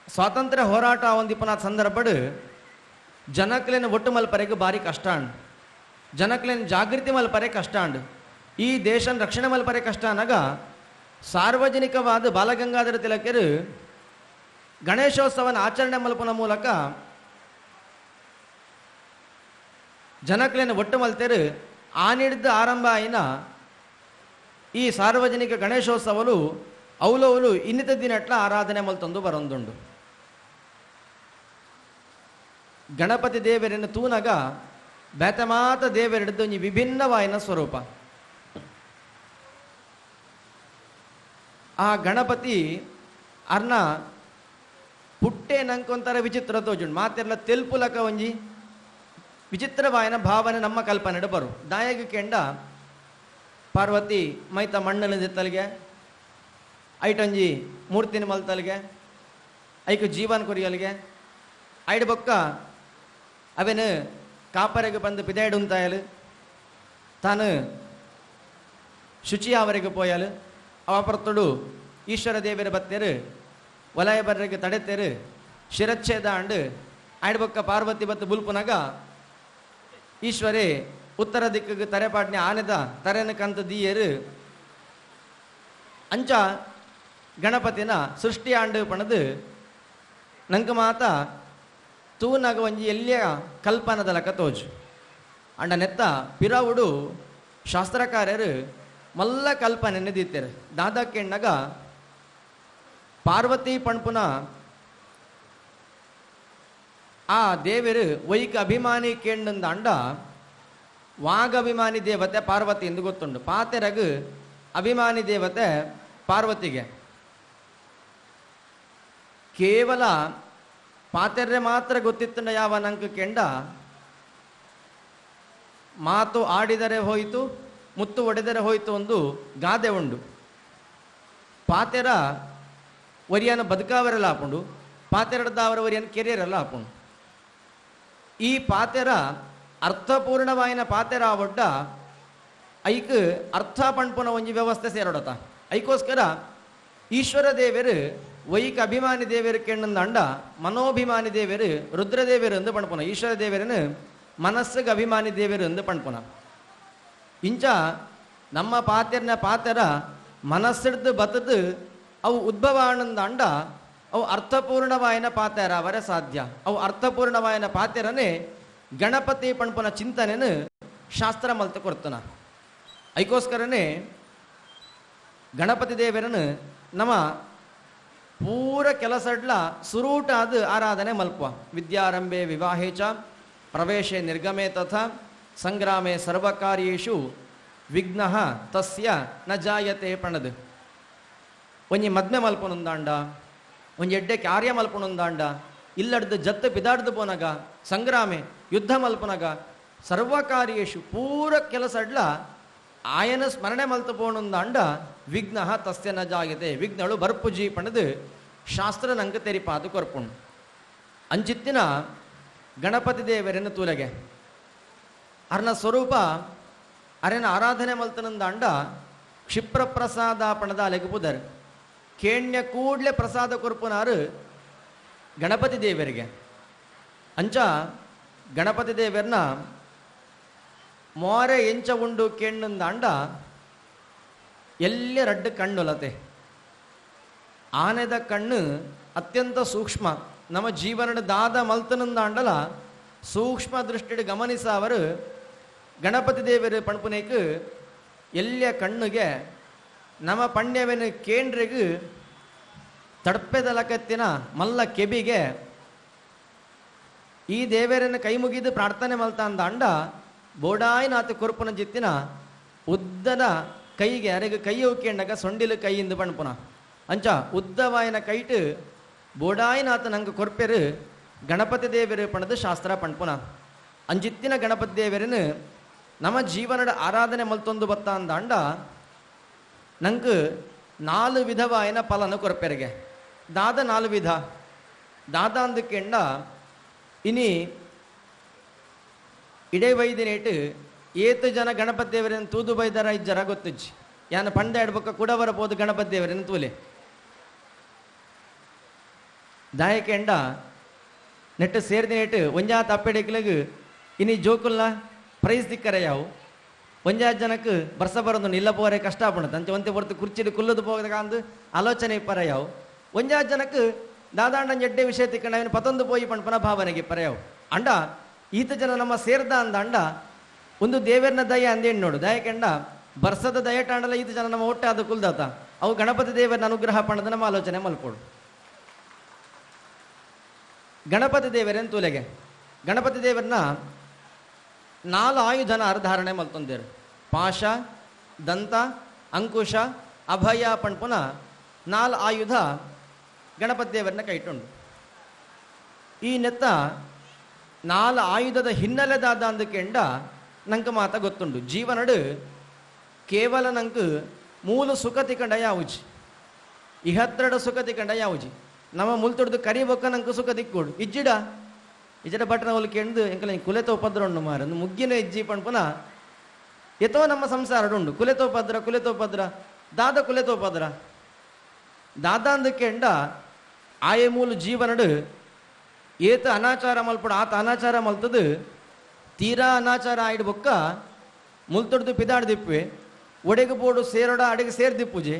ಸ್ವಾತಂತ್ರ್ಯ ಹೋರಾಟ ಒಂದಿಪ್ಪನ ಸಂದರ್ಭಡ್ ಜನಕ್ಲೇನ ಒಟ್ಟು ಮಲ್ಪರೆಗೆ ಭಾರಿ ಕಷ್ಟ ಅಂಡ್ ಜನಕ್ಲೇನ ಜಾಗೃತಿ ಮಲ್ಪರೆ ಕಷ್ಟ ಅಂಡ್ ಈ ದೇಶನ ರಕ್ಷಣೆ ಮಲ್ಪರೆ ಕಷ್ಟ ಅನ್ನಾಗ ಸಾರ್ವಜನಿಕವಾದ ಬಾಲಗಂಗಾಧರ ತಿಲಕರು ಗಣೇಶೋತ್ಸವನ ಆಚರಣೆ ಮಲ್ಪನ ಮೂಲಕ ಜನಕ್ಲೇನ ಒಟ್ಟು ಮಲ್ತೆರು ಆನಿಡ್ದ ಆರಂಭ ಆಯಿನ ಈ ಸಾರ್ವಜನಿಕ ಗಣೇಶೋತ್ಸವಲು ಅವಲವಲು ಇನ್ನಿತ ದಿನಟ್ಲ ಆರಾಧನೆ ಮಲ್ತೊಂದು ಬರೊಂದುಂಡು. ಗಣಪತಿ ದೇವರನ್ನು ತೂನಗ ಬೇತಮಾತ ದೇವರಿಡ್ದು ಒಂಜಿ ವಿಭಿನ್ನವಾಯಿನ ಸ್ವರೂಪ. ಆ ಗಣಪತಿ ಅರ್ನ ಪುಟ್ಟೆ ನಂಕೊಂತರ ವಿಚಿತ್ರ ತೋಜುಂಡು ಮಾತೆರ್ಲ ತೆಲ್ಪುಲಕ ಒಂಜಿ ವಿಚಿತ್ರವಾಯಿನ ಭಾವನೆ ನಮ್ಮ ಕಲ್ಪನೆಡು ಬರು ದಾಯಗ ಕೆಂಡ ಪಾರ್ವತಿ ಮೈತ ಮಣ್ಣನ ದಿತ್ತಲ್ಗೆ ಐಟೊಂಜಿ ಮೂರ್ತಿನ ಮಲ್ತಲ್ಗೆ ಐಕು ಜೀವನ್ ಕೊರಿಯಲ್ಗೆ ಐಡ್ ಬೊಕ್ಕ ಅವೇನು ಕಾಪರೆಗೆ ಬಂದು ಪಿದಾಯ್ಡು ಉಂತಾಯಲು ತಾನು ಶುಚಿಯವರೆಗೆ ಪೋಯಲು ಅವಪರ್ತುಡು ಈಶ್ವರ ದೇವರ ಬತ್ತೇರು ವಲಯ ಬರ್ರೆಗೆ ತಡೆತೇರು ಶಿರಚ್ಛೇದ ಅಂಡು ಐಡ್ ಬೊಕ್ಕ ಪಾರ್ವತಿ ಬತ್ತು ಬುಲ್ಪುನಗ ಈಶ್ವರೇ ಉತ್ತರ ದಿಕ್ಕಿಗೆ ತರೆಪಾಟ್ನೆ ಆನೆದ ತರೆನ ಕಂತ ದೀಯರು ಅಂಚ ಗಣಪತಿನ ಸೃಷ್ಟಿ ಆಂಡು ಪಣದು ನಂಗೆ ಮಾತ ತೂನಾಗ ಒಂಜಿ ಎಲ್ಲಿಯ ಕಲ್ಪನದಲಕ ತೋಜು ಅಂಡ ನೆತ್ತ ಪಿರಾವುಡು ಶಾಸ್ತ್ರಕಾರ್ಯರು ಮಲ್ಲ ಕಲ್ಪನೆ ದಿತ್ತೇರು ದಾದಕ್ಕೆಣ್ಣಗ ಪಾರ್ವತಿ ಪಣ್ಪುನ ಆ ದೇವರು ವೈಕ ಅಭಿಮಾನಿ ಕೇಂಡಂದ ಅಂಡ ವಾಘ ಅಭಿಮಾನಿ ದೇವತೆ ಪಾರ್ವತಿ ಎಂದು ಗೊತ್ತುಂಡು ಪಾತೆರಗ ಅಭಿಮಾನಿ ದೇವತೆ ಪಾರ್ವತಿಗೆ ಕೇವಲ ಪಾತೆರ್ರೆ ಮಾತ್ರ ಗೊತ್ತಿತ್ತಂಡ ಯಾವ ನಂಕ ಕೆಂಡ ಮಾತು ಆಡಿದರೆ ಹೋಯಿತು ಮುತ್ತು ಒಡೆದರೆ ಹೋಯಿತು ಒಂದು ಗಾದೆ ಉಂಡು ಪಾತೆರ ಒರಿಯನ ಬದುಕಾವರೆಲ್ಲ ಹಾಪುಂಡು ಪಾತೆರಡದವರ ಒರಿಯನ ಕೆರಿಯರೆಲ್ಲ ಹಾಪುಂಡು ಈ ಪಾತೆರ ಅರ್ಥಪೂರ್ಣವಾಯಿನ ಪಾತೆರ ಒಡ್ಡ ಐಕ್ ಅರ್ಥ ಪಣ್ಪುನ ಒಂಜಿ ವ್ಯವಸ್ಥೆ ಸೇರೋಡತ ಐಕೋಸ್ಕರ ಈಶ್ವರ ದೇವರು ವೈಕ ಅಭಿಮಾನಿ ದೇವರು ಕೆಣ್ಣಂದ ಅಂಡ ಮನೋಭಿಮಾನಿ ದೇವರು ರುದ್ರದೇವರು ಎಂದು ಪಣ್ಪುನ ಈಶ್ವರ ದೇವರನ್ನು ಮನಸ್ಸಿಗೆ ಅಭಿಮಾನಿ ದೇವರು ಎಂದು ಪಣ್ಪುನ ಇಂಚ ನಮ್ಮ ಪಾತೆರ್ನ ಪಾತೆರ ಮನಸ್ಸಿಡ್ದು ಬತ್ತದು ಅವು ಉದ್ಭವ ಆನಂದ ಅಂಡ ಅವು ಅರ್ಥಪೂರ್ಣವಾಯಿನ ಪಾತೆರ ಅವರೇ ಸಾಧ್ಯ ಅವು ಅರ್ಥಪೂರ್ಣವಾಯಿನ ಪಾತೆರನೇ ಗಣಪತಿ ಪಣ್ಪುನ ಚಿಂತನೆನು ಶಾಸ್ತ್ರ ಮಲ್ತ ಕೊಡ್ತನ ಐಕೋಸ್ಕರನೇ ಗಣಪತಿ ದೇವರನ್ನು ನಮ್ಮ ಪೂರ ಕೆಲಸಡ್ಲ ಸುರೂಟಾದ ಆರಾಧನೆ ಮಲ್ಪುವ ವಿದ್ಯಾರಂಭೆ ವಿವಾಹೇ ಚ ಪ್ರವೇಶೆ ನಿರ್ಗಮೆ ತಥಾ ಸಂಗ್ರಾಮೆ ಸರ್ವಕಾರ್ಯೇಷು ವಿಘ್ನ ತಸ್ಯ ನ ಜಾಯತೆ ಪಣದು ಒಂಜಿ ಮದ್ಮೆ ಮಲ್ಪುನುಂದಾಂಡ ಒಂಜಿ ಎಡ್ಡೆ ಕಾರ್ಯ ಮಲ್ಪುನುಂದಾಂಡ ಇಲ್ಲಡ್ದು ಜತ್ತು ಪಿದಾಡ್ದು ಪೋನಗ ಸಂಗ್ರಾಮೆ ಯುದ್ಧ ಮಲ್ಪುನಗ ಸರ್ವಕಾರ್ಯೇಷು ಪೂರ ಕೆಲಸಡ್ಲ ಆಯನ ಸ್ಮರಣೆ ಮಲ್ತು ಪೋಣುಂದಾಂಡ ವಿಘ್ನ ತಸ್ಯ ನ ಜಾಯತೆ ವಿಘ್ನಳು ಬರ್ಪುಜಿ ಪಣದು ಶಾಸ್ತ್ರ ನಂಗೆ ತೆರಿಪಾದು ಕೊರ್ಪುಣ್ ಅಂಚಿತ್ತಿನ ಗಣಪತಿ ದೇವರನ್ನು ತೂಲೆಗೆ ಅರ್ನ ಸ್ವರೂಪ ಅರೆನ ಆರಾಧನೆ ಮಲ್ತನಂದಾಂಡ ಕ್ಷಿಪ್ರ ಪ್ರಸಾದ ಪಣದ ಅಲೆಗುಪುದರ್ ಕೇಣ್ಯ ಕೂಡ್ಲೆ ಪ್ರಸಾದ ಕೊರ್ಪುನಾರು ಗಣಪತಿ ದೇವರಿಗೆ ಅಂಚ ಗಣಪತಿ ದೇವರನ್ನ ಮೋರೆ ಎಂಚ ಉಂಡು ಕೇಣ್ಣಂದಾಂಡ ಎಲ್ಲಿ ರಡ್ಡು ಕಣ್ಣುಲತೆ ಆನೆದ ಕಣ್ಣು ಅತ್ಯಂತ ಸೂಕ್ಷ್ಮ ನಮ್ಮ ಜೀವನದ ದಾದ ಮಲ್ತನಂದಾಂಡಲ ಸೂಕ್ಷ್ಮ ದೃಷ್ಟಿ ಗಮನಿಸವರು ಗಣಪತಿ ದೇವರು ಪಣ್ಪುನೇಕು ಎಲ್ಲಿಯ ಕಣ್ಣುಗೆ ನಮ್ಮ ಪಣ್ಯವೆನ ಕೇಂದ್ರಿಗೂ ತಡ್ಪೆದಲಕತ್ತಿನ ಮಲ್ಲ ಕೆಬಿಗೆ ಈ ದೇವರನ್ನು ಕೈ ಮುಗಿದು ಪ್ರಾರ್ಥನೆ ಮಲ್ತ ಅಂದ ಅಂಡ ಬೋಡಾಯಿನಾಥ ಕೊರ್ಪುನ ಜಿತ್ತಿನ ಉದ್ದದ ಕೈಗೆ ಅರೆಗೆ ಕೈ ಉಕ್ಕೇಂಡಾಗ ಸೊಂಡಿಲು ಕೈಯಿಂದ ಪಣ್ಪುನ ಅಂಚ ಉದ್ದವಾಯಿನ ಕೈಟು ಬೋಡಾಯಿನಾಥ ನಂಗೆ ಕೊರ್ಪೆರು ಗಣಪತಿ ದೇವರು ಪಣದು ಶಾಸ್ತ್ರ ಪಣ್ಪುನ ಅಂಜಿತ್ತಿನ ಗಣಪತಿ ದೇವರನ್ನು ನಮ್ಮ ಜೀವನದ ಆರಾಧನೆ ಮಲ್ತೊಂದು ಬತ್ತ ಅಂದ ಅಂಡ ನಂಗೆ 4 ವಿಧವಾಯಿನ ಫಲನ ಕೊರ್ಪೆರಿಗೆ ದಾದ 4 ವಿಧ ದಾದ ಅಂದಕ್ಕೆಂಡ ಇನಿ ಇಡೇ ವೈದಿನೇಟು ಏತು ಜನ ಗಣಪತಿ ದೇವರನ್ನು ತೂದು ಬೈದರ ಇಜ್ಜರ ಗೊತ್ತುಜ್ಜಿ ಯಾನ ಪಂಡ ಇಡ್ಬೇಕ ಕೂಡ ಬರಬಹುದು ಗಣಪತಿ ದೇವರನ್ನು ತೂಲೆ ದಾಯಕೆಂಡ ನೆಟ್ಟು ಸೇರಿದಿನೇಟು ಒಂಜಾ ತಪ್ಪೆಡಿಕ್ಲಿಗೆ ಇನಿ ಜೋಕುಲ್ನ ಪ್ರೈಸ್ ದಿಕ್ಕರೆ ಯಾವು ಒಂಜಾ ಜನಕ್ಕೆ ಬರ್ಸ ಬರೋದು ಇಲ್ಲ ಪೋರೆ ಕಷ್ಟ ಪಣದು ಅಂಚೆ ಒಂತೆ ಹೊರತು ಕುರ್ಚಿಡು ಕುಲ್ಲದು ಹೋಗದ ಅಂದು ಆಲೋಚನೆ ಪರ ಯಾವು ಒಂಜಾ ಜನಕ್ಕೆ ದಾದಾಂಡ ಎಡ್ಡೆ ವಿಷಯ ತಿಕ್ಕಂಡ ಅವನು ಪತೊಂದು ಪೋಯಿ ಪಣ್ಪನ ಭಾವನೆಗೆ ಪರ ಯಾವು ಅಂಡ ಈತ ಜನ ನಮ್ಮ ಸೇರ್ದ ಅಂದ ಅಂಡ ಒಂದು ದೇವರನ ದಯ ಅಂದೇನು ನೋಡು ದಯಕೆಂಡ ಬರ್ಸದ ದಯ ತಾಂಡಲ ಈತ ಜನ ನಮ್ಮ ಒಟ್ಟೆ ಆದ ಕುಲ್ದಾತ ಅವು ಗಣಪತಿ ದೇವರನ ಅನುಗ್ರಹ ಪಣದ ನಮ್ಮ ಆಲೋಚನೆ ಮಲ್ಕೊಡು ಗಣಪತಿ ದೇವರೇನು ತೂಲೆಗೆ ಗಣಪತಿ ದೇವರನ್ನ 4 ಆಯುಧನ ಧಾರಣೆ ಮಲ್ತೊಂದೇರು ಪಾಶ ದಂತ ಅಂಕುಶ ಅಭಯ ಪಣ್ಪುನ 4 ಆಯುಧ ಗಣಪತಿ ದೇವರನ್ನ ಕೈಟುಂಡು ಈ ನೆತ್ತ 4 ಆಯುಧದ ಹಿನ್ನೆಲೆದಾದ ಅಂದಕ್ಕೆಂಡ ನಂಗೆ ಮಾತ ಗೊತ್ತುಂಡು ಜೀವನಡು ಕೇವಲ ನಂಗೆ ಮೂಲ ಸುಖ ತಿಕಂಡ ಯಾವುಜಿ ಇಹತ್ರಡ ಸುಖ ತಿಕಂಡ ಯಾವುಜಿ ನಮ್ಮ ಮುಲ್ತೊಡ್ದು ಕರಿಬೊಕ್ಕ ನಂಗೆ ಸುಖ ದಿಕ್ಕೋಡು ಇಜ್ಜಿಡ ಇಜಡ ಬಟ್ನ ಹೊಲ್ ಕೆಂಡು ಎಂಕಲ ಕುಲೆತೋ ಪದ್ರ ಉಂಡು ಮಾರ ಮುಗ್ಗಿನ ಇಜ್ಜಿ ಪಣ್ಪುನ ಎತ್ತೋ ನಮ್ಮ ಸಂಸಾರ ಉಂಡು ಕುಲೆತೋ ಪದ್ರ ದಾದ ಕುಲೆತೋ ಪದ್ರ ದಾದ ಅಂದಕ್ಕೆಂಡ ಆಯೆ ಮೂಲ ಜೀವನಡು ಏತ ಅನಾಚಾರ ಮಲ್ಪಡ ಆತ ಅನಾಚಾರ ಮಲ್ತದು ತೀರಾ ಅನಾಚಾರ ಆಯ್ಡು ಬೊಕ್ಕ ಮುಲ್ತೊಡ್ದು ಪಿದಾಡ್ದಿಪ್ಪೆ ಒಡೆಗೆ ಬೋಡು ಸೇರೋಡ ಅಡೆಗೆ ಸೇರ್ದಿಪ್ಪುಜೆ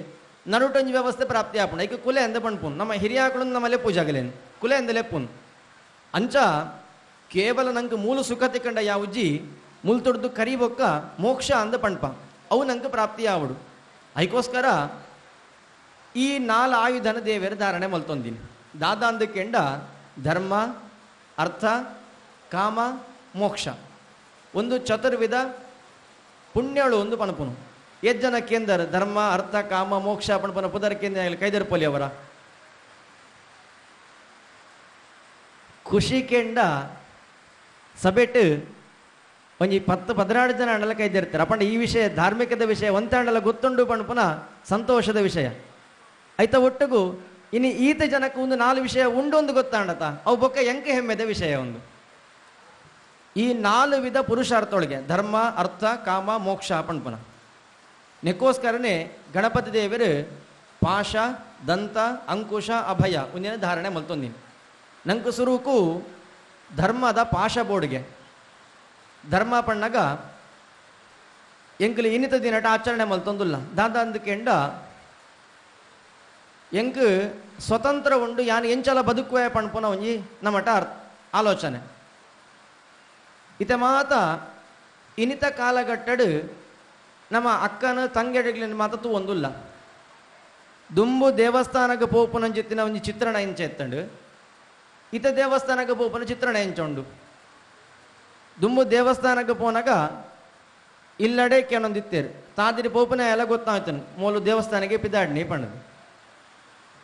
ನರುಟೊಂಜಿ ವ್ಯವಸ್ಥೆ ಪ್ರಾಪ್ತಿ ಆಪುಂಡು ಐಕ ಕುಲೆ ಅಂದ ಪಣ್ಪುನ್ ನಮ್ಮ ಹಿರಿಯಾಕಳು ನಮ್ಮಲ್ಲೇ ಪೂಜಾಗಲೇನು ಕುಲೆ ಅಂದಲೇ ಪುನ್ ಅಂಚ ಕೇವಲ ನಂಗೆ ಮೂಲ ಸುಖ ತಿಕ್ಕಂಡ ಯಾವುಜ್ಜಿ ಮುಲ್ ತೊಡ್ದು ಕರಿಬೊಕ್ಕ ಮೋಕ್ಷ ಅಂದ ಪಣ್ಪ ಅವು ನಂಗೆ ಪ್ರಾಪ್ತಿ ಆವಡು ಐಕೋಸ್ಕರ ಈ 4 ಆಯುಧನ ದೇವರ ಧಾರಣೆ ಮಲ್ತೊಂದಿನಿ ದಾದ ಅಂದಕ್ಕೆಂಡ ಧರ್ಮ ಅರ್ಥ ಕಾಮ ಮೋಕ್ಷ ಒಂದು ಚತುರ್ವಿಧ ಪುಣ್ಯಳು ಒಂದು ಪಣಪುನು ಎಜ್ಜನ ಕೇಂದ್ರ ಧರ್ಮ ಅರ್ಥ ಕಾಮ ಮೋಕ್ಷ ಪಣಪನ ಪುದರ ಕೇಂದ್ರ ಕೈದರ್ ಪೊಲಿ ಅವರ ಖುಷಿ ಕೆಂಡ ಸಭೆಟ್ ಒಂಜಿ 10-16 ಜನ ಅಂಡಲ ಕೈದಿರ್ತಾರೆ ಅಪ್ಪಂಡ ಈ ವಿಷಯ ಧಾರ್ಮಿಕದ ವಿಷಯ ಒಂತಂಡಲ ಗೊತ್ತುಂಡು ಪಣಪುನ ಸಂತೋಷದ ವಿಷಯ ಐತ ಒಟ್ಟಿಗೂ ಇನ್ನು ಈತ ಜನಕ್ಕೆ ಒಂದು 4 ವಿಷಯ ಉಂಡೊಂದು ಗೊತ್ತಾಂಡತ ಅವು ಬೊಕ್ಕ ಎಂಕೆ ಹೆಮ್ಮೆದ ವಿಷಯ ಒಂದು ಈ 4 ವಿಧ ಪುರುಷಾರ್ಥೊಳಗೆ ಧರ್ಮ ಅರ್ಥ ಕಾಮ ಮೋಕ್ಷ ಪಣ್ಪುನ ನೆಕ್ಕೋಸ್ಕರನೇ ಗಣಪತಿ ದೇವರು ಪಾಶ ದಂತ ಅಂಕುಶ ಅಭಯ ಒಂದಿನ ಧಾರಣೆ ಮಲ್ತೊಂದಿನಿ ನಂಗೆ ಸುರುಕು ಧರ್ಮದ ಪಾಶ ಬೋರ್ಡ್ಗೆ ಧರ್ಮ ಪಣ್ಣಗ ಎಂಕಲು ಇನ್ನಿತ ದಿನಟ ಆಚರಣೆ ಮಲ್ತೊಂದುಲ್ಲ ದಾದ ಅಂದಕೆಂಡ ಎಂಕ್ ಸ್ವತಂತ್ರ ಉಂಡು ಯಾನು ಎಂಚಲ ಬದುಕುವೆ ಪಣ್ಪುನ ಒಂಜಿ ನಮ್ಮಟ ಆಲೋಚನೆ ಇತ ಮಾತ ಇನ್ನಿತ ಕಾಲಘಟ್ಟಡು ನಮ್ಮ ಅಕ್ಕನ ತಂಗೆಡಿಗ್ಲಿನ ಮಾತ ತೂ ಒಂದುಲ್ಲ ದುಂಬು ದೇವಸ್ಥಾನಕ್ಕೆ ಪೋಪುನಂಚಿತ್ತಿನ ಒಂಜಿ ಚಿತ್ರಣ ಎಂಚೆತ್ತಂಡು ಇತ ದೇವಸ್ಥಾನಕ್ಕೆ ಪೋಪನ ಚಿತ್ರಣ ಎಂಚುಂಡು ದುಂಬು ದೇವಸ್ಥಾನಕ್ಕೆ ಪೋನಾಗ ಇಲ್ಲಡೆ ಕೆಲವೊಂದಿತ್ತೇರು ತಾದಿರಿ ಪೋಪನ ಎಲ್ಲ ಗೊತ್ತಾಯ್ತನು ಮೂಲು ದೇವಸ್ಥಾನಕ್ಕೆ ಪಿದಾಡ್ನಿ ಪಣ್ಣದು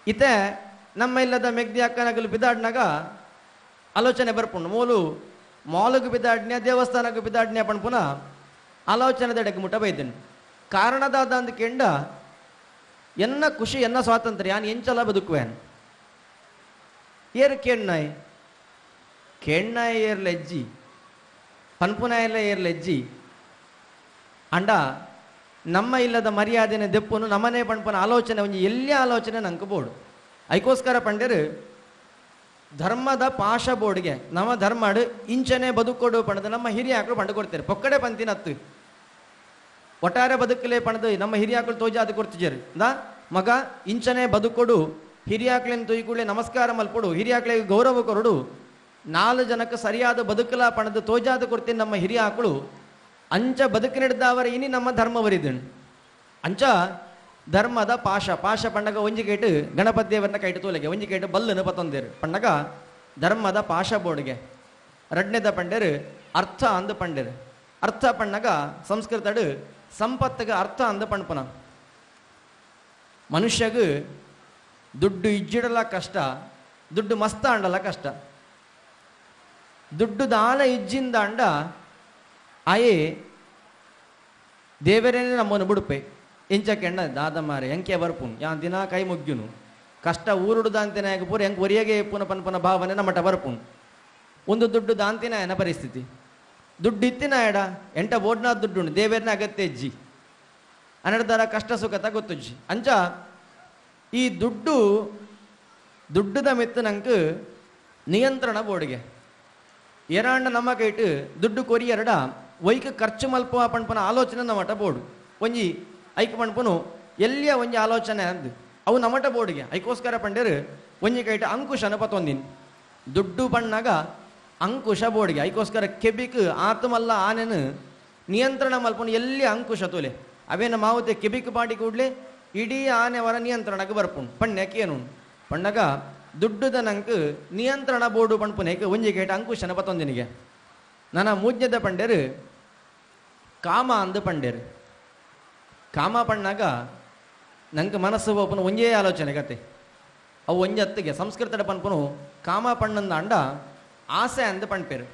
ಇತೆ ನಮ್ಮ ಇಲ್ಲದ ಮೆಗ್ದಿ ಅಕ್ಕನಗಲು ಬಿದಾಡ್ನಾಗ ಆಲೋಚನೆ ಬರ್ಪುಂಡು ಮೂಲು ಮಾಲುಗೆ ಬಿದಾಡ್ನ್ಯ ದೇವಸ್ಥಾನಕ್ಕೆ ಬಿದಾಡ್ನ್ಯ ಪಣ್ಪುನ ಆಲೋಚನೆ ದಡಕ್ಕೆ ಮುಟ್ಟ ಬೈದನು ಕಾರಣದಾದ ಅಂದಕೆಂಡ ಎನ್ನ ಖುಷಿ ಎನ್ನ ಸ್ವಾತಂತ್ರ್ಯ ಯಾನ್ ಎಂಚಲ ಬದುಕುವೇನು ಏರು ಕೆಣ್ಣಾಯ್ ಕೆಣ್ಣಾಯ್ ಏರ್ಲೆಜ್ಜಿ ಪನ್ಪುನ ಎಲ್ಲ ಏರ್ಲೆಜ್ಜಿ ಅಂಡ ನಮ್ಮ ಇಲ್ಲದ ಮರ್ಯಾದೆನೆ ದೆಪ್ಪುನು ನಮ್ಮನೆ ಪಣ್ಪನ ಆಲೋಚನೆ ಒಂಜಿ ಎಲ್ಲಿ ಆಲೋಚನೆ ನಂಗೆ ಬೋಡು ಐಕೋಸ್ಕರ ಪಂಡರು ಧರ್ಮದ ಪಾಶ ಬೋರ್ಡ್ಗೆ ನಮ್ಮ ಧರ್ಮಾಡು ಇಂಚನೆ ಬದುಕೊಡು ಪಣದು ನಮ್ಮ ಹಿರಿಯಾಕಳು ಪಂಡು ಕೊಡ್ತಾರೆ ಪೊಕ್ಕಡೆ ಪಂತಿನತ್ತು ಒಟ್ಟಾರೆ ಬದುಕಲೇ ಪಣದು ನಮ್ಮ ಹಿರಿಯಾಕಳು ತೋಜಾದು ಕೊಡ್ತಿಜರು ದಾ ಮಗ ಇಂಚನೆ ಬದುಕೊಡು ಹಿರಿಯಾಕಳಿನ ತೊಯ್ಕುಳೆ ನಮಸ್ಕಾರ ಮಲ್ಪಡು ಹಿರಿಯಾಕಳಿಗೆ ಗೌರವ ಕೊರಡು 4 ಜನಕ್ಕೆ ಸರಿಯಾದ ಬದುಕಲ ಪಣದು ತೋಜಾದು ಕೊಡ್ತೀನಿ ನಮ್ಮ ಹಿರಿಯಾಕಳು ಅಂಚ ಬದುಕಿನಿಡ್ದವರ ಇನಿ ನಮ್ಮ ಧರ್ಮವರಿದನು ಅಂಚ ಧರ್ಮದ ಪಾಶ ಪಂಡಗ ಒಂಜಿಕೇಟು ಗಣಪತಿ ದೇವರನ್ನ ಕೈಟು ತೋಲೆಗೆ ಒಂಜಿಕೇಟು ಬಲ್ಲನು ಪತ್ತೊಂದೇರು ಪಂಡಗ ಧರ್ಮದ ಪಾಶ ಬೋರ್ಡ್ಗೆ ರಡ್ನೆದ ಪಂಡರು ಅರ್ಥ ಅಂದ ಪಂಡರು ಅರ್ಥ ಪಣ್ಣಗ ಸಂಸ್ಕೃತಡು ಸಂಪತ್ತಿಗೆ ಅರ್ಥ ಅಂದ ಪಣ್ಪನ ಮನುಷ್ಯಗೂ ದುಡ್ಡು ಇಜ್ಜಿಡಲ ಕಷ್ಟ ದುಡ್ಡು ಮಸ್ತ ಅಂಡಲ ಕಷ್ಟ ದುಡ್ಡು ದಾನ ಇಜ್ಜಿಂದ ಅಂಡ ಆಯೇ ದೇವರೇನೆ ನಮ್ಮನ್ನು ಬಿಡುಪೆ ಎಂಚಕೆಂಡ ದಾದ ಮಾರೆ ಎಂಕೆ ಬರ್ಪುನ್ ಯಾನ್ ದಿನ ಕೈ ಮುಗ್ಯುನು ಕಷ್ಟ ಊರುಡು ದಾಂತಿನ ಪೂರ ಹೆಂಗೆ ಒರಿಯಗೆ ಪುನ ಪನ್ಪನ ಭಾವನೆ ನಮ್ಮಟ ಬರ್ಪುನ್ ಒಂದು ದುಡ್ಡು ದಾಂತಿನ ಎನ ಪರಿಸ್ಥಿತಿ ದುಡ್ಡು ಇತ್ತಿನ ಎಡ ಎಂಟ ಬೋಡ್ನಾದ ದುಡ್ಡು ದೇವೇರ್ನ ಅಗತ್ಯ ಇಜ್ಜಿ ಅನ್ನಡದಾರ ಕಷ್ಟ ಸುಖತ ಗೊತ್ತುಜ್ಜಿ ಅಂಚ ಈ ದುಡ್ಡುದ ಮೆತ್ತು ನಂಗೆ ನಿಯಂತ್ರಣ ಬೋರ್ಡ್ಗೆ ಏರಾಂಡ ನಮ್ಮ ಕೈಟು ದುಡ್ಡು ಕೊರಿ ಎರಡ ವೈಕ ಖರ್ಚು ಮಲ್ಪುವ ಪಣ್ಪನ ಆಲೋಚನೆ ನಮ್ಮಟ ಬೋರ್ಡು ಒಂಜಿ ಐಕ ಪಣ್ಪನು ಎಲ್ಲಿಯ ಒಂಜಿ ಆಲೋಚನೆ ಅಂದು ಅವು ನಮ್ಮಟ ಬೋರ್ಡ್ಗೆ ಐಕೋಸ್ಕರ ಪಂಡರು ಒಂಜಿ ಕೈಟ ಅಂಕುಶನ ಪತ್ತೊಂದಿನಿ ದುಡ್ಡು ಪಣ್ಣಾಗ ಅಂಕುಶ ಬೋರ್ಡ್ಗೆ ಐಕೋಸ್ಕರ ಕೆಬಿಕ್ ಆತಮಲ್ಲ ಆನೆನು ನಿಯಂತ್ರಣ ಮಲ್ಪನು ಎಲ್ಲಿ ಅಂಕುಶ ತೋಲೆ ಅವೇನ ಮಾವತೆ ಕೆಬಿಕ್ ಪಾಟಿ ಕೂಡ್ಲೆ ಇಡೀ ಆನೆವರ ನಿಯಂತ್ರಣಕ್ಕೆ ಬರ್ಪುಣ್ ಪಣ್ಯಕ್ಕೆ ಏನು ಪಣ್ಣಗ ದುಡ್ಡುದ ನಂಗೆ ನಿಯಂತ್ರಣ ಬೋರ್ಡು ಪಣ್ಪುನೇಕೆ ಒಂಜಿ ಕೇಟ ಅಂಕುಶನ ಪತ್ತೊಂದಿನಿಗೆ ನನ್ನ ಮೂಜ್ಞದ ಪಂಡರು ಕಾಮ ಅಂದು ಪಂಡರು ಕಾಮ ಪಣ್ಣಾಗ ನಂಗೆ ಮನಸ್ಸು ಒಪ್ಪನು ಒಂಜೇ ಆಲೋಚನೆ ಕತೆ ಅವು ಒಂಜಿ ಹತ್ತಿಗೆ ಸಂಸ್ಕೃತದ ಪನ್ಪನು ಕಾಮ ಪಣ್ಣಂದ ಅಂಡ ಆಸೆ ಅಂದು ಪಣ್ಪೇರು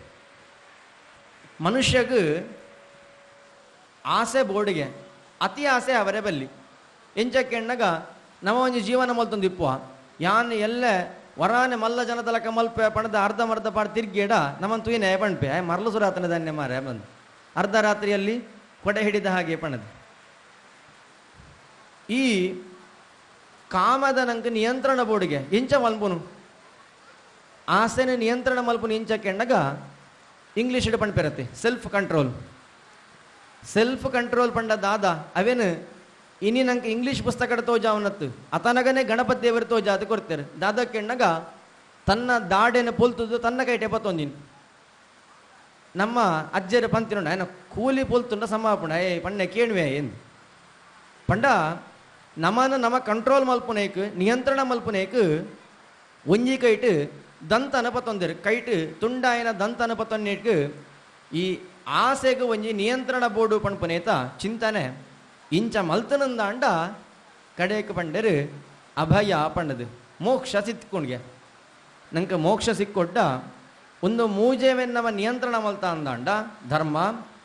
ಮನುಷ್ಯಗೂ ಆಸೆ ಬೋರ್ಡ್ಗೆ ಅತಿ ಆಸೆ ಅವರೇ ಬಲ್ಲಿ ಎಂಚಕ್ಕೆ ಎಣ್ಣಗ ನಮ್ಮ ಒಂಜಿ ಜೀವನ ಮಲ್ತೊಂದು ಇಪ್ಪುವ ಯಾನ್ ಎಲ್ಲೆ ವರಾನೆ ಮಲ್ಲ ಜನದಲಕ ಮಲ್ಪೆ ಪಣದ ಅರ್ಧ ಪಾಡು ತಿರ್ಗೇಡ ನಮ್ಮನ್ನು ತುಯಿನೇ ಪಣ್ಪೆ ಮರಳು ಸುರಾತನ ಧಾನ್ಯ ಮಾರೆ ಬಂದು ಅರ್ಧ ರಾತ್ರಿಯಲ್ಲಿ ಕೊಡೆ ಹಿಡಿದ ಹಾಗೆ ಪಣದು ಈ ಕಾಮದ ನಂಗೆ ನಿಯಂತ್ರಣ ಬೋರ್ಡ್ಗೆ ಇಂಚ ಮಲ್ಪುನು ಆಸೆನ ನಿಯಂತ್ರಣ ಮಲ್ಪುನು ಇಂಚಕ್ಕೆ ಎಣ್ಣಗ ಇಂಗ್ಲೀಷ್ ಪಣ್ಪೆರತ್ತೆ ಸೆಲ್ಫ್ ಕಂಟ್ರೋಲ್ ಪಂಡ ದಾದ ಅವೇನು ಇನಿ ನಂಗೆ ಇಂಗ್ಲೀಷ್ ಪುಸ್ತಕದ ತೋಜಾವನತ್ತು ಅತನಗನೆ ಗಣಪತಿ ದೇವರು ತೋಜಾ ಅದು ಕೊಡ್ತಾರೆ ದಾದಕ್ಕೆಣ್ಣಗ ತನ್ನ ದಾಡೆನ ಪೊಲ್ತುದು ತನ್ನ ಕೈ ಟೆಪತ್ತೊಂದಿನ ನಮ್ಮ ಅಜ್ಜರ ಪಂತಿನೊಂಡ ఆయన ಕೂಲಿ ಪೊಲ್ತುಂಡ ಸಮಾಪುಣ ಪಣ್ಣೆ ಕೇಳುವೆ ಎಂದು ಪಂಡ ನಮನ ನಮ ಕಂಟ್ರೋಲ್ ಮಲ್ಪುನೇಕ್ ನಿಯಂತ್ರಣ ಮಲ್ಪುನೇಕ್ ಒಂಜಿ ಕೈಟ್ ದಂತ ಅನಪತ್ತೊಂದಿರು ಕೈಟ್ ತುಂಡಾಯನ ದಂತ ಅನಪತ್ತೊನ್ನೇಕ್ ಈ ಆಸೆಗೆ ಒಂಜಿ ನಿಯಂತ್ರಣ ಬೋರ್ಡು ಪಣ್ಪುನೇತ ಚಿಂತನೆ ಇಂಚ ಮಲ್ತನಂದ ಅಂಡ ಕಡೆಕ್ ಪಂಡರು ಅಭಯ ಪಂಡದು ಮೋಕ್ಷ ಸಿತ್ಕೊಂಡ್ಗೆ ನಂಗೆ ಮೋಕ್ಷ ಸಿಕ್ಕೊಡ್ಡ ಒಂದು ಮೂಜೆವೆನ್ನವ ನಿಯಂತ್ರಣ ಮಲ್ತ ಅಂದಾಂಡ ಧರ್ಮ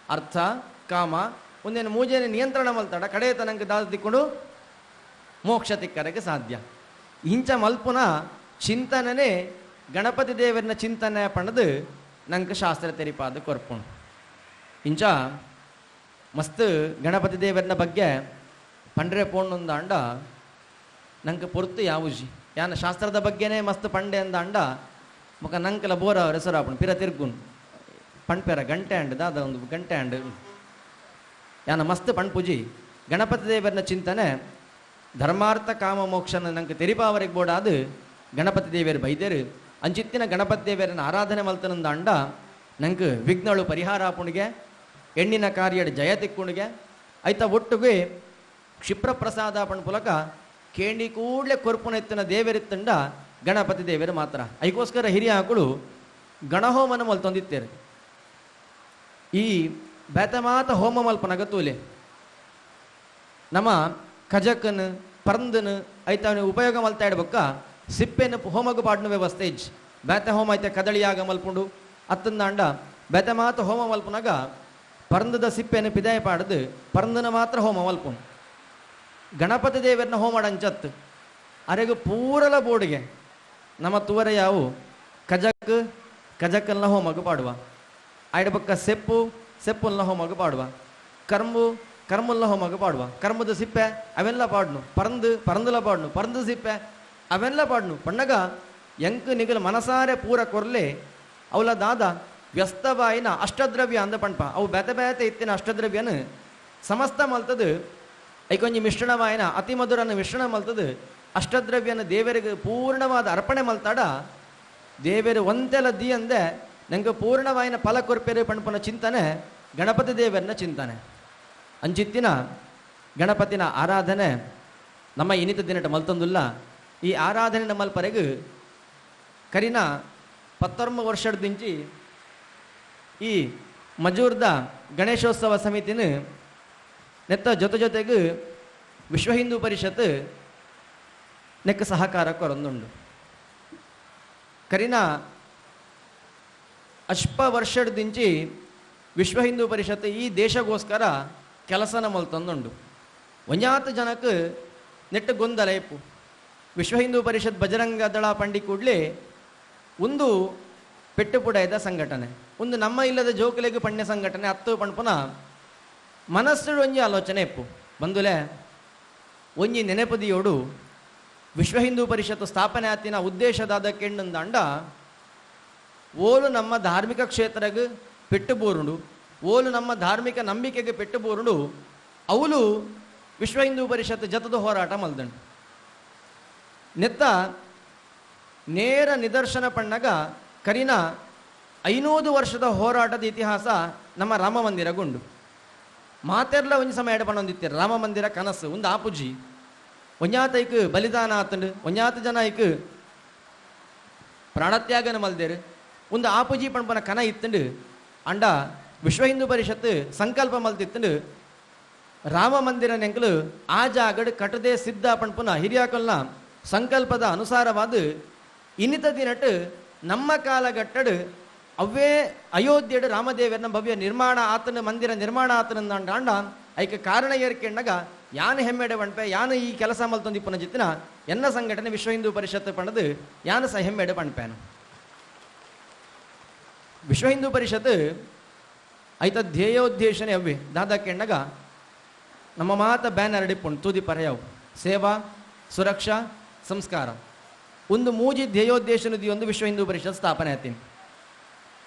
ಅರ್ಥ ಕಾಮ ಒಂದೇನು ಮೂಜೆನ ನಿಯಂತ್ರಣ ಮಲ್ತಾಡ ಕಡೆಯತ ನಂಗೆ ದಾದ ತಿಕ್ಕೊಂಡು ಮೋಕ್ಷ ತಿಕ್ಕರಕ್ಕೆ ಸಾಧ್ಯ ಇಂಚ ಮಲ್ಪುನ ಚಿಂತನೆ ಗಣಪತಿ ದೇವರನ್ನ ಚಿಂತನೆ ಪಣದು ನಂಗೆ ಶಾಸ್ತ್ರ ತೆರಿಪಾದ ಕೊರ್ಪುಣು ಇಂಚ ಮಸ್ತ್ ಗಣಪತಿ ದೇವರನ್ನ ಬಗ್ಗೆ ಪಂಡ್ರೆ ಪೋಣೊಂದ ಅಂಡ ನಂಗೆ ಪೊರ್ತು ಯಾವುಜಿ ಯಾನ ಶಾಸ್ತ್ರದ ಬಗ್ಗೆನೇ ಮಸ್ತ್ ಪಂಡೆ ಅಂದ ಅಂಡ ಮುಖ ನಂಕಲ ಬೋರ ಹೆಸರಾಪುಣ್ ಪಿರ ತಿರ್ಗುನ್ ಪಣ್ಪೆರ ಗಂಟೆ ಅಂಡ್ ದಾದ ಒಂದು ಗಂಟೆ ಅಂಡ್ ಯಾನ ಮಸ್ತ್ ಪಣ್ಪುಜಿ ಗಣಪತಿ ದೇವರನ್ನ ಚಿಂತನೆ ಧರ್ಮಾರ್ಥ ಕಾಮ ಮೋಕ್ಷನ ನಂಗೆ ತೆರಿಪಾವರೆಗೆ ಬೋಡಾದು ಗಣಪತಿ ದೇವರು ಬೈದೇರು ಅಂಚಿತ್ತಿನ ಗಣಪತಿ ದೇವರನ್ನ ಆರಾಧನೆ ಮಲ್ತನಂದ ಅಂಡ ನಂಗೆ ವಿಘ್ನಳು ಪರಿಹಾರ ಆಪುಣಿಗೆ ಹೆಣ್ಣಿನ ಕಾರ್ಯಡ್ ಜಯ ತಿಕ್ಕುಣಿಗೆ ಐತ ಒಟ್ಟಿಗೆ ಕ್ಷಿಪ್ರ ಪ್ರಸಾದ ಪುಲಕ ಕೇಂಡಿ ಕೂಡಲೇ ಕೊರ್ಪುನೆತ್ತಿನ ದೇವರಿತ್ತಂಡ ಗಣಪತಿ ದೇವರು ಮಾತ್ರ ಐಗೋಸ್ಕರ ಹಿರಿಯ ಹಾಕಳು ಗಣಹೋಮನ ಮಲ್ತೊಂದಿತ್ತೇರು ಈ ಬೇತಮಾತ ಹೋಮ ಮಲ್ಪನಗತ್ತೂಲೆ ನಮ್ಮ ಕಜಕನ್ ಪರಂದನ್ ಐತ ಉಪಯೋಗ ಮಲ್ತಾ ಇಡ್ಬೇಕ ಸಿಪ್ಪೆನ ಹೋಮಗ ಪಾಡ್ನ ವ್ಯವಸ್ಥೆ ಇಜ್ ಬೇತ ಹೋಮ ಐತೆ ಕದಳಿಯಾಗ ಮಲ್ಪುಂಡು ಅತ್ತಂದ ಅಂಡ ಬೇತಮಾತ ಹೋಮ ಮಲ್ಪನಾಗ ಪರಂದದ ಸಿಪ್ಪೆನ ಪಿದಾಯ ಪಾಡ್ದು ಪರಂದನ ಮಾತ್ರ ಹೋಮ ಮಲ್ಪುಂಡು ಗಣಪತಿ ದೇವರನ್ನ ಹೋಮ ಅಂಚತ್ ಅರೆಗೂ ಪೂರಲ ಬೋರ್ಡ್ಗೆ ನಮ್ಮ ತುವರ ಯಾವು ಕಜಕಲ್ನ ಹೋಮಗ ಪಾಡುವ ಆಯ್ಡಬಕ್ಕ ಸೆಪ್ಪುಲ್ನ ಹೋಮಗ ಪಾಡುವ ಕರ್ಮುಲ್ನ ಹೋಮಗ ಪಾಡುವ ಕರ್ಮದ ಸಿಪ್ಪೆ ಅವೆಲ್ಲ ಪಾಡ್ನು ಪರಂದುಲ ಪಾಡ್ನು ಪರಂದು ಸಿಪ್ಪೆ ಅವೆಲ್ಲ ಪಾಡ್ನು ಪಣ್ಣಗ ಎಂಕ್ ನಿಗಲ್ ಮನಸಾರೆ ಪೂರ ಕೊರ್ಲೆ ಅವಲ ದಾದ ವ್ಯಸ್ತವಾಯಿನ ಅಷ್ಟದ್ರವ್ಯ ಅಂದ ಪಣ್ಪ ಅವು ಬೇತೆ ಇತ್ತಿನ ಅಷ್ಟದ್ರವ್ಯನ ಸಮಸ್ತ ಮಲ್ತದು ಐಕೊಂಜಿ ಮಿಶ್ರಣವಾಯಿನ ಅತಿ ಮಧುರನ ಮಿಶ್ರಣ ಮಲ್ತದು ಅಷ್ಟದ್ರವ್ಯನ ದೇವರಿಗೆ ಪೂರ್ಣವಾದ ಅರ್ಪಣೆ ಮಲ್ತಾಡ ದೇವರು ಒಂತೆಲ ದಿ ಅಂದೆ ನಂಗೆ ಪೂರ್ಣವಾಯಿನ ಫಲ ಕೊರ್ಪೆರೆ ಪಣ್ಪನ ಚಿಂತನೆ ಗಣಪತಿ ದೇವರನ್ನ ಚಿಂತನೆ ಅಂಚಿತ್ತಿನ ಗಣಪತಿನ ಆರಾಧನೆ ನಮ್ಮ ಇನಿತ ದಿನಟ ಮಲ್ತೊಂದುಲ್ಲ ಈ ಆರಾಧನೆ ಮಲ್ಪರೆಗೂ ಕರಿನ 19 ವರ್ಷದಿಂಚಿ ಈ ಮಜೂರ್ದ ಗಣೇಶೋತ್ಸವ ಸಮಿತಿನ ನೆತ್ತ ಜೊತೆಗೆ ವಿಶ್ವ ಹಿಂದೂ ಪರಿಷತ್ ನೆಕ್ಕ ಸಹಕಾರ ಕೊರೊಂದುಂಡು ಕರಿನ ಅಷ್ಪ ವರ್ಷದಿಂಚಿ ವಿಶ್ವ ಹಿಂದೂ ಪರಿಷತ್ ಈ ದೇಶಗೋಸ್ಕರ ಕೆಲಸನ ಮಲ್ತೊಂದುಂಡು ಒಂಜಾತ ಜನಕ್ಕೆ ನೆಟ್ಟ ಗೊಂದಲ ಎಪ್ಪು ವಿಶ್ವ ಹಿಂದೂ ಪರಿಷತ್ ಬಜರಂಗ ದಳ ಪಂಡಿ ಕೂಡಲೇ ಒಂದು ಪೆಟ್ಟುಪುಡಯದ ಸಂಘಟನೆ ಒಂದು ನಮ್ಮ ಇಲ್ಲದ ಜೋಕಲೆಗೆ ಪಣ್ಯ ಸಂಘಟನೆ ಹತ್ತು ಪಣ್ಪುನ ಮನಸ್ಸು ಒಂಜಿ ಆಲೋಚನೆ ಎಪ್ಪು ಬಂದುಲೆ ಒಂಜಿ ನೆನೆಪದಿಯೋಡು ವಿಶ್ವ ಹಿಂದೂ ಪರಿಷತ್ ಸ್ಥಾಪನೆ ಆತಿನ ಉದ್ದೇಶದಾದ ಕೆಂಡಂದಾಂಡ ಓಲು ನಮ್ಮ ಧಾರ್ಮಿಕ ಕ್ಷೇತ್ರಗೆ ಪೆಟ್ಟು ಬೋರುಂಡು ಓಲು ನಮ್ಮ ಧಾರ್ಮಿಕ ನಂಬಿಕೆಗೆ ಪೆಟ್ಟು ಬೋರುಂಡು ಅವಳು ವಿಶ್ವ ಹಿಂದೂ ಪರಿಷತ್ ಜತದ ಹೋರಾಟ ಮಲ್ದಂಡು ನೆತ್ತ ನೇರ ನಿದರ್ಶನ ಪಣ್ಣಗ ಕರಿನ 500 ವರ್ಷದ ಹೋರಾಟದ ಇತಿಹಾಸ ನಮ್ಮ ರಾಮ ಮಂದಿರಗುಂಡು ಮಾತೆರ್ಲ ಒಂಜಿ ಸಮಯ ಎಡಪಣ್ಣೊಂದಿತ್ತಾರೆ ರಾಮ ಮಂದಿರ ಕನಸು ಒಂದು ಆಪುಜಿ ಒಂಜಾತ ಐಕ್ ಬಲಿದಾನ ಆತಂಡು ಒಂಜಾತ ಜನ ಐಕ್ ಪ್ರಾಣತ್ಯಾಗನ ಮಲ್ದೇರು ಒಂದು ಆಪುಜಿ ಪಣ್ಪನ ಕನ ಇತ್ತಂಡು ಅಂಡ ವಿಶ್ವ ಹಿಂದೂ ಪರಿಷತ್ ಸಂಕಲ್ಪ ಮಲ್ತಿತ್ತಂಡು ರಾಮ ಮಂದಿರ ನೆಂಕಲು ಆ ಜಾಗಡ್ ಕಟ್ಟದೆ ಸಿದ್ಧ ಪಣ್ಪುನ ಹಿರಿಯಾಕಲ್ನ ಸಂಕಲ್ಪದ ಅನುಸಾರವಾದ ಇನ್ನಿತ ದಿನಟ್ ನಮ್ಮ ಕಾಲಘಟ್ಟಡ್ ಅವೇ ಅಯೋಧ್ಯೆಡ್ ರಾಮದೇವರನ ಭವ್ಯ ನಿರ್ಮಾಣ ಆತನ ಮಂದಿರ ನಿರ್ಮಾಣ ಆತನಂದ ಅಂಡ ಐಕೆ ಕಾರಣ ಏರ್ಕೆಂಡಾಗ ಯಾನು ಹೆಮ್ಮೆಡೆ ಪಣ್ಪೆ ಯಾನು ಈ ಕೆಲಸ ಮಲ್ತೊಂದಿಪ್ಪನ ಜಿತ್ತಿನ ಎನ್ನ ಸಂಘಟನೆ ವಿಶ್ವ ಹಿಂದೂ ಪರಿಷತ್ ಪಣದು ಯಾನು ಸಹ ಹೆಮ್ಮೆಡೆ ಪಣ್ಪೇನು ವಿಶ್ವ ಹಿಂದೂ ಪರಿಷತ್ ಐತ ಧ್ಯೇಯೋದ್ದೇಶನೇ ಅವ್ವೆ ದಾದಾಕೆಂಡಾಗ ನಮ್ಮ ಮಾತ ಬ್ಯಾನರ್ ಡಿಪ್ಪುಂಡು ತೂದಿ ಪರ್ಯಾವ್ ಸೇವಾ ಸುರಕ್ಷಾ ಸಂಸ್ಕಾರ ಒಂದು ಮೂಜಿ ಧ್ಯೇಯೋದ್ದೇಶನದಿ ಒಂದು ವಿಶ್ವ ಹಿಂದೂ ಪರಿಷತ್ ಸ್ಥಾಪನೆ ಆತೀನಿ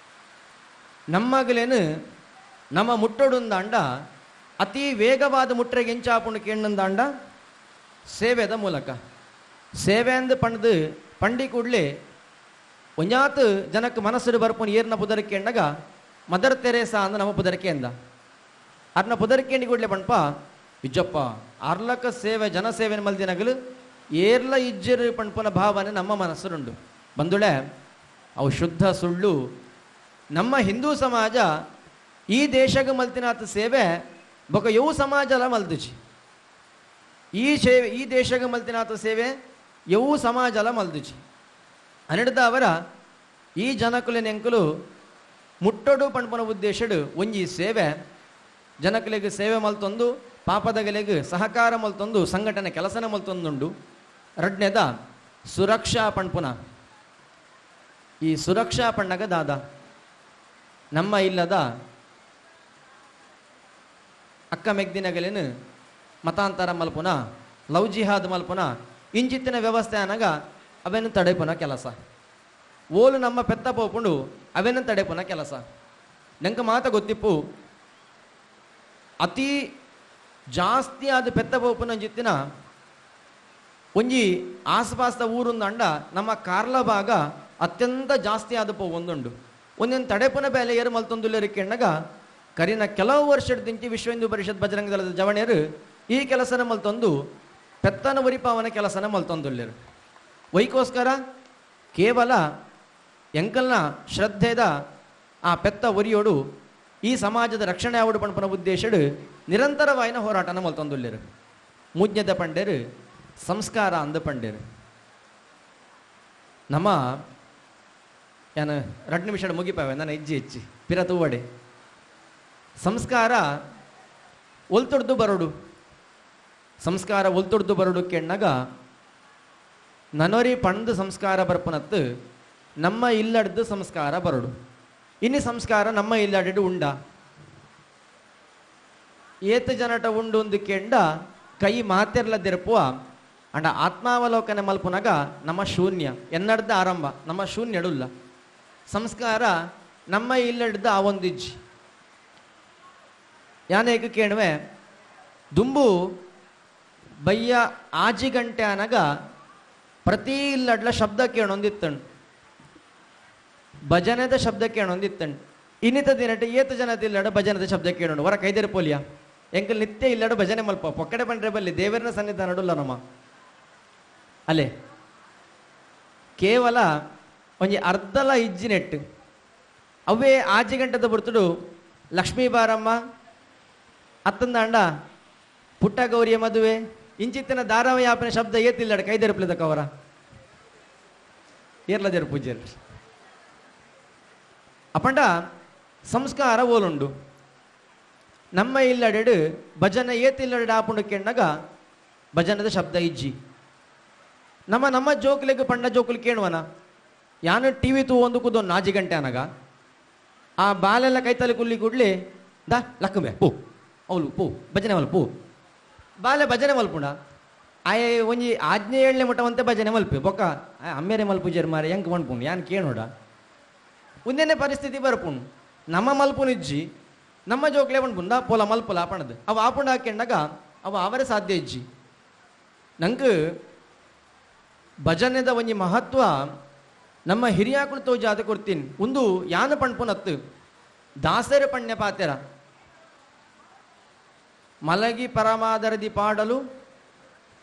ನಮ್ಮಗಲೇನು ನಮ್ಮ ಮುಟ್ಟೊಡುಂದ ಅಂಡ ಅತಿ ವೇಗವಾದ ಮುಟ್ರೆಗೆ ಎಂಚಾಪುಂಡು ಕೇಂದಂದಾಂಡ ಸೇವೆದ ಮೂಲಕ ಸೇವೆ ಅಂದು ಪಂಡ್ದು ಪಂಡಿ ಕೂಡಲೇ ಒಂಜಾತು ಜನಕ್ಕೆ ಮನಸ್ಸು ಬರ್ಪುನು ಏರ್ನ ಪುದರಿಕೆ ಎಂಡಾಗ ಮದರ್ ತೆರೇಸಾ ಅಂದ ನಮ್ಮ ಪುದರಿಕೆ ಎಂದ ಅರ್ನ ಪುದರಿಕೆ ಕೂಡಲೇ ಪಣ್ಪ ಇಜ್ಜಪ್ಪ ಅರ್ಲಕ ಸೇವೆ ಜನಸೇವೆ ಮಲ್ದಿನಗಲು ಏರ್ಲ ಇಜ್ಜರು ಪಣ್ಪನ ಭಾವನೆ ನಮ್ಮ ಮನಸ್ಸುರುಂಡು ಬಂದುಳೆ ಅವು ಶುದ್ಧ ಸುಳ್ಳು. ನಮ್ಮ ಹಿಂದೂ ಸಮಾಜ ಈ ದೇಶಗ ಮಲ್ತಿನಾಥ ಸೇವೆ ಬೊಕ ಯವು ಸಮಾಜಲ ಮಲ್ದುಜಿ ಈ ದೇಶಗ ಮಲ್ತಿನಾಥ ಸೇವೆ ಯವು ಸಮಾಜಲ ಮಲ್ದುಜಿ ಅನಿಡ್ದ ಅವರ ಈ ಜನಕುಲೆ ನೆಂಕುಲು ಮುಟ್ಟೊಡು ಪಣ್ಪನ ಉದ್ದೇಶಡು ಒಂಜಿ ಸೇವೆ ಜನಕುಲೆಗೆ ಸೇವೆ ಮಲ್ತೊಂದು ಪಾಪದಗಲೆಗೆ ಸಹಕಾರ ಮಲ್ತೊಂದು ಸಂಘಟನೆ ಕೆಲಸನ ಮಲ್ತೊಂದುಂಡು. ರಡ್ನೆದ ಸುರಕ್ಷಾ ಪಣ್ಪುನ ಈ ಸುರಕ್ಷಾ ಪಣ್ಣಗ ದಾದ ನಮ್ಮ ಇಲ್ಲದ ಅಕ್ಕ ಮೆಗ್ದಿನಗಲೇನು ಮತಾಂತರ ಮಲ್ಪುನ ಲವ್ ಜಿಹಾದ್ ಮಲ್ಪುನ ಇಂಚಿತ್ತಿನ ವ್ಯವಸ್ಥೆ ಅನಾಗ ಅವೇನು ತಡೆಪುನ ಕೆಲಸ ಓಲು ನಮ್ಮ ಪೆತ್ತ ಪೋಪುಂಡು ಅವೇನು ತಡೆಪುನ ಕೆಲಸ. ನಂಗೆ ಮಾತ ಗೊತ್ತಿಪ್ಪು ಅತಿ ಜಾಸ್ತಿ ಆದ ಪೆತ್ತ ಪೋಪುನ ಜಿತ್ತಿನ ಒಂಜಿ ಆಸ್ಪಾಸ್ದ ಊರುಂದ ಅಂಡ ನಮ್ಮ ಕಾರ್ಲ ಭಾಗ ಅತ್ಯಂತ ಜಾಸ್ತಿ ಆದ ಪೋ ಒಂದುಂಡು ಒಂದೊಂದು ತಡೆಪುನ ಬೇಲೆ ಏರು ಮಲ್ತೊಂದುಲ್ಲರಿಕೆ ಎಣ್ಣಗ ಕರಿನ ಕೆಲವು ವರ್ಷದ ದಿಂಚಿ ವಿಶ್ವ ಹಿಂದೂ ಪರಿಷತ್ ಬಜರಂಗ ದಳದ ಜವಣಿಯರು ಈ ಕೆಲಸನ ಮಲ್ತೊಂದು ಪೆತ್ತನ ಉರಿಪಾವನ ಕೆಲಸನ ಮಲ್ತೊಂದುಲ್ಲೇರು. ವೈಕೋಸ್ಕರ ಕೇವಲ ಎಂಕಲ್ನ ಶ್ರದ್ಧೆದ ಆ ಪೆತ್ತ ಒರಿಯೋಡು ಈ ಸಮಾಜದ ರಕ್ಷಣೆ ಆವಡು ಪಣ್ಪನ ಉದ್ದೇಶಡು ನಿರಂತರವಾಯಿನ ಹೋರಾಟನ ಮಲ್ತೊಂದುಲ್ಲೇರು. ಮೂಜ್ಞದ ಪಂಡೇರು ಸಂಸ್ಕಾರ ಅಂದ ಪಂಡೇರು ನಮ್ಮ ಏನು 2 ನಿಮಿಷ ಮುಗಿಪಾವೆ ನಾನು ಹೆಚ್ಚಿ ಪಿರತು ಒಡೆ ಸಂಸ್ಕಾರ ಒಲ್ತೊಡ್ದು ಬರೋಡು ಸಂಸ್ಕಾರ ಒಲ್ತೊಡ್ದು ಬರೋಡು ಕೆಣ್ಣಾಗ ನನೊರಿ ಪಣ್ದು ಸಂಸ್ಕಾರ ಬರ್ಪನತ್ತು ನಮ್ಮ ಇಲ್ಲಡ್ದು ಸಂಸ್ಕಾರ ಬರೋಡು ಇನ್ನು ಸಂಸ್ಕಾರ ನಮ್ಮ ಇಲ್ಲಡಿಡು ಉಂಡ ಏತ ಜನಟ ಉಂಡು ಒಂದು ಕೆಂಡ ಕೈ ಮಾತೆರ್ಲದಿರ್ಪುವ ಅಂಡ ಆತ್ಮಾವಲೋಕನೆ ಮಲ್ಪುನಾಗ ನಮ್ಮ ಶೂನ್ಯ ಎನ್ನಡ್ದ ಆರಂಭ ನಮ್ಮ ಶೂನ್ಯಡುಲ್ಲ ಸಂಸ್ಕಾರ ನಮ್ಮ ಇಲ್ಲಡ್ದ ಆ ಒಂದಿಜ್ಜಿ ಯಾನೇಕ ಕೇಳುವೆ ದುಂಬು ಬಯ್ಯ ಆಜಿ ಗಂಟೆ ಅನಗ ಪ್ರತಿ ಇಲ್ಲಡ್ಲ ಶಬ್ದ ಕೇಳೊಂದಿತ್ತಣ್ ಭಜನೆದ ಶಬ್ದ ಕೇಳೊಂದಿತ್ತಣ್ ಇನ್ನಿತ ದಿನಟ ಏತ ಜನದ ಇಲ್ಲಡ ಭಜನದ ಶಬ್ದ ಕೇಳೋಣ ಹೊರ ಕೈದೇರು ಪೋಲಿಯ ಎಂಕಲ್ ನಿತ್ಯ ಇಲ್ಲಡ ಭಜನೆ ಮಲ್ಪ ಪೊಕ್ಕಡೆ ಬಂಡ್ರೆ ಬಲ್ಲಿ ದೇವರನ ಸನ್ನಿಧಾನಡುಲ್ಲ ನಮ್ಮ ಅಲ್ಲೇ ಕೇವಲ ಒಂಜಿ ಅರ್ಧಲ ಇಜ್ಜಿನೆಟ್ಟು ಅವೇ ಆಜಿ ಗಂಟೆದ ಬರ್ತಡು ಲಕ್ಷ್ಮೀ ಬಾರಮ್ಮ ಅತ್ತಂದ ಪುಟ್ಟ ಗೌರಿಯ ಮದುವೆ ಇಂಚಿತ್ತಿನ ಧಾರಾವಾಹಿಯಾಪನ ಶಬ್ದ ಏತಿಲ್ಲಡ ಕೈದೆರಪ್ಲಿದಕ್ಕ ಅವರ ಏರ್ಲದೇರು ಪೂಜ್ಯರು ಅಪಂಡ ಸಂಸ್ಕಾರ ಓಲುಂಡು ನಮ್ಮ ಇಲ್ಲಡೆಡು ಭಜನೆ ಏತಿಲ್ಲಡ ಆಪುಂಡು ಕೆಣ್ಣಗ ಭಜನದ ಶಬ್ದ ಇಜ್ಜಿ ನಮ್ಮ ಜೋಕ್ಲಿಗೆ ಪಂಡ ಜೋಕುಲು ಕೇಳುವನ ಯಾನು ಟಿ ವಿ ತೂ ಒಂದು ಕುದೋ ನಾಜಿ ಗಂಟೆ ಅನಗ ಆ ಬಾಲೆಲ್ಲ ಕೈತಲೆ ಕುಲ್ಲಿ ಕೂಡ್ಲಿ ದಾ ಲಕ್ಕಂಬೆ ಪೂ ಅವಳು ಪೂ ಭಜನೆ ಮಲ್ ಪೂ ಬಾಲೆ ಭಜನೆ ಮಲ್ಪುಂಡ ಆಯ ಒಂಜಿ ಆಜ್ಞೆ 7ನೇ ಮುಟ್ಟವಂತೆ ಭಜನೆ ಮಲ್ಪಿ ಬೊಕ್ಕ ಅಮ್ಮೇರೆ ಮಲ್ಪುಜರ್ ಮಾರೆ ಹೆಂಗೆ ಮಣ್ಪುಂಡು ಯಾನ್ ಕೇಳೋಡ ಒಂದೇನೇ ಪರಿಸ್ಥಿತಿ ಬರ್ಪುಂಡು ನಮ್ಮ ಮಲ್ಪುನಿಜ್ಜಿ ನಮ್ಮ ಜೋಕ್ಲೆ ಮಣ್ಪುಂಡ ಪೋಲ ಮಲ್ಪುಲ ಆಪಣದು ಅವ ಆಪುಂಡ ಹಾಕೊಂಡಾಗ ಅವ ಅವರೇ ಸಾಧ್ಯ ಇಜ್ಜಿ ನಂಗೆ ಭಜನೆದ ಒಂಜಿ ಮಹತ್ವ ನಮ್ಮ ಹಿರಿಯಾಕುಳು ತೋ ಜಾತ ಕೊಡ್ತೀನಿ ಒಂದು ಯಾನ ಪಣ್ಪುನತ್ತು ದಾಸರ ಪಣ್ಯ ಪಾತೆರ ಮಲಗಿ ಪರಮಾದರದಿ ಪಾಡಲು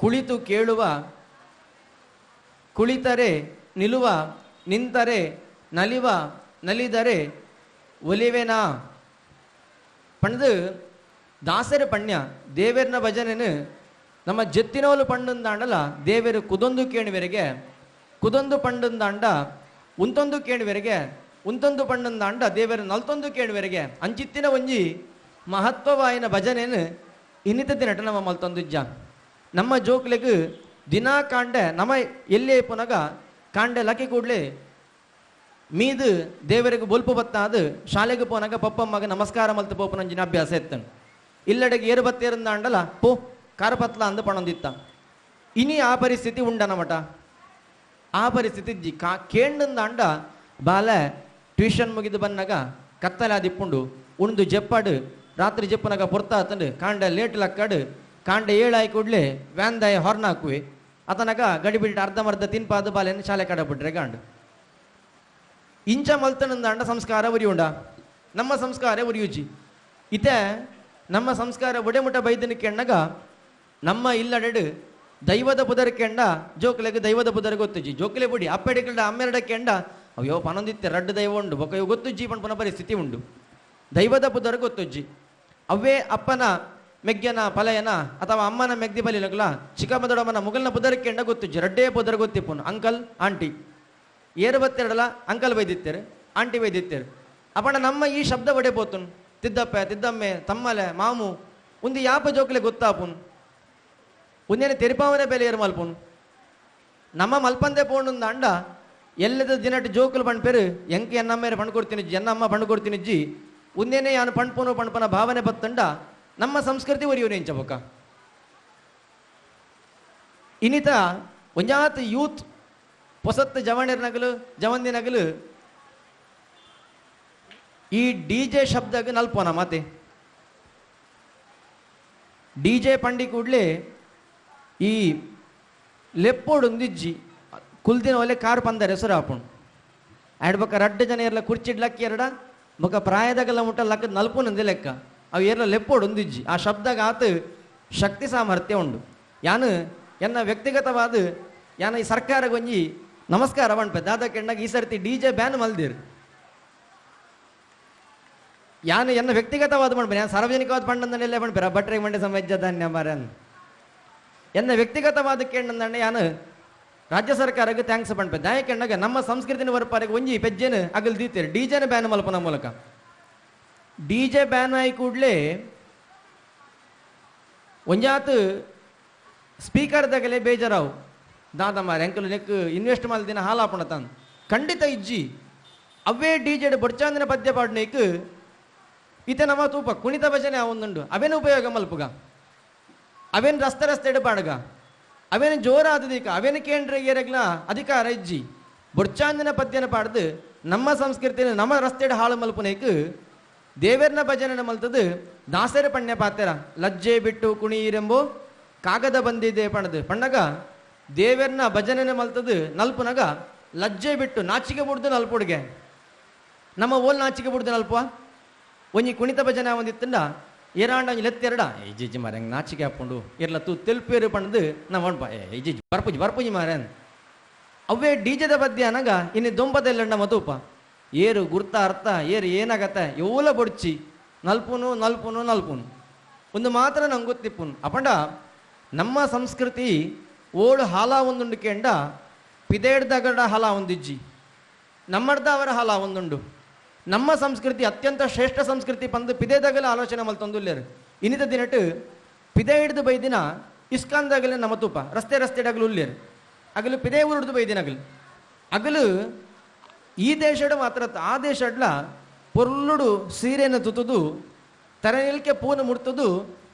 ಕುಳಿತು ಕೇಳುವ ಕುಳಿತರೆ ನಿಲುವ ನಿಂತರೆ ನಲಿವ ನಲಿದರೆ ಒಲಿವೆನಾ ಪಣ್ದು ದಾಸರ ಪಣ್ಯ ದೇವರನ ಭಜನೆನು ನಮ್ಮ ಜತ್ತಿನೋಲು ಪಂಡಂದಾಂಡಲ್ಲ ದೇವರು ಕುದೊಂದು ಕೇಳುವರೆಗೆ ಕುದೊಂದು ಪಂಡಂದಾಂಡ ಉಂತೊಂದು ಕೇಳುವರೆಗೆ ಉಂತೊಂದು ಪಂಡಂದಾಂಡ ದೇವರು ನಲ್ತೊಂದು ಕೇಳುವರೆಗೆ ಅಂಚಿತ್ತಿನ ಒಂಜಿ ಮಹತ್ವವಾಯಿನ ಭಜನೆನು ಇನ್ನಿತ ದಿನಟ ನಮ್ಮ ಮಲ್ತೊಂದುಜ್ಜ ನಮ್ಮ ಜೋಕ್ಲೆಗ್ ದಿನಾ ಕಾಂಡೆ ನಮ್ಮ ಎಲ್ಲೇ ಪುನಗ ಕಾಂಡೆ ಲಕ್ಕಿ ಕೂಡ್ಲೆ ಮೀದು ದೇವರಿಗೆ ಬೊಲ್ಪು ಬತ್ತಾದು ಶಾಲೆಗೆ ಪೋನಾಗ ಪಪ್ಪಮ್ಮಗ ನಮಸ್ಕಾರ ಮಲ್ತು ಪೋಪನಂಜಿನ ಅಭ್ಯಾಸ ಎತ್ತನ್ ಇಲ್ಲಡೆಗೆ ಏರು ಬತ್ತೇರಂದಾಂಡಲ್ಲ ಪೋ ಕಾರಪತ್ಲ ಅಂದು ಪಣೊಂದಿತ್ತ ಇನಿ ಆ ಪರಿಸ್ಥಿತಿ ಉಂಡನಮಟ ಆ ಪರಿಸ್ಥಿತಿ ಕೇಂಡಂದಾಂಡ ಬಾಲೆ ಟ್ಯೂಷನ್ ಮುಗಿದು ಬಂದಾಗ ಕತ್ತಲೆ ಆದಿಪ್ಪುಂಡು ಉಣ್ದು ಜೆಪ್ಪಡು ರಾತ್ರಿ ಜಪ್ಪನಾಗ ಪೊರ್ತಾ ಆತಂಡು ಕಾಂಡ ಲೇಟ್ ಲಕ್ಕಡು ಕಾಂಡ ಏಳಾಯಿ ಕೂಡಲೇ ವ್ಯಾನ್ದಾಯ ಹೊರ್ನ ಹಾಕುವೆ ಆತನಾಗ ಗಡಿ ಬಿಟ್ಟು ಅರ್ಧಮರ್ಧ ತಿನ್ಪಾದ ಬಾಲೆಯನ್ನು ಶಾಲೆ ಕಡ ಬಿಟ್ರೆ ಗಾಂಡು ಇಂಚ ಮಲ್ತನಂದ ಅಂಡ ಸಂಸ್ಕಾರ ಉರಿಯುಂಡ ನಮ್ಮ ಸಂಸ್ಕಾರ ಉರಿಯುಜಿ ಇತೆ ನಮ್ಮ ಸಂಸ್ಕಾರ ಒಡೆಮುಟ ಬೈದನಕ್ಕೆ ಅಣ್ಣಗ ನಮ್ಮ ಇಲ್ಲಡೆಡು ದೈವದ ಪುದರಕ್ಕೆ ಅಂಡ ಜೋಕ್ಲೆಗೆ ದೈವದ ಪುದರ ಗೊತ್ತುಜಿ ಜೋಕ್ಲೆ ಬುಡಿ ಅಪ್ಪೆಡೆಗಳ ಅಮ್ಮೆರಡಕ್ಕೆ ಅಂಡ ಅಯ್ಯೋ ಪನೊಂದಿತ್ತೆ ರಡ್ಡು ದೈವ ಉಂಡು ಬೊಕ್ಕ ಗೊತ್ತುಜ್ಜಿ ಪಣ ಪರಿಸ್ಥಿತಿ ಉಂಡು ದೈವದ ಪುದರ ಗೊತ್ತುಜ್ಜಿ ಅವೇ ಅಪ್ಪನ ಮೆಗ್ಗನ ಪಲಯನ ಅಥವಾ ಅಮ್ಮನ ಮೆಗ್ದಿ ಬಲಿನಗಲ ಚಿಕ್ಕಮ್ಮದೊಡಮ್ಮನ ಮುಗಲ್ನ ಪುದರಕ್ಕೆ ಅಂಡ ಗೊತ್ತುಜ್ಜಿ ರಡ್ಡೇ ಪುದರ ಗೊತ್ತಿಪ್ಪನು ಅಂಕಲ್ ಆಂಟಿ ಏರು ಬತ್ತೆರಡಲ ಅಂಕಲ್ ಬೈದಿತ್ತೇರು ಆಂಟಿ ಬೈದಿತ್ತೇರು ಅಪ್ಪಣ ನಮ್ಮ ಈ ಶಬ್ದ ಒಡೆ ಪೋತುನು ತಿದ್ದಪ್ಪ ತಿದ್ದಮ್ಮೆ ತಮ್ಮಲೆ ಮಾಮು ಒಂದು ಯಾಪ ಜೋಕ್ಲೆ ಗೊತ್ತಾಪುನು ಒಂದೇನೆ ತೆರಿಪಾವನೆ ಬೆಲೆ ಏರು ಮಲ್ಪುನು ನಮ್ಮ ಮಲ್ಪಂದೆ ಪೋಂಡು ಅಂಡ ಎಲ್ಲದ ದಿನಟ್ಟು ಜೋಕುಲು ಪಣ್ಪೇರು ಎಂಕೆ ಎನ್ನಮ್ಮೇರೆ ಪಣ್ಕೊಡ್ತೀನಿಜ್ಜಿ ಎನ್ನಮ್ಮ ಪಣ್ಕೊಡ್ತೀನಿಜ್ಜಿ ಒಂದೇನೆ ಯಾನು ಪಣ್ಪುನು ಪಣ್ಪನ ಭಾವನೆ ಬತ್ತಂಡ ನಮ್ಮ ಸಂಸ್ಕೃತಿ ಒರಿಯೋರು ಎಂಚಬೊಕ್ಕ ಇನ್ನಿತ ಒಂಜಾತ್ ಯೂತ್ ಹೊಸತ್ತು ಜವಣಿರ್ ನಗಲು ಜವಂದಿ ನಗಲು ಈ ಡಿ ಜೆ ಶಬ್ದಕ್ಕೆ ನಲ್ಪೋನ ಮಾತೆ ಡಿ ಜೆ ಪಂಡಿ ಕೂಡಲೇ ಈ ಲೆಪ್ಪೋಡು ಒಂದಿಜ್ಜಿ ಕುಲ್ದಿನ ಒಲೆ ಕಾರು ಪಂದರ ಹೆಸರು ಹಾಪುಣು ಆಡ್ ಬೊಕ್ಕ ರಡ್ಡು ಜನ ಇರಲ ಕುರ್ಚಿಡ್ಲಕ್ಕ ಎರಡ ಬೊಕ್ಕ ಪ್ರಾಯದಾಗಲ್ಲ ಮುಟ್ಟ ಲಕ್ಕ ನಲ್ಪುನಂದೆ ಲೆಕ್ಕ ಅವು ಎರಲ ಲೆಪ್ಪೋಡು ಒಂದಿಜ್ಜಿ ಆ ಶಬ್ದಾಗ ಆತ ಶಕ್ತಿ ಸಾಮರ್ಥ್ಯ ಉಂಡು ಯಾನು ಎನ್ನ ವ್ಯಕ್ತಿಗತವಾದ ಯಾನ ಈ ಸರ್ಕಾರಗೊಂಜಿ ನಮಸ್ಕಾರ ಬಣ್ಪೆ ದಾದ ಕೆಣ್ಣಾಗ ಈ ಸರ್ತಿ ಡಿ ಜೆ ಬ್ಯಾನ್ ಮಲ್ದಿರು ಯಾನು ಎನ್ನ ವ್ಯಕ್ತಿಗತವಾದ ಮಾಡ್ಬೇನೆ ಯಾನು ಸಾರ್ವಜನಿಕವಾದ ಪಂಡಂದನೆಲ್ಲ ಬಣ್ಪೇರ ಬಟ್ರೆ ಮಂಡೆ ಸಮೇಜ ಧಾನ್ಯ ಮಾರನ್ ಎನ್ನ ವ್ಯಕ್ತಿಗತವಾದ ಕೇಂದ್ರ ಯಾನು ರಾಜ್ಯ ಸರ್ಕಾರಕ್ಕೆ ಥ್ಯಾಂಕ್ಸ್ ಪಣ್ಪೆ ದಾಯ ಕೆಣ್ಣಾಗ ನಮ್ಮ ಸಂಸ್ಕೃತಿನ ವರ್ಪಾರಿಗೆ ಒಂಜಿ ಪೆಜ್ಜೆನು ಅಗಲ್ ದೀತೇರು ಡಿ ಜೆನ ಬ್ಯಾನ್ ಮಲ್ಪನ ಮೂಲಕ ಡಿ ಜೆ ಬ್ಯಾನ್ ಆಗಿ ಕೂಡಲೇ ಒಂಜಾತ್ ಸ್ಪೀಕರ್ದಾಗಲೇ ಬೇಜಾರಾವು ದಾದ ಮಾರ ಎಂಕಲು ನೆಕ್ ಇನ್ವೆಸ್ಟ್ ಮಲ್ದಿನ ಹಾಲಾಪಣ ತಾನು ಖಂಡಿತ ಇಜ್ಜಿ ಅವೇ ಡಿ ಜೆಡ್ ಬೊಡ್ಚಾಂದಿನ ಪದ್ಯ ಪಾಡ್ನೇಕ್ ಈತ ನಮ್ಮ ತೂಪ ಕುಣಿತ ಭಜನೆ ಅವೊಂದುಂಡು ಅವೇನು ಉಪಯೋಗ ಮಲ್ಪುಗ ಅವೇನು ರಸ್ತೆ ಪಾಡಗ ಅವೇನು ಜೋರಾದದೀಕ ಅವೇನು ಕೇಂದ್ರ ಏರಗ್ಲ ಅಧಿಕಾರ ಇಜ್ಜಿ ಬೊಡ್ಚಾಂದಿನ ಪದ್ಯನ ಪಾಡ್ದು ನಮ್ಮ ಸಂಸ್ಕೃತಿನ ನಮ್ಮ ರಸ್ತೆ ಹಾಳು ಮಲ್ಪುನೇಕ್ ದೇವೇರ್ನ ಭಜನೆ ಮಲ್ತದು ದಾಸರ ಪಣ್ಯ ಪಾತೆರ ಲಜ್ಜೆ ಬಿಟ್ಟು ಕುಣಿಯಿರೆಂಬೋ ಕಾಗದ ಬಂದಿದೆ ಪಣದು ಪಣ್ಣಗ ದೇವೇರ್ನ ಭಜನೆ ಮಲ್ತದು ನಲ್ಪುನಗ ಲಜ್ಜೆ ಬಿಟ್ಟು ನಾಚಿಕೆ ಬಿಡ್ದು ನಲ್ಪುಡ್ಗೆ ನಮ್ಮ ಓಲ್ ನಾಚಿಕೆ ಬಿಡ್ದು ನಲ್ಪುವ ಒಂಜಿ ಕುಣಿತ ಭಜನೆ ಒಂದಿತ್ತಂಡ ಏರಾಂಡ ಲೆತ್ತೆರಡ ಇಜ್ಜಿ ಮಾರ ಹೆಂಗೆ ನಾಚಿಕೆ ಹಾಕೊಂಡು ಇರ್ಲ ತೂ ತೆಲ್ಪೇರು ಪಣದು ನಾವು ಒಣ್ಪ ಇಜ್ಜಿ ಬರ್ಪುಜಿ ಮಾರೇನ್ ಅವೇ ಡಿಜೆದ ಪದ್ಯ ಅನಗ ಇನ್ನು ದೊಂಬದೆಲ್ಲಂಡ ಮತೂಪ ಏರು ಗುರ್ತ ಅರ್ಥ ಏರು ಏನಾಗತ್ತೆ ಎವಲ ಬೊಡ್ಚಿ ನಲ್ಪುನು ನಲ್ಪುನು ನಲ್ಪುನು ಒಂದು ಮಾತ್ರ ನಂಗೆ ಗೊತ್ತಿಪ್ಪುನು ಅಪಂಡ ನಮ್ಮ ಸಂಸ್ಕೃತಿ ಓಡು ಹಾಲ ಒಂದುಂಡು ಕೇಂಡ ಪಿದೇಡ್ದಗಡ ಹಾಲ ಒಂದಿಜ್ಜಿ ನಮ್ಮಡ್ದ ಅವರ ಹಾಲ ಒಂದುಂಡು ನಮ್ಮ ಸಂಸ್ಕೃತಿ ಅತ್ಯಂತ ಶ್ರೇಷ್ಠ ಸಂಸ್ಕೃತಿ ಪಂದು ಪಿದೇದಾಗಲ ಆಲೋಚನೆ ಮಲ್ತೊಂದುಲ್ಲೇರು ಇನ್ನಿತ ದಿನಟ್ಟು ಪಿದೆ ಹಿಡ್ದು ಬೈದಿನ ಇಸ್ಕಾನ್ದಾಗಲೇ ನಮ್ಮ ತೂಪ ರಸ್ತೆಡಗಲು ಉಲ್ಲೇರು ಅಗಲು ಪಿದೇ ಊರ್ದು ಬೈದಿನಗಲು ಅಗಲು ಈ ದೇಶಡ್ ಮಾತ್ರ ಆ ದೇಶಡ್ಲ ಪೊರ್ಲುಡು ಸೀರೆನ ತುತ್ತುದು ತರನಿಲ್ಕೆ ಪೂನ ಮುಡ್ತದು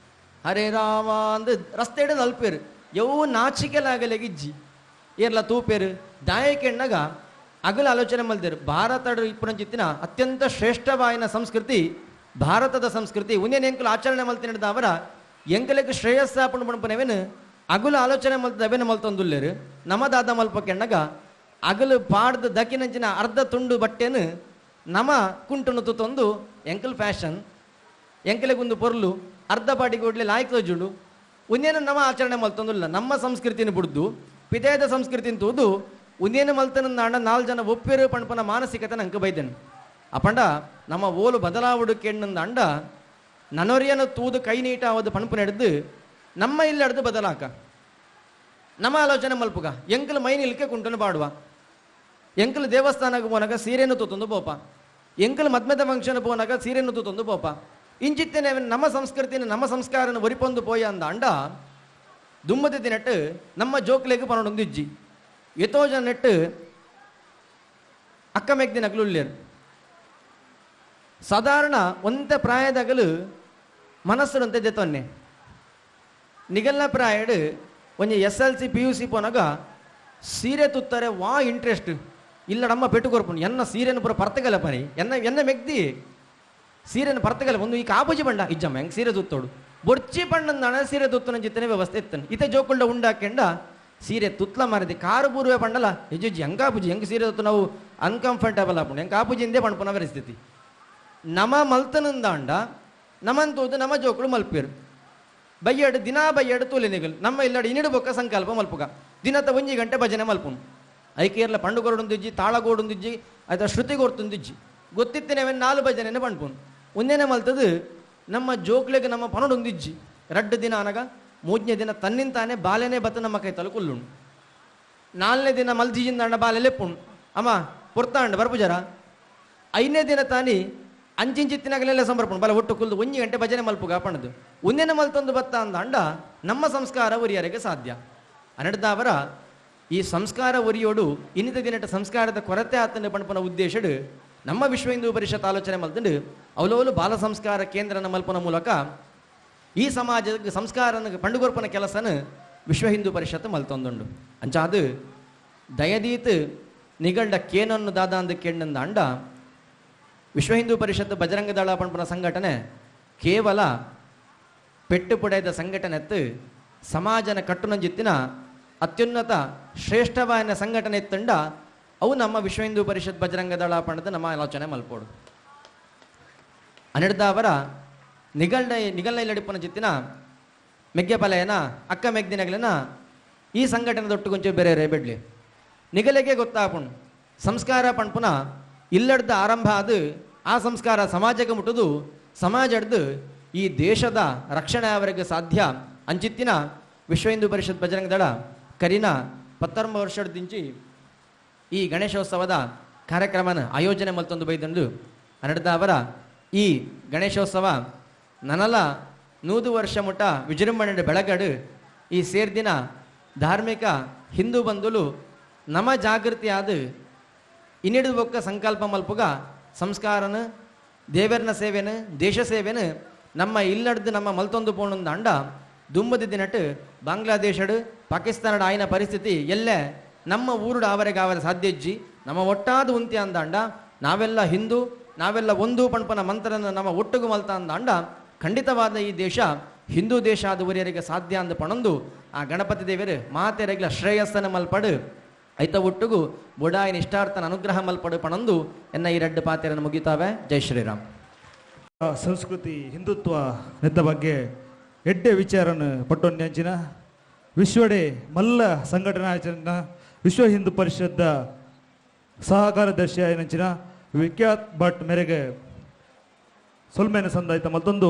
ಹರೇ ರಾಮ ಅಂದ್ ರಸ್ತೆಡ್ ನಲ್ಪೇರು ಯವು ನಾಚಿಕೆಲಾಗಲೆಗಿಜ್ಜಿ ಏರ್ಲ ತೂಪೇರು ದಾಯಕೆಣ್ಣಗ ಅಗಲ ಆಲೋಚನೆ ಮಲ್ದೇರು ಭಾರತದ ಇಪ್ಪುನಂಚಿತ್ತಿನ ಅತ್ಯಂತ ಶ್ರೇಷ್ಠವಾಯಿನ ಸಂಸ್ಕೃತಿ ಭಾರತದ ಸಂಸ್ಕೃತಿ ಉನ್ನೇನು ಎಂಕಲು ಆಚರಣೆ ಮಲ್ತಿನ ಅವರ ಎಂಕಲೆಗೆ ಶ್ರೇಯಸ್ಸಾಪಣ ಪಣಪನೇವೇನು ಅಗಲು ಆಲೋಚನೆ ಮಲ್ತವೇನು ಮಲ್ತೊಂದುಲ್ಲೇರು ನಮದಾದ ಮಲ್ಪಕ್ಕೆಣ್ಣಗ ಅಗಲು ಪಾಡ್ದು ದಕ್ಕಿನಂಚಿನ ಅರ್ಧ ತುಂಡು ಬಟ್ಟೆನು ನಮ ಕುಂಟುನು ತುತ್ತೊಂದು ಎಂಕಲ್ ಫ್ಯಾಷನ್ ಎಂಕಲೆಗೊಂದು ಪೊರ್ಲು ಅರ್ಧ ಪಾಟಿಗೆ ಒಡ್ಲೆ ಲಾಯ್ಕ್ ತೋಜುಡು ಉನ್ನೇನು ನಮ್ಮ ಆಚರಣೆ ಮಲ್ತೊಂದಿಲ್ಲ ನಮ್ಮ ಸಂಸ್ಕೃತಿನ ಬಿಡ್ದು ಪಿದೇದ ಸಂಸ್ಕೃತಿನ ತೂದು ಉನ್ನೇನು ಮಲ್ತನಂದ ಅಣ್ಣ 4 ಜನ ಒಪ್ಪೇರು ಪಣಪನ ಮಾನಸಿಕತೆ ನಂಗೆ ಬೈದೇನು ಅಪಂಡ ನಮ್ಮ ಓಲು ಬದಲಾವಡು ಕೆಣ್ಣಂದ ಅಂಡ ನನೊರಿಯನ ತೂದು ಕೈ ನೀಟಾವದು ಪಣಪು ನಡೆದು ನಮ್ಮ ಇಲ್ಲಡ್ದು ಬದಲಾಕ ನಮ್ಮ ಆಲೋಚನೆ ಮಲ್ಪುಗ ಎಂಕಲು ಮೈನಿಲ್ಕೆ ಕುಂಟನು ಪಾಡುವ ಎಂಕಲು ದೇವಸ್ಥಾನಕ್ಕೆ ಹೋನಾಗ ಸೀರೆನು ತೂತೊಂದು ಬೋಪ ಎಂಕಲು ಮದ್ಮೆದ ಫಂಕ್ಷನ್ ಹೋನಾಗ ಸೀರೆನು ತೂತೊಂದು ಬೋಪ ಇಂಚಿತ್ತೇನೆ ನಮ್ಮ ಸಂಸ್ಕೃತಿನ ನಮ್ಮ ಸಂಸ್ಕಾರನ ಒರಿಪೊಂದು ಪೋಯ ಅಂದ ಅಂಡ ದುಮ್ಮದ ದಿನಟ್ಟು ನಮ್ಮ ಜೋಕ್ಲೆಗೆ ಪನೊಂದಿಜ್ಜಿ ಎತೋ ಜನ ನೆಟ್ಟು ಅಕ್ಕ ಮೆಗ್ದಿನಗಲು ಉಳ್ಳೇರು ಸಾಧಾರಣ ಒಂತೆ ಪ್ರಾಯದಾಗಲು ಮನಸ್ಸುರಂತೆ ಜೆತೊನ್ನೆ ನಿಗಲ್ನ ಪ್ರಾಯಡ್ ಒಂಜಿ SLC PUC ಪೋನಾಗ ಸೀರೆ ತುತ್ತಾರೆ ವಾ ಇಂಟ್ರೆಸ್ಟ್ ಇಲ್ಲಡಮ್ಮ ಪೆಟ್ಟು ಕೊರ್ಪುನು ಎನ್ನ ಸೀರೆನು ಪುರ ಪರ್ತಗಲ್ಲ ಪನಿ ಎನ್ನ ಮೆಗ್ದಿ ಸೀರೆನ ಪರ್ತಗಲ್ಲ ಒಂದು ಈ ಕಾಪುಜಿ ಬಂಡ ಇಜ್ಜಮ್ಮ ಹೆಂಗೆ ಸೀರೆ ತುತ್ತೋಡು ಬೊರ್ಚಿ ಪಣ್ಣಂದಾಣ ಸೀರೆ ತುತ್ತನ ಜಿತ್ತನೆ ವ್ಯವಸ್ಥೆ ಇತ್ತನು ಇತ ಜೋಕುಳ್ಳ ಉಂಡಾಕೆಂಡ ಸೀರೆ ತುತ್ಲ ಮಾರಿದೆ ಕಾರು ಬೂರುವೆ ಪಂಡಲ್ಲ ಹೆಜ್ಜಿ ಹೆಂಗಾಪುಜಿ ಹೆಂಗೆ ಸೀರೆ ತುತ್ತು ನಾವು ಅನ್ಕಂಫರ್ಟಬಲ್ ಆಪುಂಡು ಹೆಂಗೆ ಕಾಪುಜಿಂದೇ ಪಣ್ಪುನ ಪರಿಸ್ಥಿತಿ ನಮ ಮಲ್ತನಂದಾಂಡ ನಮಂತೋದು ನಮ್ಮ ಜೋಕುಳು ಮಲ್ಪೇರು ಬಯ್ಯಡು ದಿನಾ ಬಯ್ಯಡು ತೂಲೆನಿಗಲು ನಮ್ಮ ಇಲ್ಲಡು ಇನ್ನಿಡು ಬೊಕ್ಕ ಸಂಕಲ್ಪ ಮಲ್ಪುಗ ದಿನದ 1 ಗಂಟೆ ಭಜನೆ ಮಲ್ಪುನು ಐಕೇರ್ಲ ಪಂಡುಗೊರಡೊಂದಿಜ್ಜಿ ತಾಳಗೋಡೊಂದಿಜ್ಜಿ ಆಯ್ತಾ ಶ್ರುತಿಗೊರ್ತೊಂದಿಜ್ಜಿ ಗೊತ್ತಿತ್ತೇನೆ 4 ಭಜನೆನೆ ಪಂಡ್ಪುನು ಒಂದೇನೆ ಮಲ್ತದು ನಮ್ಮ ಜೋಕ್ಲೆಗೆ ನಮ್ಮ ಪನೊಡೊಂದಿಜ್ಜಿ 2 ದಿನ ಅನಗ 3ನೇ ದಿನ ತನ್ನಿಂತಾನೆ ಬಾಲೆನೇ ಬತ್ತ ನಮ್ಮ ಕೈ ತಲುಕುಲ್ಲುಂಡು 4ನೇ ದಿನ ಮಲ್ಜಿಜಿಂದ ಬಾಲೆ ಲೆಪ್ಪುಂಡು ಅಮ್ಮ ಪೊರ್ತಾಂಡ ಬರ್ಪುಜರ 5ನೇ ದಿನ ತಾನಿ ಅಂಚಿಂಚಿತ್ತಿನಾಗಲೆಲ್ಲ ಸಂಬರ್ಪಣೆ ಬಲ ಒಟ್ಟು ಕುಲ್ದು 1 ಗಂಟೆ ಭಜನೆ ಮಲ್ಪುಗ ಪಣದು ಒಂದೇನ ಮಲ್ತೊಂದು ಬತ್ತ ಅಂದ ನಮ್ಮ ಸಂಸ್ಕಾರ ಒರಿಯರಿಗೆ ಸಾಧ್ಯ ಅನಡ್ದಾವರ ಈ ಸಂಸ್ಕಾರ ಒರಿಯೋಡು ಇನ್ನಿತ ದಿನಟ ಸಂಸ್ಕಾರದ ಕೊರತೆ ಆತನ ಪಣಪನ ಉದ್ದೇಶಡು ನಮ್ಮ ವಿಶ್ವ ಹಿಂದೂ ಪರಿಷತ್ ಆಲೋಚನೆ ಮಲ್ತಂಡು ಅವಲವಲು ಬಾಲ ಸಂಸ್ಕಾರ ಕೇಂದ್ರನ ಮಲ್ಪನ ಮೂಲಕ ಈ ಸಮಾಜದ ಸಂಸ್ಕಾರನ ಪಂಡುಗೊರ್ಪನ ಕೆಲಸನ ವಿಶ್ವ ಹಿಂದೂ ಪರಿಷತ್ ಮಲ್ತೊಂದುಂಡು ಅಂಚಾದು ದಯದೀತ್ ನಿಗಂಡ ಕೇನನ್ನು ದಾದ ಅಂದ ಕೇಂಡಂದ ಅಂಡ ವಿಶ್ವ ಹಿಂದೂ ಪರಿಷತ್ ಬಜರಂಗ ದಳ ಪಂಪನ ಸಂಘಟನೆ ಕೇವಲ ಪೆಟ್ಟು ಪುಡೆದ ಸಂಘಟನೆ ಎತ್ತು ಸಮಾಜನ ಕಟ್ಟುನ ಜಿತ್ತಿನ ಅತ್ಯುನ್ನತ ಶ್ರೇಷ್ಠವಾದ ಸಂಘಟನೆ ಎತ್ತಂಡ ಅವು ನಮ್ಮ ವಿಶ್ವ ಹಿಂದೂ ಪರಿಷತ್ ಬಜರಂಗ ದಳ ಪಂಡದ ನಮ್ಮ ಆಲೋಚನೆ ಮಲ್ಪೋಡು ಅನಿಡ್ದಾವರ ನಿಗಲ್ನ ಇಲ್ಲಡಿಪ್ಪನ ಜಿತ್ತಿನ ಮೆಗ್ಗೆಪಲೆಯನ ಅಕ್ಕ ಮೆಗ್ದಿನಗಲಿನ ಈ ಸಂಘಟನೆದೊಟ್ಟು ಕೊಂಚ ಬೇರೆ ಬಿಡ್ಲಿ ನಿಗಲೆಗೆ ಗೊತ್ತಾಪುಣ್ ಸಂಸ್ಕಾರ ಪಣ್ಪುನ ಇಲ್ಲಡ್ದ ಆರಂಭ ಅದು ಆ ಸಂಸ್ಕಾರ ಸಮಾಜಕ್ಕೆ ಮುಟ್ಟುದು ಸಮಾಜ ಹಿಡ್ದು ಈ ದೇಶದ ರಕ್ಷಣೆ ಅವರಿಗೆ ಸಾಧ್ಯ ಅಂಚಿತ್ತಿನ ವಿಶ್ವ ಹಿಂದೂ ಪರಿಷತ್ ಬಜರಂಗ ದಳ ಕರಿನ 19 ವರ್ಷದಿಂಚಿ ಈ ಗಣೇಶೋತ್ಸವದ ಕಾರ್ಯಕ್ರಮನ ಆಯೋಜನೆ ಮಲ್ತೊಂದು ಬೈದಂಡು ಅನಡ್ದ ಅವರ ಈ ಗಣೇಶೋತ್ಸವ ನನಲ 100 ವರ್ಷ ಮುಟ್ಟ ವಿಜೃಂಭಣೆ ಬೆಳಗಡು ಈ ಸೇರ್ದಿನ ಧಾರ್ಮಿಕ ಹಿಂದೂ ಬಂಧುಲು ನಮ ಜಾಗೃತಿ ಆದ ಇನ್ನಿಡು ಬೊಕ್ಕ ಸಂಕಲ್ಪ ಮಲ್ಪುಗ ಸಂಸ್ಕಾರನ ದೇವರನ ಸೇವೆನ ದೇಶ ಸೇವೆನ ನಮ್ಮ ಇಲ್ಲಡ್ದು ನಮ್ಮ ಮಲ್ತೊಂದು ಪೋಣೊಂದು ಅಂಡ ದುಂಬದಿ ದಿನಟ್ಟು ಬಾಂಗ್ಲಾದೇಶಡು ಪಾಕಿಸ್ತಾನದ ಆಯ್ನ ಪರಿಸ್ಥಿತಿ ಎಲ್ಲೇ ನಮ್ಮ ಊರುಡು ಅವರಿಗೆ ಅವರ ಸಾಧ್ಯಜ್ಜಿ ನಮ್ಮ ಒಟ್ಟಾದ ಉಂತಿ ಅಂದ ಅಂಡ ನಾವೆಲ್ಲ ಹಿಂದೂ ನಾವೆಲ್ಲ ಒಂದು ಪಣ್ಪನ ಮಂತ್ರನ ನಮ್ಮ ಒಟ್ಟಿಗೂ ಮಲ್ತ ಅಂದ ಅಂಡ ಖಂಡಿತವಾದ ಈ ದೇಶ ಹಿಂದೂ ದೇಶ ಆದವರಿಗೆ ಸಾಧ್ಯ ಅಂದ ಪಣೊಂದು ಆ ಗಣಪತಿ ದೇವರು ಮಾತೆರೆಗ್ಲ ಶ್ರೇಯಸ್ಸನ ಮಲ್ಪಡು ಐತ ಒಟ್ಟಿಗೂ ಬುಡಾಯಿನ ಇಷ್ಟಾರ್ಥನ ಅನುಗ್ರಹ ಮಲ್ಪಡು ಪಣಂದು ಎನ್ನ ಈ 2 ಪಾತೆರನ್ನು ಮುಗಿತಾವೆ. ಜೈ ಶ್ರೀರಾಮ್. ಸಂಸ್ಕೃತಿ ಹಿಂದುತ್ವ ನೆತ್ತ ಬಗ್ಗೆ ಎಡ್ಡೆ ವಿಚಾರನ ಪಟ್ಟೊಂದಿನ ವಿಶ್ವಡೆ ಮಲ್ಲ ಸಂಘಟನಾ ವಿಶ್ವ ಹಿಂದೂ ಪರಿಷತ್ ಸಹಕಾರ್ಯದರ್ಶಿ ಆಯ್ನಂಚಿನ ವಿಖ್ಯಾತ್ ಭಟ್ ಮೇರೆಗೆ ಸೊಲ್ಮೇನ ಸಂದಾಯ್ತ ಮತ್ತೊಂದು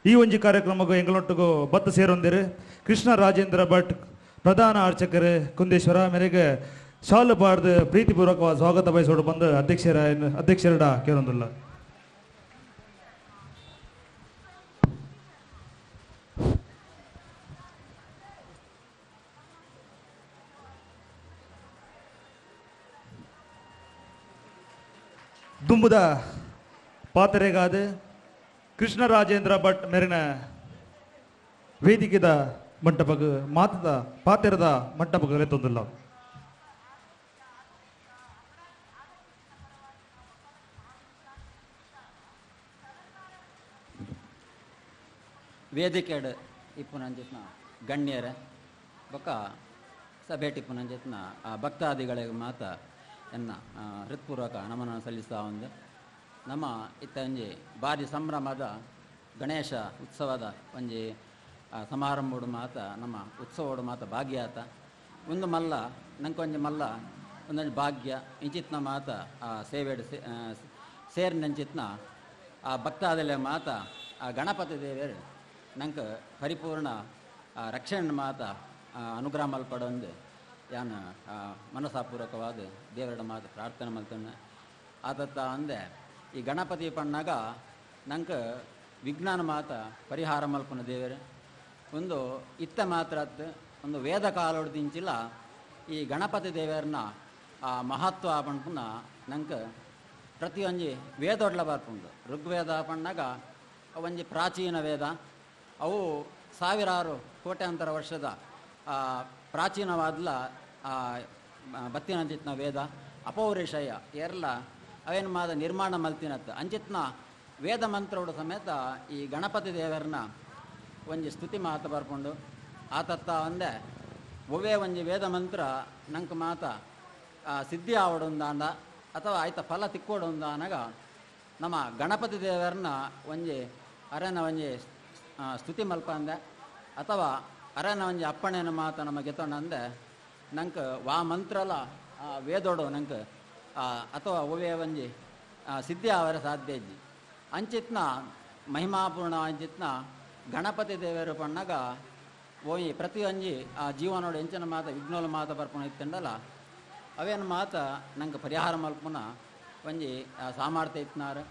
ಈ ಒಂಜಿ ಕಾರ್ಯಕ್ರಮಗೂ ಎಂಗಳೊಟ್ಟಿಗೂ ಬತ್ತ ಸೇರೊಂದಿರು ಕೃಷ್ಣ ರಾಜೇಂದ್ರ ಭಟ್ ಪ್ರಧಾನ ಅರ್ಚಕರು ಕುಂದೇಶ್ವರ ಮೇರೆಗೆ ಶಾಲು ಪಾಡ್ದು ಪ್ರೀತಿಪೂರ್ವಕವಾದ ಸ್ವಾಗತ ಬಯಸೋಡು ಬಂದು ಅಧ್ಯಕ್ಷರಡ ಕೇಳೊಂದಿಲ್ಲ. ದುಂಬುದ ಪಾತರೆಗಾದ ಕೃಷ್ಣ ರಾಜೇಂದ್ರ ಭಟ್ ಮೇರಿನ ವೇದಿಕೆದ ಮಂಟಪಗ ಮಾತದ ಪಾತೆರದ ಮಂಟಪಗಳೇ ತೊಂದಿಲ್ಲ. ವೇದಿಕೆಡ್ ಇಪ್ಪುನಂಜಿತ್ನ ಗಣ್ಯರ ಬೊಕ್ಕ ಸಭೆ ಟಿಪ್ಪುನಂಜಿತ್ನ ಭಕ್ತಾದಿಗಳಿಗೆ ಮಾತ ಎನ್ನ ಹೃತ್ಪೂರ್ವಕ ನಮನ ಸಲ್ಲಿಸ್ತಾ ಒಂದು ನಮ್ಮ ಇತ್ತಂಜಿ ಭಾರಿ ಸಂಭ್ರಮದ ಗಣೇಶ ಉತ್ಸವದ ಒಂಜಿ ಸಮಾರಂಭಡು ಮಾತ ನಮ್ಮ ಉತ್ಸವಡು ಮಾತ ಭಾಗ್ಯಾತ ಒಂದು ಮಲ್ಲ ನಂಕೊಂಜಿ ಮಲ್ಲ ಒಂದೊಂದು ಭಾಗ್ಯ ಇಂಚಿತ್ನ ಮಾತ ಆ ಸೇವೆಡು ಸೇರಿನಂಚಿತ್ನ ಆ ಭಕ್ತಾದಲೆ ಮಾತ ಆ ಗಣಪತಿ ದೇವರು ನಂಗೆ ಪರಿಪೂರ್ಣ ರಕ್ಷಣೆ ಮಾತ ಅನುಗ್ರಹ ಮಲ್ಪಡೊಂದು ಯಾನು ಮನಸಾಪೂರ್ವಕವಾದ ದೇವರ ಮಾತು ಪ್ರಾರ್ಥನೆ ಮಲ್ತಣ್ಣ ಆದತ್ತ ಅಂದೆ ಈ ಗಣಪತಿ ಪಣ್ಣಾಗ ನಂಗೆ ವಿಜ್ಞಾನ ಮಾತ ಪರಿಹಾರ ಮಲ್ಪನ ದೇವರು ಒಂದು ಇತ್ತ ಮಾತ್ರ ಒಂದು ವೇದ ಕಾಲೋಡ್ದಿಂಚಿಲ್ಲ ಈ ಗಣಪತಿ ದೇವರನ್ನ ಆ ಮಹತ್ವ ಪಣ್ಪುನ ನಂಗೆ ಪ್ರತಿಯೊಂಜಿ ವೇದೊಡ್ಲ ಬರ್ಪುಂಡು ಋಗ್ವೇದ ಪಣ್ಣಾಗ ಒಂಜಿ ಪ್ರಾಚೀನ ವೇದ ಅವು ಸಾವಿರಾರು ಕೋಟ್ಯಾಂತರ ವರ್ಷದ ಪ್ರಾಚೀನವಾದ್ಲ ಬತ್ತಿನಂಚಿತ್ನ ವೇದ ಅಪೌರೇಶಯ್ಯ ಏರ್ಲ ಅವೇನು ಮಾದ ನಿರ್ಮಾಣ ಮಲ್ತಿನತ್ತು ಅಂಚಿತ್ನ ವೇದ ಮಂತ್ರೋಡು ಸಮೇತ ಈ ಗಣಪತಿ ದೇವರನ್ನ ಒಂಜಿ ಸ್ತುತಿ ಮಾತ ಬರ್ಕೊಂಡು ಆತತ್ತ ಒಂದೇ ಒವೇ ಒಂಜಿ ವೇದ ಮಂತ್ರ ನಂಗೆ ಮಾತ ಸಿದ್ಧಿ ಆವಡು ಅಂದ ಅಥವಾ ಆಯ್ತ ಫಲ ತಿಕ್ಕೋಡು ಅಂದಾಗ ನಮ್ಮ ಗಣಪತಿ ದೇವರನ್ನ ಒಂಜಿ ಅರನ ಒಂಜಿ ಸ್ತುತಿ ಮಲ್ಪ ಅಂದೆ ಅಥವಾ ಅರನ ಒಂಜಿ ಅಪ್ಪಣೆನ ಮಾತ ನಮ್ಮ ಗೆತ್ತೊಂಡೆ ನಂಗೆ ವಾ ಮಂತ್ರಲ ವೇದೋಡು ನಂಗೆ ಅಥವಾ ಒವೇ ಒಂಜಿ ಸಿದ್ಧಿ ಆವರ ಸಾಧ್ಯ ಇಜ್ಜಿ ಅಂಚಿತ್ನ ಮಹಿಮಾಪೂರ್ಣ ಅಂಚಿತ್ನ ಗಣಪತಿ ದೇವರು ಪಣ್ಣಗ ಓಯಿ ಪ್ರತಿ ಒಂಜಿ ಜೀವನೋಡು ಎಂಚಿನ ಮಾತ ವಿಘ್ನೋಲ ಮಾತ ಬರ್ಪಣ ಇತ್ತಂಡಲ್ಲ ಅವೇನು ಮಾತ ನಂಗೆ ಪರಿಹಾರ ಮಲ್ಪುನ ಒಂಜಿ ಸಾಮರ್ಥ್ಯ ಇತ್ನಾರು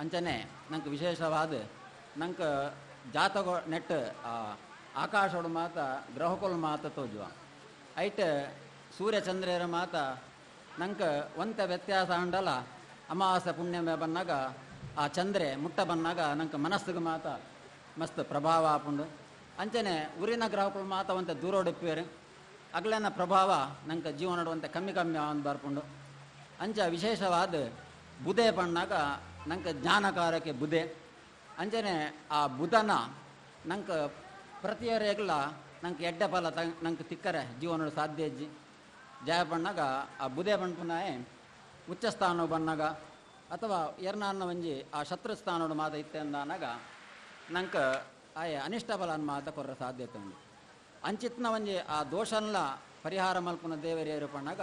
ಅಂಚನೆ ನಂಗೆ ವಿಶೇಷವಾದ ನಂಗೆ ಜಾತಕ ನೆಟ್ ಆಕಾಶೋಡು ಮಾತ ಗ್ರಹಕೊಲ್ ಮಾತ ತೋಜುವ ಐಟ್ ಸೂರ್ಯ ಚಂದ್ರರ ಮಾತ ನಂಗೆ ಒಂತ ವ್ಯತ್ಯಾಸ ಅಂಡಲ್ಲ ಅಮಾವಾಸ್ಯೆ ಪುಣ್ಯಮೆ ಬಂದಾಗ ಆ ಚಂದ್ರೆ ಮುಟ್ಟ ಬಂದಾಗ ನಂಗೆ ಮನಸ್ಸಿಗೆ ಮಾತ ಮಸ್ತ್ ಪ್ರಭಾವ ಆಪುಂಡು ಅಂಚನೆ ಊರಿನ ಗ್ರಹಗಳು ಮಾತ ಒಂತೆ ದೂರೋಡಿಪ್ಪೇರು ಅಗ್ಲನ ಪ್ರಭಾವ ನಂಗೆ ಜೀವನಡುವಂತೆ ಕಮ್ಮಿ ಕಮ್ಮಿ ಅಂತ ಬರ್ಪುಂಡು ಅಂಚ ವಿಶೇಷವಾದ ಬುಧೆ ಪಣ್ಣಾಗ ನಂಗೆ ಜ್ಞಾನಕಾರಕ್ಕೆ ಬುಧೆ ಅಂಚನೆ ಆ ಬುಧನ ನಂಗೆ ಪ್ರತಿಯೊರೆಗ್ಲ ನಂಗೆ ಎಡ್ಡ ಫಲ ನಂಗೆ ತಿಕ್ಕರೆ ಜೀವನಡು ಸಾಧ್ಯ ಇಜ್ಜಿ ಜಯ ಬಣ್ಣಾಗ ಆ ಬುಧೆ ಬಣ್ಪುನಾಯೆ ಉಚ್ಚ ಸ್ಥಾನ ಬಣ್ಣಾಗ ಅಥವಾ ಎರ್ನಾನ್ನ ಒಂಜಿ ಆ ಶತ್ರು ಸ್ಥಾನೋಡು ಮಾತ ಇತ್ತೆ ಅಂದಾನಾಗ ನಂಗೆ ಆಯ ಅನಿಷ್ಟ ಫಲನ ಮಾತ ಕೊರ್ರ ಸಾಧ್ಯತೆ ಉಂಟು ಅಂಚಿತ್ನ ಒಂಜಿ ಆ ದೋಷನ್ಲ ಪರಿಹಾರ ಮಲ್ಪುನ ದೇವರೇರು ಪಣ್ಣಾಗ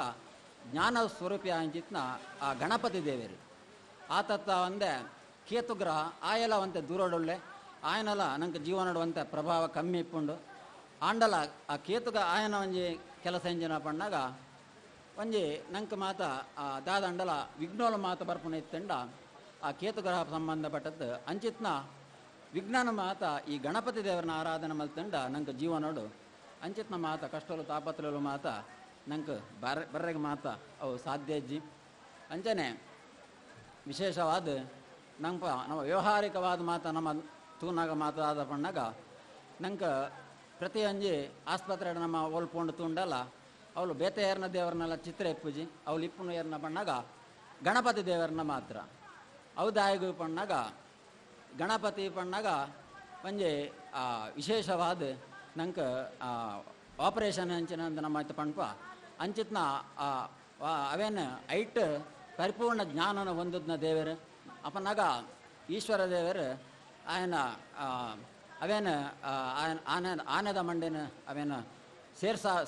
ಜ್ಞಾನ ಸ್ವರೂಪಿ ಅಂಚಿತ್ನ ಆ ಗಣಪತಿ ದೇವರು ಆತತ್ತ ಒಂದೇ ಕೇತುಗ್ರಹ ಆಯಲ ಒಂತೆ ದೂರೋಡೊಳ್ಳೆ ಆಯನಲ ನಂಗೆ ಜೀವನಡುವಂತೆ ಪ್ರಭಾವ ಕಮ್ಮಿ ಇಪ್ಪುಂಡು ಆಂಡಲ ಆ ಕೇತುಗ ಆಯನ ಒಂಜಿ ಕೆಲಸ ಎಂಜಿನ ಪಣ್ಣಾಗ ಒಂಜಿ ನಂಗೆ ಮಾತ ದಾದಂಡಲ ವಿಘ್ನೋಲ ಮಾತ ಬರ್ಪುನ ಇತ್ತಂಡ ಆ ಕೇತುಗ್ರಹ ಸಂಬಂಧಪಟ್ಟದ್ದು ಅಂಚಿತ್ನ ವಿಜ್ಞಾನ ಮಾತ ಈ ಗಣಪತಿ ದೇವರನ್ನ ಆರಾಧನೆ ಮಲ್ತಂಡ ನಂಗೆ ಜೀವನೋಡು ಅಂಚಿತ್ನ ಮಾತ ಕಷ್ಟಲು ತಾಪತ್ರಲು ಮಾತ ನಂಗೆ ಬರ್ರೆಗೆ ಮಾತ ಅವು ಸಾಧ್ಯ ಇಜ್ಜಿ ಅಂಚನೆ ವಿಶೇಷವಾದ ನಂಗೆ ನಮ್ಮ ವ್ಯವಹಾರಿಕವಾದ ಮಾತ ನಮ್ಮ ತೂನಾಗ ಮಾತಾದ ಪಣ್ಣಾಗ ನಂಗೆ ಪ್ರತಿ ಒಂಜಿ ಆಸ್ಪತ್ರೆ ನಮ್ಮ ಒಲ್ಪೊಂಡು ತುಂಡಲ್ಲ ಅವಳು ಬೇತೆ ಏರ್ನ ದೇವರನ್ನೆಲ್ಲ ಚಿತ್ರ ಇಪ್ಪುಜಿ ಅವಳು ಇಪ್ಪುನು ಏರ್ನ ಪಣ್ಣಾಗ ಗಣಪತಿ ದೇವರನ್ನ ಮಾತ್ರ ಔದಾಯಿಗೂ ಪಣ್ಣಾಗ ಗಣಪತಿ ಪಣ್ಣಾಗ ಒಂಜಿ ವಿಶೇಷವಾದ ನಂಗೆ ಆಪರೇಷನ್ ಅಂಚಿನ ಅಂತ ನಮ್ಮ ಪಣ್ಪ ಅಂಚಿತ್ನ ಅವೇನು ಐಟ್ ಪರಿಪೂರ್ಣ ಜ್ಞಾನನ ಹೊಂದಿದ್ನ ದೇವರು ಅಪ್ಪನಾಗ ಈಶ್ವರ ದೇವರು ಆಯನ ಅವೇನು ಆನೆದ ಮಂಡಿನ ಅವೇನು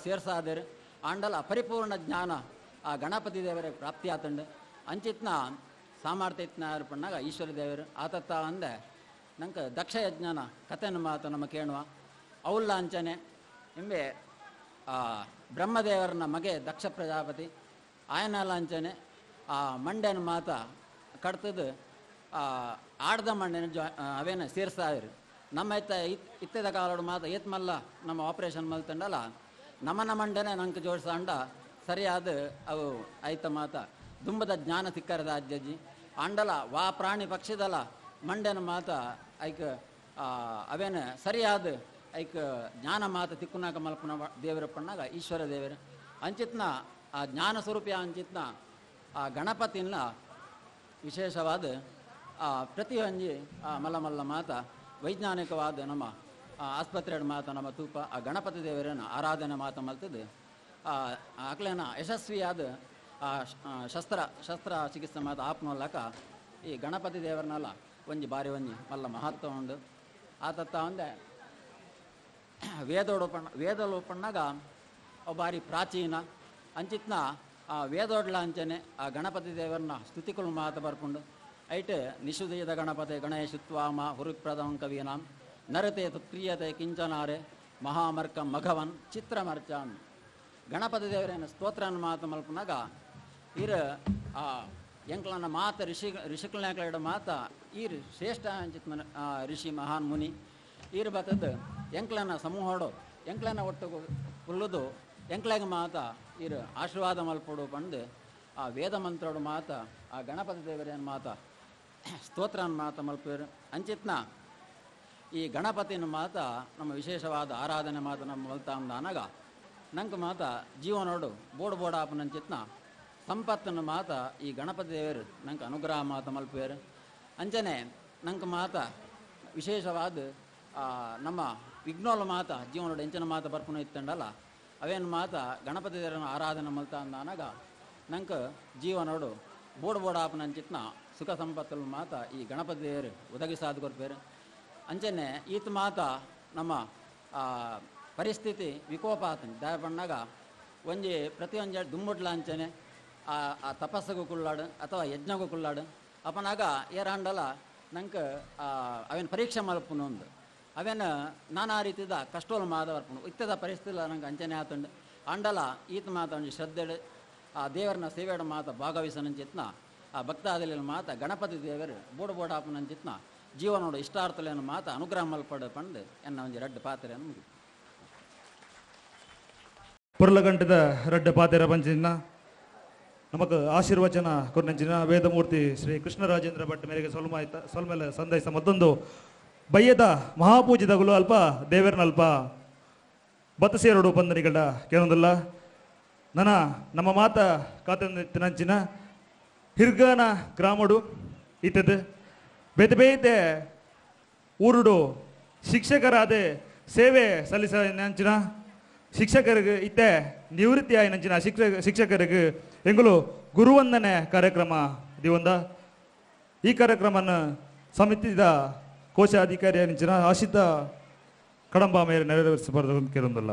ಸೇರ್ಸಾದರು ಆಂಡಲ ಪರಿಪೂರ್ಣ ಜ್ಞಾನ ಆ ಗಣಪತಿ ದೇವರ ಪ್ರಾಪ್ತಿ ಆತಂಡು ಅಂಚಿತ್ನ ಸಾಮರ್ಥ್ಯ ಇತ್ನ ಪಣ್ಣಾಗ ಈಶ್ವರ ದೇವರು ಆತತ್ತ ಅಂದೆ ನಂಗೆ ದಕ್ಷ ಯಜ್ಞಾನ ಕಥೆನ ಮಾತು ನಮ್ಮ ಕೇಳುವ ಅವಲ್ಲ ಅಂಚನೆ ಎಂಬೆ ಬ್ರಹ್ಮದೇವರನ್ನ ಮಗೆ ದಕ್ಷ ಪ್ರಜಾಪತಿ ಆಯನಲ್ಲ ಅಂಚನೆ ಆ ಮಂಡ್ಯನ ಮಾತ ಕಡ್ತದ್ದು ಆಡ್ದ ಮಂಡ್ಯನ ಅವೇನು ಸೇರ್ಸಾಯಿರು ನಮ್ಮ ಇತ್ತದ ಕಾಲೋಡು ಮಾತ ಏತ್ ಮಲ್ಲ ನಮ್ಮ ಆಪರೇಷನ್ ಮಲ್ತಂಡಲ್ಲ ನಮ್ಮನ ಮಂಡ್ಯನೇ ನಂಗೆ ಜೋಡಿಸಂಡ ಸರಿಯಾದ ಅವು ಆಯ್ತ ಮಾತ ದುಂಬದ ಜ್ಞಾನ ಸಿಕ್ಕರದ ಅಜ್ಜಜ್ಜಿ ಅಂಡಲ ವಾ ಪ್ರಾಣಿ ಪಕ್ಷಿದಲ್ಲ ಮಂಡ್ಯನ ಮಾತ ಐಕ ಅವೇನು ಸರಿಯಾದ ಐಕ ಜ್ಞಾನ ಮಾತ ತಿಕ್ಕುನಾಕ ಮಲ್ಪನ ದೇವರ ಪಣ್ಣಾಗ ಈಶ್ವರ ದೇವರು ಅಂಚಿತ್ನ ಆ ಜ್ಞಾನ ಸ್ವರೂಪಿ ಅಂಚಿತ್ನ ಆ ಗಣಪತಿನ ವಿಶೇಷವಾದ ಪ್ರತಿ ಒಂಜಿ ಮಲ್ಲ ಮಲ್ಲ ಮಾತ ವೈಜ್ಞಾನಿಕವಾದ ನಮ್ಮ ಆಸ್ಪತ್ರೆ ಮಾತ ನಮ್ಮ ತೂಪ ಆ ಗಣಪತಿ ದೇವರನ್ನು ಆರಾಧನೆ ಮಾತ ಮಲ್ತದ್ದು ಅಕ್ಲೇನ ಯಶಸ್ವಿಯಾದ ಶಸ್ತ್ರ ಚಿಕಿತ್ಸೆ ಮಾತ ಆಪ್ನೋಲ್ಲಕ ಈ ಗಣಪತಿ ದೇವರನ್ನೆಲ್ಲ ಒಂಜಿ ಬಾರಿ ಒಂಜಿ ಮಲ್ಲ ಮಹತ್ವ ಉಂಡು ಆತತ್ತ ಒಂದೇ ವೇದೋಡು ಪಣ್ಣಾಗ ಅವು ಬಾರಿ ಪ್ರಾಚೀನ ಅಂಚಿತ್ನ ಆ ವೇದೋಡ್ಲ ಅಂಚನೆ ಆ ಗಣಪತಿ ದೇವರನ್ನ ಸ್ತುತಿಗಳು ಮಾತ ಬರ್ಕೊಂಡು ಐಟ್ ನಿಷುದಯದ ಗಣಪತಿ ಗಣೇಶತ್ವಾಮ ಹುರುಪ್ರದಂ ಕವೀನಾಂ ನರತೆ ತುತ್ಕ್ರಿಯತೆ ಕಿಂಚನಾರೆ ಮಹಾಮರ್ಕ ಮಘವನ್ ಚಿತ್ರಮರ್ಚಾನ್ ಗಣಪತಿ ದೇವರೇನು ಸ್ತೋತ್ರನ ಮಾತು ಮಲ್ಪನಾಗ ಇರು ಆ ಎಂಕ್ಲನ ಮಾತ ಋಷಿಕಲ್ನಾಕ್ಲ ಮಾತ ಈರು ಶ್ರೇಷ್ಠ ಅಂಚಿತ್ನ ಋಷಿ ಮಹಾನ್ ಮುನಿ ಈರು ಬತ್ತದ್ದು ಎಂಕ್ಲನ ಸಮೂಹೋಡು ಎಂಕ್ಲನ ಒಟ್ಟು ಉಳ್ಳುದು ಎಂಕ್ಲಾಗ ಮಾತ ಇರು ಆಶೀರ್ವಾದ ಮಲ್ಪಡು ಪಂದು ಆ ವೇದ ಮಂತ್ರೋಡು ಮಾತ ಆ ಗಣಪತಿ ದೇವರೇನು ಮಾತ ಸ್ತೋತ್ರನ ಮಾತ ಮಲ್ಪರು ಅಂಚಿತ್ನ ಈ ಗಣಪತಿನ ಮಾತ ನಮ್ಮ ವಿಶೇಷವಾದ ಆರಾಧನೆ ಮಾತ ನಮ್ಮ ಮಲ್ತಾ ಅಂದಾನಾಗ ನಂಗೆ ಮಾತ ಜೀವನೋಡು ಬೋಡು ಆಪನಂಚಿತ್ನ ಸಂಪತ್ತನ್ನು ಮಾತ ಈ ಗಣಪತಿ ದೇವರು ನಂಗೆ ಅನುಗ್ರಹ ಮಾತ ಮಲ್ಪೇರು ಅಂಚನೆ ನಂಗೆ ಮಾತ ವಿಶೇಷವಾದ ನಮ್ಮ ವಿಘ್ನೋಲ ಮಾತ ಜೀವನೋಡು ಎಂಚಿನ ಮಾತ ಬರ್ಪುನ ಇತ್ತಂಡಲ್ಲ ಅವೇನು ಮಾತ ಗಣಪತಿ ದೇವರನ್ನು ಆರಾಧನೆ ಮಲ್ತ ಅಂದಾನಾಗ ನಂಗೆ ಜೀವನೋಡು ಬೋಡಾಪನಂಚಿತ್ನ ಸುಖ ಸಂಪತ್ತಲು ಮಾತ ಈ ಗಣಪತಿ ದೇವರು ಒದಗಿಸಾದ ಕೊರ್ಪೇರು ಅಂಚನೆ ಈತ ಮಾತ ನಮ್ಮ ಪರಿಸ್ಥಿತಿ ವಿಕೋಪ ಆತಂದು ದಾಯ ಪಣ್ಣಾಗ ಒಂಜಿ ಪ್ರತಿಯೊಂದು ದುಂಬುಟ್ಲ ಅಂಚನೆ ಆ ತಪಸ್ಸಗೂ ಕುಳ್ಳಾಡು ಅಥವಾ ಯಜ್ಞಗೂ ಕುಳ್ಳಾಡು ಅಪನಾಗ ಏರಾಂಡಲ ನಂಗೆ ಅವೇನು ಪರೀಕ್ಷೆ ಮಲ್ಪುನೊಂದು ಅವೇನು ನಾನಾ ರೀತಿದ ಕಷ್ಟೋಲು ಮಾದ ಬರ್ಪುನು ಇತ್ತದ ಪರಿಸ್ಥಿತಿ ನಂಗೆ ಅಂಚನೆ ಆತಂಡು ಅಂಡಲ ಈತ ಮಾತ ಒಂದು ಶ್ರದ್ಧೆಡು ಆ ದೇವರನ್ನ ಸೇವೆಡ ಮಾತ ಭಾಗವಹಿಸನಂಚಿತ್ನ ಆ ಭಕ್ತಾದಿಲ ಮಾತ ಗಣಪತಿ ದೇವರು ಬೋಡಾಪನಂಚಿತ್ನ ಜೀವನೋಡು ಇಷ್ಟಾರ್ಥಲೇನು ಮಾತ ಅನುಗ್ರಹ ಮಲ್ಪಡ ಪಂಡು ಎನ್ನ ಒಂದು ರಡ್ಡು ಪಾತ್ರೆಯನ್ನು ಮುಗಿ ಪುರ್ಲಗಂಟದ ರಡ್ಡ ಪಾತೆರ ಪಂಚಿನ ನಮಕ್ ಆಶೀರ್ವಚನ ಕೊರ್ನಂಚಿನ ವೇದಮೂರ್ತಿ ಶ್ರೀ ಕೃಷ್ಣರಾಜೇಂದ್ರ ಭಟ್ ಮೇರೆಗೆ ಸೊಲ್ಮೆಲ ಸಂದೈಸ ಮತ್ತೊಂದು ಬಯ್ಯದ ಮಹಾಪೂಜಿತಗಳು ಅಲ್ಪ ದೇವರನ ಅಲ್ಪ ಬತ್ತಸೇರಡು ಪಂದನಿಗಳ ಕೇಳೋದಿಲ್ಲ ನಮ್ಮ ಮಾತ ಕಾತಂಚಿನ ಹಿರ್ಗಾನ ಗ್ರಾಮಡು ಇತ್ತದು ಬೇತೆ ಬೇತೆ ಊರುಡು ಶಿಕ್ಷಕರಾದ ಸೇವೆ ಸಲ್ಲಿಸಿನ ಶಿಕ್ಷಕರಿಗೆ ಇತ್ತೆ ನಿವೃತ್ತಿ ಆಯ್ನಂಚಿನ ಶಿಕ್ಷಕರಿಗೆ ಎಂಗುಲು ಗುರುವಂದನೆ ಕಾರ್ಯಕ್ರಮ ದಿವಂದ ಈ ಕಾರ್ಯಕ್ರಮನ ಸಮಿತಿದ ಕೋಶಾಧಿಕಾರಿ ಅಂಚಿನ ಆಶಿತ ಕಡಂಬ ಮೇಲೆ ನೆರವೇರಿಸಬಾರದು ಕೇಳೊಂದಲ್ಲ.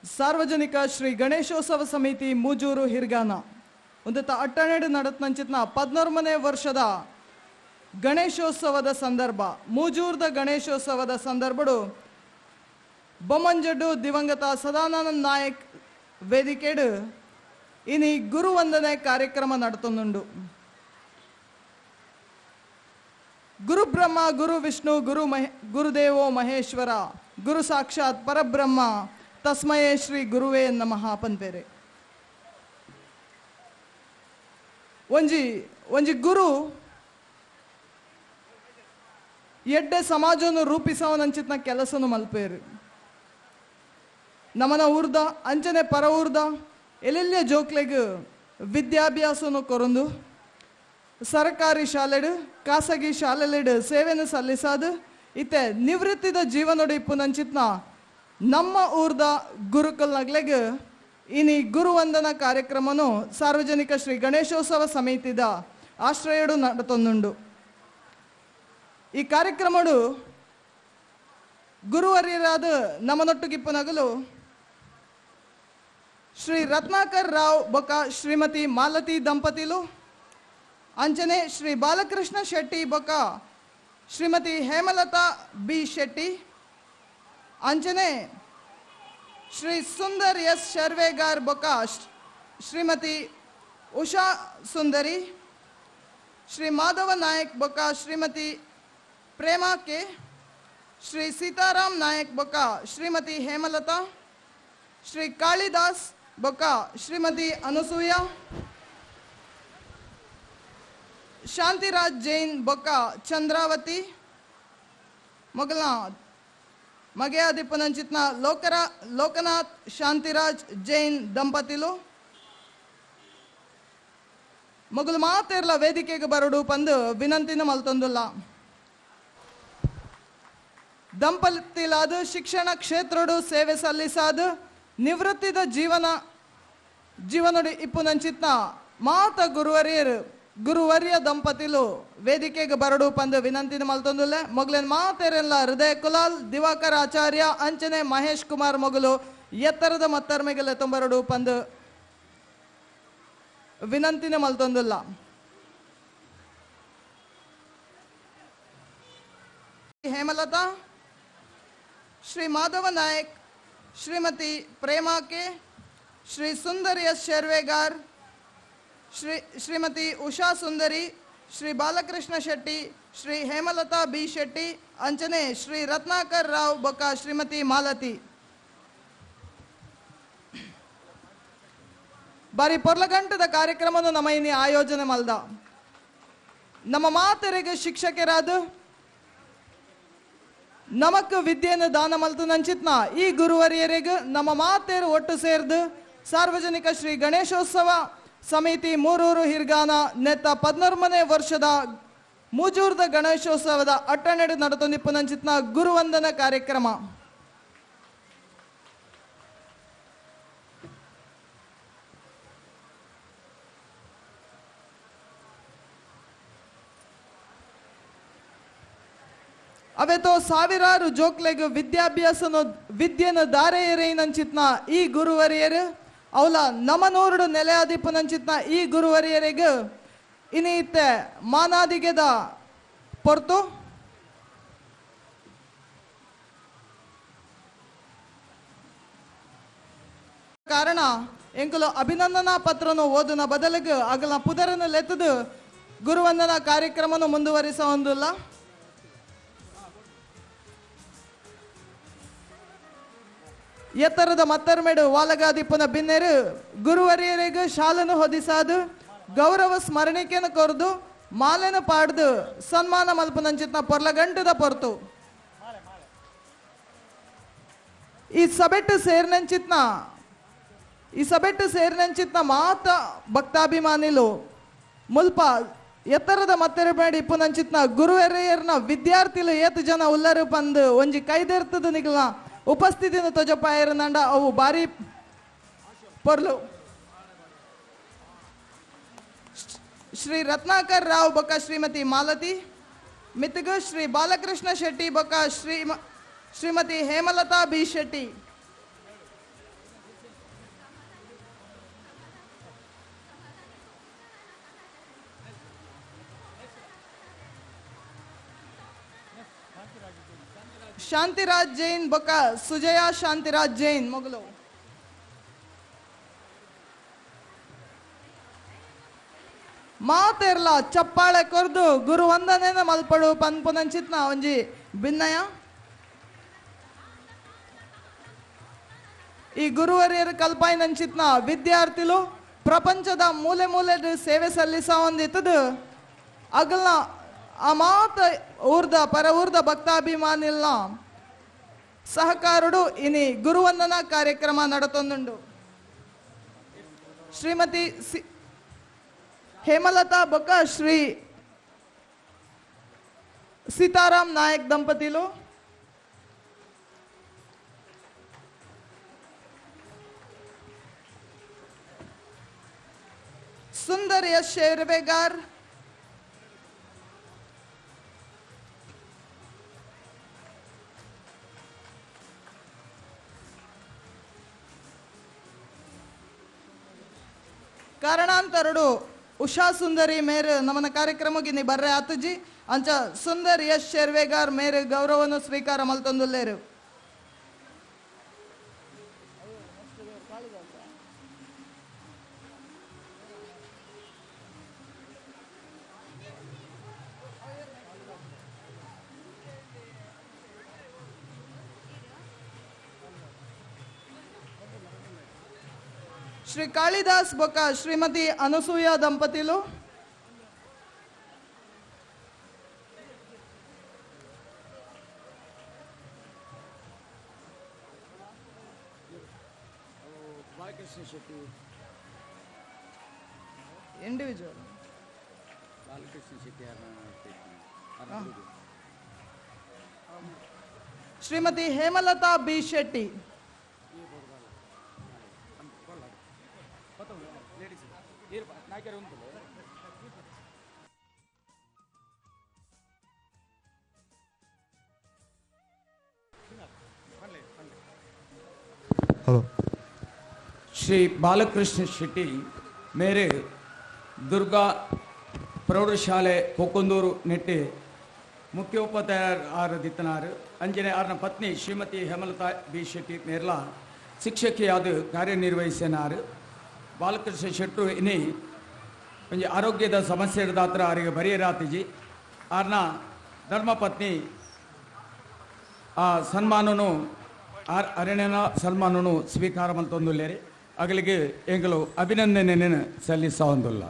ಸಾರ್ವಜನಿಕ ಶ್ರೀ ಗಣೇಶೋತ್ಸವ ಸಮಿತಿ ಮೂಜೂರು ಹಿರ್ಗಾನ ಒಂದು ಅಟ್ಟಣೆಡು ನಡತ್ನಂಚಿತ್ನ 14ನೇ ವರ್ಷದ ಗಣೇಶೋತ್ಸವದ ಸಂದರ್ಭ ಮೂಜೂರ್ದ ಗಣೇಶೋತ್ಸವದ ಸಂದರ್ಭಡು ಬೊಮ್ಮಂಜಡ್ಡು ದಿವಂಗತ ಸದಾನಂದ ನಾಯಕ್ ವೇದಿಕೆಡು ಇನಿ ಗುರುವಂದನೆ ಕಾರ್ಯಕ್ರಮ ನಡತೊಂದುಂಡು. ಗುರು ಬ್ರಹ್ಮ ಗುರು ವಿಷ್ಣು ಗುರುದೇವೋ ಮಹೇಶ್ವರ ಗುರು ಸಾಕ್ಷಾತ್ ಪರಬ್ರಹ್ಮ ತಸ್ಮಯೇ ಶ್ರೀ ಗುರುವೇ ನಮಃ ಪಂಪೇರೆ. ಒಂಜಿ ಗುರು ಎಡ್ಡೆ ಸಮಾಜವನ್ನು ರೂಪಿಸವನಂಚಿತ್ನ ಕೆಲಸನು ಮಲ್ಪೇರು. ನಮನ ಊರ್ದ ಅಂಚನೆ ಪರ ಊರ್ದ ಎಲ್ಲೆಲ್ಲ ಜೋಕ್ಲೆಗ್ ವಿದ್ಯಾಭ್ಯಾಸನು ಕೊರೊಂದು ಸರ್ಕಾರಿ ಶಾಲೆಡು ಖಾಸಗಿ ಶಾಲೆಲೆಡು ಸೇವೆನು ಸಲ್ಲಿಸಾದು ಇತ್ತೆ ನಿವೃತ್ತಿದ ಜೀವನೋಡು ಇಪ್ಪುನಂಚಿತ್ನ ನಮ್ಮ ಊರ್ದ ಗುರುಕಲ್ನಗ್ಲೆಗ್ ಇನಿ ಗುರುವಂದನ ಕಾರ್ಯಕ್ರಮನು ಸಾರ್ವಜನಿಕ ಶ್ರೀ ಗಣೇಶೋತ್ಸವ ಸಮಿತಿದ ಆಶ್ರಯಡು ನಡತೊಂದುಂಡು. ಈ ಕಾರ್ಯಕ್ರಮಡು ಗುರುವರ್ಯರಾದ ನಮನೊಟ್ಟುಗಿಪ್ಪನಗಲು ಶ್ರೀ ರತ್ನಾಕರ್ ರಾವ್ ಬೊಕ ಶ್ರೀಮತಿ ಮಾಲತಿ ದಂಪತಿಲು ಅಂಚನೆ ಶ್ರೀ ಬಾಲಕೃಷ್ಣ ಶೆಟ್ಟಿ ಬೊಕ ಶ್ರೀಮತಿ ಹೇಮಲತಾ ಬಿ ಶೆಟ್ಟಿ ಅಂಚನೆ ಶ್ರೀ ಸುಂದರ್ ಎಸ್ ಶರ್ವೇಗಾರ್ ಬೊಕ ಶ್ರೀಮತಿ ಉಷಾ ಸುಂದರಿ ಶ್ರೀ ಮಾಧವ ನಾಯಕ್ ಬೊಕ ಶ್ರೀಮತಿ ಪ್ರೇಮಾ ಕೆ ಶ್ರೀ ಸೀತಾರಾಮ್ ನಾಯಕ್ ಬೊಕ ಶ್ರೀಮತಿ ಹೇಮಲತಾ ಶ್ರೀ ಕಾಳಿದಾಸ್ ಬೊಕ ಶ್ರೀಮತಿ ಅನಸೂಯ ಶಾಂತಿರಾಜ್ ಜೈನ್ ಬೊಕ ಚಂದ್ರಾವತಿ ಮೊಗಲ್ನಾಥ್ ಮಗೆಯಾದಿಪ್ಪನಂಚಿತ್ನ ಲೋಕನಾಥ್ ಶಾಂತಿರಾಜ್ ಜೈನ್ ದಂಪತಿಲು ಮೊಗಲು ಮಾತೆರ್ಲ ವೇದಿಕೆಗೆ ಬರಡು ಪಂದು ವಿನಂತಿನ ಮಲ್ತೊಂದುಲ್ಲ. ದಂಪತಿಲಾದ ಶಿಕ್ಷಣ ಕ್ಷೇತ್ರಡು ಸೇವೆ ಸಲ್ಲಿಸಾದ ನಿವೃತ್ತಿದ ಜೀವನೋಡು ಇಪ್ಪುನಂಚಿತ್ನ ಮಾತ ಗುರುವರ್ಯ ದಂಪತಿಲು ವೇದಿಕೆಗೆ ಬರಡು ಪಂದು ವಿನಂತಿನ ಮಲ್ತೊಂದುಲ್ಲೆ. ಮೊಗಲಿನ ಮಾತೆರೆಲ್ಲ ಹೃದಯ ಕುಲಾಲ್ ದಿವಾಕರ್ ಆಚಾರ್ಯ ಅಂಚನೆ ಮಹೇಶ್ ಕುಮಾರ್ ಮೊಗಲು ಎತ್ತರದ ಮತ್ತರ್ಮೆಗೆಲೆ ತೊಂಬರಡು ಪಂದು ವಿನಂತಿನ ಮಲ್ತೊಂದುಲ್ಲ. ಹೇಮಲತಾ ಶ್ರೀ ಮಾಧವ ನಾಯಕ್ ಶ್ರೀಮತಿ ಪ್ರೇಮಾ ಕೆ ಶ್ರೀ ಸುಂದರ್ ಎಸ್ ಶರ್ವೇಗಾರ್ ಶ್ರೀಮತಿ ಉಷಾ ಸುಂದರಿ ಶ್ರೀ ಬಾಲಕೃಷ್ಣ ಶೆಟ್ಟಿ ಶ್ರೀ ಹೇಮಲತಾ ಬಿ ಶೆಟ್ಟಿ ಅಂಚನೆ ಶ್ರೀ ರತ್ನಾಕರ್ ರಾವ್ ಬೊಕ ಶ್ರೀಮತಿ ಮಾಲತಿ ಬಾರಿ ಪೊರ್ಲಗಂಟದ ಕಾರ್ಯಕ್ರಮವನ್ನು ನಮ್ಮ ಇನಿ ಆಯೋಜನೆ ಮಲ್ದ. ನಮ್ಮ ಮಾತೆರೆಗೆ ಶಿಕ್ಷಕರಾದ ನಮಕ್ ವಿದ್ಯೆಯನ್ನು ದಾನ ಮಲ್ತು ನಂಚಿತ್ನ ಈ ಗುರುವರಿಯರಿಗೆ ನಮ್ಮ ಮಾತೆರು ಒಟ್ಟು ಸೇರ್ದು ಸಾರ್ವಜನಿಕ ಶ್ರೀ ಗಣೇಶೋತ್ಸವ ಸಮಿತಿ ಮೂರೂರು ಹಿರ್ಗಾನ ನೆತ್ತ 14ನೇ ವರ್ಷದ ಮೂಜೂರ್ದ ಗಣೇಶೋತ್ಸವದ ಅಟ್ಟಣೆಡು ನಡತೊಂದಿಪ್ಪುನಂಚಿತ್ನ ಗುರುವಂದನ ಕಾರ್ಯಕ್ರಮ ಅವೆತೋ ಸಾವಿರಾರು ಜೋಕ್ಲೆಗ್ ವಿದ್ಯೆನ ದಾರೆ ಎರೆಯಿನಂಚಿತ್ನ ಈ ಗುರುವರಿಯರು ಅವಲ ನಮನೂರುಡು ನೆಲೆಯಾದಿಪ್ಪುನಂಚಿತ್ನ ಈ ಗುರುವರಿಯರಿಗೆ ಇನಿತ್ತೆ ಮಾನಾದಿಗೆದ ಪೊರ್ತು ಕಾರಣ ಎಂಕುಲು ಅಭಿನಂದನಾ ಪತ್ರನು ಓದಿನ ಬದಲಿಗೆ ಅಗಲ ಪುದರನ್ನು ಲೆತ್ತದು ಗುರುವಂದನಾ ಕಾರ್ಯಕ್ರಮನು ಮುಂದುವರಿಸ ಹೊಂದಿಲ್ಲ. ಎತ್ತರದ ಮತ್ತರ್ಮೆಡು ವಾಲಗಾದಿಪ್ಪನ ಬಿನ್ನೆರು ಗುರುವರಿಯರಿಗೆ ಶಾಲನು ಹೊದಿಸಾದು ಗೌರವ ಸ್ಮರಣಿಕೆಯನ್ನು ಕೊರದು ಮಾಲೆನ ಪಾಡ್ದು ಸನ್ಮಾನ ಮಲ್ಪನಂಚಿತ್ನ ಪೊರ್ಲಗಂಟದ ಪೊರ್ತು ಈ ಸಬೆಟ್ಟು ಸೇರ್ನಂಚಿತ್ನ ಮಾತ ಭಕ್ತಾಭಿಮಾನಿಲು ಮುಲ್ಪ ಎತ್ತರದ ಮತ್ತೆರಬೇಡಿ ಇಪ್ಪುನಂಚಿತ್ನ ಗುರುವರಿಯರ್ನ ವಿದ್ಯಾರ್ಥಿಲು ಏತು ಜನ ಉಲ್ಲರು ಬಂದು ಒಂಜಿ ಕೈದೆರ್ತದ ನಿಗಲ ಉಪಸ್ಥಿತಿನ ತೊಜಪಾಯರ ನಂಡ ಅವು ಬಾರಿ ಪೊರ್ಲು ಶ್ರೀ ರತ್ನಾಕರ್ ರಾವ್ ಬೊಕ್ಕ ಶ್ರೀಮತಿ ಮಾಲತಿ ಮಿತ್ತಗ ಶ್ರೀ ಬಾಲಕೃಷ್ಣ ಶೆಟ್ಟಿ ಬೊಕ್ಕ ಶ್ರೀಮತಿ ಹೇಮಲತಾ ಬಿ ಶೆಟ್ಟಿ ಶಾಂತಿರಾಜ್ ಜೈನ್ ಬೊಕ್ಕ ಸುಜಯ ಶಾಂತಿರಾಜ್ ಜೈನ್ ಮೊಗಲು ಮಾತೆರ್ಲ ಚಪ್ಪಾಳೆ ಕೊರ್ದು ಗುರು ವಂದನೆನ ಮಲ್ಪಡು ಪನ್ಪುನಂಚಿತ್ನ ಒಂಜಿ ಭಿನ್ನಯ ಈ ಗುರುವರಿಯರ ಕಲ್ಪಾಯಿನಂಚಿತ್ನ ವಿದ್ಯಾರ್ಥಿಲು ಪ್ರಪಂಚದ ಮೂಲೆ ಮೂಲೆ ಸೇವೆ ಸಲ್ಲಿಸ ಹೊಂದಿತ್ತದು ಅಗಲ್ನ ಆ ಮಾತ ಪರ ಊರ್ದ ಭಕ್ತಾಭಿಮಾನಿಲ್ನ ಸಹಕಾರುಡು ಇನಿ ಗುರುವಂದನಾ ಕಾರ್ಯಕ್ರಮ ನಡತೊಂದುಂಡು. ಶ್ರೀಮತಿ ಹೇಮಲತಾ ಬೊಕ್ಕ ಶ್ರೀ ಸೀತಾರಾಮ್ ನಾಯಕ್ ದಂಪತಿಲು ಸುಂದರ್ ಎಸ್ ಶೇರ್ವೆಗಾರ್ ಕಾರಣಾಂತರಡು ಉಷಾ ಸುಂದರಿ ಮೇರೆ ನಮ್ಮನ ಕಾರ್ಯಕ್ರಮಕ್ಕೆ ನೀ ಬರ್ರೆ ಆತುಜಿ ಅಂಚ ಸುಂದರ್ ಎಸ್ ಶೆರ್ವೆಗಾರ್ ಮೇರೆ ಗೌರವವನ್ನು ಸ್ವೀಕಾರ ಮಲ್ತೊಂದುಲ್ಲೇರು. ಶ್ರೀ ಕಾಳಿದಾಸ್ ಬೊಕ್ಕ ಶ್ರೀಮತಿ ಅನಸೂಯ ದಂಪತಿಲು ಬಾಲಕೃಷ್ಣ ಶೆಟ್ಟಿ ಇಂಡಿವಿಜುವಲ್ ಬಾಲಕೃಷ್ಣ ಶೆಟ್ಟಿ ಶ್ರೀಮತಿ ಹೇಮಲತಾ ಬಿ ಶೆಟ್ಟಿ श्री बालकृष्ण शेट्टी मेरे दुर्गा प्रौढ़शाले कोकुंदूರು ನೆಟ್ಟಿ ಮುಖ್ಯೋಪಾಧ್ಯಾಯರಾಗಿದ್ದಾರೆ. ಅಂಜನೆ ಅವರ ಪತ್ನಿ ಶ್ರೀಮತಿ ಹೇಮಲತಾ ಬಿ ಶೆಟ್ಟಿ ಮೇರ್ಲ ಶಿಕ್ಷಕಿಯಾದ ಕಾರ್ಯನಿರ್ವಹಿಸಿನಾರು. ಬಾಲಕೃಷ್ಣ ಶೆಟ್ಟರು ಇನ್ನಿ ಒಂದು ಆರೋಗ್ಯದ ಸಮಸ್ಯೆ ಇರದಾತ್ರ ಅವರಿಗೆ ಬರೆಯರಾತಿಜಿ ಅವ್ರನ್ನ ಧರ್ಮಪತ್ನಿ ಆ ಸನ್ಮಾನನು ಅರಣ್ಯನ ಸನ್ಮಾನನು ಸ್ವೀಕಾರ ಮಲ್ತೊಂದುಲ್ಲೇರಿ ಅಗಲಿಗೆ ಎಂಗಳು ಅಭಿನಂದನೆಯನ್ನು ಸಲ್ಲಿಸ ಹೊಂದಿಲ್ಲ.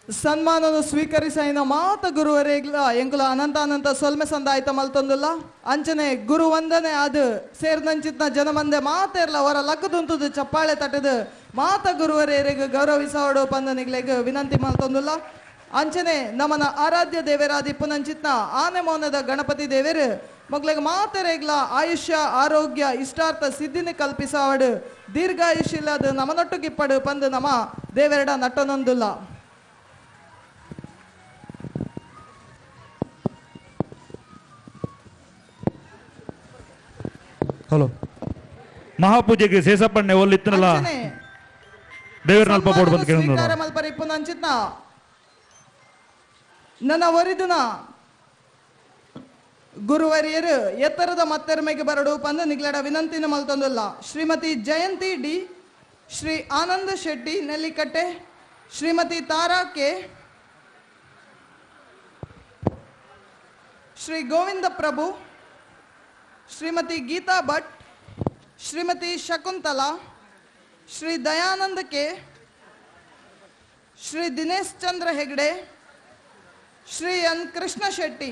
ಸನ್ಮಾನನು ಸ್ವೀಕರಿಸಿನ ಮಾತ ಗುರುವರೆಗ್ಲ ಎಂಕುಲ ಅನಂತ ಅನಂತ ಸೊಲ್ಮೆ ಸಂದಾಯ್ತ ಮಲ್ತೊಂದುಲ್ಲ ಅಂಚನೆ ಗುರು ವಂದನೆ ಅದು ಸೇರ್ದಂಚಿತ್ನ ಜನಮಂದೆ ಮಾತೇರ್ಲ ಅವರ ಲಕ್ಕದುಂತುದು ಚಪ್ಪಾಳೆ ತಟ್ಟದು ಮಾತ ಗುರುವರೆಗೆ ಗೌರವಿಸೋಡು ಪಂದನಿಗ್ಲೆಗ್ ವಿನಂತಿ ಮಲ್ತೊಂದುಲ್ಲ ಅಂಚನೆ ನಮನ ಆರಾಧ್ಯ ದೇವರಾದ ಇಪ್ಪುನಂಚಿತ್ನ ಆನೆ ಮೌನದ ಗಣಪತಿ ದೇವರು ಮಗ್ಲಿಗೆ ಮಾತೆರೆಗ್ಲ ಆಯುಷ್ಯ ಆರೋಗ್ಯ ಇಷ್ಟಾರ್ಥ ಸಿದ್ಧಿನಿ ಕಲ್ಪಿಸಾವಡು ದೀರ್ಘಾಯುಷ್ಯಿಲ್ಲದ ನಮನೊಟ್ಟುಗಿಪ್ಪಡು ಪಂದು ನಮ ದೇವೆರಡ ನಟ್ಟನೊಂದುಲ್ಲ. ಹಲೋ ಮಹಾಪೂಜೆಗೆ ಸೇಸಪ್ಪಣ್ಣೆ ಒಲ್ಲಿತ್ತನಲ್ಲ ದೇವರ ನಲ್ಪ ಬೋರ್ಡ್ ಬಂದು ಕೇಳಿದ್ರು ಮಲ್ಪರಿ ಇಪ್ಪುನಂಚಿತ್ನ ನನ್ನ ಒರಿದುನ ಗುರುವರಿಯರು ಎತ್ತರದ ಮತ್ತೆರಮೆಗೆ ಬರಡು ಪಂದು ನಿಗ್ಲಡ ವಿನಂತಿನ ಮಲ್ತೊಂದುಲ್ಲ. ಶ್ರೀಮತಿ ಜಯಂತಿ ಡಿ, ಶ್ರೀ ಆನಂದ ಶೆಟ್ಟಿ ನೆಲ್ಲಿಕಟ್ಟೆ, ಶ್ರೀಮತಿ ತಾರಾ ಕೆ, ಶ್ರೀ ಗೋವಿಂದ ಪ್ರಭು, ಶ್ರೀಮತಿ ಗೀತಾ ಭಟ್, ಶ್ರೀಮತಿ ಶಕುಂತಲಾ, ಶ್ರೀ ದಯಾನಂದ ಕೆ, ಶ್ರೀ ದಿನೇಶ್ ಚಂದ್ರ ಹೆಗ್ಡೆ, ಶ್ರೀ ಎನ್ ಕೃಷ್ಣ ಶೆಟ್ಟಿ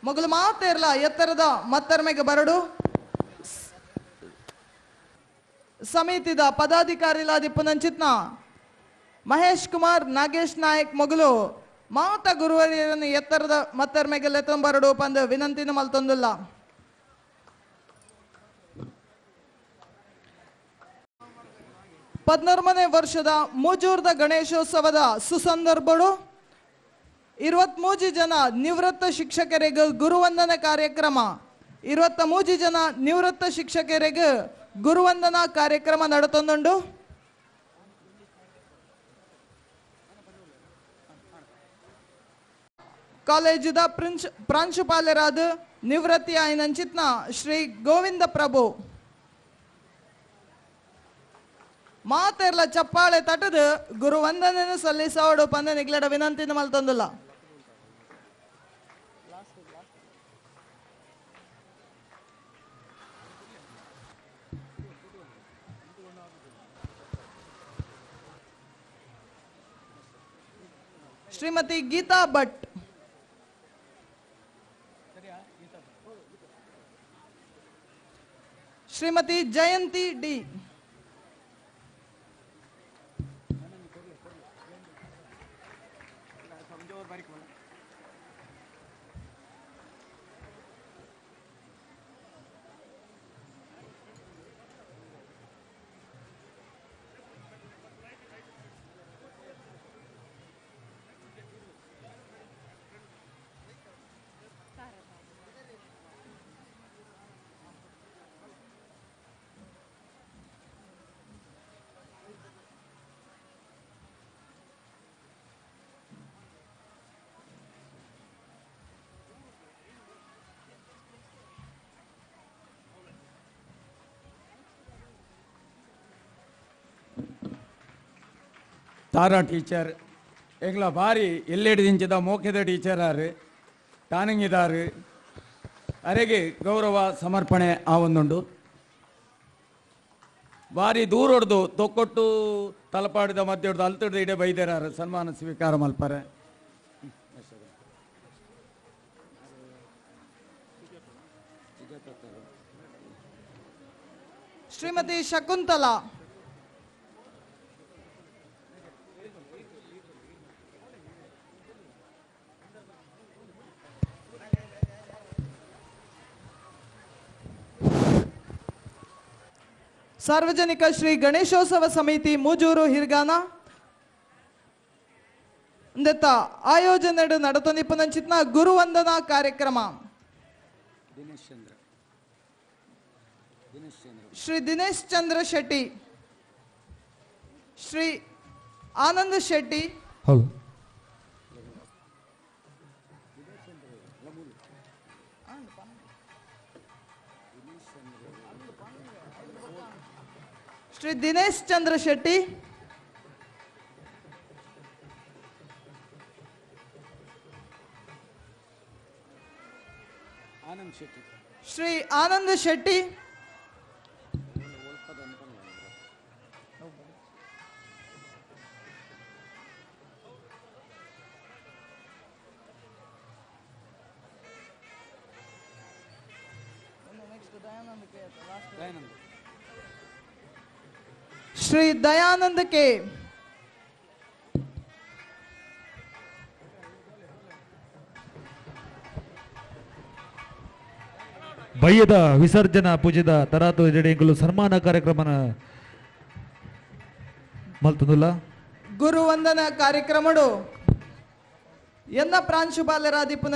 ಮೊಗಲು ಮಾತೇರ್ಲ ಎತ್ತರದ ಮತ್ತರ್ಮೆಗೆ ಬರಡು ಸಮಿತಿದ ಪದಾಧಿಕಾರಿಲಾದಿಪ್ಪುನಂಚಿತ್ನ ಮಹೇಶ್ ಕುಮಾರ್ ನಾಗೇಶ್ ನಾಯಕ್ ಮೊಗಲು ಮಾತ ಗುರುವರಿಯರನ್ನು ಎತ್ತರದ ಮತ್ತರ್ಮೆಗೆ ಲೆತ್ತಂಬರಡು ಪಂದು ವಿನಂತಿನ ಮಲ್ತೊಂದುಲ್ಲ. ಪದ್ನೊರ್ಮನೇ ವರ್ಷದ ಮೂಜೂರ್ದ ಗಣೇಶೋತ್ಸವದ ಸುಸಂದರ್ಭಗಳು 23 ಜನ ನಿವೃತ್ತ ಶಿಕ್ಷಕರಿಗೆ ಗುರುವಂದನ ಕಾರ್ಯಕ್ರಮ 23 ಜನ ನಿವೃತ್ತ ಶಿಕ್ಷಕರಿಗೆ ಗುರುವಂದನಾ ಕಾರ್ಯಕ್ರಮ ನಡೆತೊಂದುಂಡು. ಕಾಲೇಜಿದ ಪ್ರಾಂಶುಪಾಲರಾದ ನಿವೃತ್ತಿ ಆಯ್ನಂಚಿತ್ನ ಶ್ರೀ ಗೋವಿಂದ ಪ್ರಭು ಮಾತೆರ್ಲ ಚಪ್ಪಾಳೆ ತಟದು ಗುರುವಂದನೆಯನ್ನು ಸಲ್ಲಿಸೋಡು ಪಂದ ನಿಗ್ಲಡ ವಿನಂತಿನ ಮಲ್ತೊಂದುಲ್ಲ. ಶ್ರೀಮತಿ ಗೀತಾ ಭಟ್, ಶ್ರೀಮತಿ ಜಯಂತಿ ಡಿ, ತಾರಾ ಟೀಚರ್ ಎಂಗ್ಲ ಬಾರಿ ಎಲ್ಲೆಡಿದಿಂಚಿದ ಮೋಖ್ಯದ ಟೀಚರ್ ಆರು ಟಾನಿಂಗಿದಾರು ಅರೆಗೆ ಗೌರವ ಸಮರ್ಪಣೆ ಆವೊಂದುಂಡು. ಬಾರಿ ದೂರ ಹೊಡೆದು ತೊಕ್ಕೊಟ್ಟು ತಲಪಾಡಿದ ಮಧ್ಯ ಹೊಡೆದು ಅಲ್ತಡ್ದು ಇಡೆ ಬೈದರಾರು ಸನ್ಮಾನ ಸ್ವೀಕಾರ ಮಲ್ಪರೆ. ಶ್ರೀಮತಿ ಶಕುಂತಲಾ, ಸಾರ್ವಜನಿಕ ಶ್ರೀ ಗಣೇಶೋತ್ಸವ ಸಮಿತಿ ಮೂಜೂರು ಹಿರ್ಗಾನ ಇಂದೆತ್ತ ಆಯೋಜನೆ ನಡೆತೊಂದಿಪ್ಪುನಂಚಿತ್ನ ಗುರುವಂದನಾ ಕಾರ್ಯಕ್ರಮ ಶ್ರೀ ದಿನೇಶ್ ಚಂದ್ರ ಶೆಟ್ಟಿ, ಶ್ರೀ ಆನಂದ್ ಶೆಟ್ಟಿ, ಶ್ರೀ ದಿನೇಶ್ ಚಂದ್ರ ಶೆಟ್ಟಿ, ಶ್ರೀ ಆನಂದ್ ಶೆಟ್ಟಿ, ಶ್ರೀ ದಯಾನಂದ ಕೆ. ಬಯ್ಯದ ವಿಸರ್ಜನಾ ಪೂಜೆದ ತರಾತು ಜಡೆಗಳು ಸನ್ಮಾನ ಕಾರ್ಯಕ್ರಮನ ಮಲ್ತುಂದುಲ್ಲ ಗುರುವಂದನ ಕಾರ್ಯಕ್ರಮಡು ಎನ್ನ ಪ್ರಾಂಶುಪಾಲರಾದಿತ್ತು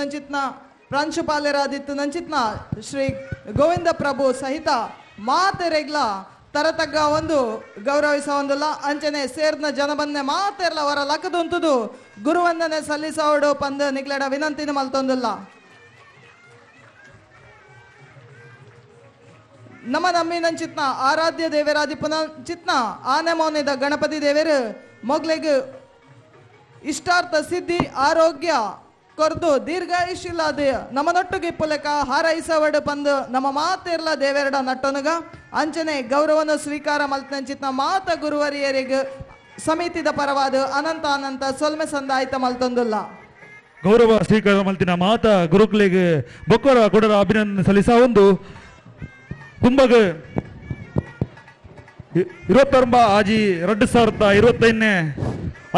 ನಂಚಿತ್ನ ಶ್ರೀ ಗೋವಿಂದ ಪ್ರಭು ಸಹಿತ ಮಾತೆರೆಗ್ಲ ತರತಗ್ಗ ಒಂದು ಗೌರವಿಸ ಒಂದಿಲ್ಲ ಅಂಚನೆ ಸೇರ್ನ ಜನಬನ್ನೆ ಮಾತೆರ್ಲ ಅವರ ಲಕ್ಕದುಂತುದು ಗುರುವಂದನೆ ಸಲ್ಲಿಸೋಡು ಪಂದ ನಿಗ್ಲಡ ವಿನಂತಿನ ಮಲ್ತೊಂದಿಲ್ಲ. ನಮ್ಮ ನಮ್ಮಿನಂಚಿತ್ನ ಆರಾಧ್ಯ ದೇವರಾದಿಪುನ ಚಿತ್ನ ಆನೆ ಮೌನಿದ ಗಣಪತಿ ದೇವರು ಮೊಗ್ಲೆಗ್ ಇಷ್ಟಾರ್ಥ ಸಿದ್ಧಿ ಆರೋಗ್ಯ ಕೊರ್ದು ದೀರ್ಘಾಯುಷ್ಯಿಲ್ಲಾದ ನಮ್ಮನೊಟ್ಟಿಗೆ ಪುಲಕ ಹಾರೈಸವಡು ಪಂದು ನಮ್ಮ ಮಾತಿರ್ಲ ದೇವೆರಡ ನಟ್ಟೊನಗ ಅಂಚನೆ ಗೌರವನ ಸ್ವೀಕಾರ ಮಲ್ತಂಚಿತ್ನ ಮಾತ ಗುರುವರಿಯರಿಗೆ ಸಮಿತಿದ ಪರವಾದ ಅನಂತ ಅನಂತ ಸೊಲ್ಮೆ ಸಂದಾಯಿತ ಮಲ್ತೊಂದಿಲ್ಲ. ಗೌರವ ಸ್ವೀಕಾರ ಮಲ್ತಿನ ಮಾತ ಗುರುಕುಲಿಗೆ ಬೊಕ್ಕರ ಕೊಡರ ಅಭಿನಂದನೆ ಸಲ್ಲಿಸ ಒಂದು ಕುಂಭಗ 29 ಆಜಿ 2025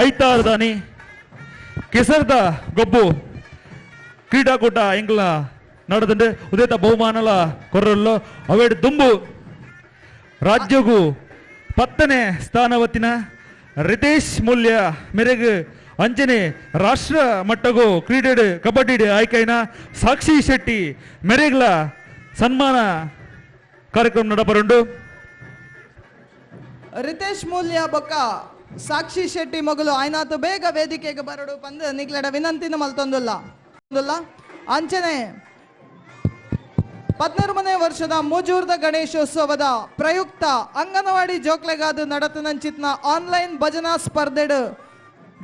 ಐತಾರದಾನಿ ಕೆಸರ್ದ ಗೊಬ್ಬು ಕ್ರೀಡಾಕೂಟ ಎಂಗ್ಲ ನಡೆದಂಡೆ ಉದೇತ ಬಹುಮಾನಲ ಕೊರ್ರಲ್ಲೋ ಅವೇಡ್ ದುಂಬು ರಾಜ್ಯಗೂ 10ನೇ ಸ್ಥಾನವತ್ತಿನ ರಿತೇಶ್ ಮೂಲ್ಯ ಮೆರೆಗೆ ಅಂಚನೆ ರಾಷ್ಟ್ರ ಮಟ್ಟಗೂ ಕ್ರೀಡೆ ಕಬಡ್ಡಿ ಆಯ್ಕೆನ ಸಾಕ್ಷಿ ಶೆಟ್ಟಿ ಮೆರೆಗ್ಲ ಸನ್ಮಾನ ಕಾರ್ಯಕ್ರಮ ನಡಪರುಂಡು. ರಿತೇಶ್ ಮೂಲ್ಯ ಬೊಕ್ಕ ಸಾಕ್ಷಿ ಶೆಟ್ಟಿ ಮಗಳು ಆಯ್ನಾತು ಬೇಗ ವೇದಿಕೆಗೆ ಬರಡು ಪಂದು ನಿಗ್ಲಡ ವಿನಂತಿನ ಮಲ್ತೊಂದಿಲ್ಲ. ಅಂಚನೆ 13ನೇ ವರ್ಷದ ಮೂಜೂರ್ದ ಗಣೇಶೋತ್ಸವದ ಪ್ರಯುಕ್ತ ಅಂಗನವಾಡಿ ಜೋಕ್ಲೆಗಾದು ನಡತನಂಚಿತ್ನ ಆನ್ಲೈನ್ ಭಜನಾ ಸ್ಪರ್ಧೆಡು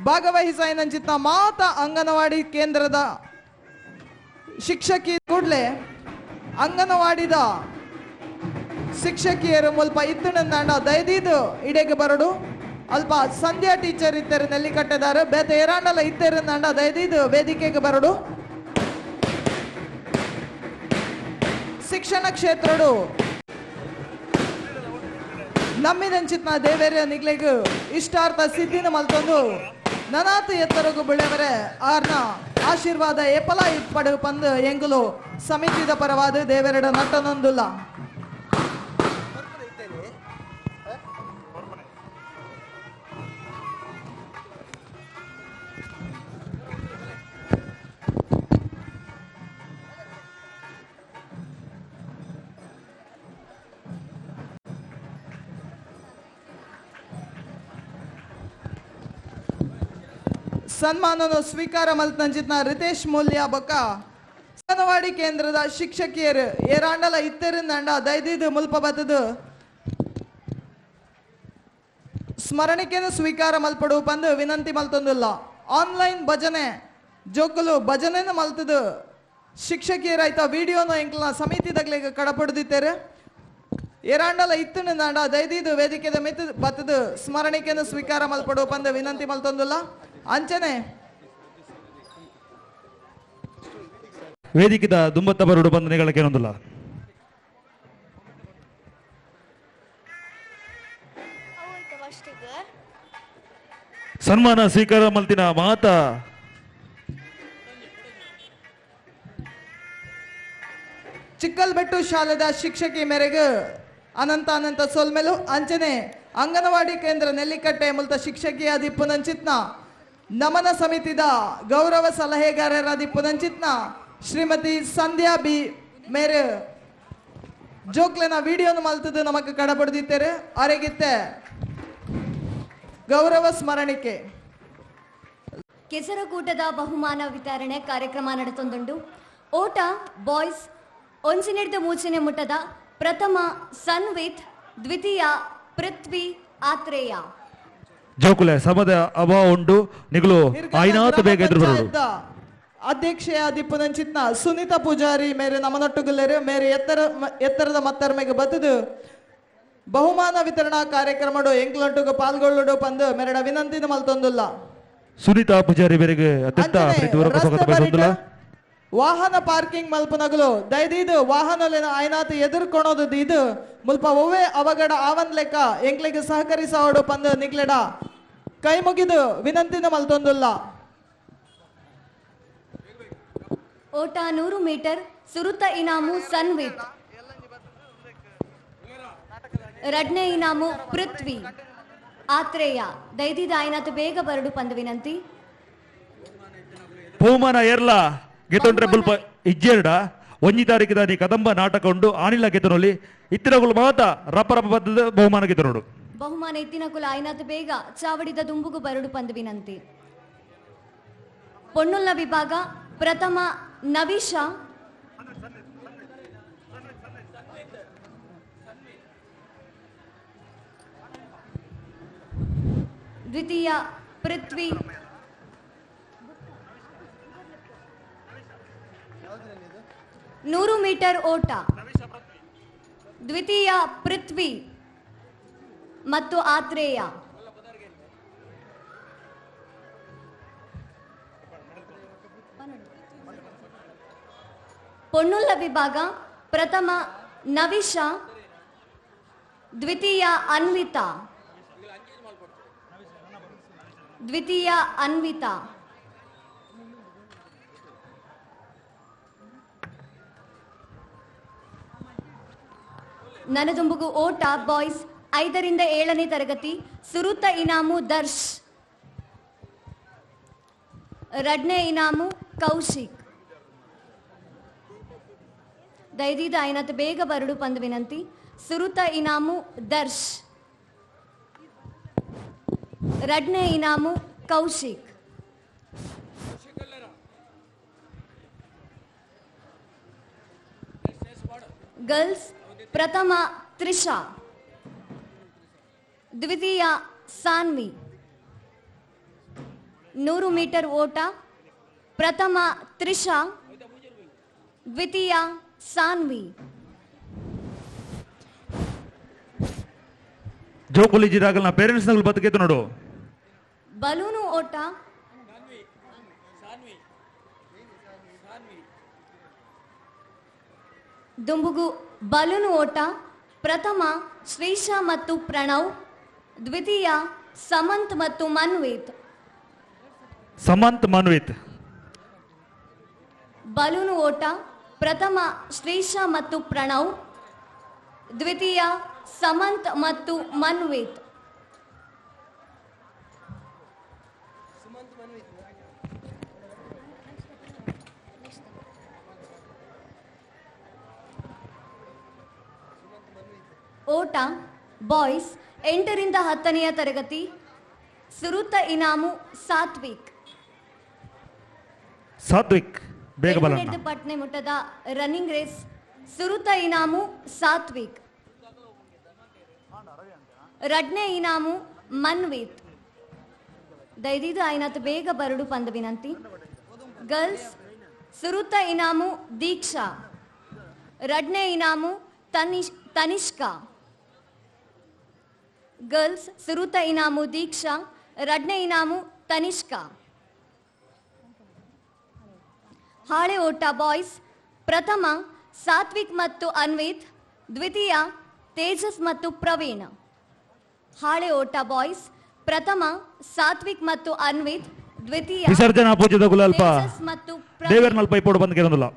ಭಾಗವಹಿಸೈನಂಚಿತ್ನ ಮಾತ ಅಂಗನವಾಡಿ ಕೇಂದ್ರದ ಶಿಕ್ಷಕಿ ಕೂಡ್ಲೆ ಅಂಗನವಾಡಿದ ಶಿಕ್ಷಕಿಯರು ಮುಲ್ಪ ಇತ್ತುನಂದಾಂಡ ದಯದೀದು ಇಡೆಗೆ ಬರಡು ಅಲ್ಪ ಸಂಧ್ಯಾ ಟೀಚರ್ ಇತ್ತರು ನೆಲ್ಲಿಕಟ್ಟೆದಾರು ಬೇತೆ ಏರಾಂಡಲ ಇತ್ತರಂದಾಂಡ ದಯದೀದು ವೇದಿಕೆಗೆ ಬರಡು. ಶಿಕ್ಷಣ ಕ್ಷೇತ್ರಡು ನಮ್ಮಿದಂಚಿತ್ನ ದೇವೇರ ನಿಗ್ಲೆಗು ಇಷ್ಟಾರ್ಥ ಸಿದ್ಧಿನ ಮಲ್ತೊಂದು ನನಾತು ಎತ್ತರಗು ಬಿಳೆವರೆ ಆರ್ನ ಆಶೀರ್ವಾದ ಎಪಲ ಇಪ್ಪಡು ಪಂದು ಎಂಗುಲು ಸಮಿತಿದ ಪರವಾದ ದೇವೆರಡ ನಟ್ಟನೊಂದುಲ್ಲ. ಸನ್ಮಾನನ ಸ್ವೀಕಾರ ಮಲ್ತಂಚಿತ್ನ ರಿತೇಶ್ ಮೂಲ್ಯ ಬೊಕ್ಕ ಅಂಗನವಾಡಿ ಕೇಂದ್ರದ ಶಿಕ್ಷಕಿಯರು ಏರಾಂಡಲ ಇತ್ತರಿಂದಂಡ ದೈದಿದು ಮುಲ್ಪ ಬತ್ತದು ಸ್ಮರಣಿಕೆನ ಸ್ವೀಕಾರ ಮಲ್ಪಡು ಪಂದು ವಿನಂತಿ ಮಲ್ತೊಂದಿಲ್ಲ. ಆನ್ಲೈನ್ ಭಜನೆ ಜೋಕುಲು ಭಜನೆನ ಮಲ್ತದು ಶಿಕ್ಷಕಿಯರಾಯ್ತ ವಿಡಿಯೋನ ಎಂಕ್ಲ ಸಮಿತಿದಾಗ್ಲಿಗೆ ಕಡಪಡ್ದಿತ್ತೇರೆ ಏರಾಂಡಲ ಇತ್ತರಿಂದಂಡ ದೈದಿದು ವೇದಿಕೆದ ಮಿತ್ ಬತ್ತದು ಸ್ಮರಣಿಕೆನ ಸ್ವೀಕಾರ ಮಲ್ಪಡು ಪಂದು ವಿನಂತಿ ಮಲ್ತೊಂದಿಲ್ಲ. ಅಂಚನೆ ವೇದಿಕೆದ ದುಂಬತ್ತ ಬರುಡು ಬಂದ ನಿಗಳಕ್ಕೆ ಏನೊಂದಿಲ್ಲ. ಸನ್ಮಾನ ಸ್ವೀಕಾರ ಮಲ್ತಿನ ಮಾತ ಚಿಕ್ಕಲ್ಬೆಟ್ಟು ಶಾಲೆದ ಶಿಕ್ಷಕಿ ಮೇರೆಗೆ ಅನಂತ ಅನಂತ ಸೋಲ್ಮೆಲು ಅಂಚನೆ ಅಂಗನವಾಡಿ ಕೇಂದ್ರ ನೆಲ್ಲಿಕಟ್ಟೆ ಮುಲ್ತ ಶಿಕ್ಷಕಿಯಾದಿ ಪುನಂಚಿತ್ನ ನಮನ ಸಮಿತಿದ ಗೌರವ ಸಲಹೆಗಾರರಾದಿ ಪುನಂಚಿತ್ನ ಶ್ರೀಮತಿ ಸಂಧ್ಯಾ ಬಿ ಮೇರೆ ಜೋಕ್ಲೆನ ವಿಡಿಯೋನು ಮಲ್ತದು ನಮಕ್ ಕಡಪಡ್ದಿತ್ತೇರೆ ಅರೆಗಿತ್ತೆ ಗೌರವ ಸ್ಮರಣಿಕೆ. ಕೆಸರಕೂಟದ ಬಹುಮಾನ ವಿತರಣೆ ಕಾರ್ಯಕ್ರಮ ನಡೆತೊಂದುಂಡು. ಓಟ ಬಾಯ್ಸ್ ಒಂಚಿನಿಡ್ದು ಮೂಚಿನೆ ಮುಟ್ಟದ ಪ್ರಥಮ ಸನ್ವಿತ್, ದ್ವಿತೀಯ ಪೃಥ್ವಿ ಆತ್ರೇಯ. ಜೋಕುಲೆ ಸಮದ ಅಭಾವ ಉಂಡು ನಿಗಲು ಆಯ್ನಾತು ಬೇಗ ಎದುರು ಬರೋದು. ಅಧ್ಯಕ್ಷೆಯಾದಿ ಪುನಂಚಿತ್ನ ಸುನೀತಾ ಪೂಜಾರಿ ಮೇರೆ ನಮನೊಟ್ಟುಗುಲ್ಲೇರು ಮೇರೆ ಎತ್ತರದ ಮತ್ತರ್ಮೆಗೆ ಬತ್ತದು ಬಹುಮಾನ ವಿತರಣಾ ಕಾರ್ಯಕ್ರಮಡು ಎಂಕ್ಲೊಟ್ಟುಗು ಪಾಲ್ಗೊಳ್ಳುಡು ಪಂದು ಮೆರಡ ವಿನಂತಿನ ಮಲ್ತೊಂದುಲ್ಲ. ಸುನೀತಾ ಪೂಜಾರಿ ಬೇರೆಗೆ ಅತ್ಯಂತ ಪ್ರೀತಿಪೂರ್ವಕ ಸ್ವಾಗತ ಬಯಸುವುದಿಲ್ಲ. ವಾಹನ ಪಾರ್ಕಿಂಗ್ ಮಲ್ಪನಗಲು ದಯದೀದು ವಾಹನಲಿನ ಆಯ್ನಾತು ಎದುರ್ಕೊಳೋದು ಇದು ಮುಲ್ಪ ಒವ್ವೆ ಅವಗಡ ಆವನ್ ಲೆಕ್ಕ ಎಂಕ್ಲಿಗೆ ಸಹಕರಿಸೋಡು ಪಂದು ನಿಗ್ಲೆಡ ಕೈ ಮುಗಿದು ವಿನಂತಿನ ಮಲ್ತೊಂದುಲ್ಲ. ಓಟ 100 ಮೀಟರ್ ಸುರುತ ಇನಾಮು ಸನ್ವಿತ್. ರಡ್ನೆ ಇನಾಮು ಪೃಥ್ವಿ ಆತ್ರೇಯ. ದಯದಿದ ಆಯ್ನಾತು ಬೇಗ ಬರಡು ಪಂದು ವಿನಂತಿ. ಬಹುಮಾನ ಏರ್ಲ ಗೆತೊಂಡ್ರೆ ಬುಲ್ಪ ಇಜ್ಜೆರ್ಡ 1 ತಾರೀಕಿದ ನೀ ಕದಂಬ ನಾಟಕ ಉಂಡು ಆನಿಲ ಗೆತನೊಲಿ ಇತ್ತಿನಗುಲು ಮಾತ ರಪ ರಪ ಬದ್ದದ ಬಹುಮಾನ ಗೆತನೋಡು. ಬಹುಮಾನ ಇತ್ತಿನಕುಲ ಆಯ್ನಾತು ಬೇಗ ಚಾವಡಿದ ದುಂಬುಗು ಬರಡು ಪಂದು ವಿನಂತಿ. ಪೊನ್ನುಲ್ಲ ವಿಭಾಗ ಪ್ರಥಮ ನವಿಶಾ, ದ್ವಿತೀಯ ಪೃಥ್ವಿ, ನೂರು ಮೀಟರ್ ಓಟ ದ್ವಿತೀಯ ಪೃಥ್ವಿ ಮತ್ತು ಆತ್ರೇಯ. ಪೊನ್ನುಲ್ಲ ವಿಭಾಗ ಪ್ರಥಮ ನವಿಶಾ, ದ್ವಿತೀಯ ಅನ್ವಿತಾ, ದ್ವಿತೀಯ ಅನ್ವಿತಾ. ನನದುಂಬುಗು ಓಟ ಬಾಯ್ಸ್ 5ರಿಂದ 7ನೇ ತರಗತಿ ಸುರುತ ಇನಾಮು ದರ್ಶ್. ರಡ್ನೆ ಇನಾಮು ಕೌಶಿಕ್. ದಯದೀದ ಆಯ್ನಾತು ಬೇಗ ಬರಡು ಪಂದು ವಿನಂತಿ. ಸುರುತ ಇನಾಮು ದರ್ಶ್, ರಡ್ನೆ ಇನಾಮು ಕೌಶಿಕ್. ಗರ್ಲ್ಸ್ ಪ್ರಥಮ ತ್ರಿಷಾ, ದ್ವಿತೀಯ ಸಾನ್ವಿ. 100 ಮೀಟರ್ ಓಟ ಪ್ರಥಮ ತ್ರಿಷಾ, ದ್ವಿತೀಯ ಸಾನ್ವಿ. ಜೋಕುಲಿ ಜಿರಾಗಲ್ನ ಪೇರೆಂಟ್ಸ್ ನಗಲು ಬದುಕೇತು ನೋಡು. ಬಲೂನು ಓಟ ದುಂಬುಗು ಬಲೂನು ಓಟ ಪ್ರಥಮ ಶ್ರೀಶಾ ಮತ್ತು ಪ್ರಣವ್, ದ್ವಿತೀಯ ಸಮಂತ್ ಮತ್ತು ಮನ್ವಿತ್. ಸಮಂತ್ ಮನ್ವಿತ್. ಬಲೂನು ಓಟ ಪ್ರಥಮ ಶ್ರೀಶಾ ಮತ್ತು ಪ್ರಣವ್, ದ್ವಿತೀಯ ಸಮಂತ್ ಮತ್ತು ಮನ್ವಿತ್. ಓಟ ಬಾಯ್ಸ್ 8ರಿಂದ 10ನೆಯ ತರಗತಿ ಸುರುತ ಇನಾಮು ಸಾತ್ವಿಕ್. ಸಾತ್ವಿಕ್ ಬೇಗ ಬಲಣ್ಣ. ಪಟ್ನೆ ಮುಟ್ಟದ ರನ್ನಿಂಗ್ ರೇಸ್ ಸುರುತ ಇನಾಮು ಸಾತ್ವಿಕ್, ರಡ್ನೆ ಇನಾಮು ಮನ್ವಿತ್. ದಯದಿದು ಆಯ್ನಾತು ಬೇಗ ಬರಡು ಪಂದು ವಿನಂತಿ. ಗರ್ಲ್ಸ್ ಸುರುತ ಇನಾಮು ದೀಕ್ಷಾ, ರಡ್ನೆ ಇನಾಮು ತನಿಷ್ಕಾ. ಗರ್ಲ್ಸ್ ಸುರುತ ಇನಾಮು ದೀಕ್ಷಾ, ರಡ್ನೆ ಇನಾಮು ತನಿಷ್ಕಾ. ಹಾಳೆ ಓಟ ಬಾಯ್ಸ್ ಪ್ರಥಮ ಸಾತ್ವಿಕ್ ಮತ್ತು ಅನ್ವಿತ್, ದ್ವಿತೀಯ ತೇಜಸ್ ಮತ್ತು ಪ್ರವೀಣ್. ಹಾಳೆ ಓಟ ಬಾಯ್ಸ್ ಪ್ರಥಮ ಸಾತ್ವಿಕ್ ಮತ್ತು ಅನ್ವಿತ್, ದ್ವಿತೀಯ ವಿಸರ್ಜನಾ ಪೂಜೆದ ಗುಲಾಲ್ಪ ತೇಜಸ್ ಮತ್ತು ದೇವರ್ನಲ್ಪ ಇಪ್ಪೋಡು ಬಂದು ಕೇಳೋದಿಲ್ಲ.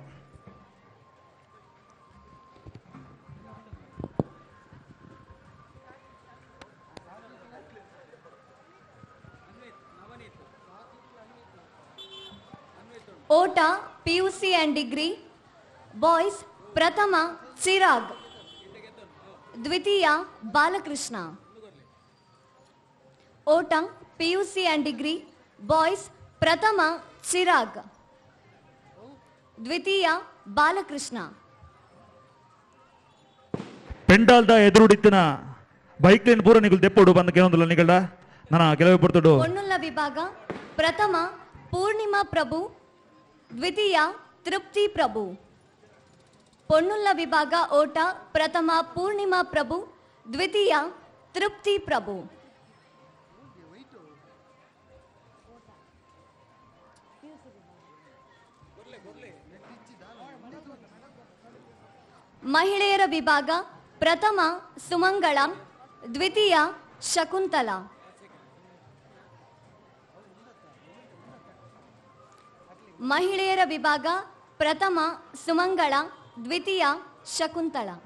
ಓಟ ಪಿಯುಸಿ ಅಂಡ್ ಡಿಗ್ರಿ ಬಾಯ್ಸ್ ಪ್ರಥಮ ಚಿರಾಗ್, ದ್ವಿತೀಯ ಬಾಲಕೃಷ್ಣ. ಓಟ ಪಿಯುಸಿ ಅಂಡ್ ಡಿಗ್ರಿ ಬಾಯ್ಸ್ ಪ್ರಥಮ ಚಿರಾಗ್, ದ್ವಿತೀಯ ಬಾಲಕೃಷ್ಣ. ಪೆಂಡಾಲ್ದ ಎದುರುಡಿತ್ತಿನ ಬೈಕ್ ಲೈನ್ ಪೂರ ನಿಗುಲ್ ದೆಪ್ಪೋಡು ಬಂದು ಕೇಳೋದಿಲ್ಲ ನಿಗಳ್ಡ ನಾನು ಕೆಲವೇ ಪಡ್ತೋಡು. ಪೊನ್ನುಲ್ಲ ವಿಭಾಗ ಪ್ರಥಮ ಪೂರ್ಣಿಮಾ ಪ್ರಭು, ದ್ವಿತೀಯ ತೃಪ್ತಿ ಪ್ರಭು. ಪೊನ್ನುಲ್ಲ ವಿಭಾಗ ಓಟ ಪ್ರಥಮ ಪೂರ್ಣಿಮಾ ಪ್ರಭು, ದ್ವಿತೀಯ ತೃಪ್ತಿ ಪ್ರಭು. ಮಹಿಳೆಯರ ವಿಭಾಗ ಪ್ರಥಮ ಸುಮಂಗಳ, ದ್ವಿತೀಯ ಶಕುಂತಲಾ. ಮಹಿಳೆಯರ ವಿಭಾಗ ಪ್ರಥಮ ಸುಮಂಗಳ, ದ್ವಿತೀಯ ಶಕುಂತಲಾ.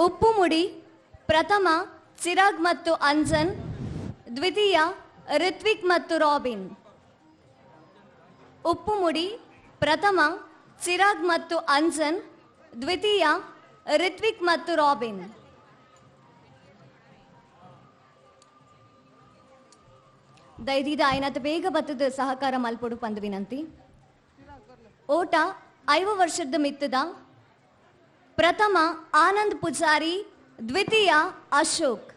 ಉಪ್ಪುಮುಡಿ ಪ್ರಥಮ ಚಿರಾಗ್ ಮತ್ತು ಅಂಜನ್, ದ್ವಿತೀಯ ರಿತ್ವಿಕ್ ಮತ್ತು ರಾಬಿನ್. ಉಪ್ಪುಮುಡಿ ಪ್ರಥಮ ಚಿರಾಗ್ ಮತ್ತು ಅಂಜನ್, ದ್ವಿತೀಯ ರಿತ್ವಿಕ್ ಮತ್ತು ರಾಬಿನ್. ದೈದಿದ ಆಯ್ನತ್ ಬೇಗ ಬತ್ತದ ಸಹಕಾರ ಮಲ್ಪೊಡು ಪಂದ್ ವಿನಂತಿ. ಓಟ 5 ವರ್ಷದ ಮಿತ್ತದ ಪ್ರಥಮ ಆನಂದ್ ಪೂಜಾರಿ, ದ್ವಿತೀಯ ಅಶೋಕ್.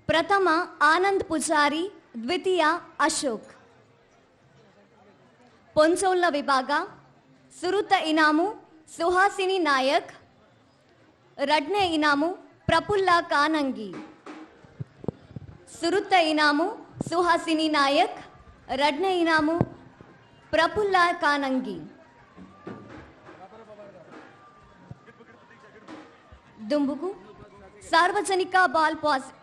ಪ್ರಥಮ ಆನಂದ್ ಪೂಜಾರಿ, ದ್ವಿತೀಯ ಅಶೋಕ್. ಪೊಂಚೋಲ್ನ ವಿಭಾಗ ಸುರುತ ಇನಾಮು ಸುಹಾಸಿನಿ ನಾಯಕ್, ರಡ್ನೆ ಇನಾಮು ಪ್ರಫುಲ್ಲ ಕಾನಂಗಿ. ಸುರುತ ಇನಾಮು ಸುಹಾಸಿನಿ ನಾಯಕ್, ರಡ್ನೆ ಇನಾಮು ಪ್ರಫುಲ್ಲ ಕಾನಂಗಿ. ದುಂಬುಗು ಸಾರ್ವಜನಿಕ ಬಾಲ್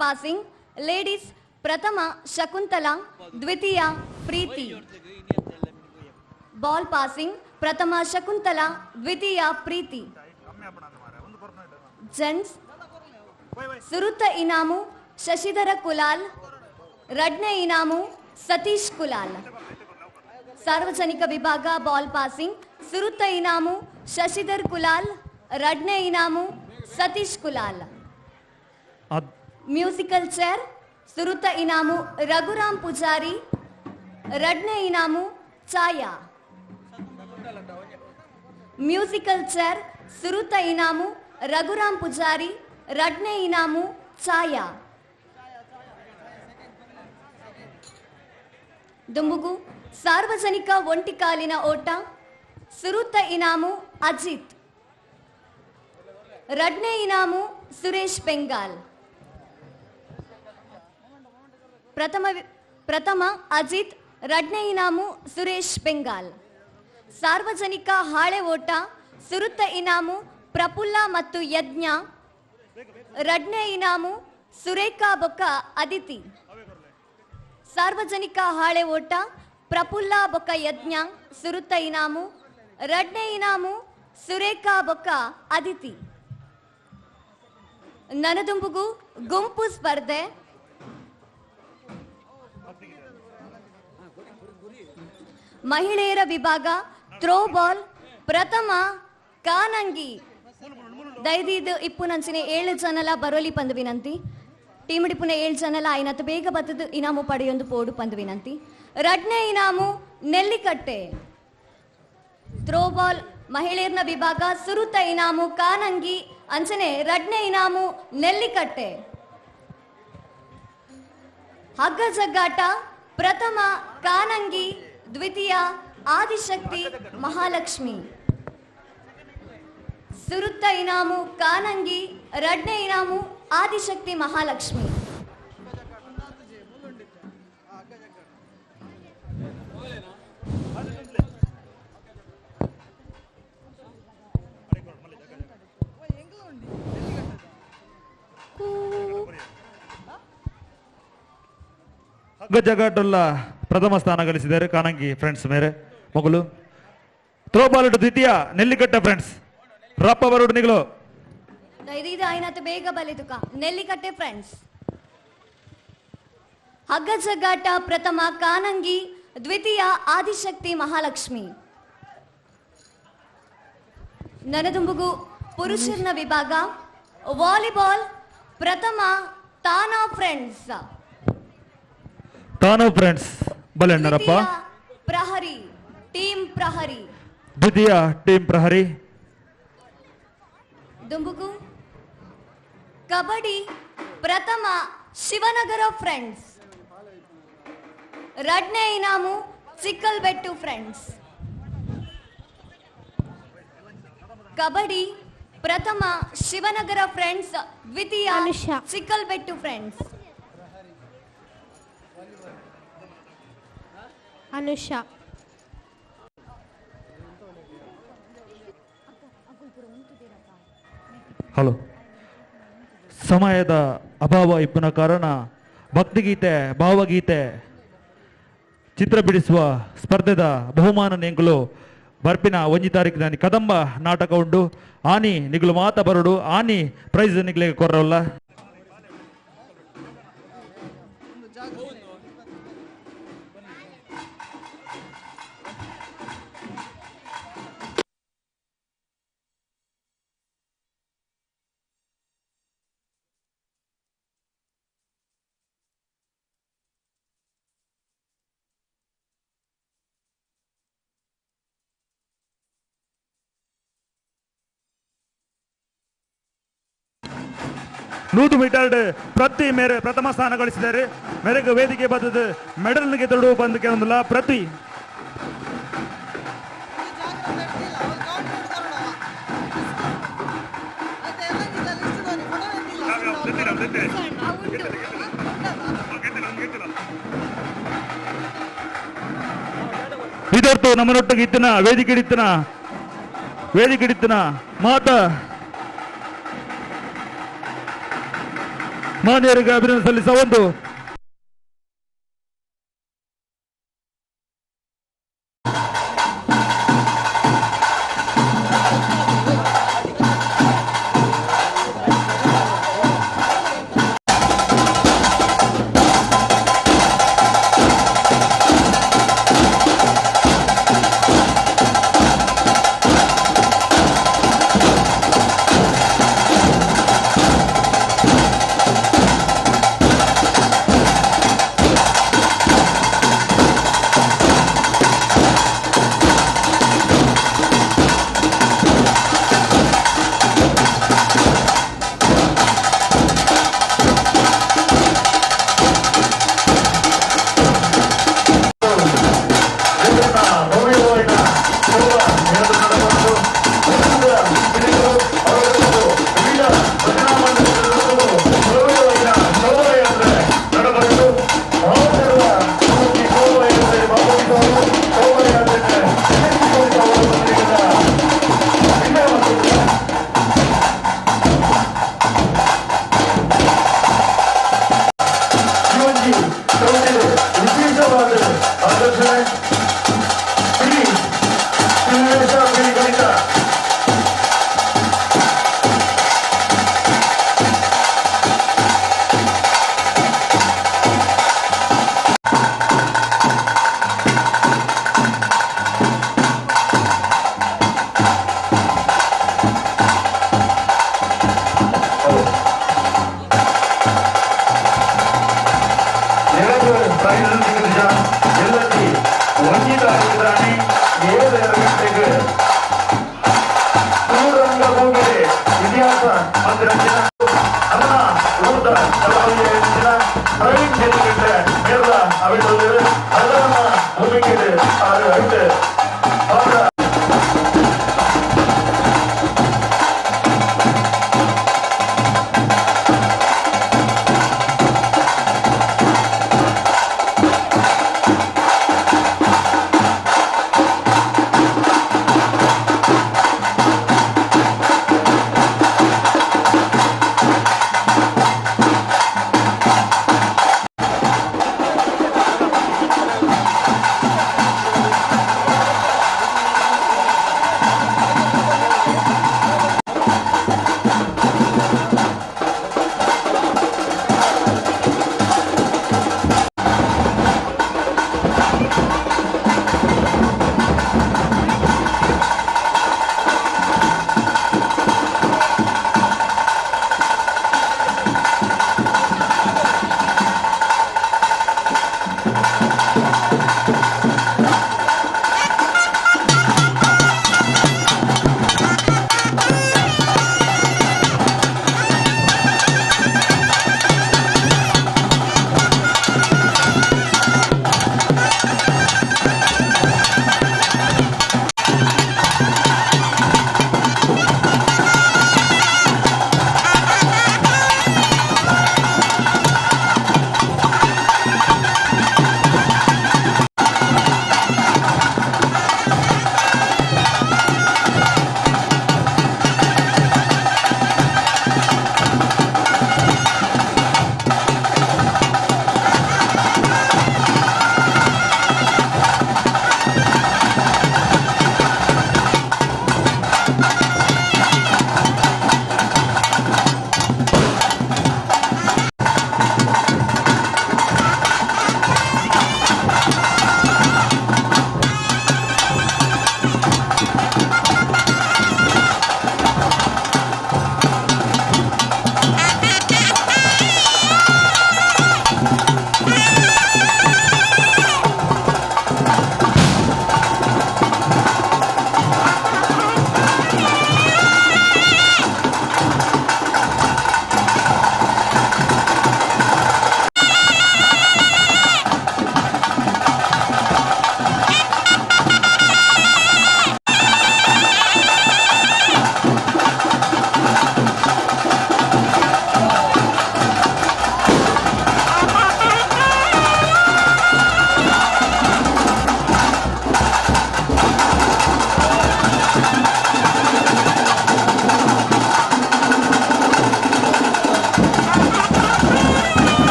ಪಾಸಿಂಗ್ ಲೇಡೀಸ್ ಪ್ರಥಮ ಶಕುಂತಲಾ, ದ್ವಿತೀಯ ಪ್ರೀತಿ. ಬಾಲ್ ಪಾಸಿಂಗ್ ಪ್ರಥಮ ಶಕುಂತಲಾ, ದ್ವಿತೀಯ ಪ್ರೀತಿ. ಜೆಂಟ್ಸ್ ಸುರುತ ಇನಾಮು ಶಶಿಧರ ಕುಲಾಲ್, ರಡ್ನೆ ಇನಾಮು ಸತೀಶ್ ಕುಲಾಲ್. ಸಾರ್ವಜನಿಕ ವಿಭಾಗ ಬಾಲ್ ಪಾಸಿಂಗ್ ಸುರುತ ಇನಾಮು ಶಶಿಧರ್ ಕುಲಾಲ್, ರಡ್ನೆ ಇನಾಮು ಸತೀಶ್ ಕುಲಾಲ್. ಮ್ಯೂಸಿಕಲ್ ಚೇರ್ ಸುರುತ ಇನಾಮು ರಘುರಾಮ್ ಪೂಜಾರಿ, ರಡ್ನೆ ಇನಾಮು ಛಾಯಾ. ಮ್ಯೂಸಿಕಲ್ ಚೇರ್ ಸುರುತ ಇನಾಮು ರಘುರಾಮ್ ಪೂಜಾರಿ, ರಡ್ನೆ ಇನಾಮು ಛಾಯಾ. ದುಂಬುಗು ಸಾರ್ವಜನಿಕ ಒಂಟಿಕಾಲಿನ ಓಟ ಸುರುತ ಇನಾಮು ಅಜಿತ್, ರಡ್ನೆ ಇನಾಮು ಸುರೇಶ್ ಬೆಂಗಾಲ್. ಪ್ರಥಮ ಅಜಿತ್, ರಡ್ನೆ ಇನಾಮು ಸುರೇಶ್ ಬೆಂಗಾಲ್. ಸಾರ್ವಜನಿಕ ಹಾಳೆ ಓಟ ಸುರುತ ಇನಾಮು ಪ್ರಫುಲ್ಲ ಮತ್ತು ಯಜ್ಞ, ರಡ್ನೆ ಇನಾಮು ಸುರೇಖಾ ಬೊಕ್ಕ ಅದಿತಿ. ಸಾರ್ವಜನಿಕ ಹಾಳೆ ಓಟ ಪ್ರಫುಲ್ಲ ಬೊಕ್ಕ ಯಜ್ಞ, ಸುರುತ ಇನಾಮು, ರಡ್ನೆ ಇನಾಮು ಸುರೇಖಾ ಬೊಕ್ಕ ಅದಿತಿ. ನನದುಂಬುಗು ಗುಂಪು ಸ್ಪರ್ಧೆ ಮಹಿಳೆಯರ ವಿಭಾಗ ಥ್ರೋ ಬಾಲ್ ಪ್ರಥಮ ಕಾನಂಗಿ. ದಯದಿದ್ದು ಇಪ್ಪುನಂಚಿನ 7 ಜನಲ ಬರೋಲಿ ಪಂದು ವಿನಂತಿ. ಟೀಮ್ ಇಡಿಪುನ 7 ಜನಲ ಆಯ್ನತ್ತು ಬೇಗ ಬತ್ತದು ಇನಾಮು ಪಡೆಯೊಂದು ಪೋಡು ಪಂದು ವಿನಂತಿ. ರಡ್ನೆ ಇನಾಮು ನೆಲ್ಲಿಕಟ್ಟೆ. ಥ್ರೋ ಬಾಲ್ ಮಹಿಳೆಯರ ವಿಭಾಗ ಸುರುತ ಇನಾಮು ಕಾನಂಗಿ, ಅಂಚನೆ ರಡ್ನೆ ಇನಾಮು ನೆಲ್ಲಿಕಟ್ಟೆ. ಹಗ್ಗ ಜಗ್ಗಾಟ ಪ್ರಥಮ ಕಾನಂಗಿ, ದ್ವಿತೀಯ ಆದಿಶಕ್ತಿ ಮಹಾಲಕ್ಷ್ಮಿ. ಸುರುತ್ತ ಇನಾಮು ಕಾನಂಗಿ, ರಡ್ನೆ ಇನಾಮು ಆದಿಶಕ್ತಿ ಮಹಾಲಕ್ಷ್ಮಿ. ಹಗ್ಗ ಜಗ್ಗಾಟುಲ್ಲ ಪ್ರಥಮ ಸ್ಥಾನ ಗಳಿಸಿದ್ದಾರೆ ಕಾನಂಗಿ ಫ್ರೆಂಡ್ಸ್ ಮೇರೆ ಮೊಗಲು. ಥ್ರೋಬಾಲ್ ದ್ವಿತೀಯ ನೆಲ್ಲಿಕಟ್ಟ ಫ್ರೆಂಡ್ಸ್ ರಪ್ಪ ಬರೋಡು ನಿಗಲು. ಇದು ಆಯ್ನತ್ತು ಬೇಗ ಬಲಿದುಕ ನೆಲ್ಲಿಕಟ್ಟೆ ಫ್ರೆಂಡ್ಸ್. ಹಗ್ಗ ಜಗ್ಗಾಟ ಪ್ರಥಮ ಕಾನಂಗಿ, ದ್ವಿತೀಯ ಆದಿಶಕ್ತಿ ಮಹಾಲಕ್ಷ್ಮಿ. ನನದುಂಬುಗು ಪುರುಷರ ವಿಭಾಗ ವಾಲಿಬಾಲ್ ಪ್ರಥಮ ತಾನಾ ಫ್ರೆಂಡ್ಸ್. ತಾನೋ ಫ್ರೆಂಡ್ಸ್ ಬಲೆಣ್ಣರಪ್ಪ. ಪ್ರಹರಿ ಟೀಮ್ ಪ್ರಹರಿ. ದ್ವಿತೀಯ ಟೀಮ್ ಪ್ರಹರಿ. ದುಂಬುಗು ಕಬಡ್ಡಿ ಪ್ರಥಮ ಶಿವನಗರ ಫ್ರೆಂಡ್ಸ್, ರಡ್ನೆ ಇನಾಮು ಚಿಕ್ಕಲ್ಬೆಟ್ಟು ಫ್ರೆಂಡ್ಸ್. ಕಬಡ್ಡಿ ಪ್ರಥಮ ಶಿವನಗರ ಫ್ರೆಂಡ್ಸ್, ದ್ವಿತೀಯ ಚಿಕ್ಕಲ್ಬೆಟ್ಟು ಫ್ರೆಂಡ್ಸ್. ಅನುಷಾ. ಹಲೋ. ಸಮಯದ ಅಭಾವ ಇಪ್ಪನ ಕಾರಣ ಭಕ್ತಿಗೀತೆ, ಭಾವಗೀತೆ, ಚಿತ್ರ ಬಿಡಿಸುವ ಸ್ಪರ್ಧೆದ ಬಹುಮಾನ ನೆಂಗುಲು ಬರ್ಪಿನ 1 ತಾರೀಕಿನ ಕದಂಬ ನಾಟಕ ಉಂಡು. ಆನಿ ನಿಗುಲು ಮಾತ ಬರಡು, ಆನಿ ಪ್ರೈಸ್ ನಿಗ್ಲಿಗೆ ಕೊರವಲ್ಲ. ನೂತು ಮೀಟರ್ ಪ್ರತಿ ಮೇರೆ ಪ್ರಥಮ ಸ್ಥಾನ ಗಳಿಸಿದ್ದಾರೆ. ಮೇರೆಗೆ ವೇದಿಕೆ ಬದ್ದದು ಮೆಡಲ್ನಿಗೆ ತೊಡುವ ಬಂದು ಕೇಳೋದಿಲ್ಲ. ಪ್ರತಿ ಇದೊರ್ತು ನಮ್ಮನೊಟ್ಟಿಗೆ ಇತ್ತಿನ ವೇದಿಕೆ ಇತ್ತಿನ ಮಾತ ಮಾನ್ಯರಿಗೆ ಅಭಿನಂದನೆ ಸಲ್ಲಿಸ ಒಂದು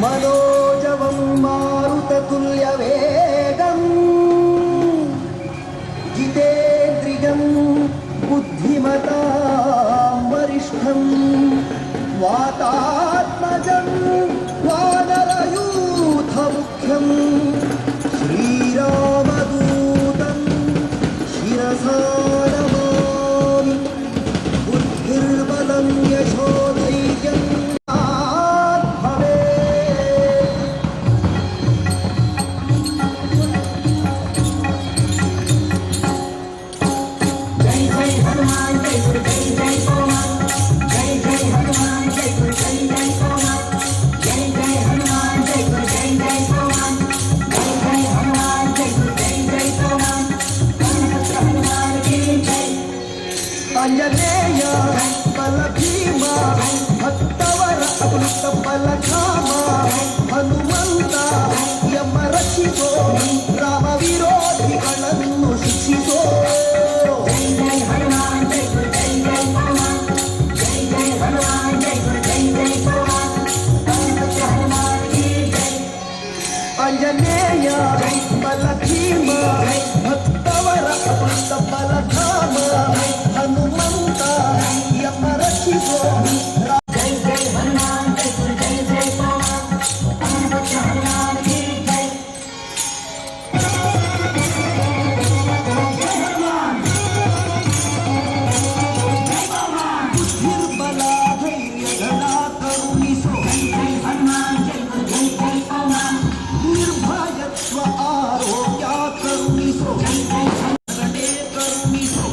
मनोजवं मारुततुल्यवेगं जितेन्द्रियं बुद्धिमतां वरिष्ठं वातात्मजं वानरयूथमुख्यं श्रीरामदूतं शिरसा नमामि बुद्धिर्बलं यशोधैर्यं अंजनेय बल भीमा भक्तवर अमृत बल धामा हनुमंत यम रक्षितो राम विरोधिಗಳನ್ನು ಶಿಕ್ಷಿಸೋ जय जय हनुमान जय गुरु जय जय हनुमान जय जय हनुमान जय गुरु जय जय हनुमान हनुमान की जय अंजनेय बल भीमा भक्तवर अमृत बल धामा हनुमंत यम रक्षितो जय जय हनुमान जय गुरु जय जय हनुमान की जय बुद्धिर्बला धैर्यधरा करुणिसो हनुमान जय गुरु जय जय हनुमान निर्भयत्व आरोग्य करुणिसो करुणिसो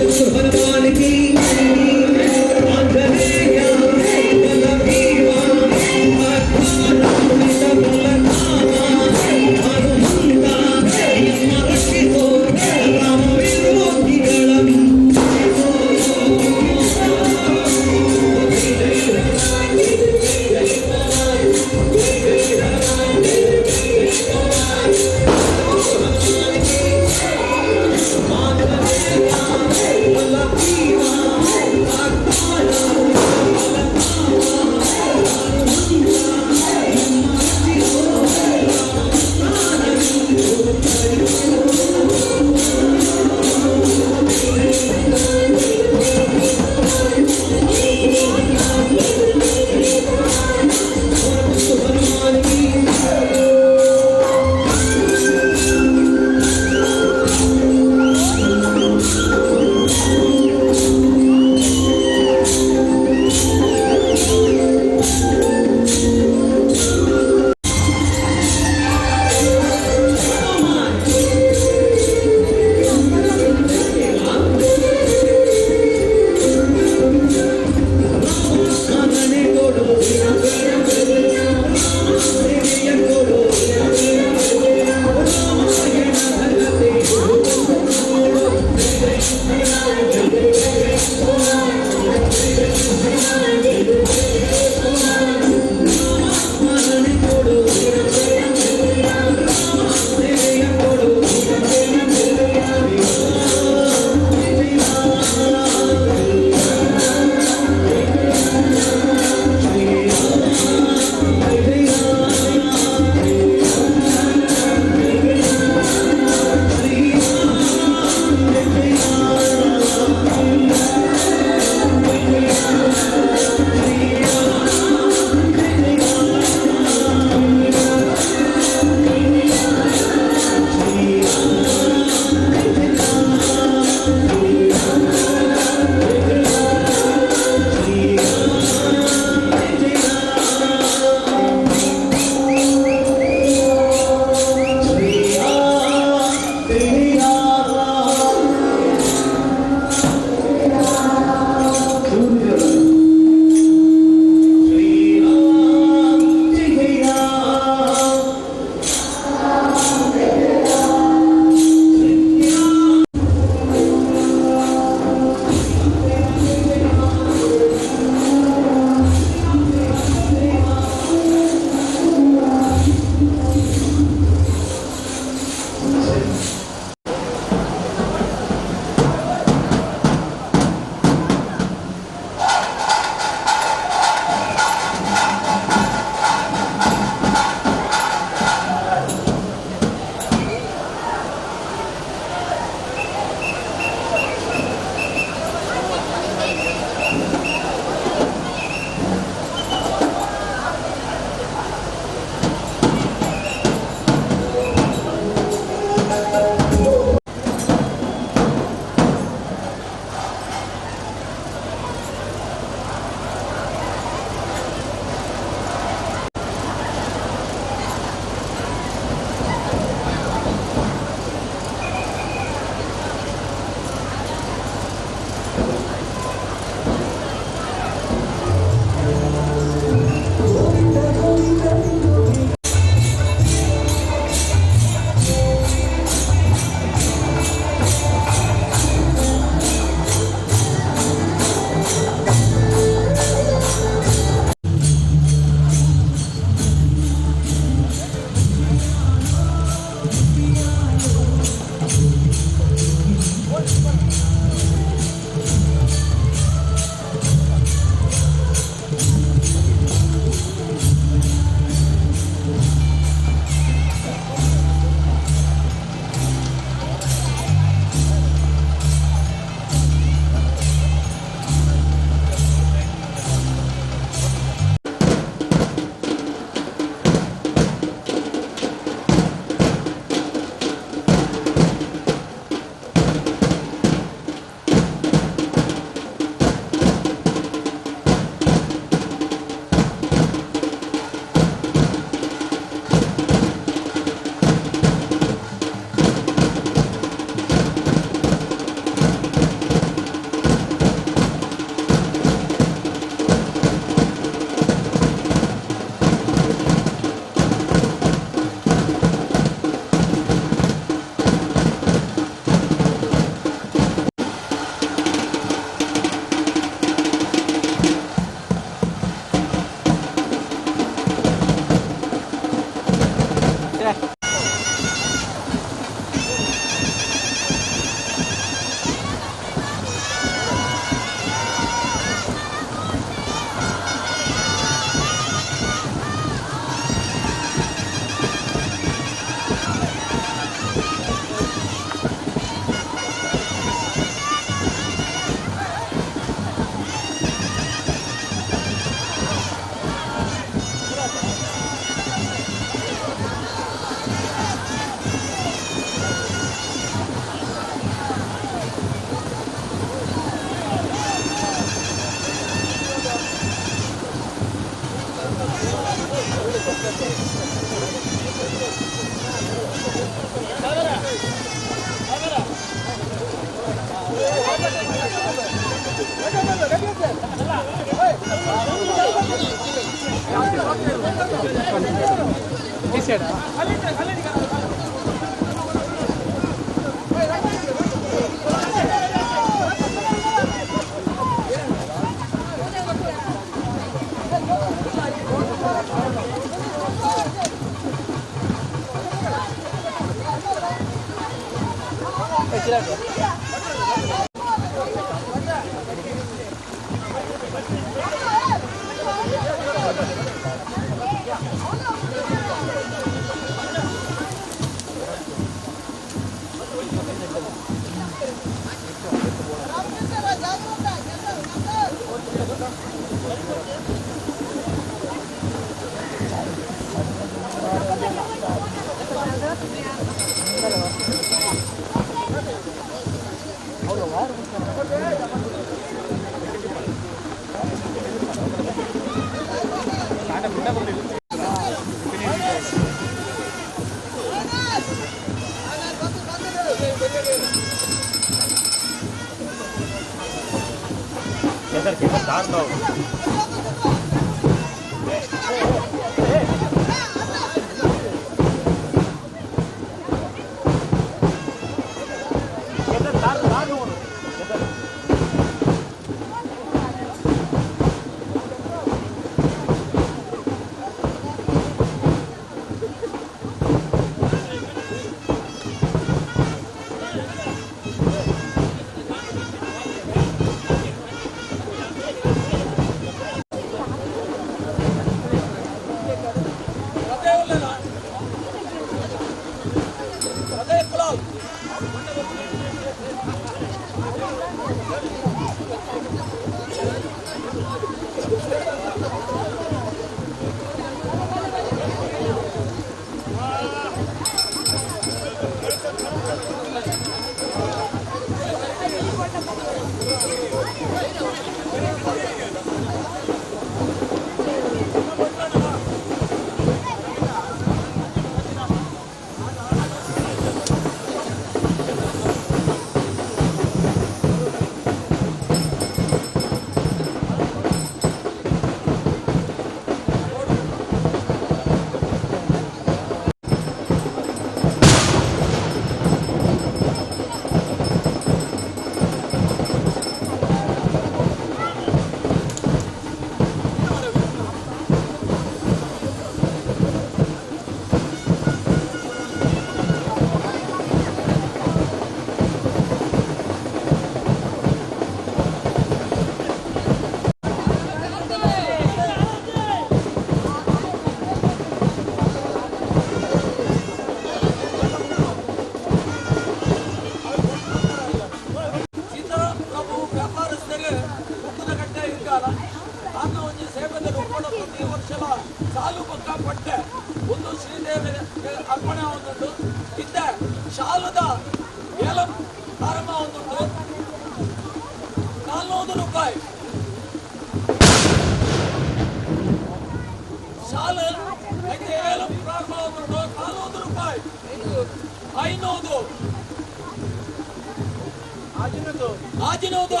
ಆಜಿನೋದು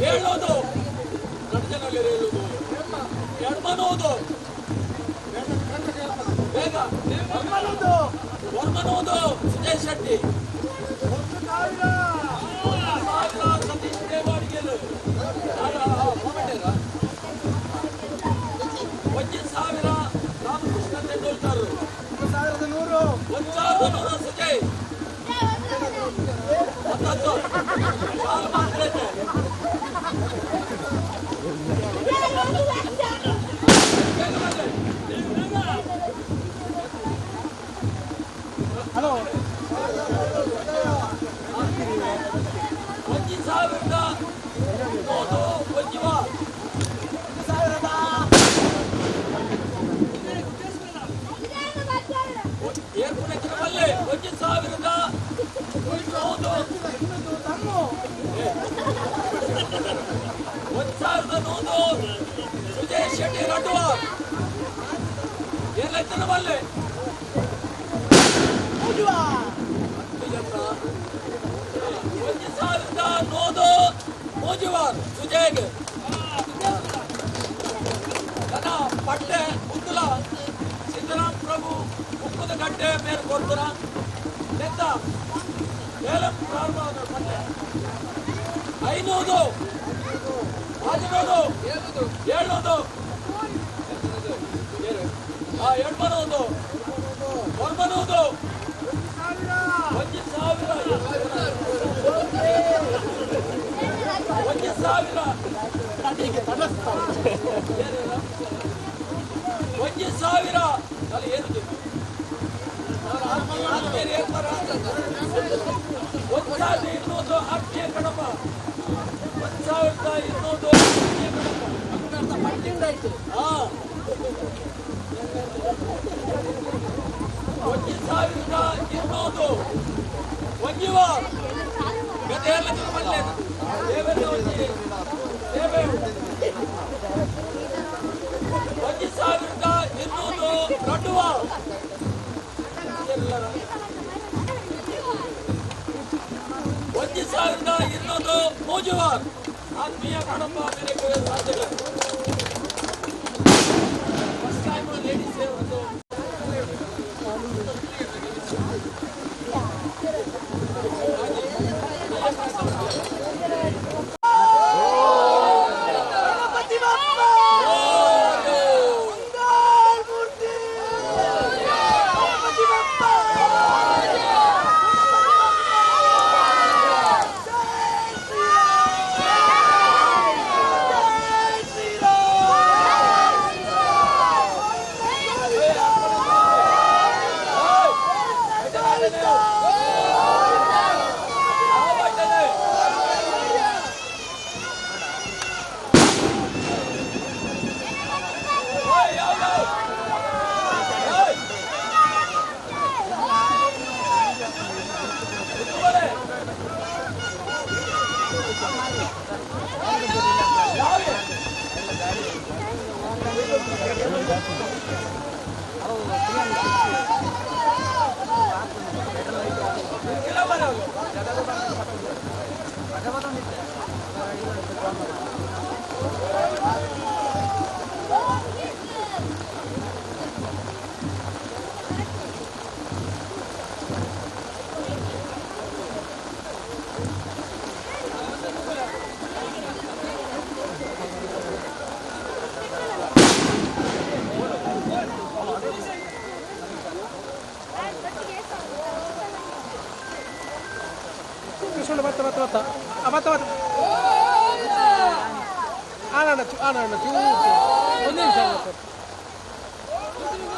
ಹೇಳೋದು ಗಂಟನಲ್ಲಿ ಹೇಳುವುದು ಎಡಮನೋದು ಬೇಗ ವರ್ಮನೋದು ಸುಜಯ್ ಶೆಟ್ಟಿ 1,000 ಸತೀಶ್ ದೇವಾಡಿಗೆಲು 1,000 ರಾಮಕೃಷ್ಣ ತೆಂಡೂಲ್ಕರ್ 1,100 ಸುಜಯ್ ಹಲೋ 1,000 ಏರ್ಪುಣಕ್ಕಿರಬಲ್ಲೆ 1,100 ಸುಜಯ್ ಶೆಟ್ಟಿ ರಡ್ಡುವ ಏರ್ಲೆತ್ತನಬಲ್ಲೆ 1,100 ಮೋಜಿವಾರ್ ಸುಜಯ್ಗೆ ಪಟ್ಟೆ ಉತ್ತಲ ಸಿದ್ದರಾಮ್ ಪ್ರಭು ಗಂಟೆ ಮೇಲೆ ಕೊಡ್ತಾರ ಎಂತ ಏಲಂ ಪ್ರಾರಂಭ ಮತ್ತೆ 500 600 700 800 900 1,000 ಅಲ್ಲಿ ಏನಿದೆ 1,200 ಅಕ್ಕಿ ಕಣಪ್ಪ 1,200 ಹಾ 1,200 ಒಂಜಿವ ಗದೆಯಲ್ಲ ಬರಲೇ ದೇವರ ಒಂಜಿ ದೇವೆ 1,200 ಕಟ್ಟುವ 1,200 ಮೂಜುವ ಆತ್ಮೀಯ ಕಣಪ್ಪ ಮೇರೆಗೆ ಸಾಧ್ಯಗಳು ಫಸ್ಟ್ ಟೈಮ್ ಲೇಡೀಸ್ ಒಂದು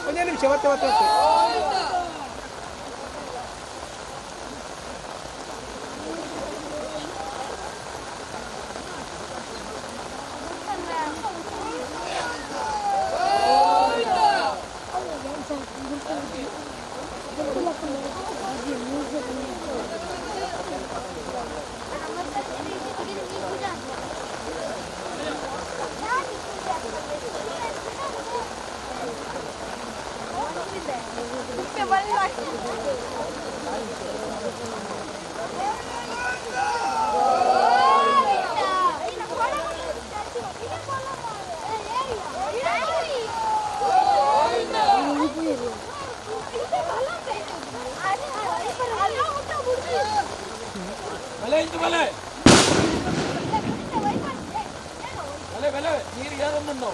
ಒಂದೇ ನಿಮಿಷ ಮತ್ತೆ ನೀರು ಯಾರನ್ನು